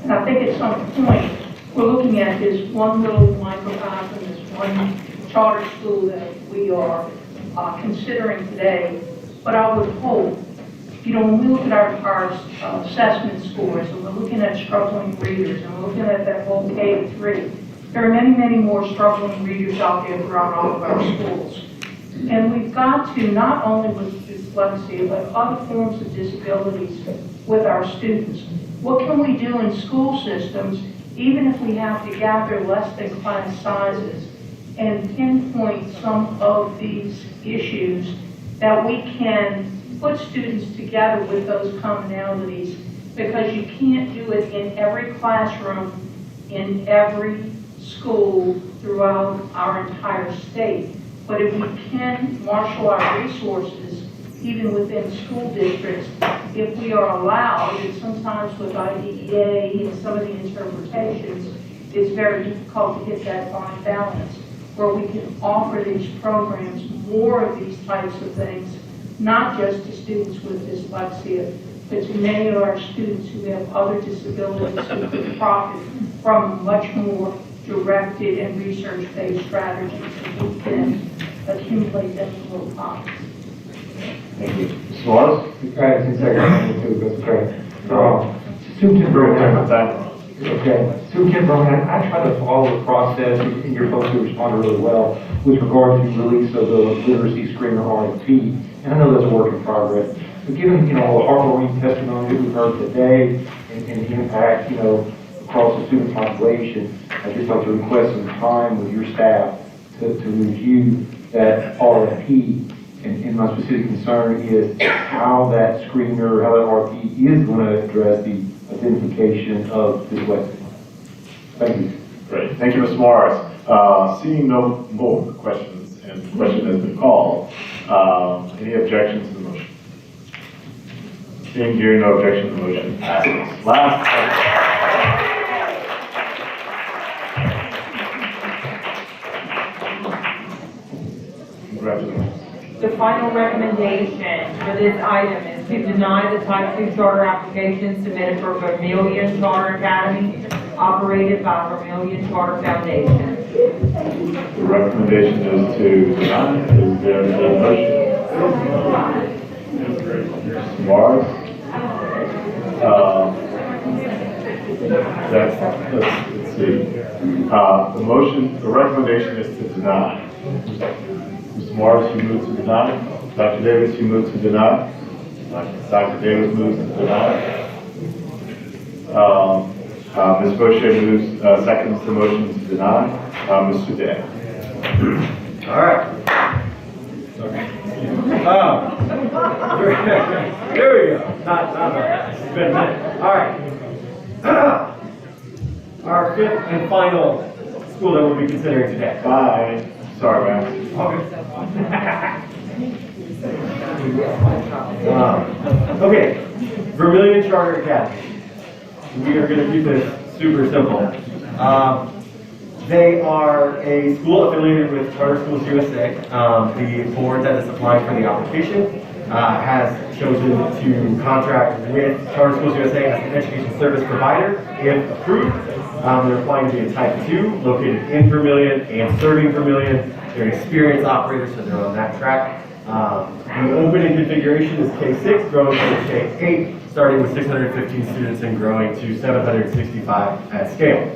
And I think at some point, we're looking at this one little microcosm, this one charter school that we are considering today. But I would hope, when we look at our assessment scores, and we're looking at struggling readers, and we're looking at that whole K-3, there are many, many more struggling readers out there throughout all of our schools. And we've got to, not only with dyslexia, but other forms of disabilities with our students. What can we do in school systems, even if we have to gather less than class sizes, and pinpoint some of these issues that we can put students together with those commonalities, because you can't do it in every classroom, in every school throughout our entire state. But if we can marshal our resources, even within school districts, if we are allowed, and sometimes with IDEA and some of the interpretations, it's very difficult to hit that fine balance, where we can offer these programs, more of these types of things, not just to students with dyslexia, but to many of our students who have other disabilities who could profit from much more directed and research-based strategies, and we can accumulate them in little pockets. Thank you. Ms. Morris? Okay, Superintendent Berman, I try to follow the process, and your folks have responded really well with regard to the release of the literacy screener RFP, and I know that's a work in progress. But given, all the heartwarming testimony that we've heard today and the impact, across the student population, I'd just like to request some time with your staff to review that RFP. And my specific concern is how that screener, how that RFP is going to address the identification of dyslexia. Thank you. Great. Thank you, Ms. Morris. Seeing no more questions, and the question has been called, any objections to the motion? Seeing here no objection, the motion passes. Last. Congratulations. The final recommendation for this item is to deny the Type 2 charter application submitted for Vermillion Charter Academy, operated by Vermillion Charter Foundation. The recommendation is to deny. Is there a motion? Morris? Let's see. The recommendation is to deny. Mr. Morris, you move to deny. Dr. Davis, you move to deny. Dr. Davis moves to deny. Ms. Boucher moves, seconds the motion to deny. Mr. Day. All right. There we go. Not bad. It's been a minute. All right. Our fifth and final school that we'll be considering today. Bye. Sorry, man. Okay. Vermillion Charter Academy. We are going to keep this super simple. They are a school affiliated with Charter Schools USA. The board that is applying for the application has chosen to contract with Charter Schools USA as an education service provider, if approved. They're applying to be a Type 2, located in Vermillion and serving Vermillion. They're an experienced operator, so they're on that track. The opening configuration is K6, growing to K8, starting with 615 students and growing to 765 at scale.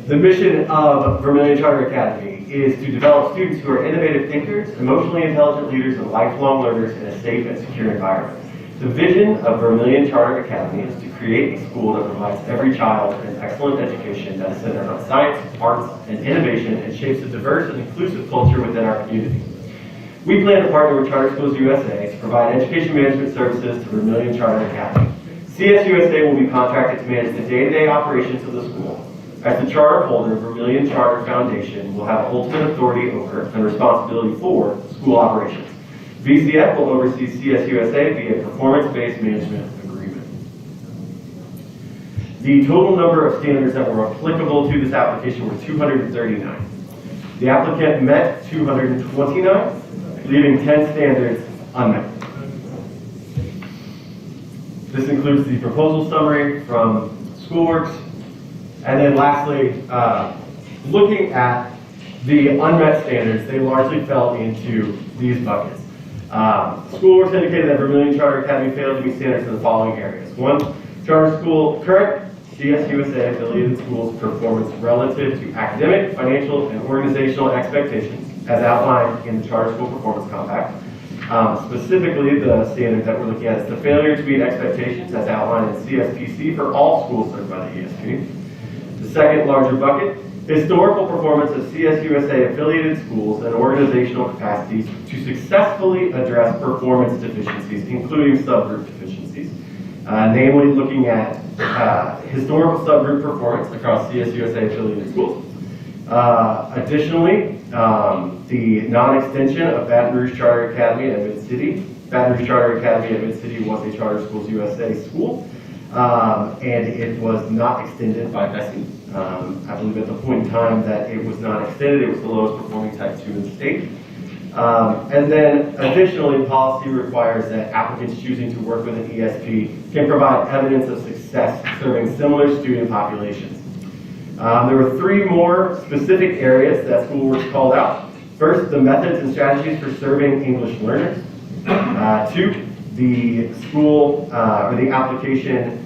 The mission of Vermillion Charter Academy is to develop students who are innovative thinkers, emotionally intelligent leaders, and lifelong learners in a safe and secure environment. The vision of Vermillion Charter Academy is to create a school that provides every child an excellent education that is centered on science, arts, and innovation, and shapes a diverse and inclusive culture within our community. We plan to partner with Charter Schools USA to provide education management services to Vermillion Charter Academy. CSUSA will be contracted to manage the day-to-day operations of the school. As the charter holder, Vermillion Charter Foundation will have ultimate authority over and responsibility for school operations. BCF will oversee CSUSA via performance-based management agreement. The total number of standards that were applicable to this application were 239. The applicant met 229, leaving 10 standards unmet. This includes the proposal summary from Schoolworks, and then lastly, looking at the unmet standards, they largely fell into these buckets. Schoolworks indicated that Vermillion Charter Academy failed to meet standards in the following areas. One, charter school, current CSUSA affiliated schools' performance relative to academic, financial, and organizational expectations as outlined in the Charter School Performance Compact. Specifically, the standard that we're looking at is the failure to meet expectations as outlined in CSPC for all schools served by the ESP. The second larger bucket, historical performance of CSUSA affiliated schools and organizational capacities to successfully address performance deficiencies, including subgroup deficiencies. Namely looking at historical subgroup performance across CSUSA affiliated schools. Additionally, the non-extension of Baton Rouge Charter Academy at Mid-City. Baton Rouge Charter Academy at Mid-City was a Charter Schools USA school, and it was not extended by BESE. I believe at the point in time that it was not extended, it was the lowest performing type 2 in the state. And then additionally, policy requires that applicants choosing to work with an ESP can provide evidence of success serving similar student populations. There were three more specific areas that Schoolworks called out. First, the methods and strategies for serving English learners. Two, the school or the application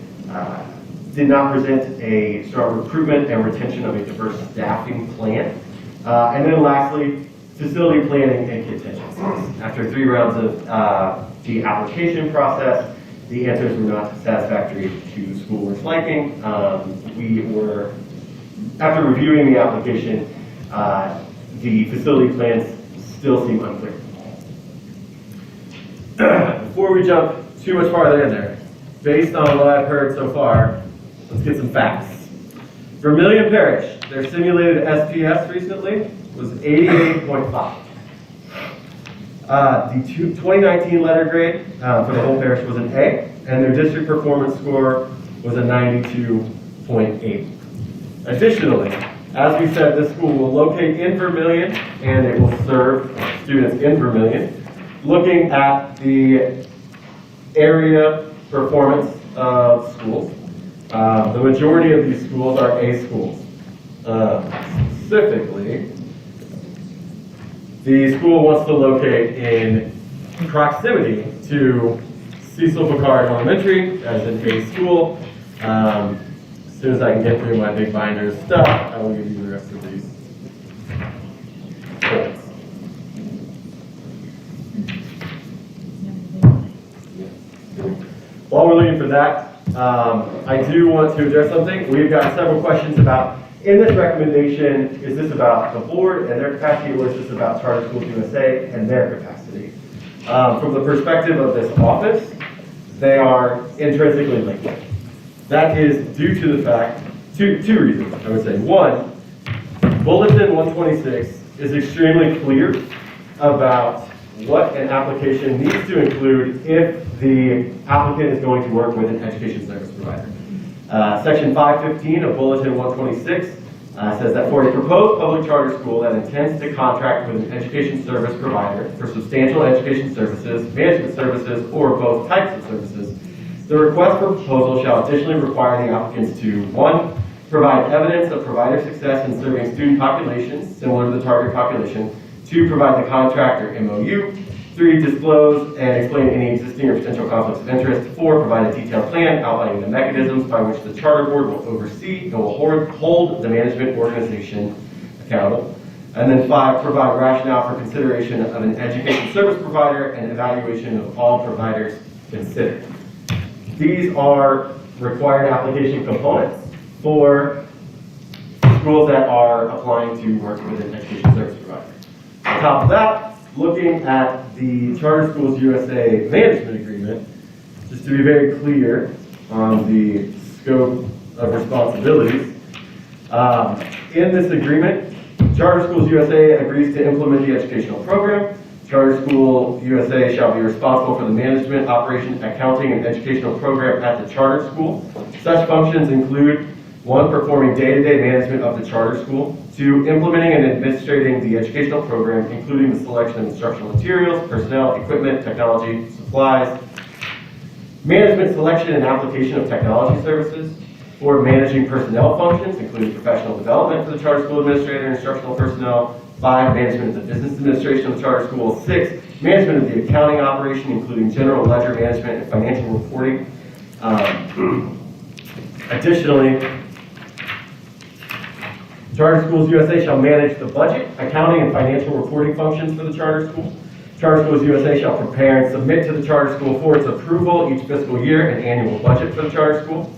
did not present a strong recruitment and retention of a diverse staffing plan. And then lastly, facility planning and contingencies. After 3 rounds of the application process, the answers were not satisfactory to Schoolworks' liking. After reviewing the application, the facility plans still seem unclear. Before we jump too much farther in there, based on what I've heard so far, let's get some facts. Vermillion Parish, their simulated SPS recently was 88.5. The 2019 letter grade for the whole parish was an A, and their district performance score was a 92.8. Additionally, as we said, this school will locate in Vermillion, and it will serve students in Vermillion. Looking at the area performance of schools, the majority of these schools are A schools. Specifically, the school wants to locate in proximity to Cecil Picard Elementary as an A school. As soon as I can get through my big binder of stuff, I will give you the rest of these points. While we're looking for that, I do want to address something. We've got several questions about, in this recommendation, is this about the board and their capacity, or is this about Charter Schools USA and their capacity? From the perspective of this office, they are intrinsically linked. That is due to the fact, two reasons, I would say. One, Bulletin 126 is extremely clear about what an application needs to include if the applicant is going to work with an education service provider. Section 515 of Bulletin 126 says that for a proposed public charter school that intends to contract with an education service provider for substantial education services, management services, or both types of services, the request for proposal shall additionally require the applicants to, 1, provide evidence of provider success in serving student populations similar to the target population, 2, provide the contract or MOU, 3, disclose and explain any existing or potential conflicts of interest, 4, provide a detailed plan outlining the mechanisms by which the charter board will oversee and will hold the management organization accountable, and then 5, provide rationale for consideration of an education service provider and evaluation of all providers considered. These are required application components for schools that are applying to work with an education service provider. On top of that, looking at the Charter Schools USA management agreement, just to be very clear on the scope of responsibilities, in this agreement, Charter Schools USA agrees to implement the educational program. Charter School USA shall be responsible for the management, operation, accounting, and educational program at the charter school. Such functions include 1, performing day-to-day management of the charter school. 2, implementing and administrating the educational program, including the selection of instructional materials, personnel, equipment, technology, supplies. Management, selection, and application of technology services. 4, managing personnel functions, including professional development for the charter school administrator and instructional personnel. 5, management of the business administration of the charter school. 6, management of the accounting operation, including general ledger management and financial reporting. Additionally, Charter Schools USA shall manage the budget, accounting, and financial reporting functions for the charter school. Charter Schools USA shall prepare and submit to the charter school for its approval each fiscal year an annual budget for the charter school.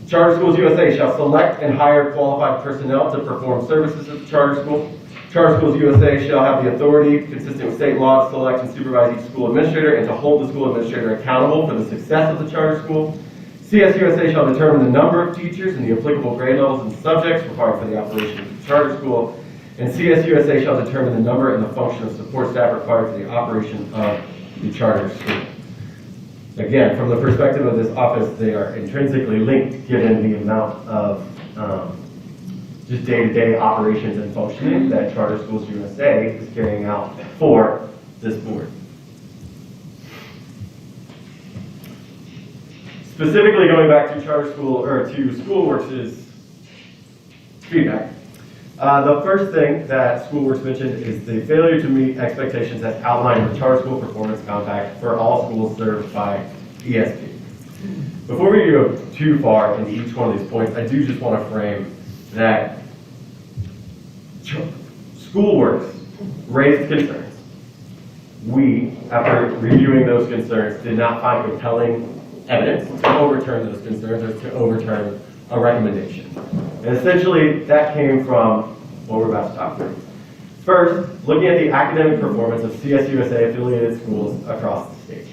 Charter Schools USA shall select and hire qualified personnel to perform services at the charter school. Charter Schools USA shall have the authority, consistent with state law, to select and supervise each school administrator and to hold the school administrator accountable for the success of the charter school. CSUSA shall determine the number of teachers and the applicable grade levels and subjects required for the operation of the charter school. And CSUSA shall determine the number and the function of support staff required for the operation of the charter school. Again, from the perspective of this office, they are intrinsically linked given the amount of just day-to-day operations and functioning that Charter Schools USA is carrying out for this board. Specifically going back to charter school, or to SchoolWorks' feedback. The first thing that SchoolWorks mentioned is the failure to meet expectations as outlined in the Charter School Performance Compact for all schools served by ESP. Before we go too far into each one of these points, I do just want to frame that SchoolWorks raised concerns. We, after reviewing those concerns, did not find compelling evidence to overturn those concerns or to overturn a recommendation. And essentially, that came from what we're about to talk through. First, looking at the academic performance of CSUSA affiliated schools across the state.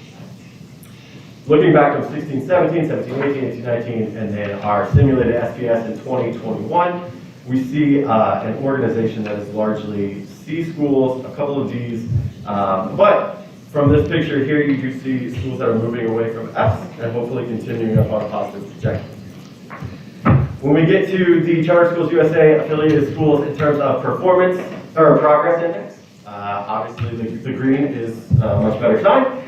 Looking back from 16-17, 17-18, 18-19, and then our simulated SPS in 2021, we see an organization that is largely C schools, a couple of Ds, but from this picture here, you do see schools that are moving away from Fs and hopefully continuing up on a positive trajectory. When we get to the Charter Schools USA affiliated schools in terms of performance or progress index, obviously the green is a much better sign.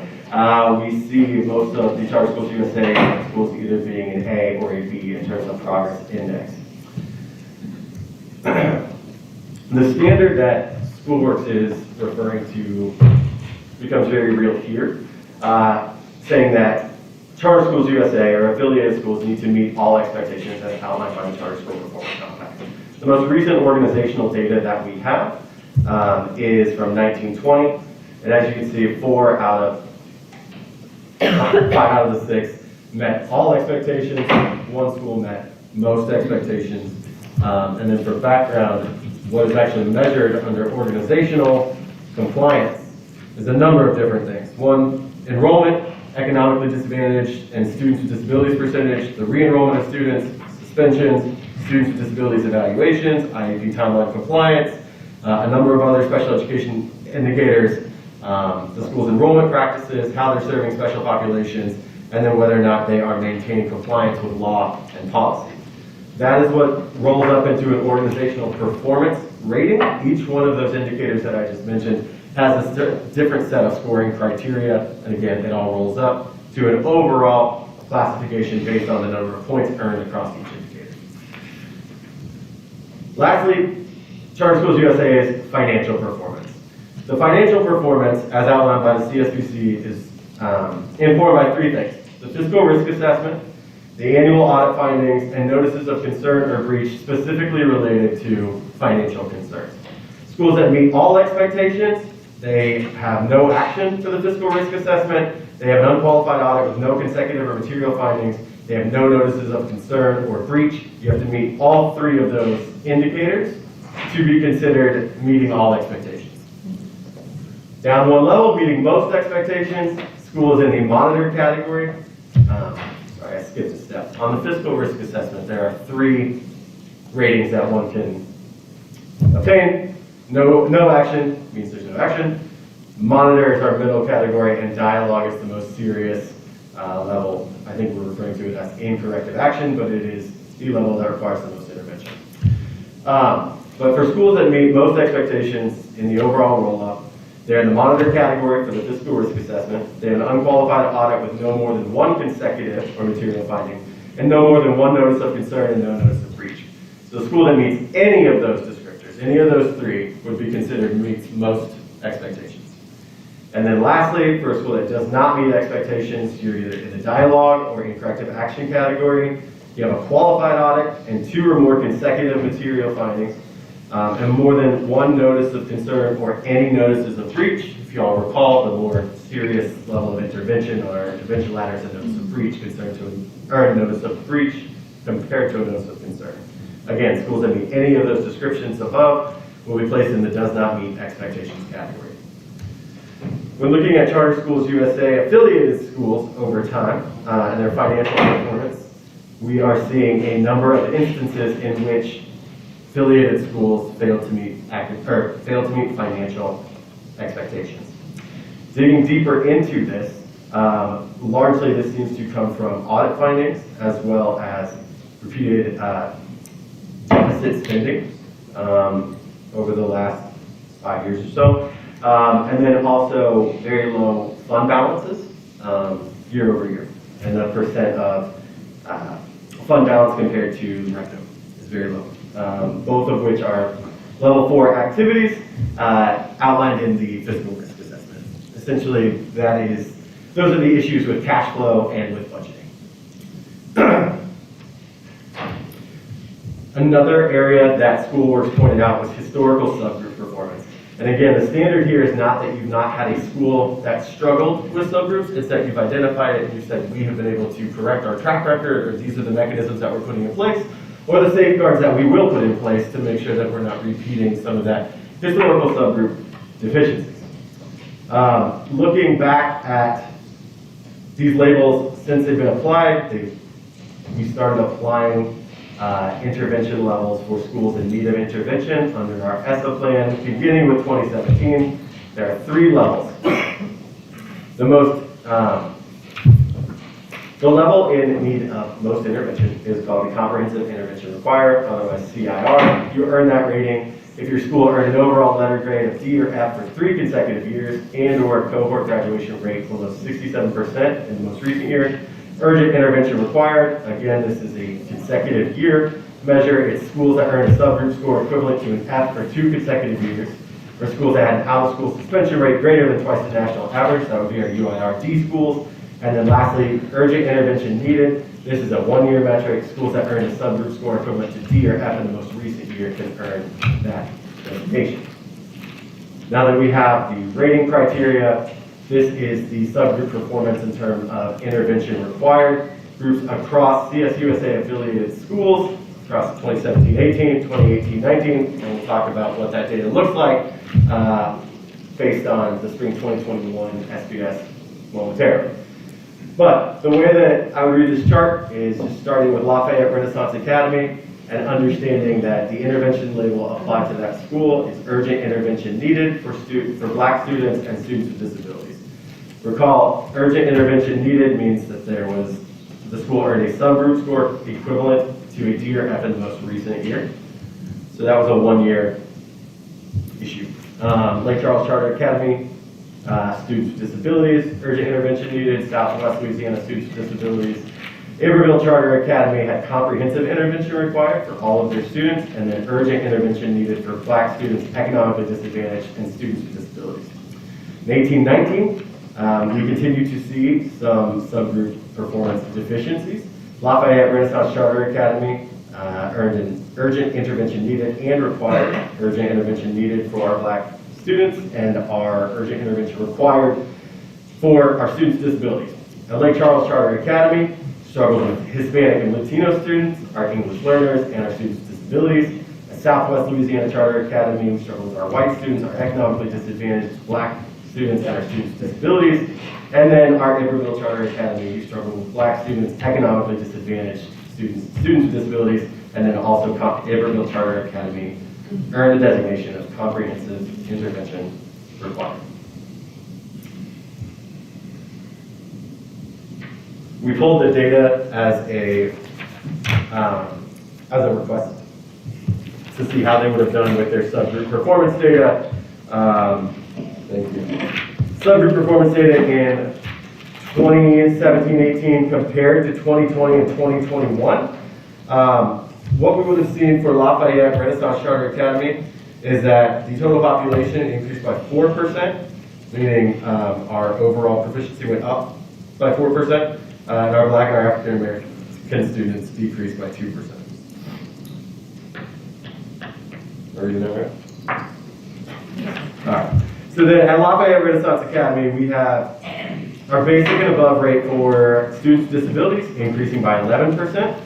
We see most of the Charter Schools USA schools either being an A or a B in terms of progress index. The standard that SchoolWorks is referring to becomes very real here, saying that Charter Schools USA or affiliated schools need to meet all expectations as outlined by the Charter School Performance Compact. The most recent organizational data that we have is from 1920, and as you can see, 5 out of the 6 met all expectations, 1 school met most expectations, and then for background, what is actually measured under organizational compliance is a number of different things. 1, enrollment, economically disadvantaged, and students with disabilities percentage, the re-enrollment of students, suspensions, students with disabilities evaluations, IEP timeline compliance, a number of other special education indicators, the school's enrollment practices, how they're serving special populations, and then whether or not they are maintaining compliance with law and policy. That is what rolls up into an organizational performance rating. Each one of those indicators that I just mentioned has a different set of scoring criteria, and again, it all rolls up to an overall classification based on the number of points earned across each indicator. Lastly, Charter Schools USA is financial performance. The financial performance, as outlined by the CSBC, is informed by 3 things: the fiscal risk assessment, the annual audit findings, and notices of concern or breach specifically related to financial concerns. Schools that meet all expectations, they have no action for the fiscal risk assessment, they have an unqualified audit with no consecutive or material findings, they have no notices of concern or breach. You have to meet all 3 of those indicators to be considered meeting all expectations. Down 1 level, meeting most expectations, school is in the monitored category. Sorry, I skipped a step. On the fiscal risk assessment, there are 3 ratings that one can obtain. No action means there's no action. Monitor is our middle category, and dialogue is the most serious level. I think we're referring to it as incorrective action, but it is the level that requires the most intervention. But for schools that meet most expectations in the overall roll-up, they're in the monitor category for the fiscal risk assessment. They have an unqualified audit with no more than one consecutive or material finding, and no more than one notice of concern and no notice of breach. So a school that meets any of those descriptors, any of those three, would be considered meets most expectations. And then lastly, for a school that does not meet expectations, you're either in the dialogue or incorrective action category. You have a qualified audit and 2 or more consecutive material findings, and more than one notice of concern or any notices of breach. If you all recall, the more serious level of intervention on our intervention ladder is a notice of breach or a notice of breach compared to a notice of concern. Again, schools that meet any of those descriptions above will be placed in the does not meet expectations category. When looking at Charter Schools USA affiliated schools over time and their financial performance, we are seeing a number of instances in which affiliated schools fail to meet financial expectations. Digging deeper into this, largely this seems to come from audit findings as well as repeated deficit spending over the last 5 years or so. And then also very low fund balances year over year. And the percent of fund balance compared to revenue is very low. Both of which are level 4 activities outlined in the fiscal risk assessment. Essentially, those are the issues with cash flow and with budgeting. Another area that Schoolworks pointed out was historical subgroup performance. And again, the standard here is not that you've not had a school that struggled with subgroups, it's that you've identified it and you said, we have been able to correct our track record, or these are the mechanisms that we're putting in place, or the safeguards that we will put in place to make sure that we're not repeating some of that historical subgroup deficiencies. Looking back at these labels, since they've been applied, we started applying intervention levels for schools in need of intervention under our ESSA plan, beginning with 2017. There are 3 levels. The level in need of most intervention is called the Comprehensive Intervention Required, otherwise CIR. You earn that rating if your school earned an overall letter grade of D or F for 3 consecutive years and or a cohort graduation rate below 67% in the most recent year. Urgent intervention required. Again, this is a consecutive year measure. It's schools that earn a subgroup score equivalent to an F for 2 consecutive years. For schools that had an out-of-school suspension rate greater than twice the national average, that would be our UIRD schools. And then lastly, urgent intervention needed. This is a 1-year metric. Schools that earn a subgroup score equivalent to D or F in the most recent year can earn that designation. Now that we have the rating criteria, this is the subgroup performance in terms of intervention required. Groups across CSUSA affiliated schools, across 2017-18, 2018-19, and we'll talk about what that data looks like based on the spring 2021 SBS momentarily. But the way that I would read this chart is just starting with Lafayette Renaissance Academy and understanding that the intervention label applied to that school is urgent intervention needed for Black students and students with disabilities. Recall, urgent intervention needed means that the school earned a subgroup score equivalent to a D or F in the most recent year. So that was a 1-year issue. Lake Charles Charter Academy, students with disabilities, urgent intervention needed, Southwest Louisiana students with disabilities. Iberville Charter Academy had comprehensive intervention required for all of their students, and then urgent intervention needed for Black students, economically disadvantaged, and students with disabilities. In 1819, we continue to see some subgroup performance deficiencies. Lafayette Renaissance Charter Academy earned an urgent intervention needed and required urgent intervention needed for our Black students and our urgent intervention required for our students with disabilities. At Lake Charles Charter Academy struggled with Hispanic and Latino students, our English learners, and our students with disabilities. At Southwest Louisiana Charter Academy, we struggled with our white students, our economically disadvantaged Black students, and our students with disabilities. And then our Iberville Charter Academy, we struggled with Black students, economically disadvantaged students with disabilities, and then also Iberville Charter Academy earned the designation of comprehensive intervention required. We pulled the data as a request to see how they would have done with their subgroup performance data. Thank you. Subgroup performance data in 2017-18 compared to 2020 and 2021. What we would have seen for Lafayette Renaissance Charter Academy is that the total population increased by 4%, meaning our overall proficiency went up by 4%, and our Black and our African American students decreased by 2%. Are you there? All right. So then at Lafayette Renaissance Academy, we have our basic and above rate for students with disabilities increasing by 11%.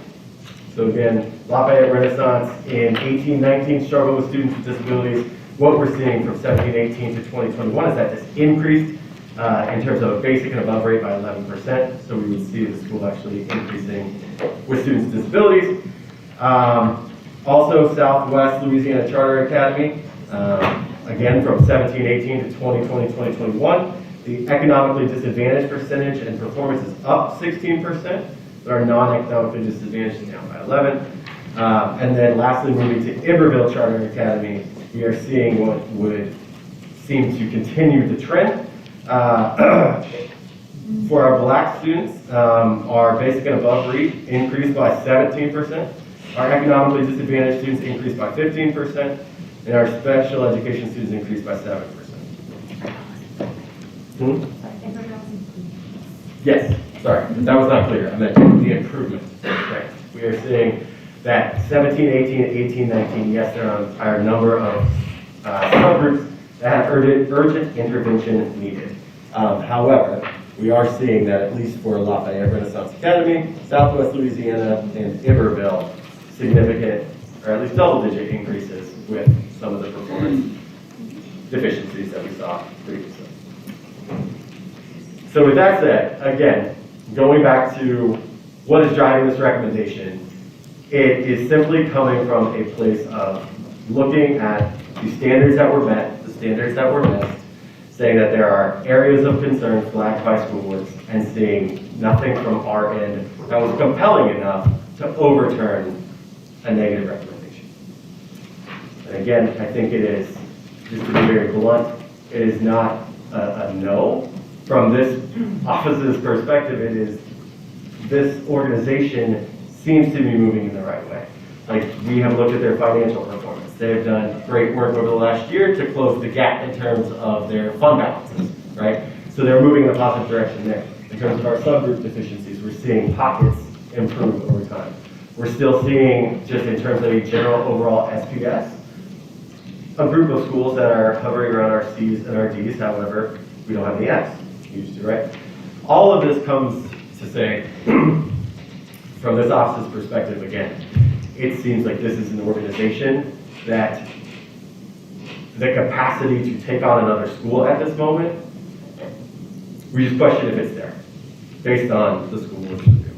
So again, Lafayette Renaissance in 18-19 struggled with students with disabilities. What we're seeing from 17-18 to 2021 is that this increased in terms of a basic and above rate by 11%. So we would see the school actually increasing with students with disabilities. Also, Southwest Louisiana Charter Academy, again from 17-18 to 2020-2021, the economically disadvantaged percentage and performance is up 16%, but our non-economically disadvantaged is down by 11. And then lastly, moving to Iberville Charter Academy, we are seeing what would seem to continue the trend. For our Black students, our basic and above rate increased by 17%. Our economically disadvantaged students increased by 15%, and our special education students increased by 7%. Yes, sorry, that was not clear. I meant the improvement. Right. We are seeing that 17-18, 18-19, yes, there are a number of subgroups that have urgent intervention needed. However, we are seeing that at least for Lafayette Renaissance Academy, Southwest Louisiana, and Iberville, significant, or at least double-digit increases with some of the performance deficiencies that we saw previously. So with that said, again, going back to what is driving this recommendation, it is simply coming from a place of looking at the standards that were met, the standards that were missed, saying that there are areas of concern flagged by school boards, and seeing nothing from our end that was compelling enough to overturn a negative recommendation. And again, I think it is, just to be very blunt, it is not a no. From this office's perspective, it is, this organization seems to be moving in the right way. Like, we have looked at their financial performance. They have done great work over the last year to close the gap in terms of their fund balances, right? So they're moving in a positive direction there. In terms of our subgroup deficiencies, we're seeing pockets improve over time. We're still seeing, just in terms of a general overall SPS, a group of schools that are hovering around our C's and our D's. However, we don't have the F's. We used to, right? All of this comes to say, from this office's perspective, again, it seems like this is an organization that the capacity to take on another school at this moment, we just question if it's there, based on the school board's review.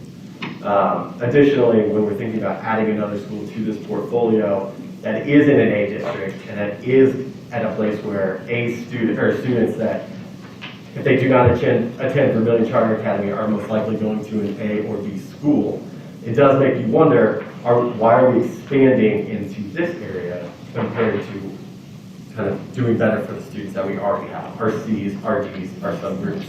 Additionally, when we're thinking about adding another school to this portfolio that is in an A district and that is at a place where students that, if they do not attend Vermillion Charter Academy, are most likely going to an A or B school, it does make you wonder, why are we expanding into this area compared to kind of doing better for the students that we already have, our C's, our D's, our subgroups,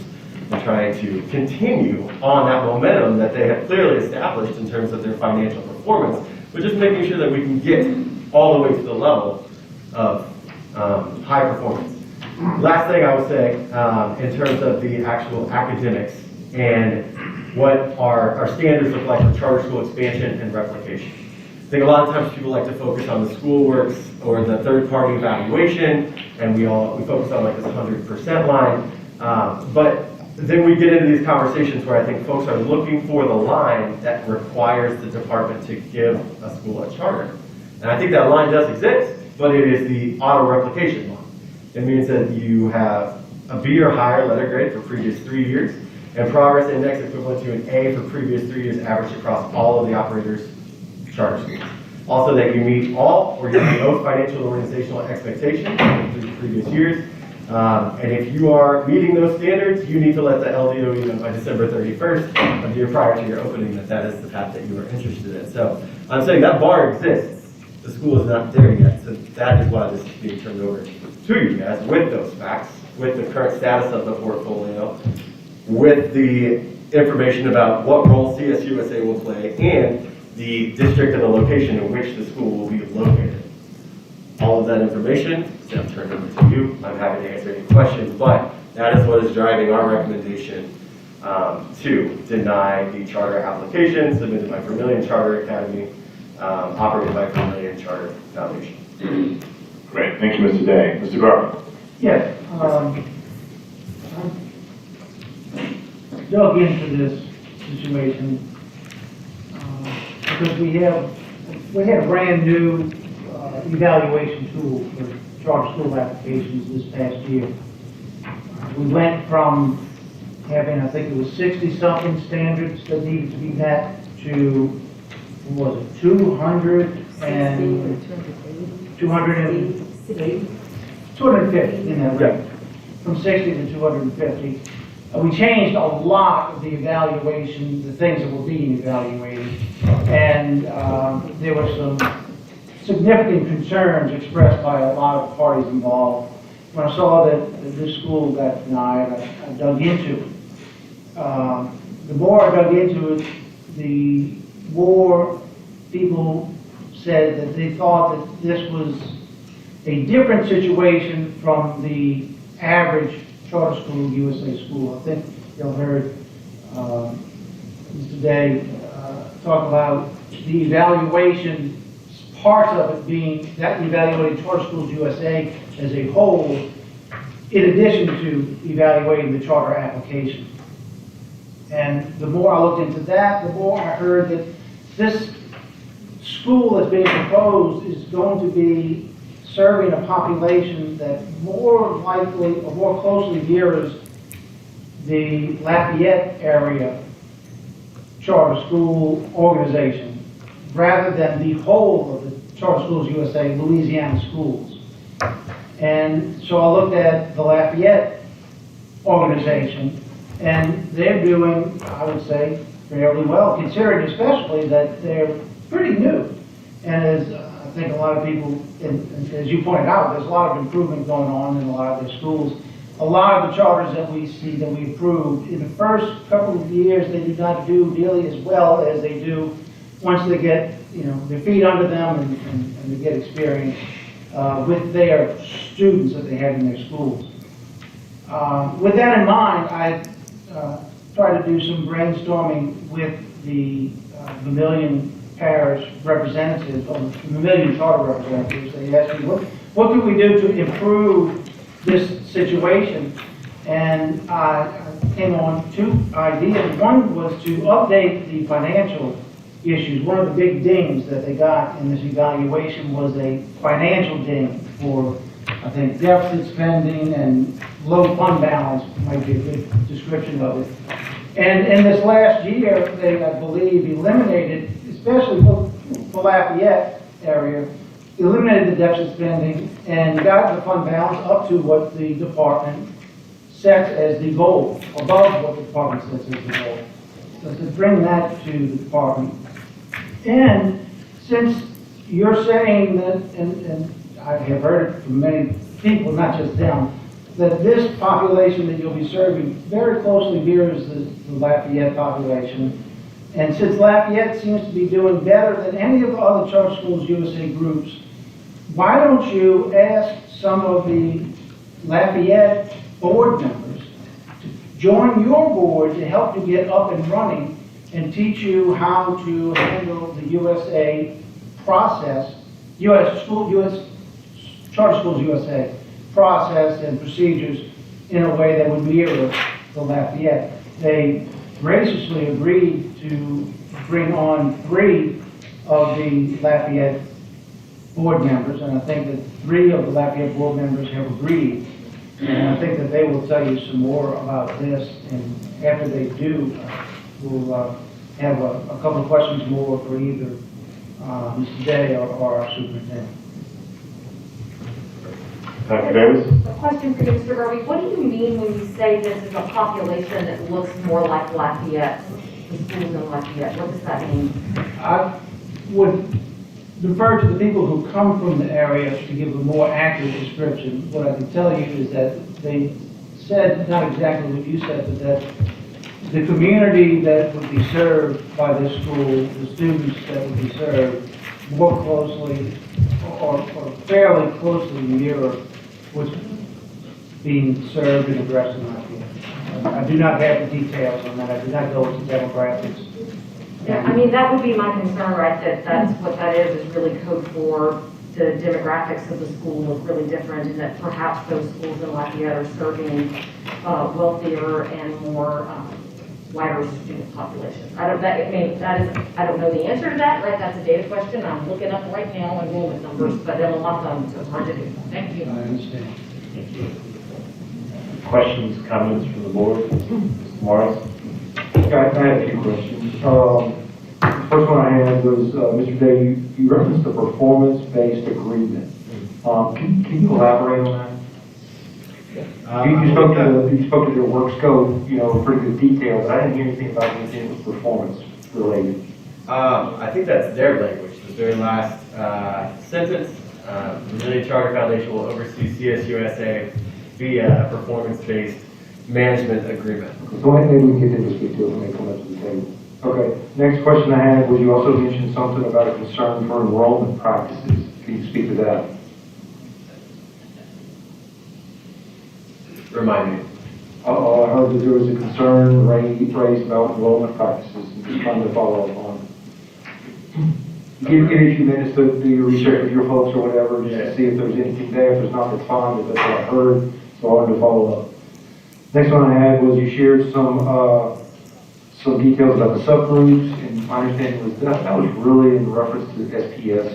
and trying to continue on that momentum that they have clearly established in terms of their financial performance, but just making sure that we can get all the way to the level of high performance. Last thing I would say, in terms of the actual academics and what our standards look like for charter school expansion and replication. I think a lot of times people like to focus on the schoolworks or the third-party evaluation, and we focus on like this 100% line. But then we get into these conversations where I think folks are looking for the line that requires the department to give a school a charter. And I think that line does exist, but it is the auto-replication line. It means that you have a B or higher letter grade for previous 3 years, and progress index equivalent to an A for previous 3 years averaged across all of the operators' charter schools. Also that you meet all or you meet most financial and organizational expectations through the previous years. And if you are meeting those standards, you need to let the LDO know by December 31st of the year prior to your opening that is the path that you are interested in. So I'm saying that bar exists. The school is not there yet. So that is why this is being turned over to you guys with those facts, with the current status of the portfolio, with the information about what role CSUSA will play, and the district and the location in which the school will be located. All of that information is now turned over to you. I'm happy to answer any questions, but that is what is driving our recommendation to deny the charter application submitted by Vermillion Charter Academy, operated by Vermillion Charter Foundation. Great, thank you, Mr. Day. Mr. Garber. Yes, dug into this situation because we had a brand new evaluation tool for charter school applications this past year. We went from having, I think it was 60-something standards that needed to be met to, what was it, 250 in that range, from 60 to 250. We changed a lot of the evaluation, the things that were being evaluated, and there were some significant concerns expressed by a lot of parties involved. When I saw that this school got denied, I dug into it. The more I dug into it, the more people said that they thought that this was a different situation from the average charter school, USA school. I think y'all heard Mr. Day talk about the evaluation, parts of it being that evaluating charter schools USA as a whole, in addition to evaluating the charter application. And the more I looked into that, the more I heard that this school that's being proposed is going to be serving a population that more likely or more closely mirrors the Lafayette area charter school organization rather than the whole of the Charter Schools USA Louisiana schools. And so I looked at the Lafayette organization, and they're doing, I would say, fairly well, considering especially that they're pretty new. And as I think a lot of people, and as you pointed out, there's a lot of improvement going on in a lot of their schools. A lot of the charters that we see that we approved, in the first couple of years, they do not do nearly as well as they do once they get, their feet under them and they get experience with their students that they have in their schools. With that in mind, I tried to do some brainstorming with the Vermillion Parish representatives, or the Vermillion Charter representatives. They asked me, what can we do to improve this situation? And I came on two ideas. One was to update the financial issues. One of the big dings that they got in this evaluation was a financial ding for, I think, deficit spending and low fund balance might be a good description of it. And in this last year, they, I believe, eliminated, especially for Lafayette area, eliminated the deficit spending and got the fund balance up to what the department sets as the goal, above what the department sets as the goal. So to bring that to the department. And since you're saying that, and I have heard it from many people, not just them, that this population that you'll be serving very closely mirrors the Lafayette population. And since Lafayette seems to be doing better than any of the other Charter Schools USA groups, why don't you ask some of the Lafayette board members to join your board to help you get up and running and teach you how to handle the USA process, US Charter Schools USA process and procedures in a way that would mirror the Lafayette. They graciously agreed to bring on 3 of the Lafayette board members, and I think that 3 of the Lafayette board members have agreed. And I think that they will tell you some more about this, and after they do, we'll have a couple of questions more for either Mr. Day or our superintendent. Dr. Davis? A question for you, Mr. Garvey. What do you mean when you say this is a population that looks more like Lafayette, the schools in Lafayette? What does that mean? I would defer to the people who come from the area to give a more accurate description. What I can tell you is that they said, not exactly what you said, but that the community that would be served by this school, the students that would be served more closely or fairly closely mirror what's being served and addressed in Lafayette. I do not have the details on that. I did not go into demographics. Yeah, I mean, that would be my concern, right, that that's what that is really code for the demographics of the school look really different, and that perhaps those schools in Lafayette are serving wealthier and more wider student populations. I don't know the answer to that, right? That's a data question. I'm looking up right now enrollment numbers, but I'm a lot of them, so it's hard to do. Thank you. I understand. Thank you. Questions, comments from the board? Mr. Morris? I had a few questions. The first one I had was, Mr. Day, you referenced the performance-based agreement. Can you elaborate on that? You spoke to their work scope, in pretty good detail, but I didn't hear anything about anything that was performance related. I think that's their language, the very last sentence. The Millennium Charter Foundation will oversee CSUSA via a performance-based management agreement. So maybe we can get into this when they come up to the table. Okay, next question I had was you also mentioned something about a concern for enrollment practices. Can you speak to that? Remind me. I heard that there was a concern raised about enrollment practices, and just trying to follow up on. Give a few minutes to do your research with your folks or whatever, just to see if there's anything there. If there's not, it's fine, but that's what I heard, so I wanted to follow up. Next one I had was you shared some details about the subgroups, and my understanding was that was really in reference to SPS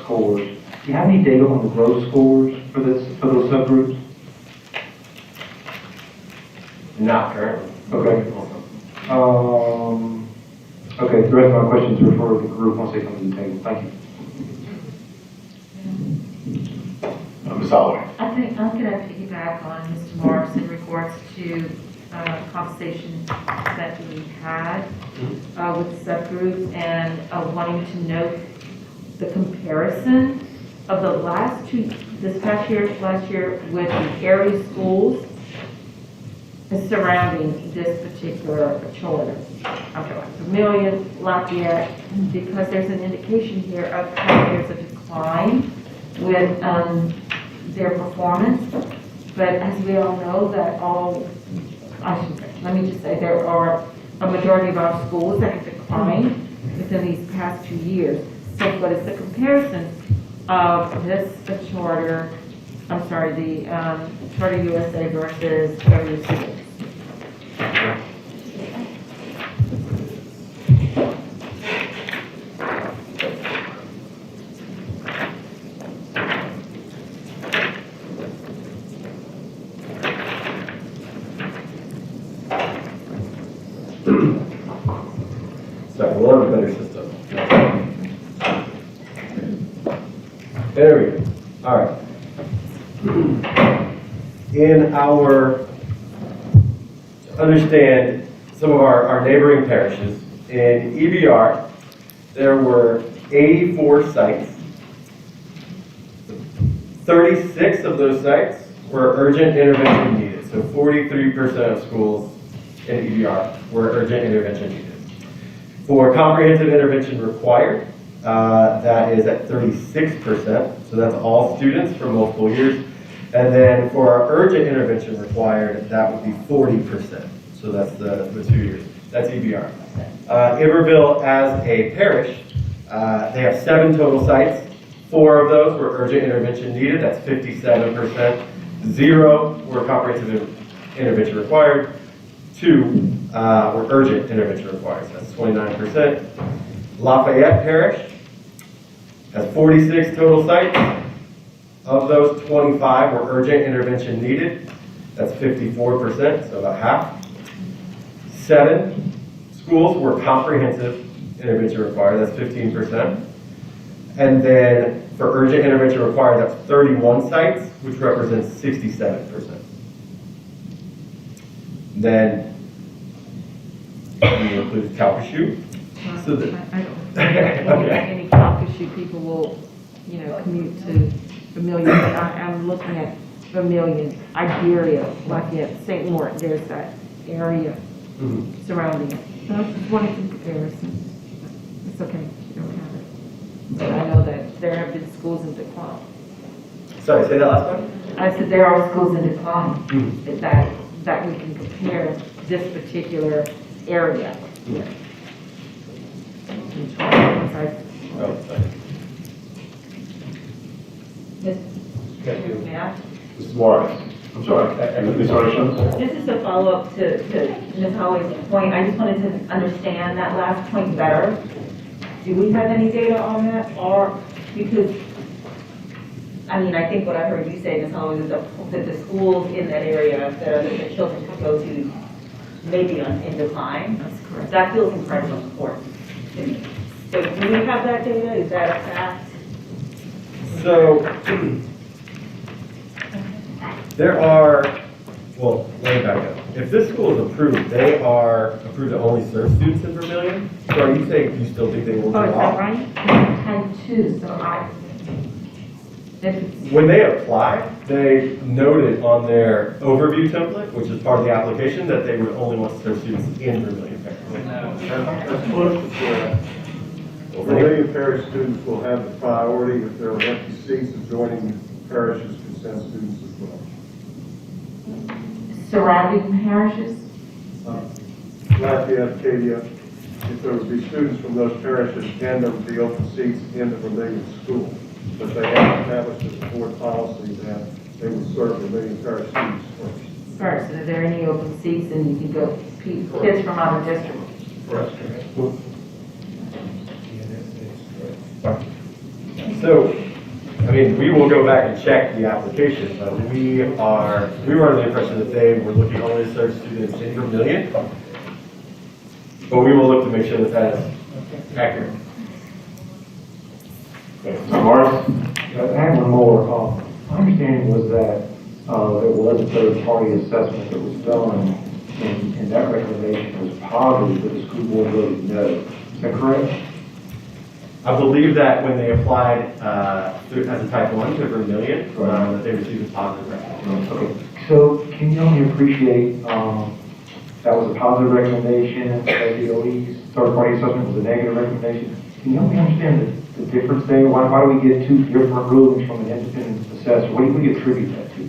scores. Do you have any data on the growth scores for those subgroups? Not currently. Okay. Okay, the rest of my questions are for the group once they come to the table. Thank you. Ms. Holloway. I think I'm going to piggyback on Mr. Morris in regards to conversation that we had with subgroups and wanting to note the comparison of the last year with the area schools surrounding this particular children. Okay, like Vermilion, Lafayette, because there's an indication here of how there's a decline with their performance. But as we all know, let me just say, there are a majority of our schools that have declined within these past 2 years. So what is the comparison of this charter, the Charter USA versus area schools? So we'll have a better system. There we go. All right. In our, to understand some of our neighboring parishes, in EBR, there were 84 sites. 36 of those sites were urgent intervention needed. So 43% of schools in EBR were urgent intervention needed. For comprehensive intervention required, that is at 36%, so that's all students for multiple years. And then for our urgent intervention required, that would be 40%, so that's the 2 years. That's EBR. Iberville as a parish, they have 7 total sites. 4 of those were urgent intervention needed, that's 57%. 0 were comprehensive intervention required. 2 were urgent intervention required, so that's 29%. Lafayette Parish has 46 total sites. Of those, 25 were urgent intervention needed. That's 54%, so about half. 7 schools were comprehensive intervention required. That's 15%. And then for urgent intervention required, that's 31 sites, which represents 67%. Then we include Calcasieu. So that, I don't okay. any Calcasieu people will, commute to Vermilion. I'm looking at Vermilion, Iberia, like at St. Martin, there's that area surrounding it. So I just wanted some comparison. It's okay, you don't have it. But I know that there have been schools in decline. Sorry, say that last one? I said there are schools in decline that we can compare this particular area. Oh, sorry. Mrs. Morris. I'm sorry. Ms. Arshons? This is a follow-up to Ms. Holloway's point. I just wanted to understand that last point better. Do we have any data on that? Or, because, I think what I heard you say, Ms. Holloway, is that the schools in that area that the children could go to may be in decline. That's correct. That feels incredibly important to me. So do we have that data? Is that a fact? So, there are, well, let me back up. If this school is approved, they are approved to only serve students in Vermilion. So are you saying you still think they will Oh, is drop? that right? 10-2, so When they applied, they noted on their overview template, which is part of the application, that they would only want to serve students in Vermilion Parish. That's close to correct. Vermilion Parish students will have the priority if there are empty seats adjoining parishes can send students as well. surrounding parishes? Lafayette, Acadia, if there would be students from those parishes, then there would be open seats in the Vermilion school. But they have established as a board policy that they would serve Vermilion Parish students first. First, are there any open seats and you can go, kids from other districts? Correct. So, we will go back and check the application, but we were under the impression that they were looking only to serve students in Vermilion. But we will look to make sure that that is accurate. Mr. Morris? I have one more. My understanding was that there was a third-party assessment that was done, and that recommendation was positive, but the school board voted no. Is that correct? I believe that when they applied as a type 1 to Vermilion, that they received a positive recommendation. Okay, so can you help me appreciate, that was a positive recommendation, that the OE's third-party assessment was a negative recommendation? Can you help me understand the difference there? Why do we get two different rulings from an independent assessor? What do we attribute that to?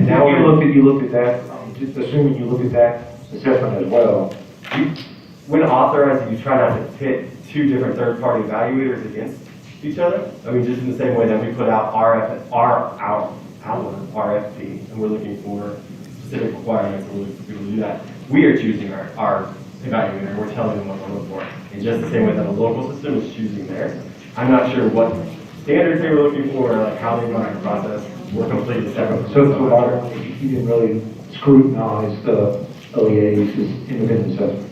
Now you looked at that, just assuming you looked at that assessment as well. When authorizing, you try not to pit two different third-party evaluators against each other. Just in the same way that we put out our RFP, and we're looking for specific requirements, and we're looking for people to do that. We are choosing our evaluator, and we're telling them what we're looking for. In just the same way that a local system is choosing theirs. I'm not sure what standards they were looking for, or like how they run the process. We're completely separate. So you didn't really scrutinize the OEA's independent assessment?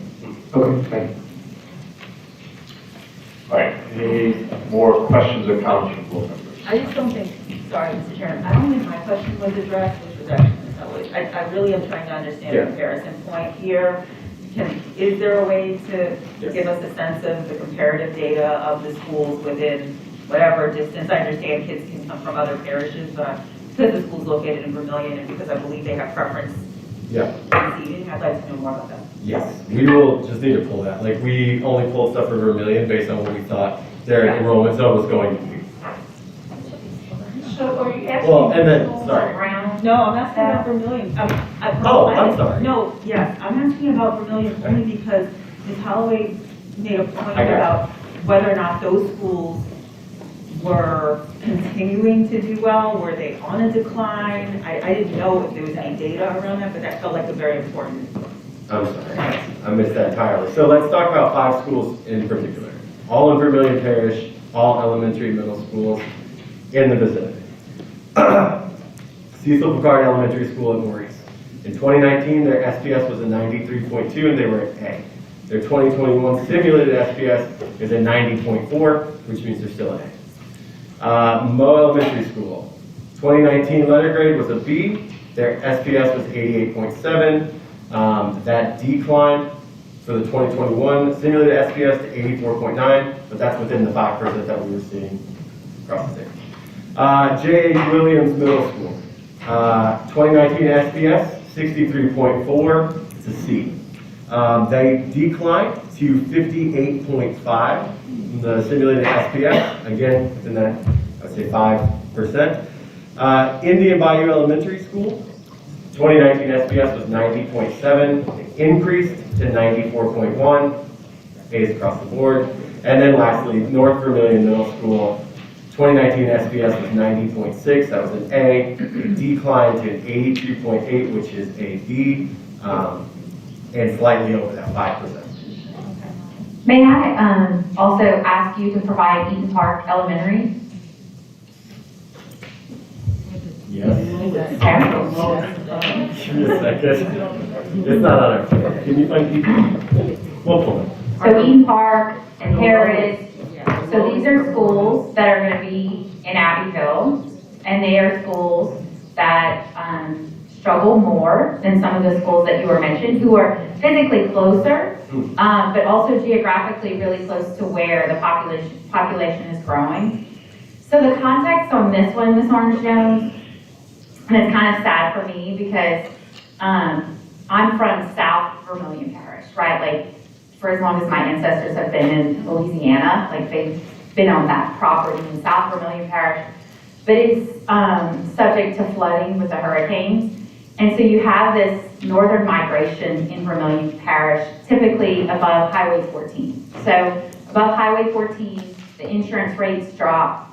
Okay, thank you. All right, any more questions or comments from board members? I just don't think, sorry, Mr. Chairman, I don't think my question was addressed, which was actually, I really am trying to understand the comparison point here. Is there a way to give us a sense of the comparative data of the schools within whatever distance? I understand kids can come from other parishes, but because the school's located in Vermilion and because I believe they have preference in seating, I'd like to know more about that. Yes, we will just need to pull that. We only pulled stuff for Vermilion based on what we thought their enrollment zone was going to be. So are you asking schools around? No, I'm asking about Vermilion. I'm sorry. No, yes, I'm asking about Vermilion only because Ms. Holloway made a point about whether or not those schools were continuing to do well. Were they on a decline? I didn't know if there was any data around that, but that felt like a very important. I'm sorry, I missed that entirely. So let's talk about 5 schools in particular. All in Vermilion Parish, all elementary and middle schools in the vicinity. Cecil Picard Elementary School at Maurice. In 2019, their SPS was a 93.2 and they were at A. Their 2021 simulated SPS is a 90.4, which means they're still an A. Mo Elementary School, 2019 letter grade was a B. Their SPS was 88.7. That declined for the 2021 simulated SPS to 84.9, but that's within the 5% that we were seeing across the state. J.H. Williams Middle School, 2019 SPS 63.4, it's a C. They declined to 58.5 in the simulated SPS, again, within that, I'd say 5%. Indian Bayou Elementary School, 2019 SPS was 90.7, it increased to 94.1, A's across the board. And then lastly, North Vermilion Middle School, 2019 SPS was 90.6, that was an A, it declined to an 82.8, which is a B, and slightly over that 5%. May I also ask you to provide Eaton Park Elementary? Yes. Okay. Give me a second. It's not on our floor. Can you find Eaton? We'll pull it. So Eaton Park and Harris, so these are schools that are going to be in Abbeville, and they are schools that struggle more than some of the schools that you were mentioned, who are physically closer, but also geographically really close to where the population is growing. So the context on this one, Ms. Orange-Jones, and it's kind of sad for me because I'm from South Vermilion Parish, right? Like, for as long as my ancestors have been in Louisiana, like they've been on that property in South Vermilion Parish, but it's subject to flooding with the hurricanes. And so you have this northern migration in Vermilion Parish, typically above Highway 14. So above Highway 14, the insurance rates drop.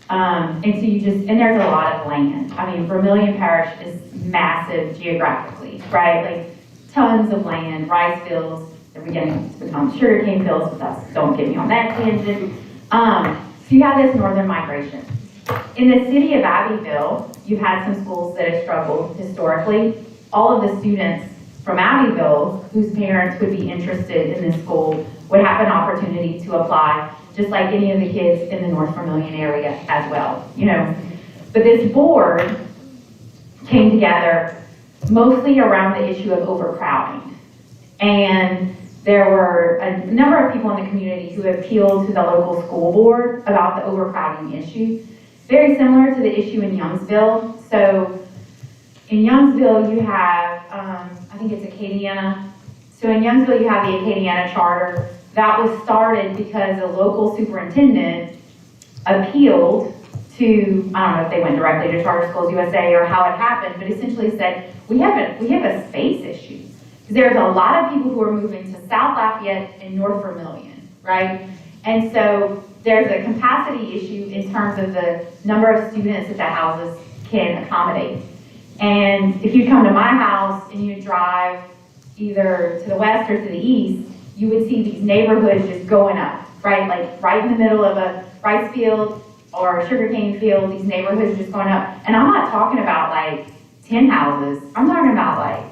And so and there's a lot of land. I mean, Vermilion Parish is massive geographically, right? Like tons of land, rice fields, they're beginning to become sugarcane fields, but don't get me on that tangent. So you have this northern migration. In the city of Abbeville, you've had some schools that have struggled historically. All of the students from Abbeville whose parents would be interested in this school would have an opportunity to apply, just like any of the kids in the North Vermilion area as well, you know. But this board came together mostly around the issue of overcrowding. And there were a number of people in the community who appealed to the local school board about the overcrowding issue. Very similar to the issue in Youngsville. So in Youngsville, you have, I think it's Acadiana. So in Youngsville, you have the Acadiana Charter. That was started because a local superintendent appealed to, I don't know if they went directly to Charter Schools USA or how it happened, but essentially said, we have a space issue. There's a lot of people who are moving to South Lafayette and North Vermilion, right? And so there's a capacity issue in terms of the number of students that the houses can accommodate. And if you come to my house and you drive either to the west or to the east, you would see these neighborhoods just going up, right? Like right in the middle of a rice field or a sugarcane field, these neighborhoods just going up. And I'm not talking about like 10 houses, I'm talking about like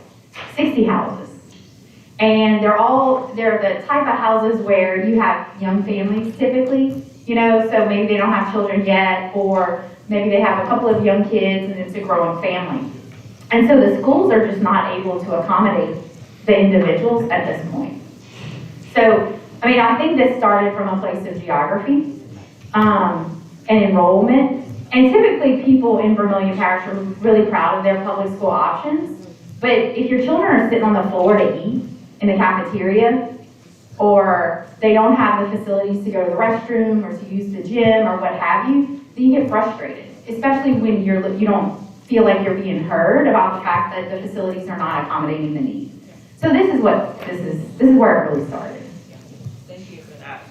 60 houses. And they're the type of houses where you have young families typically, you know, so maybe they don't have children yet, or maybe they have a couple of young kids and it's a growing family. And so the schools are just not able to accommodate the individuals at this point. So, I mean, I think this started from a place of geography and enrollment. And typically people in Vermilion Parish are really proud of their public school options. But if your children are sitting on the floor to eat in the cafeteria, or they don't have the facilities to go to the restroom or to use the gym or what have you, then you get frustrated, especially when you don't feel like you're being heard about the fact that the facilities are not accommodating the need. So this is where it really started. Thank you for that.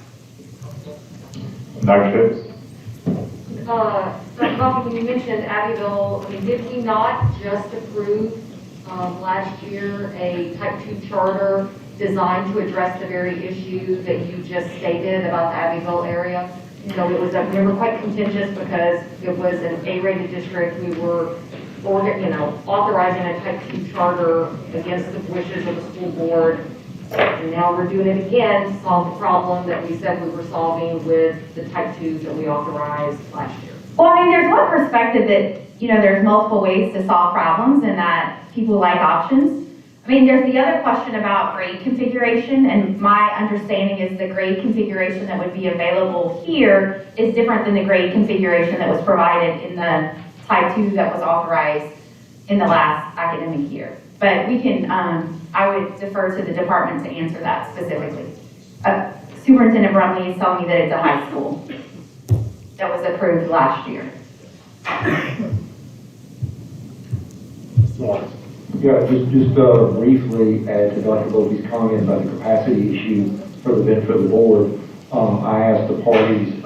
Dr. Phipps? Dr. Coffey, when you mentioned Abbeville, I mean, did we not just approve last year a type 2 charter designed to address the very issue that you just stated about the Abbeville area? You know, we were quite contentious because it was an A-rated district. We were, authorizing a type 2 charter against the wishes of the school board. And now we're doing it again to solve the problem that we said we were solving with the type 2s that we authorized last year. Well, I mean, there's one perspective that, there's multiple ways to solve problems and that people like options. I mean, there's the other question about grade configuration, and my understanding is the grade configuration that would be available here is different than the grade configuration that was provided in the type 2 that was authorized in the last academic year. But we can, I would defer to the department to answer that specifically. Superintendent Brumley is telling me that it's a high school that was approved last year. Yeah, just briefly add to Dr. Bovey's comment about the capacity issue for the benefit of the board. I asked the parties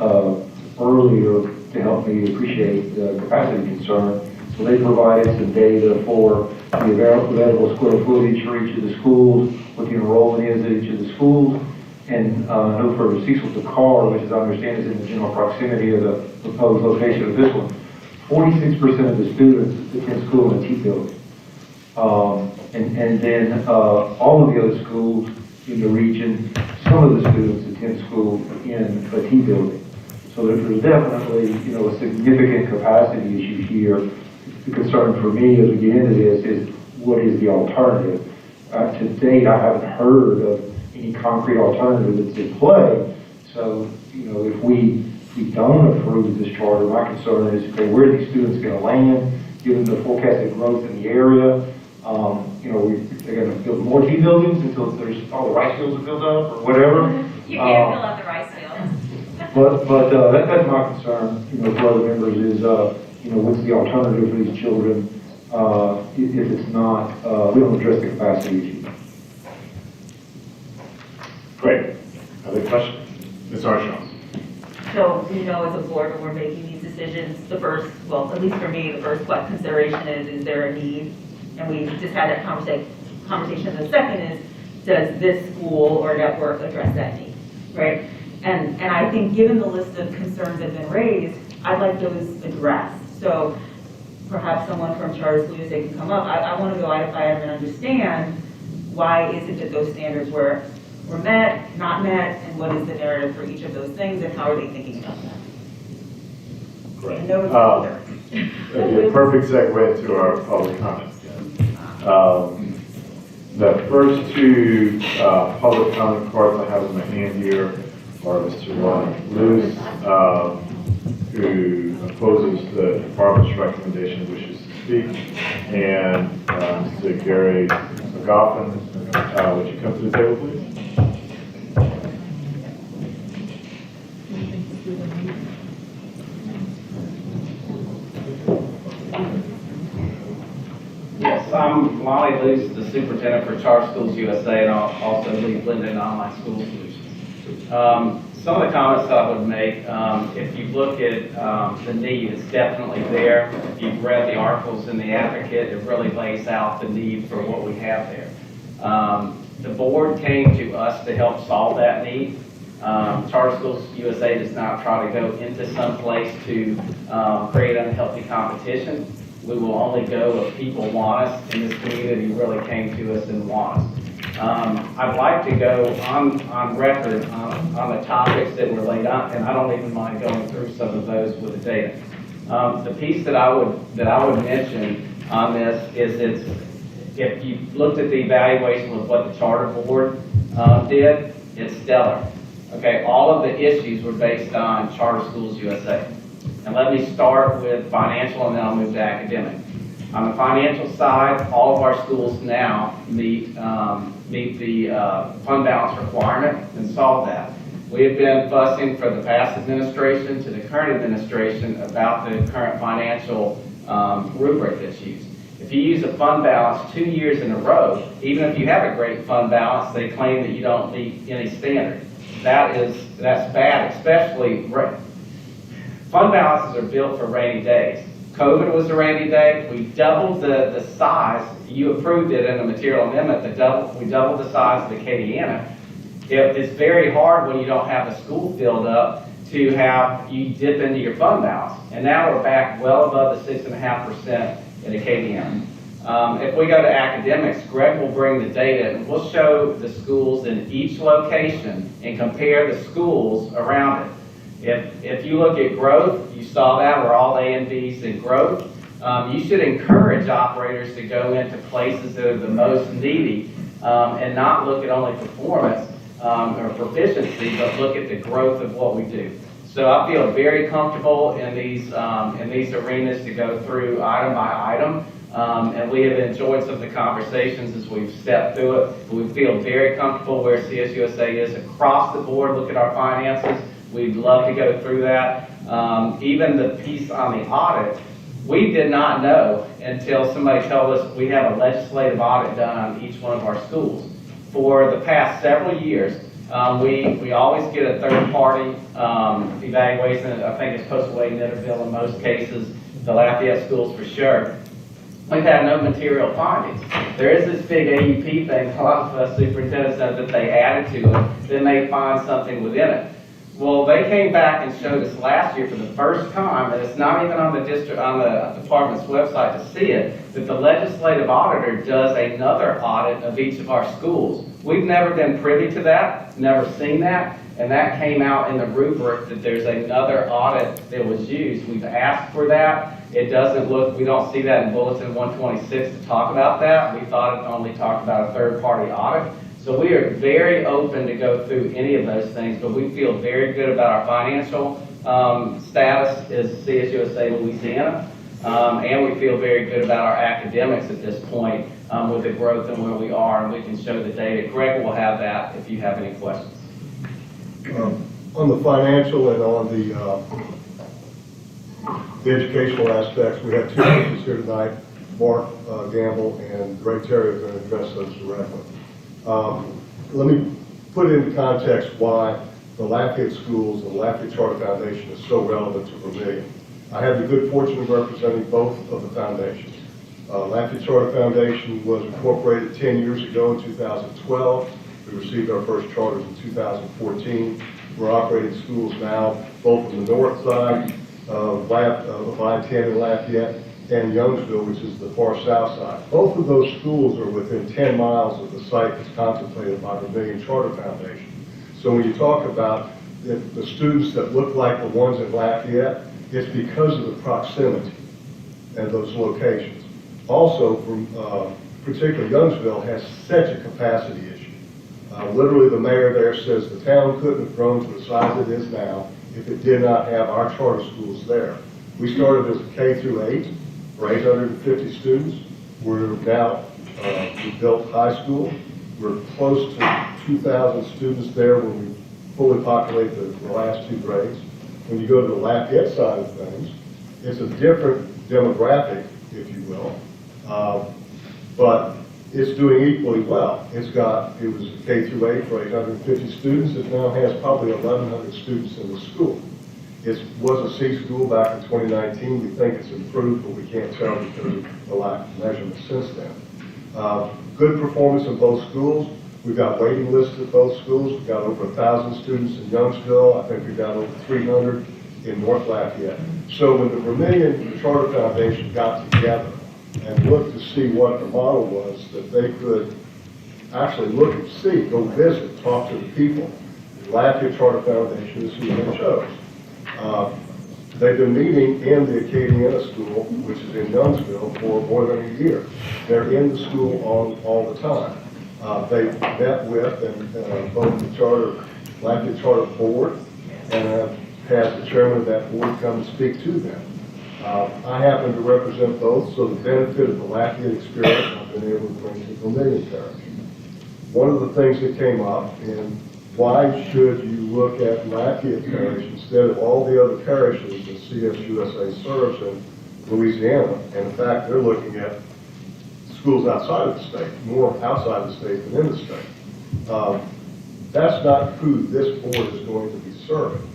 earlier to help me appreciate the capacity concern. So they provided some data for the available square footage for each of the schools, what the enrollment is at each of the schools. And I know for Cecil Dakar, which as I understand is in the general proximity of the proposed location of this one, 46% of the students attend school in a T building. And then all of the other schools in the region, some of the students attend school in a T building. So there's definitely, a significant capacity issue here. The concern for me as we get into this is what is the alternative? To date, I haven't heard of any concrete alternative that's in play. So, if we don't approve this charter, my concern is, okay, where are these students going to land, given the forecasted growth in the area? They're going to build more T buildings until there's all the rice fields are filled up or whatever. You can't fill out the rice fields. But that's my concern, for other members is, what's the alternative for these children if it's not, we don't address the capacity issue. Great. Other questions? Ms. Armstrong. So, as a board, when we're making these decisions, the first, well, at least for me, the first consideration is there a need? And we just had that conversation. The second is, does this school or network address that need, right? And I think given the list of concerns that have been raised, I'd like those addressed. So perhaps someone from Charter School USA can come up. I want to go item by item and understand why is it that those standards were met, not met, and what is the narrative for each of those things, and how are they thinking about that? Great. And no, it's A perfect segue to our public comments. The first two public comment cards I have in my hand here are Mr. Ron Lewis, who opposes the department's recommendation, wishes to speak, and Mr. Gary McGoffin. Would you come to the table, please? Yes, I'm Lonnie Luce, the superintendent for Charter Schools USA, and I'll also lead Blended Online School Solutions. Some of the comments that I would make, if you look at the need, it's definitely there. If you've read the articles in the Advocate, it really lays out the need for what we have there. The board came to us to help solve that need. Charter Schools USA does not try to go into some place to create unhealthy competition. We will only go if people want us, and this community really came to us and want us. I'd like to go on record on the topics that were laid out, and I don't even mind going through some of those with the data. The piece that I would mention on this is if you looked at the evaluation of what the charter board did, it's stellar. Okay, all of the issues were based on Charter Schools USA. And let me start with financial, and then I'll move to academic. On the financial side, all of our schools now meet the fund balance requirement and solve that. We have been fussing for the past administration to the current administration about the current financial rubric that's used. If you use a fund balance 2 years in a row, even if you have a great fund balance, they claim that you don't meet any standard. That's bad, especially fund balances are built for rainy days. COVID was a rainy day. We doubled the size. You approved it in a material amendment. We doubled the size of the Acadiana. It's very hard when you don't have the school filled up to have you dip into your fund balance. And now we're back well above the 6.5% in Acadiana. If we go to academics, Greg will bring the data and we'll show the schools in each location and compare the schools around it. If you look at growth, you saw that we're all A and B's in growth. You should encourage operators to go into places that are the most needy and not look at only performance or proficiency, but look at the growth of what we do. So I feel very comfortable in these arenas to go through item by item. And we have enjoyed some of the conversations as we've stepped through it. We feel very comfortable where CSUSA is across the board. Look at our finances. We'd love to go through that. Even the piece on the audit, we did not know until somebody told us we have a legislative audit done on each one of our schools. For the past several years, we always get a third-party evaluation. I think it's Postaway, Nitterville in most cases, the Lafayette schools for sure. We've had no material findings. There is this big AUP thing, a lot of us superintendents know that they added to it, then they find something within it. Well, they came back and showed us last year for the first time, and it's not even on the department's website to see it, that the legislative auditor does another audit of each of our schools. We've never been privy to that, never seen that, and that came out in the rubric that there's another audit that was used. We've asked for that. It doesn't look, we don't see that in Bulletin 126 to talk about that. We thought it only talked about a third-party audit. So we are very open to go through any of those things, but we feel very good about our financial status as CSUSA Louisiana, and we feel very good about our academics at this point with the growth and where we are, and we can show the data. Greg will have that if you have any questions. On the financial and on the educational aspects, we have two speakers here tonight. Mark Gamble and Greg Terry are going to address those directly. Let me put into context why the Lafayette Schools and the Lafayette Charter Foundation is so relevant to Vermillion. I have the good fortune of representing both of the foundations. Lafayette Charter Foundation was incorporated 10 years ago in 2012. We received our first charters in 2014. We're operating schools now both on the north side of I-10 and Lafayette and Youngsville, which is the far south side. Both of those schools are within 10 miles of the site that's contemplated by the Vermillion Charter Foundation. So when you talk about the students that look like the ones in Lafayette, it's because of the proximity and those locations. Also, particularly Youngsville has such a capacity issue. Literally, the mayor there says the town couldn't have grown to the size it is now if it did not have our charter schools there. We started as a K through 8 for 850 students. We're now, we built high school. We're close to 2,000 students there when we fully populate the last two grades. When you go to the Lafayette side of things, it's a different demographic, if you will, but it's doing equally well. It was a K through 8 for 850 students. It now has probably 1,100 students in the school. It was a C school back in 2019. We think it's improved, but we can't tell because of the lack of measurement since then. Good performance in both schools. We've got waiting lists at both schools. We've got over 1,000 students in Youngsville. I think we've got over 300 in North Lafayette. So when the Vermillion Charter Foundation got together and looked to see what the model was that they could actually look and see, go visit, talk to the people, the Lafayette Charter Foundation is who they chose. They've been meeting in the Acadiana School, which is in Youngsville, for more than a year. They're in the school all the time. They met with both the Lafayette Charter Board and have had the chairman of that board come and speak to them. I happen to represent both, so the benefit of the Lafayette experience I've been able to bring to Vermillion Parish. One of the things that came up, and why should you look at Lafayette Parish instead of all the other parishes that CSUSA serves in Louisiana? And in fact, they're looking at schools outside of the state, more outside of the state than in the state. That's not who this board is going to be serving.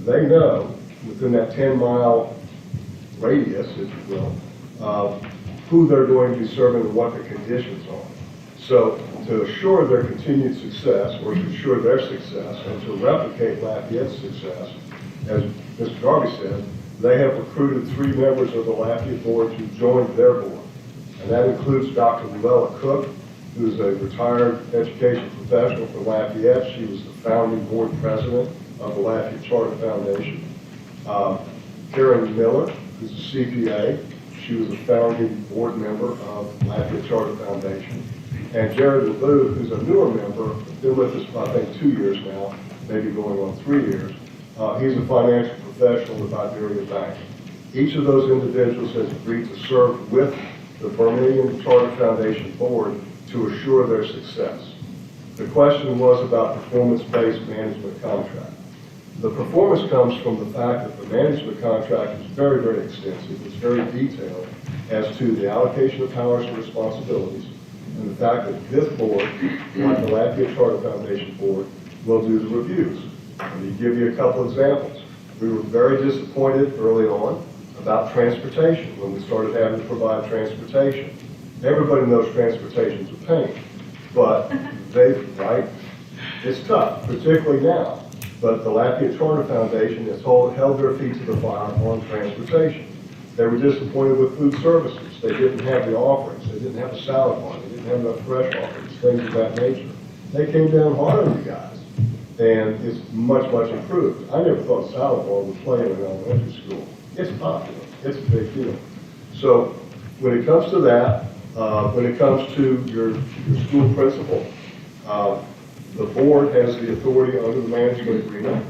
They know within that 10-mile radius, if you will, who they're going to be serving and what the conditions are. So to assure their continued success, or to assure their success, and to replicate Lafayette's success, as Mr. Garvey said, they have recruited 3 members of the Lafayette board to join their board. And that includes Dr. Luella Cook, who's a retired education professional from Lafayette. She was the founding board president of the Lafayette Charter Foundation. Karen Miller, who's a CPA. She was a founding board member of Lafayette Charter Foundation. And Jared LeBou, who's a newer member, been with us for I think 2 years now, maybe going on 3 years. He's a financial professional with Iberia Bank. Each of those individuals has agreed to serve with the Vermillion Charter Foundation Board to assure their success. The question was about performance-based management contract. The performance comes from the fact that the management contract is very, very extensive. It's very detailed as to the allocation of powers and responsibilities, and the fact that this board, like the Lafayette Charter Foundation Board, will do the reviews. Let me give you a couple examples. We were very disappointed early on about transportation when we started having to provide transportation. Everybody knows transportation's a pain, but right? It's tough, particularly now. But the Lafayette Charter Foundation has held their feet to the fire on transportation. They were disappointed with food services. They didn't have the offerings. They didn't have a salad bar. They didn't have enough fresh offerings, things of that nature. They came down hard on you guys, and it's much, much improved. I never thought salad bar would play in an elementary school. It's popular. It's a big deal. So when it comes to that, when it comes to your school principal, the board has the authority under the management agreement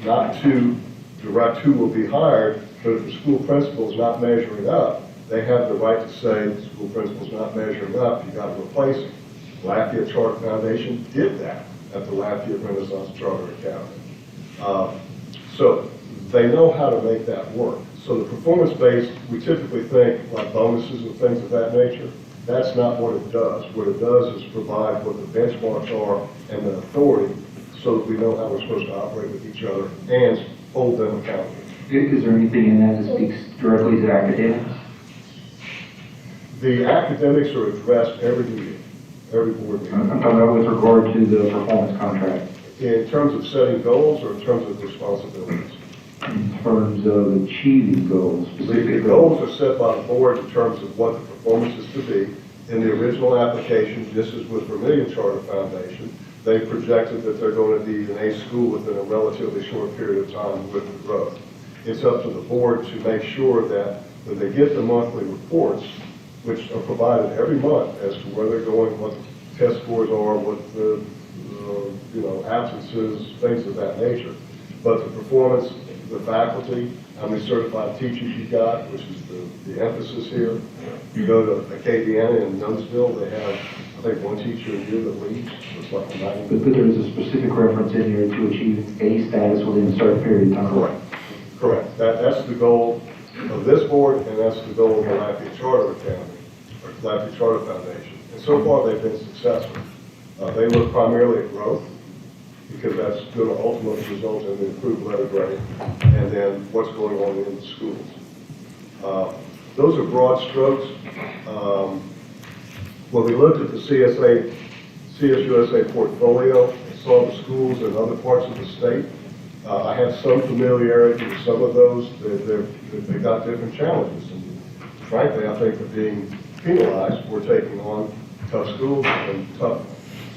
not to direct who will be hired, but if the school principal is not measuring up, they have the right to say, the school principal's not measuring up, you got to replace him. Lafayette Charter Foundation did that at the Lafayette Renaissance Charter Academy. So they know how to make that work. So the performance-based, we typically think like bonuses and things of that nature. That's not what it does. What it does is provide what the benchmarks are and the authority so that we know how we're supposed to operate with each other and hold them accountable. Is there anything in that that speaks directly to academics? The academics are addressed every meeting, every board meeting. I'm talking about with regard to the performance contract. In terms of setting goals or in terms of responsibilities? In terms of achieving goals, specific The goals are set by the board in terms of what the performance is to be. In the original application, this is with Vermillion Charter Foundation, they projected that they're going to be an A school within a relatively short period of time with the growth. It's up to the board to make sure that when they get the monthly reports, which are provided every month as to where they're going, what the test scores are, what the absences, things of that nature. But the performance, the faculty, how many certified teachers you got, which is the emphasis here. You go to Acadiana in Nunsville, they have, I think, one teacher a year that leaves. It's like 90. But there's a specific reference in here to achieve A status within a certain period of time. Correct. Correct. That's the goal of this board, and that's the goal of the Lafayette Charter Academy, or Lafayette Charter Foundation. And so far, they've been successful. They look primarily at growth, because that's going to ultimately result in the improved letter grade, and then what's going on in the schools. Those are broad strokes. When we looked at the CSUSA portfolio and saw the schools in other parts of the state, I had some familiarity with some of those. They've got different challenges. And frankly, I think that being penalized for taking on tough schools and tough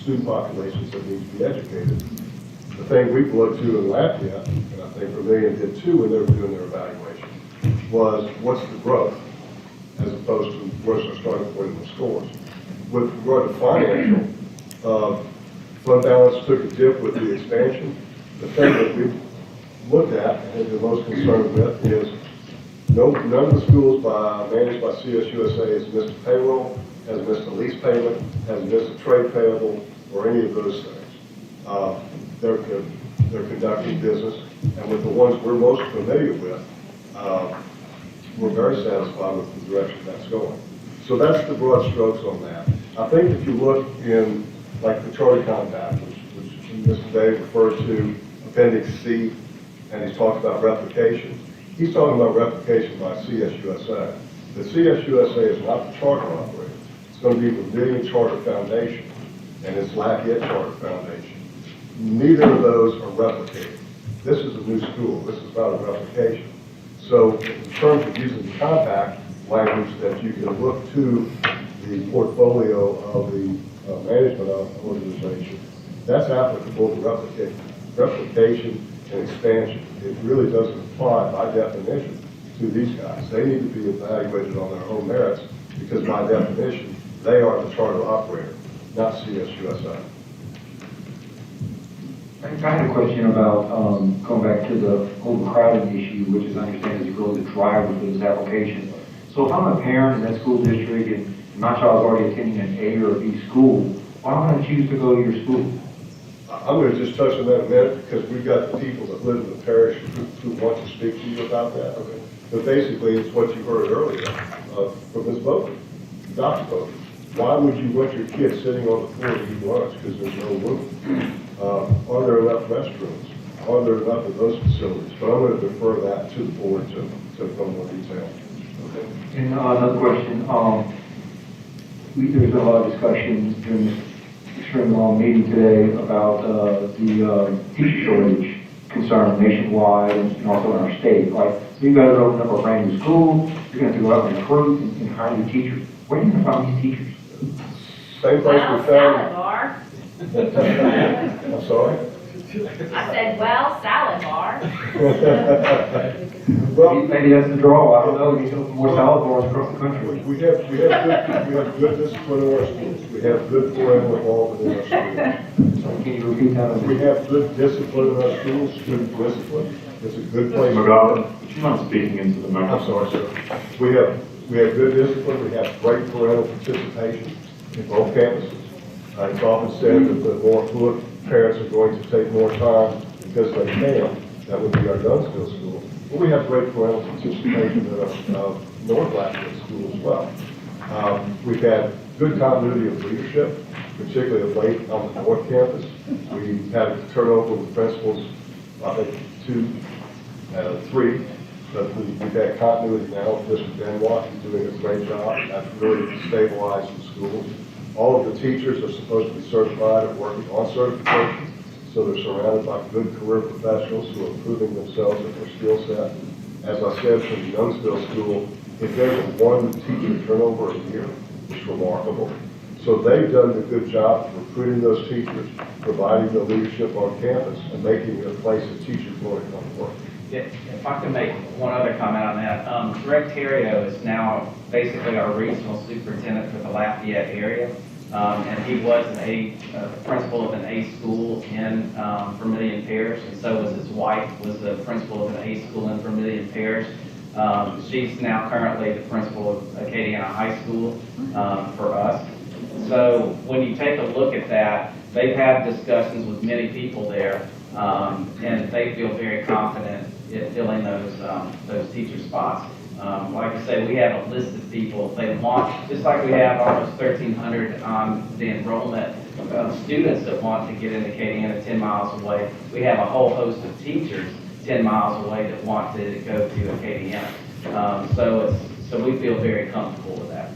student populations that need to be educated. The thing we've looked to in Lafayette, and I think Vermillion did too when they were doing their evaluation, was what's the growth as opposed to where's our starting point in the scores. With regard to financial, fund balance took a dip with the expansion. The thing that we've looked at and been most concerned with is none of the schools managed by CSUSA has missed a payroll, has missed a lease payment, has missed a trade payable, or any of those things. They're conducting business, and with the ones we're most familiar with, we're very satisfied with the direction that's going. So that's the broad strokes on that. I think if you look in, like the Charter Compact, which Mr. Dave referred to, Appendix C, and he's talked about replication. He's talking about replication by CSUSA. The CSUSA is not the charter operator. It's going to be the Vermillion Charter Foundation, and it's Lafayette Charter Foundation. Neither of those are replicated. This is a new school. This is not a replication. So in terms of using the compact language that you can look to the portfolio of the management organization, that's applicable to replication and expansion. It really doesn't apply by definition to these guys. They need to be evaluated on their own merits because by definition, they are the charter operator, not CSUSA. I had a question about going back to the overcrowding issue, which is I understand is really the driver for this application. So if I'm a parent in that school district and my child's already attending an A or a B school, why don't I choose to go to your school? I'm going to just touch on that a minute because we've got the people that live in the parish who want to speak to you about that. Okay. But basically, it's what you heard earlier from Ms. Bowman, Dr. Bowman. Why would you want your kids sitting on the floor to eat lunch because there's no room? Are there enough restrooms? Are there enough of those facilities? But I'm going to defer that to the board to go more detail. Okay. And another question, there's been a lot of discussion during this extremely long meeting today about the teacher shortage concern nationwide and also in our state. Like, so you guys open up a brand new school, you're going to go out and recruit and hire new teachers. Where are you going to find these teachers? Same place we Salad found. bar. I'm sorry? I said, well, salad bar. Well, maybe that's the draw. I don't know. You need more salad bars across the country. We have good discipline in our schools. We have good parental involvement in our schools. So can you repeat that? We have good discipline in our schools, student discipline. It's a good place. McGowan, would you mind speaking into the microphone? I'm sorry, sir. We have good discipline. We have great parental participation in both campuses. It's often said that the more affluent parents are going to take more time because they can. That would be our Dunsville school. But we have great parental participation in our North Lafayette school as well. We've had good continuity of leadership, particularly of late on the North Campus. We had a turnover with principals, I think 2 out of 3. But we've had continuity now with Mr. Benoit. He's doing a great job. That's really stabilized the schools. All of the teachers are supposed to be certified and working on certification, so they're surrounded by good career professionals who are improving themselves and their skill set. As I said, for the Youngsville School, if there's a 1 teacher turnover a year, it's remarkable. So they've done a good job of recruiting those teachers, providing the leadership on campus, and making it a place that teachers want to come to work. If I can make one other comment on that, Greg Terrio is now basically our regional superintendent for the Lafayette area. And he was a principal of an A school in Vermilion Parish, and so was his wife, was the principal of an A school in Vermilion Parish. She's now currently the principal of Acadiana High School for us. So when you take a look at that, they've had discussions with many people there, and they feel very confident in filling those teacher spots. Like I say, we have a list of people they want, just like we have almost 1,300 on the enrollment of students that want to get into Acadiana 10 miles away. We have a whole host of teachers 10 miles away that want to go to Acadiana. So we feel very comfortable with that.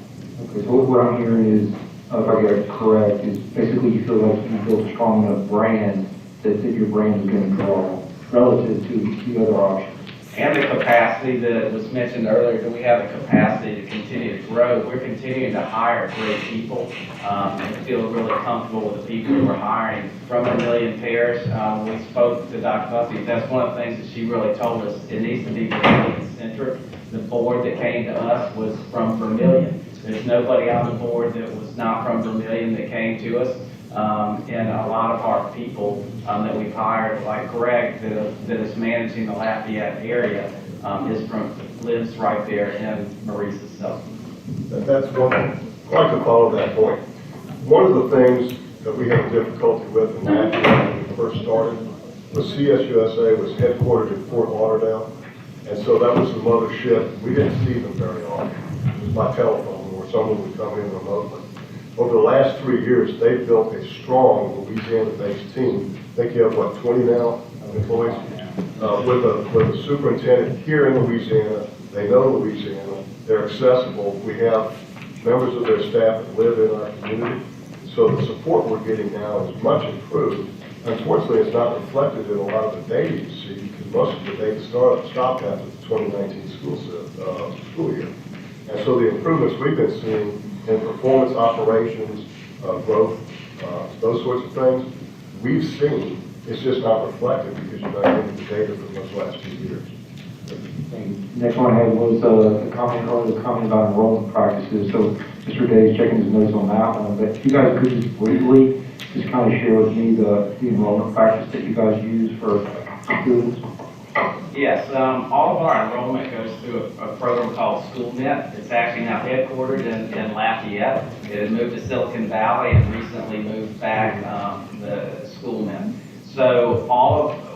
Okay, so what I'm hearing is, if I get it correct, is basically you feel like you built a strong enough brand that your brand is going to draw relative to the other options. And the capacity that was mentioned earlier, that we have the capacity to continue to grow. We're continuing to hire great people and feel really comfortable with the people we're hiring. From Vermilion Parish, we spoke to Dr. Buffy. That's one of the things that she really told us. It needs to be Vermilion-centric. The board that came to us was from Vermilion. There's nobody on the board that was not from Vermilion that came to us. And a lot of our people that we've hired, like Greg, that is managing the Lafayette area, lives right there in Maurice's cell. That's one. I'd like to follow that point. One of the things that we had difficulty with in Lafayette when we first started was CSUSA was headquartered in Fort Lauderdale, and so that was the mothership. We didn't see them very often. It was by telephone, or someone would come in remotely. Over the last 3 years, they've built a strong Louisiana-based team. I think you have, what, 20 now employees? With a superintendent here in Louisiana. They know Louisiana. They're accessible. We have members of their staff that live in our community. So the support we're getting now is much improved. Unfortunately, it's not reflected in a lot of the data you see, because most of the data stopped after the 2019 school year. And so the improvements we've been seeing and performance operations, growth, those sorts of things, we've seen. It's just not reflected because you're not getting the data from those last 2 years. Next one I had was the comment about enrollment practices. So Mr. Day's checking his notes on that one, but if you guys could just briefly just kind of share with me the enrollment practice that you guys use for students. Yes, all of our enrollment goes through a program called SchoolNet. It's actually now headquartered in Lafayette. It had moved to Silicon Valley and recently moved back the SchoolNet. So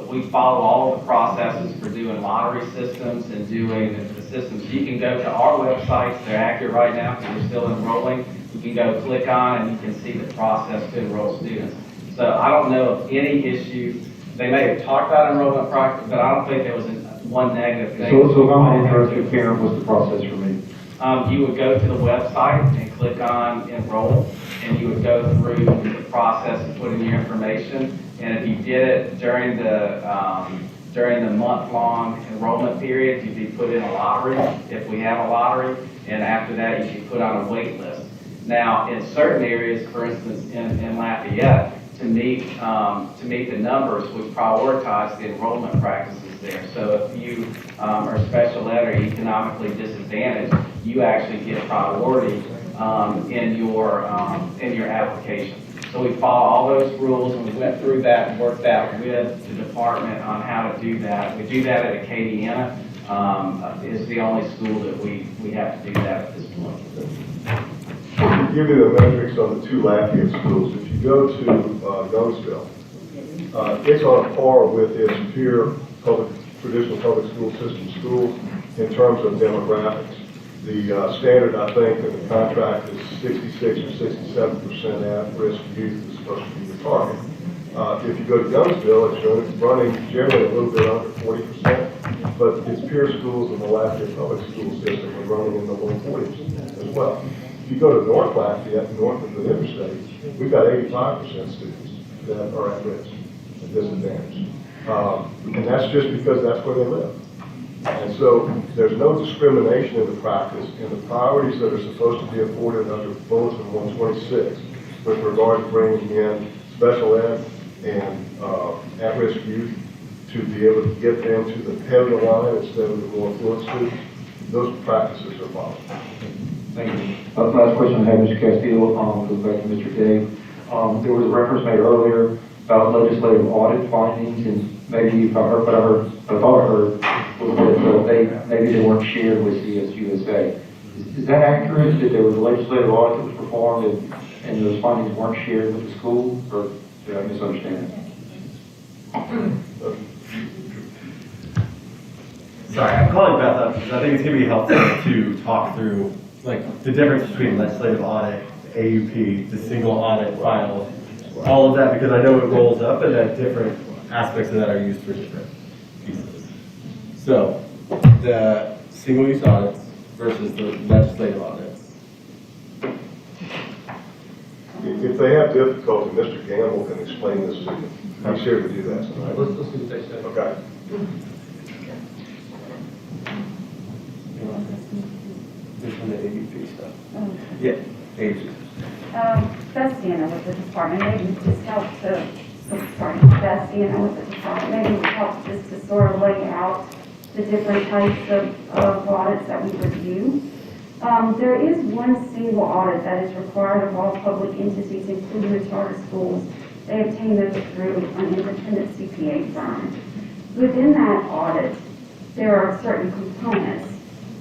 we follow all of the processes for doing lottery systems and doing the systems. You can go to our websites, they're active right now because we're still enrolling. You can go click on and you can see the process to enroll students. So I don't know of any issue. They may have talked about enrollment practice, but I don't think there was one negative thing. So if I'm an interested parent, what's the process for me? You would go to the website and click on enroll, and you would go through the process of putting your information. And if you did it during the month-long enrollment period, you'd be put in a lottery, if we have a lottery, and after that, you'd be put on a wait list. Now, in certain areas, for instance, in Lafayette, to meet the numbers, we prioritize the enrollment practices there. So if you are special ed or economically disadvantaged, you actually get priority in your application. So we follow all those rules, and we went through that and worked out with the department on how to do that. We do that at Acadiana. It's the only school that we have to do that at this point. To give you the metrics on the 2 Lafayette schools, if you go to Youngsville, it's on par with its peer traditional public school system schools in terms of demographics. The standard, I think, in the contract is 66 or 67% at-risk youth is supposed to be the target. If you go to Youngsville, it's running generally a little bit under 40%, but its peer schools in the Lafayette public school system are running in the low 40s as well. If you go to North Lafayette, north of the interstate, we've got 85% students that are at risk and disadvantaged. And that's just because that's where they live. And so there's no discrimination in the practice, and the priorities that are supposed to be afforded under Bulletin 126 with regard to bringing in special ed and at-risk youth to be able to get them to the head of the line instead of the more affluent students, those practices are followed. Thank you. Last question I have, Mr. Castillo, goes back to Mr. Day. There was a reference made earlier about legislative audit findings, and maybe if I heard, but I thought I heard was that maybe they weren't shared with CSUSA. Is that accurate, that there was a legislative audit that was performed and those findings weren't shared with the school, or did I misunderstand? Sorry, I'm calling Beth up because I think it's going to be helpful to talk through like the difference between legislative audit, AUP, the single audit file, all of that, because I know it rolls up and that different aspects of that are used for different pieces. So, the single-use audits versus the legislative audits. If they have difficulty, Mr. Gamble can explain this to you. He's here to do that tonight. Let's do what they say. Okay. This one, the AUP stuff. Yeah, AUP. Best Anna with the department, maybe just help to, Best Anna with the department, maybe would help just to sort of lay out the different types of audits that we review. There is one single audit that is required of all public entities, including the charter schools. They obtain those through an independent CPA firm. Within that audit, there are certain components.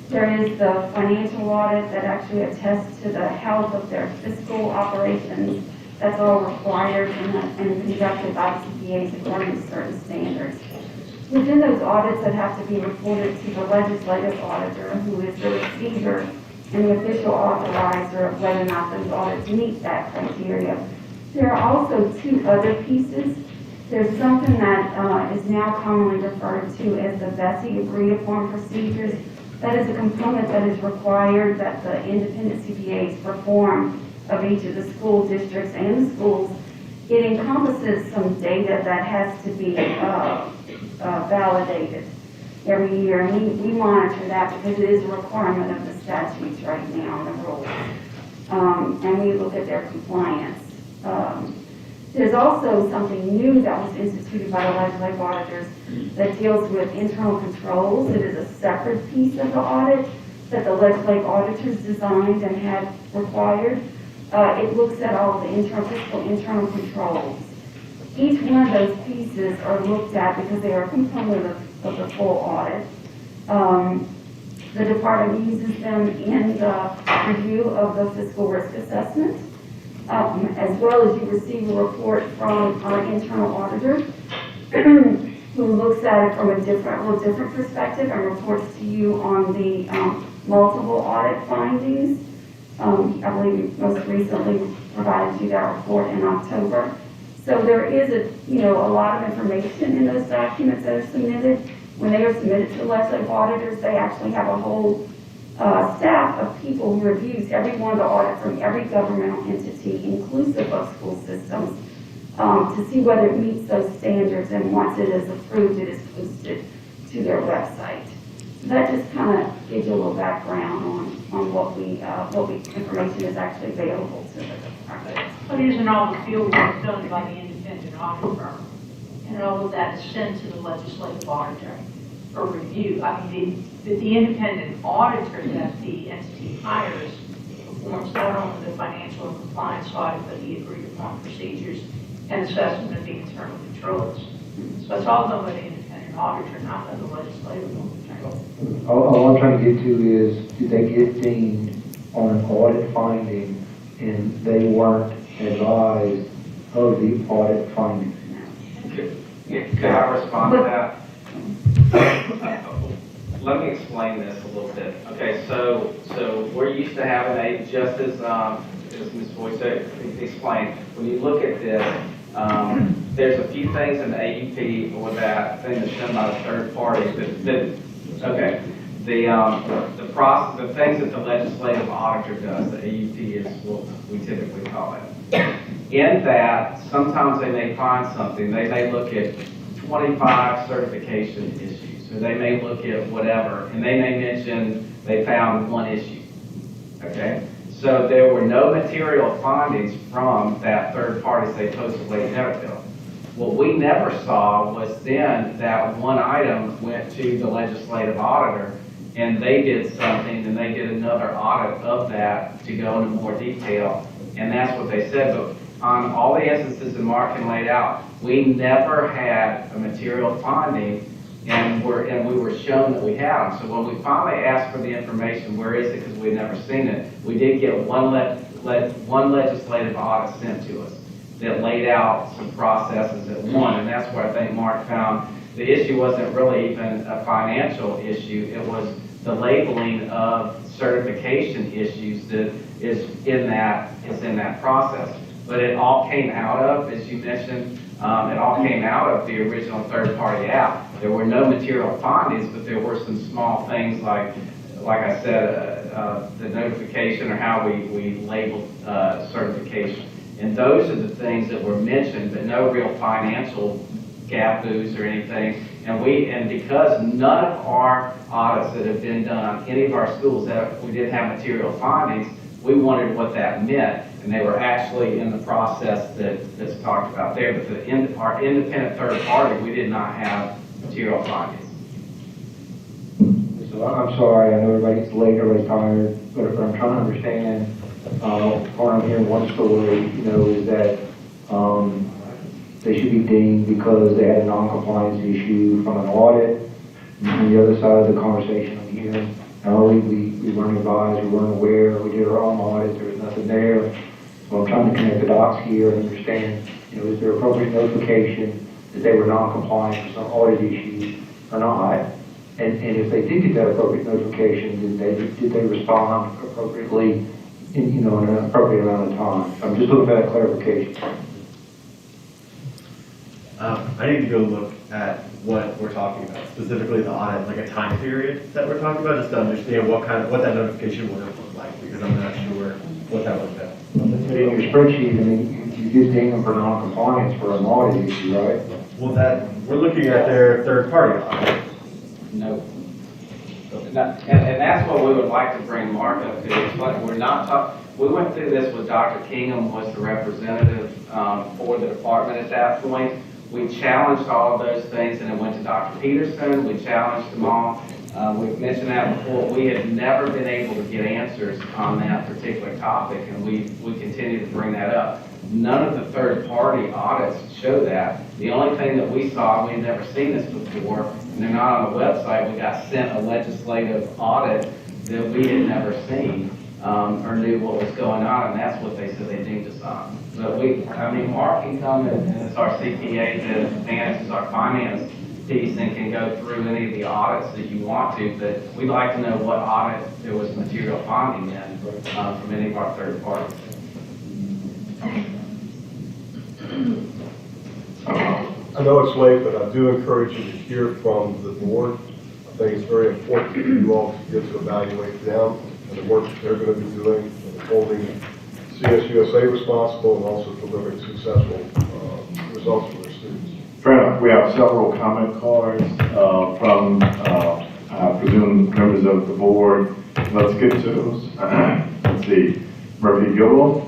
There is the financial audit that actually attests to the health of their fiscal operations. That's all required and conducted by the CPAs according to certain standards. Within those audits that have to be reported to the legislative auditor, who is the receiver and the official authorizer of whether or not those audits meet that criteria. There are also 2 other pieces. There's something that is now commonly referred to as the BESE agreed upon procedures. That is a component that is required that the independent CPAs perform of each of the school districts and the schools. It encompasses some data that has to be validated every year, and we monitor that because it is a requirement of the statutes right now and the rules. and we look at their compliance. There's also something new that was instituted by the legislative auditors that deals with internal controls. It is a separate piece of the audit that the legislative auditors designed and had required. It looks at all the internal controls. Each one of those pieces are looked at because they are a component of the full audit. The department uses them in the review of the fiscal risk assessment, as well as you receive a report from our internal auditor who looks at it from a little different perspective and reports to you on the multiple audit findings. I believe most recently provided you that report in October. So there is a lot of information in those documents that are submitted. When they are submitted to legislative auditors, they actually have a whole staff of people who reviews every one of the audits from every governmental entity, inclusive of school systems, to see whether it meets those standards, and once it is approved, it is posted to their website. So that just kind of gives you a little background on what information is actually available to the department. But isn't all the field work done by the independent audit firm? And all of that is sent to the legislative auditor for review. I mean, the independent auditor that the entity hires performs not only the financial and compliance audit, but the agreed upon procedures and assessment of the internal controls. So it's all done by the independent auditor, not by the legislative auditor. All I'm trying to get to is, did they get deemed on an audit finding and they weren't advised of the audit finding? Could I respond to that? Let me explain this a little bit. Okay, so we're used to having just as Ms. Boyd said, explained, when you look at this, there's a few things in the AUP with that thing that's done by the third party okay, the process, the things that the legislative auditor does, the AUP is what we typically call it. In that, sometimes they may find something, they may look at 25 certification issues, or they may look at whatever, and they may mention they found one issue, okay? So there were no material findings from that third party they supposedly inherited. What we never saw was then that one item went to the legislative auditor, and they did something, and they did another audit of that to go into more detail, and that's what they said. But on all the instances that Mark can laid out, we never had a material finding, and we were shown that we had them. So when we finally asked for the information, where is it, because we'd never seen it, we did get one legislative audit sent to us that laid out some processes at one, and that's where I think Mark found the issue wasn't really even a financial issue, it was the labeling of certification issues that is in that process. But it all came out of, as you mentioned, it all came out of the original third-party app. There were no material findings, but there were some small things like I said, the notification or how we labeled certification. And those are the things that were mentioned, but no real financial gaboos or anything. And because none of our audits that have been done on any of our schools that we didn't have material findings, we wondered what that meant. And they were actually in the process that's talked about there. But our independent third party, we did not have material findings. So I'm sorry, I know everybody's late, everybody's tired, but I'm trying to understand, what I'm hearing one story, is that they should be deemed because they had a non-compliance issue from an audit. And on the other side of the conversation I'm hearing, no, we weren't advised, we weren't aware, we did our own audit, there was nothing there. So I'm trying to connect the dots here and understand, is there appropriate notification that they were non-compliant for some audit issue or not? And if they did get that appropriate notification, did they respond appropriately in an appropriate amount of time? I'm just looking for that clarification. I need to go look at what we're talking about, specifically the audit, like a time period that we're talking about, just to understand what that notification would have looked like, because I'm not sure what that would have been. In your spreadsheet, I mean, you did ding them for non-compliance for an audit issue, right? Well, we're looking at their third-party audit. No. And that's what we would like to bring Mark up to. It's like we're not talking, We went through this with Dr. Kingham, was the representative for the department at that point. We challenged all of those things, and it went to Dr. Peterson. We challenged them all. We've mentioned that before. We had never been able to get answers on that particular topic, and we continue to bring that up. None of the third-party audits show that. The only thing that we saw, we had never seen this before, and they're not on the website. We got sent a legislative audit that we had never seen or knew what was going on, and that's what they said they deemed us on. But Mark can come and it's our CPA that manages our finance piece and can go through any of the audits that you want to, but we'd like to know what audit there was material finding in from any of our third parties. I know it's late, but I do encourage you to hear from the board. I think it's very important for you all to get to evaluate them and the work that they're going to be doing and holding CSUSA responsible and also delivering successful results for their students. Fair enough. We have several comment cards from, I presume, members of the board. Let's get to those. Let's see. Murphy Gilbo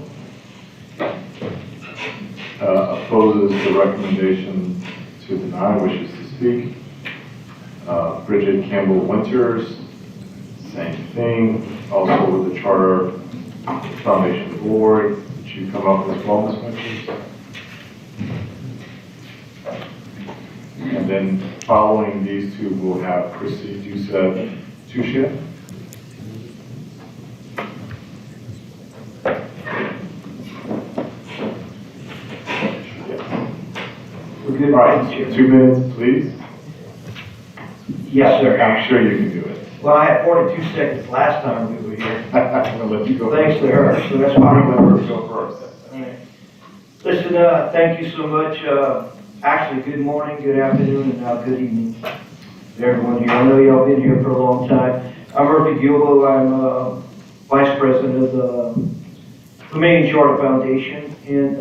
opposes the recommendation to deny, wishes to speak. Bridget Campbell Winters, same thing. Also with the Charter Foundation Board. Did you come up as well, Ms. Winters? And then following these two, we'll have Chrissy Touche. Good. All right, 2 minutes, please. Yes, sir. I'm sure you can do it. Well, I had 42 seconds last time we were here. I'm going to let you go. Thanks to her, so that's why I'm going to let her go first. Listen, thank you so much. Actually, good morning, good afternoon, and now good evening to everyone here. I know y'all been here for a long time. I'm Murphy Gilbo. I'm Vice President of the Louisiana Charter Foundation, and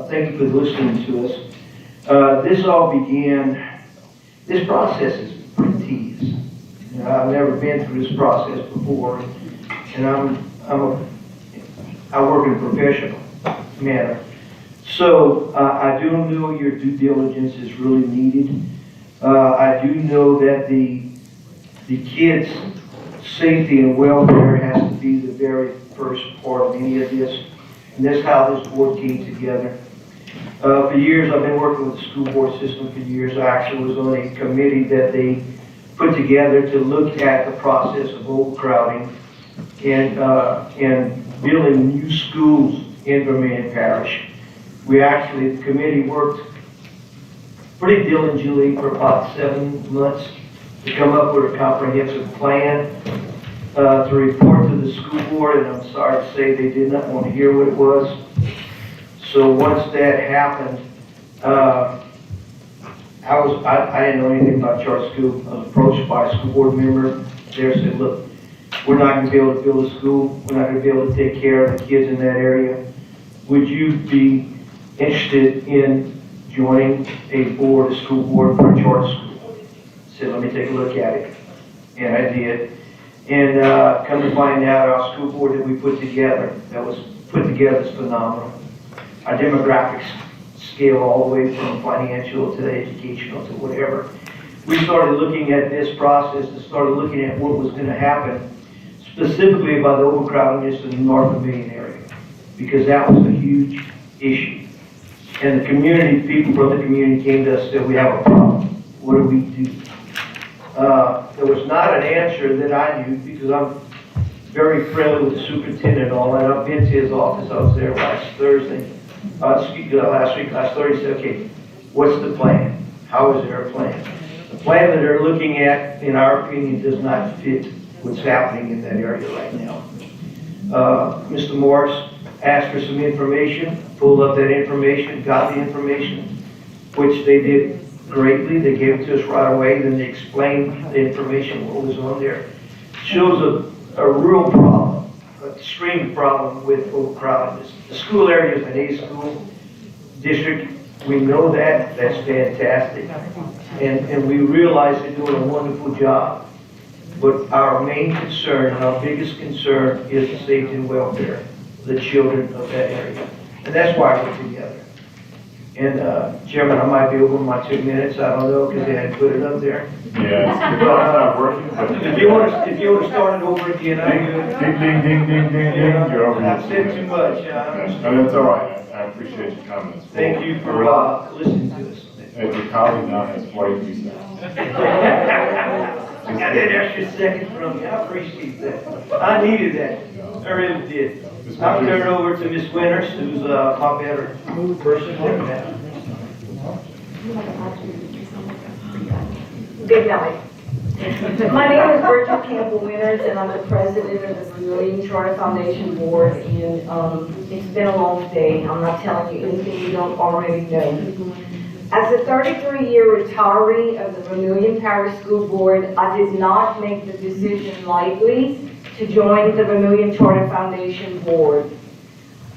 thank you for listening to us. This all began, this process is pretty tedious. I've never been through this process before, and I work in a professional manner. So I do know your due diligence is really needed. I do know that the kids' safety and welfare has to be the very first part of any of this, and that's how this board came together. For years, I've been working with the school board system for years. I actually was on a committee that they put together to look at the process of overcrowding and building new schools in Vermillion Parish. We actually, the committee worked pretty diligently for about 7 months to come up with a comprehensive plan to report to the school board, and I'm sorry to say they did not want to hear what it was. So once that happened, I didn't know anything about charter school. I was approached by a school board member there, said, look, we're not going to be able to build a school. We're not going to be able to take care of the kids in that area. Would you be interested in joining a board, a school board for a charter school? I said, let me take a look at it. And I did. And come to find out, our school board that we put together, is phenomenal. Our demographics scale all the way from financial to educational to whatever. We started looking at this process and started looking at what was going to happen, specifically about the overcrowdedness in the North Vermillion area, because that was a huge issue. And the community, people from the community came to us and said, we have a problem. What do we do? There was not an answer that I knew, because I'm very friendly with the superintendent and all that. I've been to his office. I was there last Thursday. Last Thursday, said, okay, what's the plan? How is there a plan? The plan that they're looking at, in our opinion, does not fit what's happening in that area right now. Mr. Morris asked for some information, pulled up that information, got the information, which they did greatly. They gave it to us right away, then they explained the information, what was on there. It shows a real problem, an extreme problem with overcrowdedness. The school area is an A school district. We know that. That's fantastic. And we realize they're doing a wonderful job. But our main concern, our biggest concern, is the safety and welfare the children of that area. And that's why we're together. And Chairman, I might be over my 2 minutes, I don't know, because they hadn't put it up there. Yeah, it's not working, but. If you want to start it over again, I'm good. Ding, ding, ding, ding, ding, ding, you're over. I've said too much. No, that's all right. I appreciate your comments. Thank you for listening to us. As your colleague now has white visa. I got that extra second from you. I appreciate that. I needed that. I really did. I'll turn it over to Ms. Winters, who's my better person than that. Good night. My name is Bridget Campbell Winters, and I'm the president of the Vermillion Charter Foundation Board. And it's been a long day. I'm not telling you anything you don't already know. As a 33-year retiree of the Vermillion Parish School Board, I did not make the decision lightly to join the Vermillion Charter Foundation Board.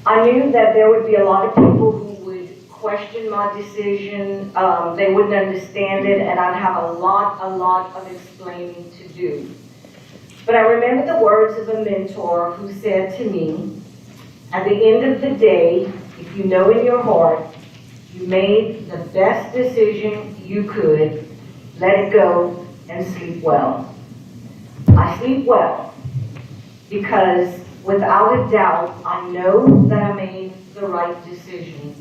I knew that there would be a lot of people who would question my decision, they wouldn't understand it, and I'd have a lot of explaining to do. But I remember the words of a mentor who said to me, at the end of the day, if you know in your heart you made the best decision you could, let it go and sleep well. I sleep well because without a doubt, I know that I made the right decision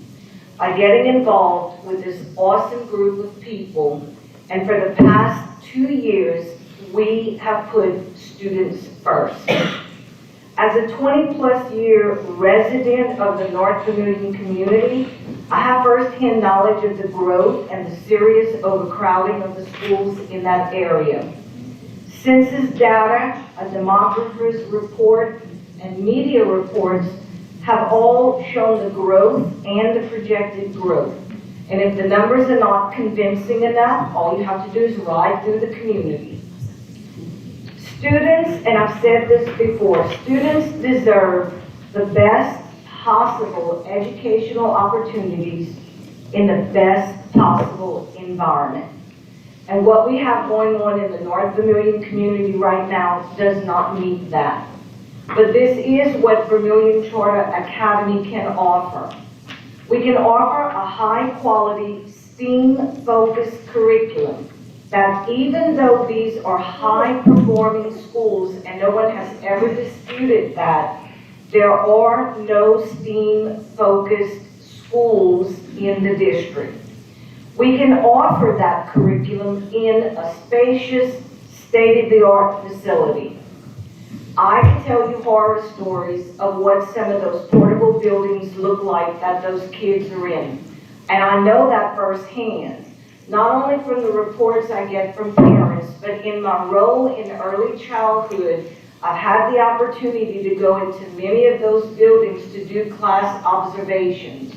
by getting involved with this awesome group of people. And for the past 2 years, we have put students first. As a 20-plus year resident of the North Vermillion community, I have firsthand knowledge of the growth and the serious overcrowding of the schools in that area. Census data, a demographer's report, and media reports have all shown the growth and the projected growth. And if the numbers are not convincing enough, all you have to do is ride through the community. Students, and I've said this before, students deserve the best possible educational opportunities in the best possible environment. And what we have going on in the North Vermillion community right now does not meet that. But this is what Vermillion Charter Academy can offer. We can offer a high-quality, STEAM-focused curriculum that even though these are high-performing schools, and no one has ever disputed that, there are no STEAM-focused schools in the district. We can offer that curriculum in a spacious, state-of-the-art facility. I can tell you horror stories of what some of those portable buildings look like that those kids are in. And I know that firsthand, not only from the reports I get from parents, but in my role in early childhood, I've had the opportunity to go into many of those buildings to do class observations.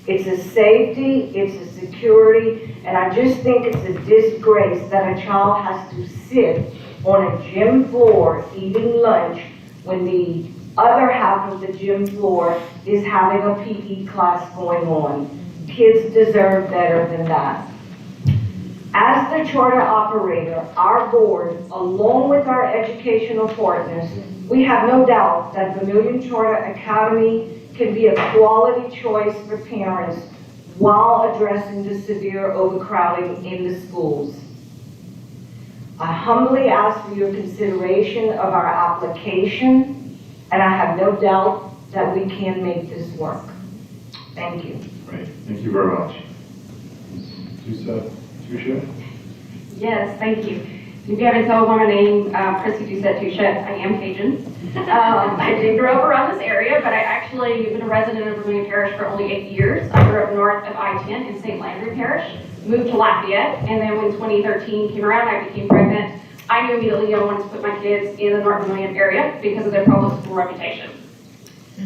It's a safety, it's a security, and I just think it's a disgrace that a child has to sit on a gym floor eating lunch when the other half of the gym floor is having a PE class going on. Kids deserve better than that. As the charter operator, our board, along with our educational partners, we have no doubt that Vermillion Charter Academy can be a quality choice for parents while addressing the severe overcrowding in the schools. I humbly ask for your consideration of our application, and I have no doubt that we can make this work. Thank you. Great, thank you very much. Touche? Yes, thank you. If you haven't told by my name, Chrissy Doucette Touche, I am Cajun. I did grow up around this area, but I actually have been a resident of Vermillion Parish for only 8 years. I grew up north of I-10 in St. Landry Parish, moved to Lafayette, and then when 2013 came around, I became pregnant. I knew immediately I wanted to put my kids in the North Vermillion area because of their public school reputation.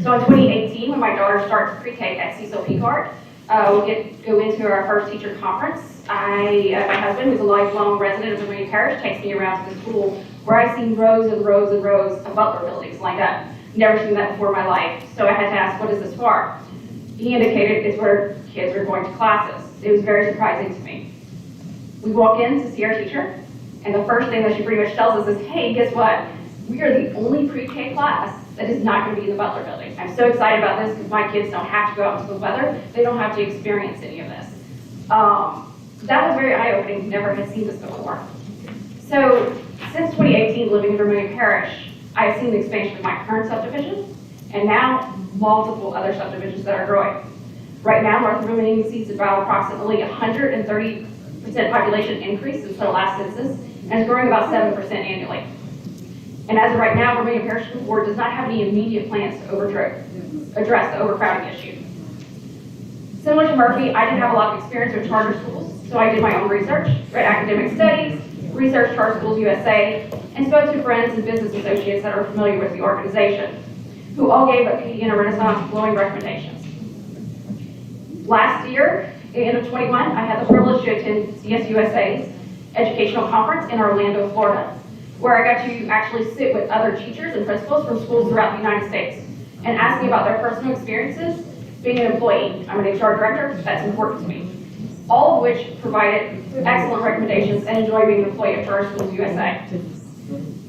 So in 2018, when my daughter starts pre-K at Cecil Picard, we'll go into our first teacher conference. My husband, who's a lifelong resident of Vermillion Parish, takes me around to the school where I've seen rows and rows and rows of butler buildings lined up. Never seen that before in my life. So I had to ask, what is this for? He indicated it's where kids are going to classes. It was very surprising to me. We walk in to see our teacher, and the first thing that she pretty much tells us is, hey, guess what? We are the only pre-K class that is not going to be in the Butler building. I'm so excited about this because my kids don't have to go out into the weather. They don't have to experience any of this. That was very eye-opening. Never had seen this before. So since 2018, living in Vermillion Parish, I've seen the expansion of my current subdivision and now multiple other subdivisions that are growing. Right now, North Vermillion sees about approximately 130% population increase since the last census, and is growing about 7% annually. And as of right now, Vermillion Parish School Board does not have any immediate plans to address the overcrowding issue. Similar to Murphy, I didn't have a lot of experience with charter schools, so I did my own research, read academic studies, researched Charter Schools USA, and spoke to friends and business associates that are familiar with the organization, who all gave Acadiana Renaissance glowing recommendations. Last year, at the end of 21, I had the privilege to attend CSUSA's educational conference in Orlando, Florida, where I got to actually sit with other teachers and principals from schools throughout the United States and ask me about their personal experiences being an employee. I'm an HR director, that's important to me. All of which provided excellent recommendations and enjoy being an employee of Charter Schools USA.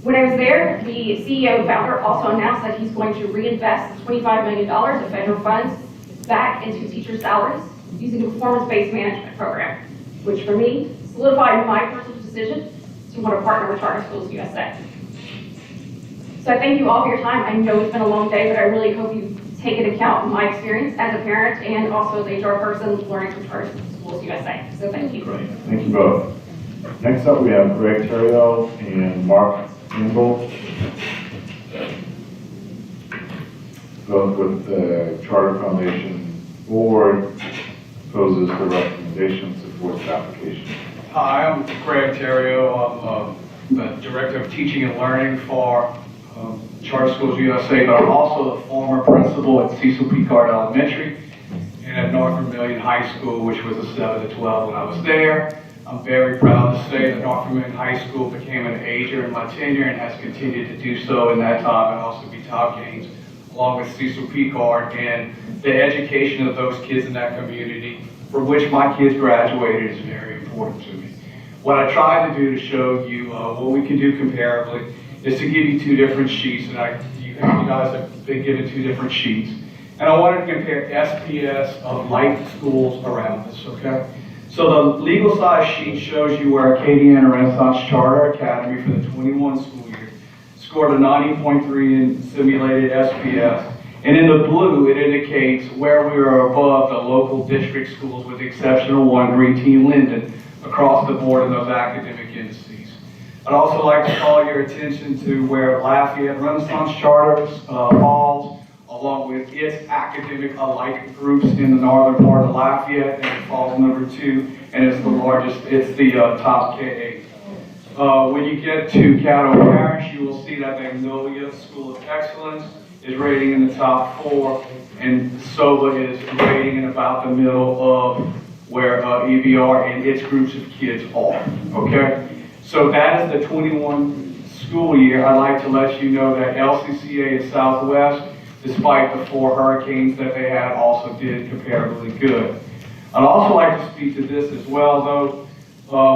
When I was there, the CEO and founder also announced that he's going to reinvest $25 million of federal funds back into teacher salaries using a performance-based management program, which for me solidified my personal decision to want to partner with Charter Schools USA. So I thank you all for your time. I know it's been a long day, but I really hope you take into account my experience as a parent and also as an HR person learning from Charter Schools USA. So thank you. Great. Thank you both. Next up, we have Greg Terrio and Mark Engel, both with the Charter Foundation Board, poses the recommendation, supports the application. Hi, I'm Greg Terrio. I'm the Director of Teaching and Learning for Charter Schools USA, but I'm also the former principal at Cecil Picard Elementary and at North Vermillion High School, which was a 7 to 12 when I was there. I'm very proud to say that North Vermillion High School became an ager in my tenure and has continued to do so in that time, and also be top gains along with Cecil Picard, and the education of those kids in that community, for which my kids graduated, is very important to me. What I tried to do to show you what we can do comparably is to give you two different sheets, and you guys have been given two different sheets. And I wanted to compare SPS of like schools around us, okay? So the legal size sheet shows you where Acadiana Renaissance Charter Academy for the 21 school year scored a 90.3 in simulated SPS. And in the blue, it indicates where we are above the local district schools, with the exception of one, Green Tea Linden, across the board in those academic indices. I'd also like to call your attention to where Lafayette Renaissance Charter falls, along with its academic alike groups in the northern part of Lafayette, and it falls number 2, and it's the largest, it's the top K-8. When you get to Caddo Parish, you will see that Magnolia School of Excellence is rating in the top 4, and SOBA is rating in about the middle of where EVR and its groups of kids are, okay? So that is the 21 school year. I'd like to let you know that LCCA and Southwest, despite the 4 hurricanes that they had, also did comparably good. I'd also like to speak to this as well, though.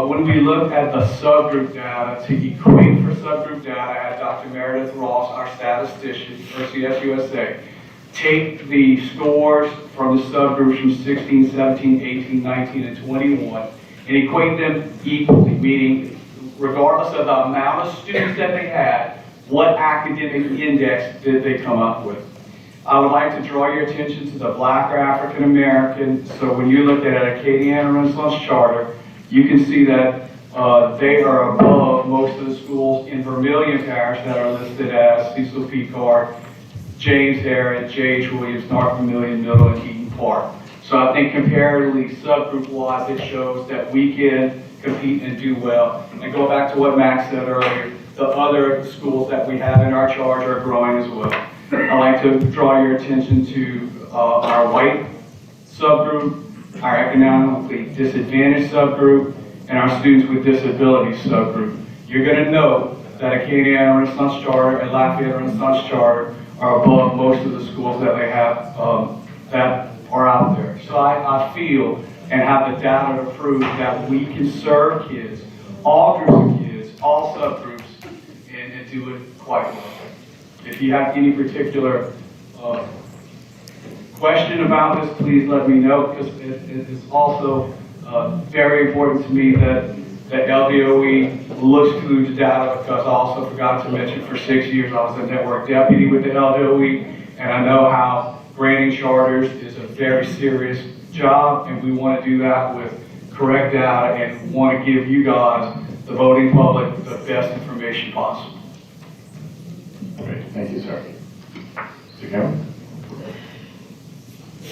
When we look at the subgroup data, to equate for subgroup data, I had Dr. Meredith Ross, our statistician for CSUSA, take the scores from the subgroups from 16, 17, 18, 19, and 21, and equate them equally, meaning regardless of the amount of students that they had, what academic index did they come up with. I would like to draw your attention to the Black or African American. So when you look at Acadiana Renaissance Charter, you can see that they are above most of the schools in Vermillion Parish that are listed as Cecil Picard, James Harris, J.H. Williams, North Vermillion, Middle, and Eaton Park. So I think comparatively, subgroup-wise, it shows that we can compete and do well. And go back to what Max said earlier, the other schools that we have in our charge are growing as well. I'd like to draw your attention to our white subgroup, our economically disadvantaged subgroup, and our students with disabilities subgroup. You're going to know that Acadiana Renaissance Charter and Lafayette Renaissance Charter are above most of the schools that they have that are out there. So I feel and have the data to prove that we can serve kids, all groups of kids, all subgroups, and do it quite well. If you have any particular question about this, please let me know, because it is also very important to me that the LDOE looks through the data, because I also forgot to mention for 6 years I was a network deputy with the LDOE, and I know how granting charters is a very serious job, and we want to do that with correct data and want to give you guys, the voting public, the best information possible. Great, thank you, sir. Mr. Cameron?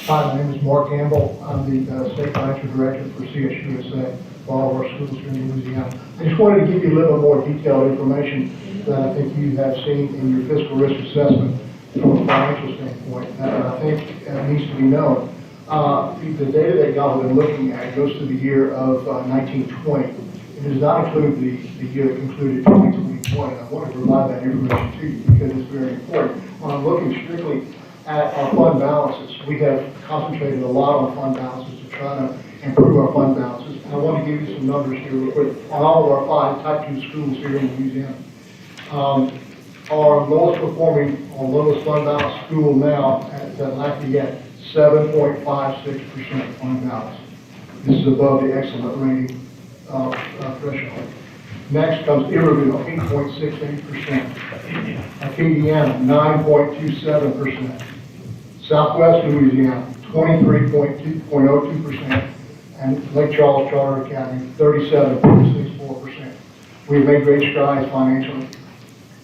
Hi, my name is Mark Gamble. I'm the State Financial Director for CSUSA for all of our schools here in Louisiana. I just wanted to give you a little more detailed information that I think you have seen in your fiscal risk assessment from a financial standpoint that I think needs to be known. The data that y'all have been looking at goes to the year of 1920. It does not include the year that concluded 2020. I want to provide that information to you because it's very important. When I'm looking strictly at our fund balances, we have concentrated a lot on fund balances to try to improve our fund balances. And I want to give you some numbers here real quick on all of our 5 Type 2 schools here in Louisiana. Our lowest performing or lowest fund balance school now at Lafayette, 7.56% fund balance. This is above the excellent rating threshold. Next comes Iberville, 8.68%. Acadiana, 9.27%. Southwest Louisiana, 23.02%. And Lake Charles Charter Academy, 37.64%. We've made great strides financially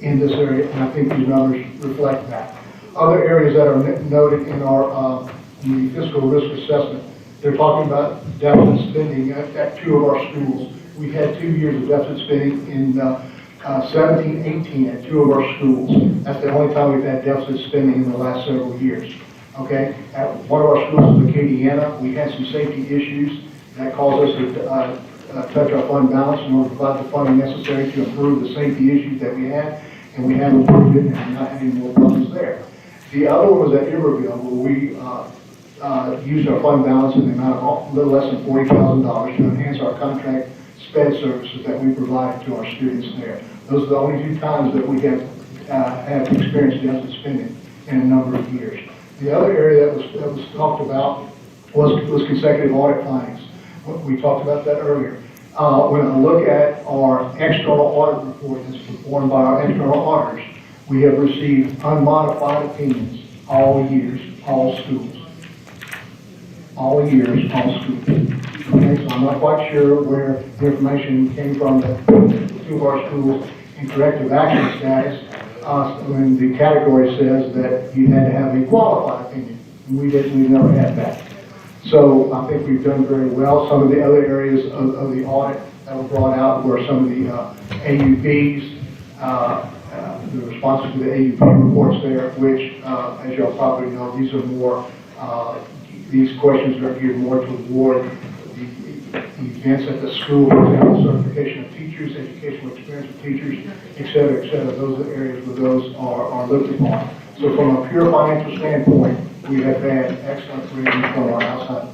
in this area, and I think these numbers reflect that. Other areas that are noted in our in the fiscal risk assessment, they're talking about deficit spending at 2 of our schools. We had 2 years of deficit spending in 17-18 at 2 of our schools. That's the only time we've had deficit spending in the last several years. Okay, at one of our schools in Acadiana, we had some safety issues that caused us to touch our fund balance in order to provide the funding necessary to improve the safety issues that we had, and we have improved it and we're not having more problems there. The other one was at Iberville, where we used our fund balance in the amount of a little less than $40,000 to enhance our contract SPED services that we provide to our students there. Those are the only 2 times that we have experienced deficit spending in a number of years. The other area that was talked about was consecutive audit findings. We talked about that earlier. When I look at our external audit report that's performed by our external auditors, we have received unmodified opinions all years, all schools. All years, all schools. Okay, so I'm not quite sure where the information came from that 2 of our schools in corrective action status when the category says that you had to have a qualified opinion. And we've never had that. So I think we've done very well. Some of the other areas of the audit that were brought out were some of the AUPs, the responses to the AUP reports there, which, as y'all probably know, these are more, these questions are geared more toward the events at the school, for example, certification of teachers, educational experience of teachers, et cetera, et cetera. Those are areas where those are looked upon. So from a pure financial standpoint, we have had excellent ratings from our outside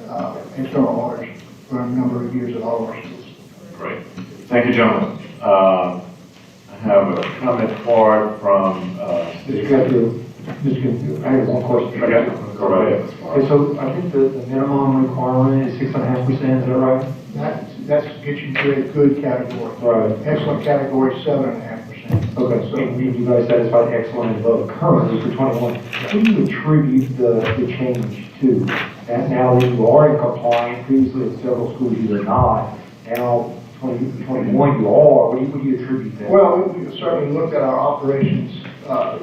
external auditors for a number of years at all of our schools. Great. Thank you, gentlemen. I have a comment card from Mr. Canfield, I have one question. Okay, go right ahead. Okay, so I think the minimum requirement is 6.5%, is that right? That's gets you to a good category. Right. Excellent category, 7.5%. Okay, so you guys satisfied excellent and above currently for 21. What do you attribute the change to? And now that you are in compliance, previously at several schools you were not, now 2021 you are, what do you attribute that? Well, we certainly looked at our operations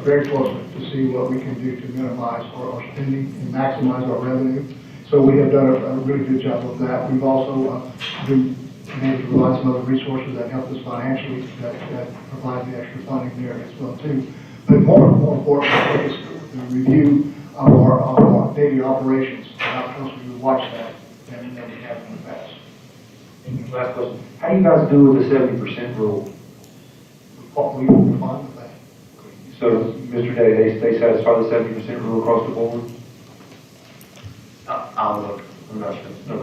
very closely to see what we can do to minimize our spending and maximize our revenue. So we have done a really good job of that. We've also been able to provide some other resources that help us financially that provide the extra funding there as well too. But more importantly, is the review of our daily operations and how closely we watch that than we have in the past. And last question, how do you guys do with the 70% rule? We will find with that. So, Mr. Day, they satisfy the 70% rule across the board? I'll look. I'm not sure. No.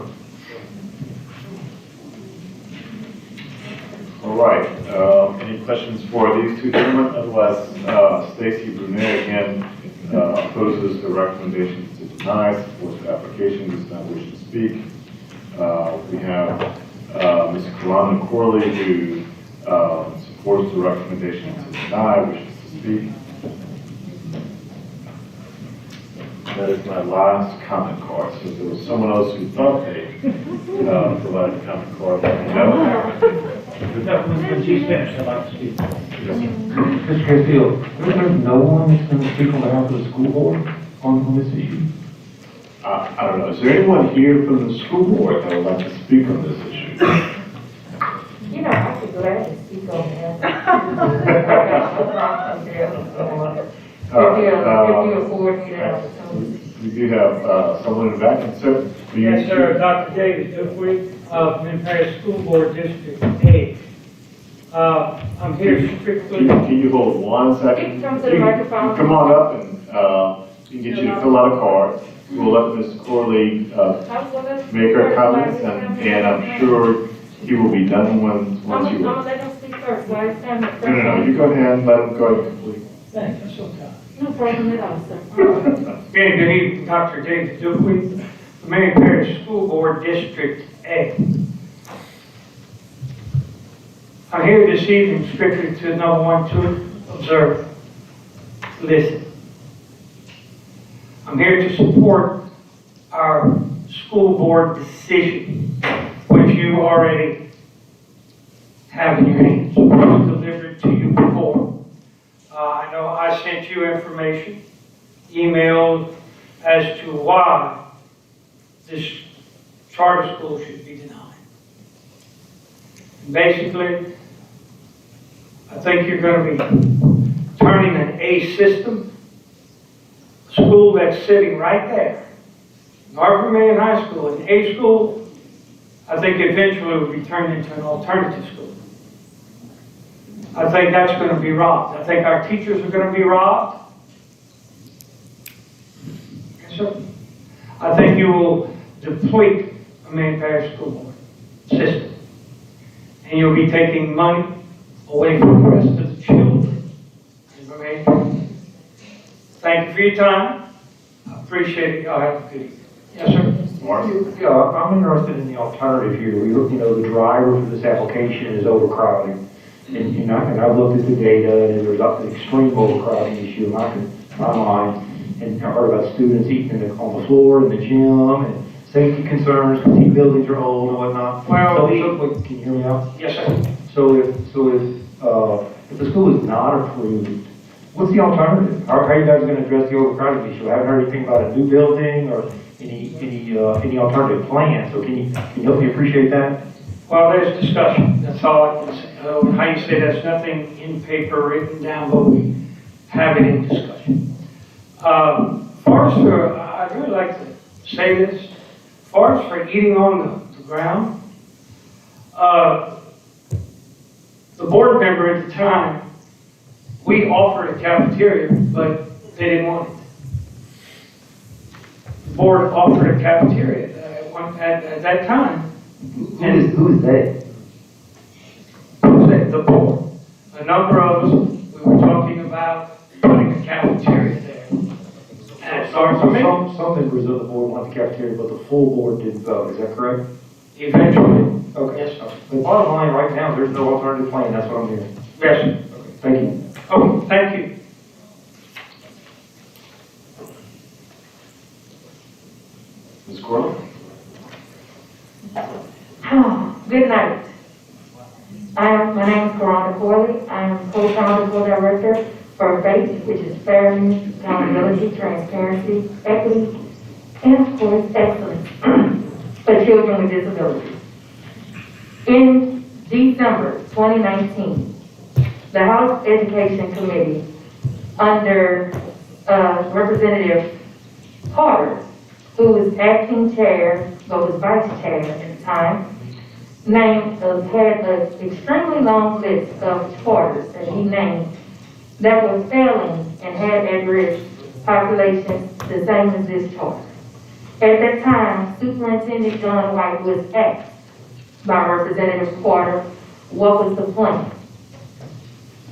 All right. Any questions for these two gentlemen? Otherwise, Stacy Brunet again opposes the recommendation to deny, supports the application, does not wish to speak. We have Ms. Kalana Corley, who supports the recommendation to deny, wishes to speak. That is my last comment card. So if there was someone else who thought they provided a comment card, let me know. When she's finished, I'd like to speak. Mr. Castillo, there's no one that's going to speak on behalf of the school board on this issue? I don't know. Is there anyone here from the school board that would like to speak on this issue? You know, I'd be glad to speak on that. If you afford me that opportunity. We do have someone in the back, and sir. Yes, sir. Dr. David Dupuy of Mid-Parish School Board District 8. I'm here strictly. Can you hold 1 second? Come to the microphone. Come on up and we can get you to fill out a card. We'll let Ms. Corley make her comments, and I'm sure he will be done once you. I'm gonna let him speak first. No, you go ahead and let him go ahead and complete. Thanks, that's okay. No problem at all, sir. Again, good evening, Dr. David Dupuy, Marion Parish School Board District 8. I'm here this evening strictly to number one, to observe, listen. I'm here to support our school board decision, which you already have in your hands, which was delivered to you before. I know I sent you information, emailed as to why this charter school should be denied. Basically, I think you're going to be turning an A system, a school that's sitting right there, North Vermillion High School, an A school, I think eventually will be turned into an alternative school. I think that's going to be robbed. I think our teachers are going to be robbed. Yes, sir. I think you will deplete the Marion Parish School Board system. And you'll be taking money away from the rest of the children in Marion Parish. Thank you for your time. I appreciate it. Y'all have a good evening. Yes, sir. Yeah, I'm interested in the alternative here. The driver for this application is overcrowding. And I've looked at the data, and there's an extreme overcrowding issue in my mind. And I heard about students eating on the floor in the gym, and safety concerns, because these buildings are old and whatnot. Well, can you hear me out? Yes, sir. So if the school is not approved, what's the alternative? How are you guys going to address the overcrowding issue? I haven't heard anything about a new building or any alternative plan. So can you help me appreciate that? Well, there's discussion. That's all I can say. How you say there's nothing in paper written down, but we have it in discussion. Forrester, I'd really like to say this. For eating on the ground, the board member at the time, we offered a cafeteria, but they didn't want it. The board offered a cafeteria at that time. Who is they? The board. A number of us, we were talking about putting a cafeteria there. And it starts with me. Some members of the board want the cafeteria, but the full board didn't vote. Is that correct? Eventually. Okay. Yes, sir. The bottom line right now, there's no alternative plan. That's what I'm hearing. Yes, sir. Okay. Thank you. Oh, thank you. Ms. Corley? Good night. My name is Karana Corley. I am co-founder, co-director for BESE, which is Fairness, Accountability, Transparency, Equity, and of course, Excellence for Children with Disabilities. In December 2019, the House Education Committee, under Representative Carter, who was acting chair, but was vice chair at the time, had an extremely long list of charters that he named that were failing and had at-risk populations the same as this charter. At that time, Superintendent John White was asked by Representative Carter, what was the plan?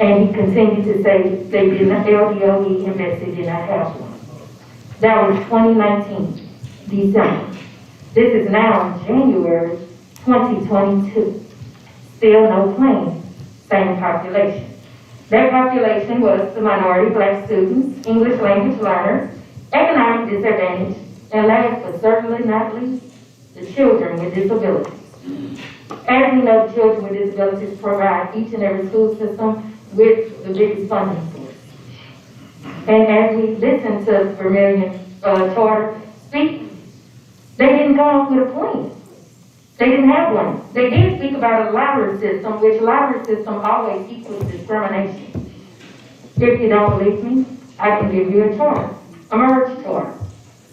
And he continued to say they did not, LDOE and BESE did not have one. That was 2019, December. This is now January 2022. Still no plan, same population. That population was the minority Black students, English language learners, economic disadvantage, and last but certainly not least, the children with disabilities. As we know, children with disabilities provide each and every school system with the biggest funding source. And as we listen to Vermillion Charter speak, they didn't come up with a plan. They didn't have one. They did speak about a lottery system, which lottery system always equals discrimination. If you don't believe me, I can give you a charter, a merge charter.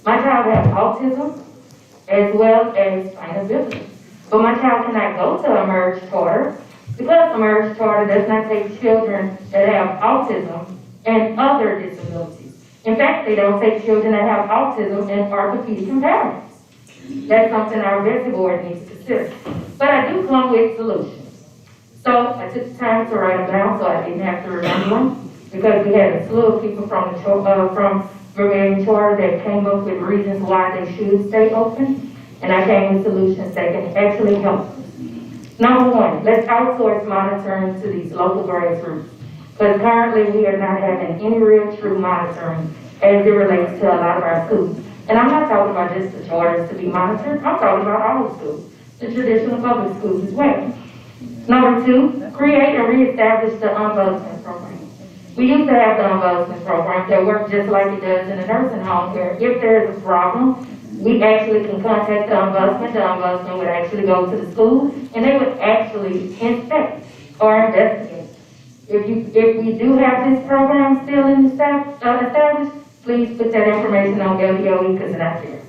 My child has autism as well as spina bifida. But my child cannot go to a merge charter because a merge charter does not take children that have autism and other disabilities. In fact, they don't take children that have autism and orthopedic impairments. That's something our BESE board needs to consider. But I do come with solutions. So I took the time to write them down so I didn't have to remember them, because we had a slew of people from Vermillion Charter that came up with reasons why they should stay open, and I came with solutions that can actually help. Number one, let's outsource monitoring to these local grassroots, because currently we are not having any real true monitoring as it relates to a lot of our schools. And I'm not talking about just the charters to be monitored, I'm talking about all the schools, the traditional public schools as well. Number two, create and reestablish the ombudsman program. We used to have the ombudsman program that worked just like it does in a nursing home, where if there is a problem, we actually can contact the ombudsman would actually go to the school, and they would actually inspect or investigate. If we do have this program still in the established, please put that information on LDOE because it's not there.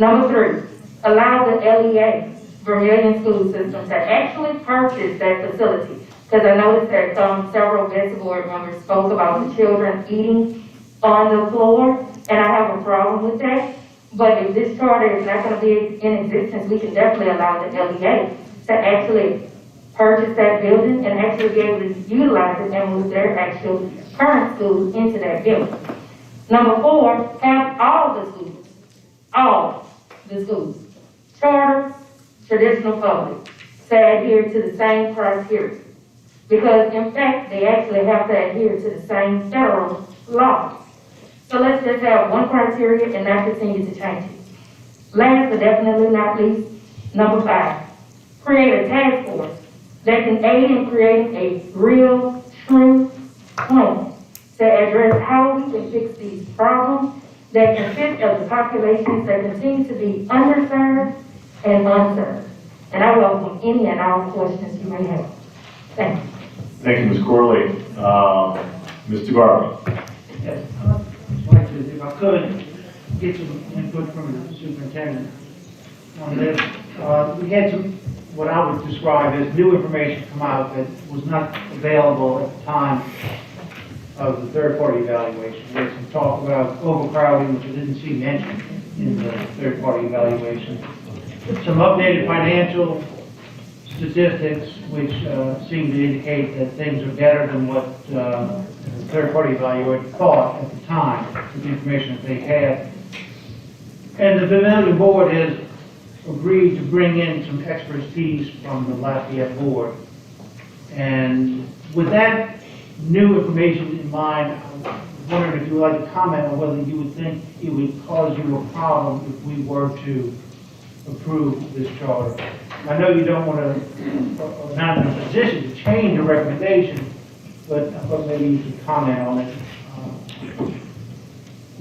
Number three, allow the LEA, Vermillion School System, to actually purchase that facility. Because I noticed that several BESE board members spoke about the children eating on the floor, and I have a problem with that. But if this charter is not going to be in existence, we can definitely allow the LEA to actually purchase that building and actually be able to utilize it and move their actual current schools into that building. Number four, have all the schools, charter, traditional public, to adhere to the same criteria. Because in fact, they actually have to adhere to the same federal law. So let's just have one criteria and not continue to change it. Last but definitely not least, number five, create a task force that can aid in creating a real, true plan to address how we can fix these problems that consist of the populations that continue to be underserved and unserved. And I welcome any and all questions you may have. Thank you. Thank you, Ms. Corley. Mr. Garvey. Yes, I'd like to, if I could, get some input from the superintendent on this. We had some, what I would describe as new information come out that was not available at the time of the third-party evaluation. There's some talk about overcrowding, which I didn't see mentioned in the third-party evaluation. Some updated financial statistics, which seem to indicate that things are better than what the third-party evaluator thought at the time, with the information that they had. And the Vermillion board has agreed to bring in some expertise from the Lafayette board. And with that new information in mind, I was wondering if you would like to comment on whether you would think it would cause you a problem if we were to approve this charter. I know you don't want to, not in a position to change your recommendation, but maybe you could comment on it,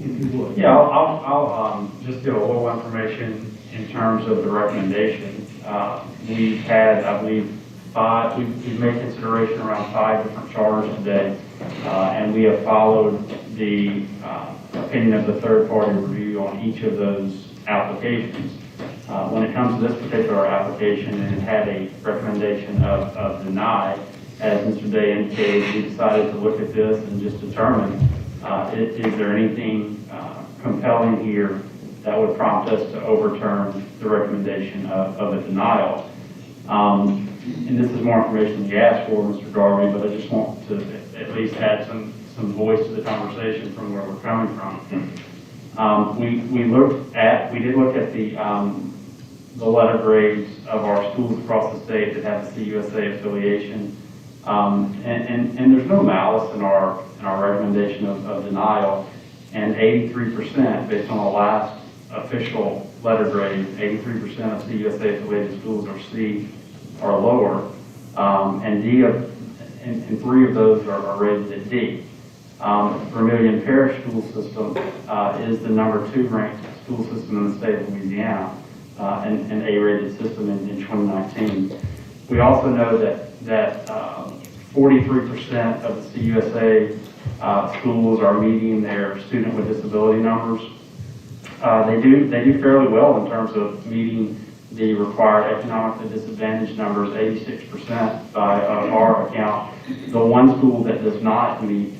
if you would. Yeah, I'll just give a little information in terms of the recommendation. We've had, I believe, we've made consideration around 5 different charters today, and we have followed the opinion of the third-party review on each of those applications. When it comes to this particular application, and it had a recommendation of deny, as Mr. Day indicated, we decided to look at this and just determine, is there anything compelling here that would prompt us to overturn the recommendation of a denial. And this is more information than you asked for, Mr. Garvey, but I just want to at least add some voice to the conversation from where we're coming from. We did look at the letter grades of our schools across the state that have the CUSA affiliation. And there's no malice in our recommendation of denial. And 83%, based on the last official letter grade, 83% of CUSA affiliated schools are C or lower, and and 3 of those are rated at D. Vermilion Parish school system is the number 2 ranked school system in the state of Louisiana, an A-rated system in 2019. We also know that 43% of the CUSA schools are meeting their student with disability numbers. They do fairly well in terms of meeting the required economically disadvantaged numbers, 86% by our account. The one school that does not meet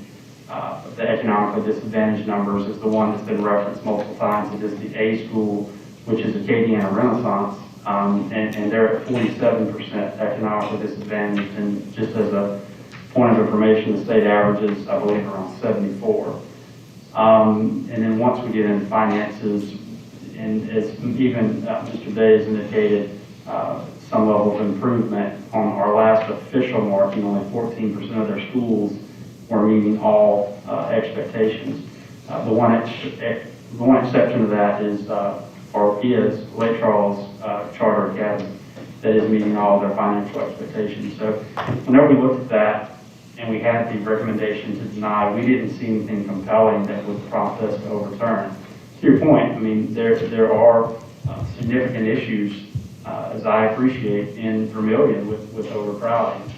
the economically disadvantaged numbers is the one that's been referenced multiple times. It is the A school, which is Acadiana Renaissance, and they're at 47% economically disadvantaged. And just as a point of information, the state averages, I believe, around 74. And then once we get into finances, and as even Mr. Day has indicated, some level of improvement on our last official marking, only 14% of their schools were meeting all expectations. The one exception to that is Lake Charles Charter Academy that is meeting all their financial expectations. So whenever we looked at that and we had the recommendation to deny, we didn't see anything compelling that would prompt us to overturn. To your point, I mean, there are significant issues, as I appreciate, in Vermilion with overcrowding.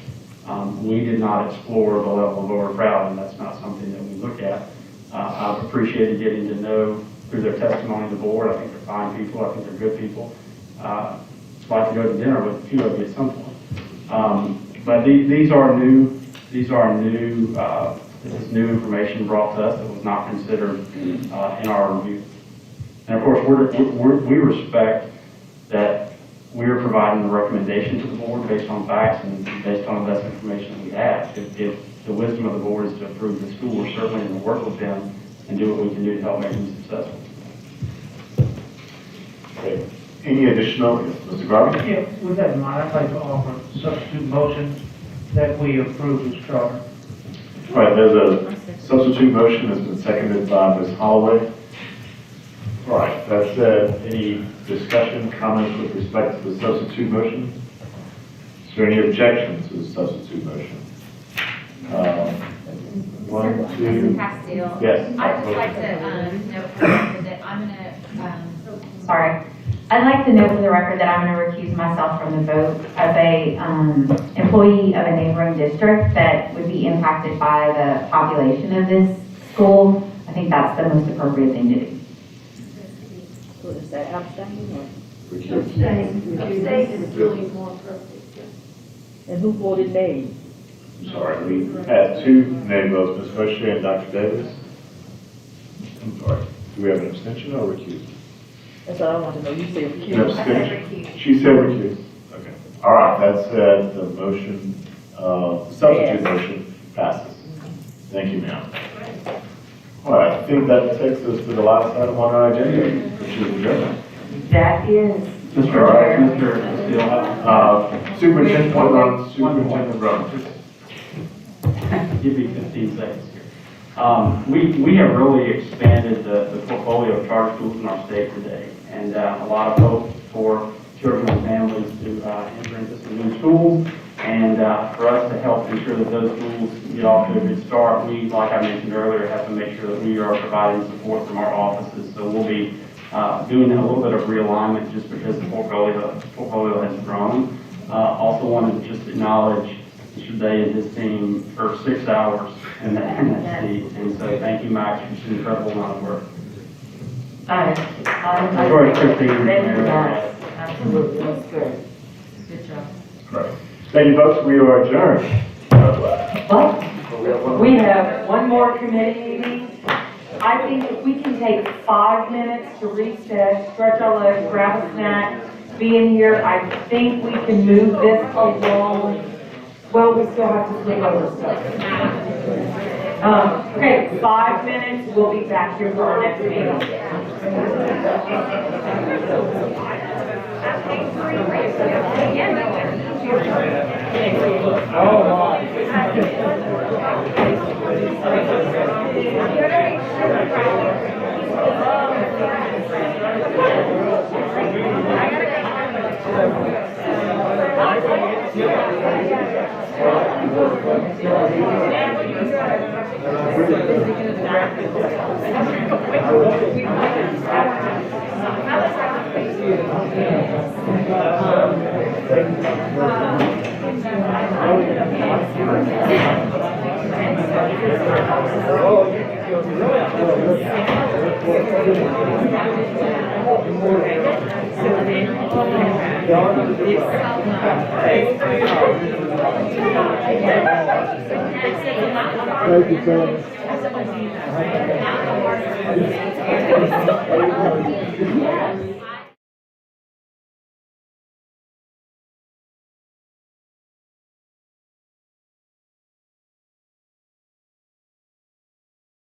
We did not explore the level of overcrowding. That's not something that we look at. I've appreciated getting to know through their testimony to the board. I think they're fine people. I think they're good people. I'd like to go to dinner with a few of you at some point. But these are new. This is new information brought to us that was not considered in our review. And of course, we respect that we're providing a recommendation to the board based on facts and based on the best information that we have. If the wisdom of the board is to approve the school, we're certainly going to work with them and do what we can do to help make them successful. Okay. Any additional, Mr. Garvey? Yeah, with that in mind, I'd like to offer a substitute motion that we approve this charter. All right, there's a substitute motion that's been seconded by Ms. Holloway. All right, that said, any discussion, comments with respect to the substitute motion? Is there any objection to the substitute motion? One, two. Mrs. Castile. Yes. I'd just like to note for the record that I'm going to, sorry. I'd like to note for the record that I'm going to recuse myself from the vote as a employee of a neighboring district that would be impacted by the population of this school. I think that's the most appropriate thing to do. Is that abstaining or? Abstain. Abstain is really more appropriate. And who voted nay? I'm sorry, we had 2 nay votes, Ms. Fauché and Dr. Davis. I'm sorry, do we have an abstention or recuse? That's all I want to know. You said recuse. An abstention? She said recuse. Okay. All right, that said, the motion, substitute motion passes. Thank you, ma'am. All right, I think that takes us to the last item on our agenda, which is adjournment. That is. Mr. Superintendent Rowe. Give me 15 seconds here. We have really expanded the portfolio of charter schools in our state today, and a lot of hope for children and families to enter into some new schools, and for us to help ensure that those schools get off to a good start. We, like I mentioned earlier, have to make sure that we are providing support from our offices. So we'll be doing a little bit of realignment just because the portfolio has grown. Also wanted to just acknowledge Mr. Day and his team for 6 hours in that seat. And so thank you, Max, for such an incredible amount of work. Of course, Christine. Absolutely, that's good. Good job. Right. Thank you, folks. We are adjourned. What? We have one more committee meeting. I think if we can take 5 minutes to reset, stretch our legs, grab a snack, be in here, I think we can move this along Well, we still have to flip over stuff. Okay, 5 minutes, we'll be back here for our next meeting. Thank you, sir.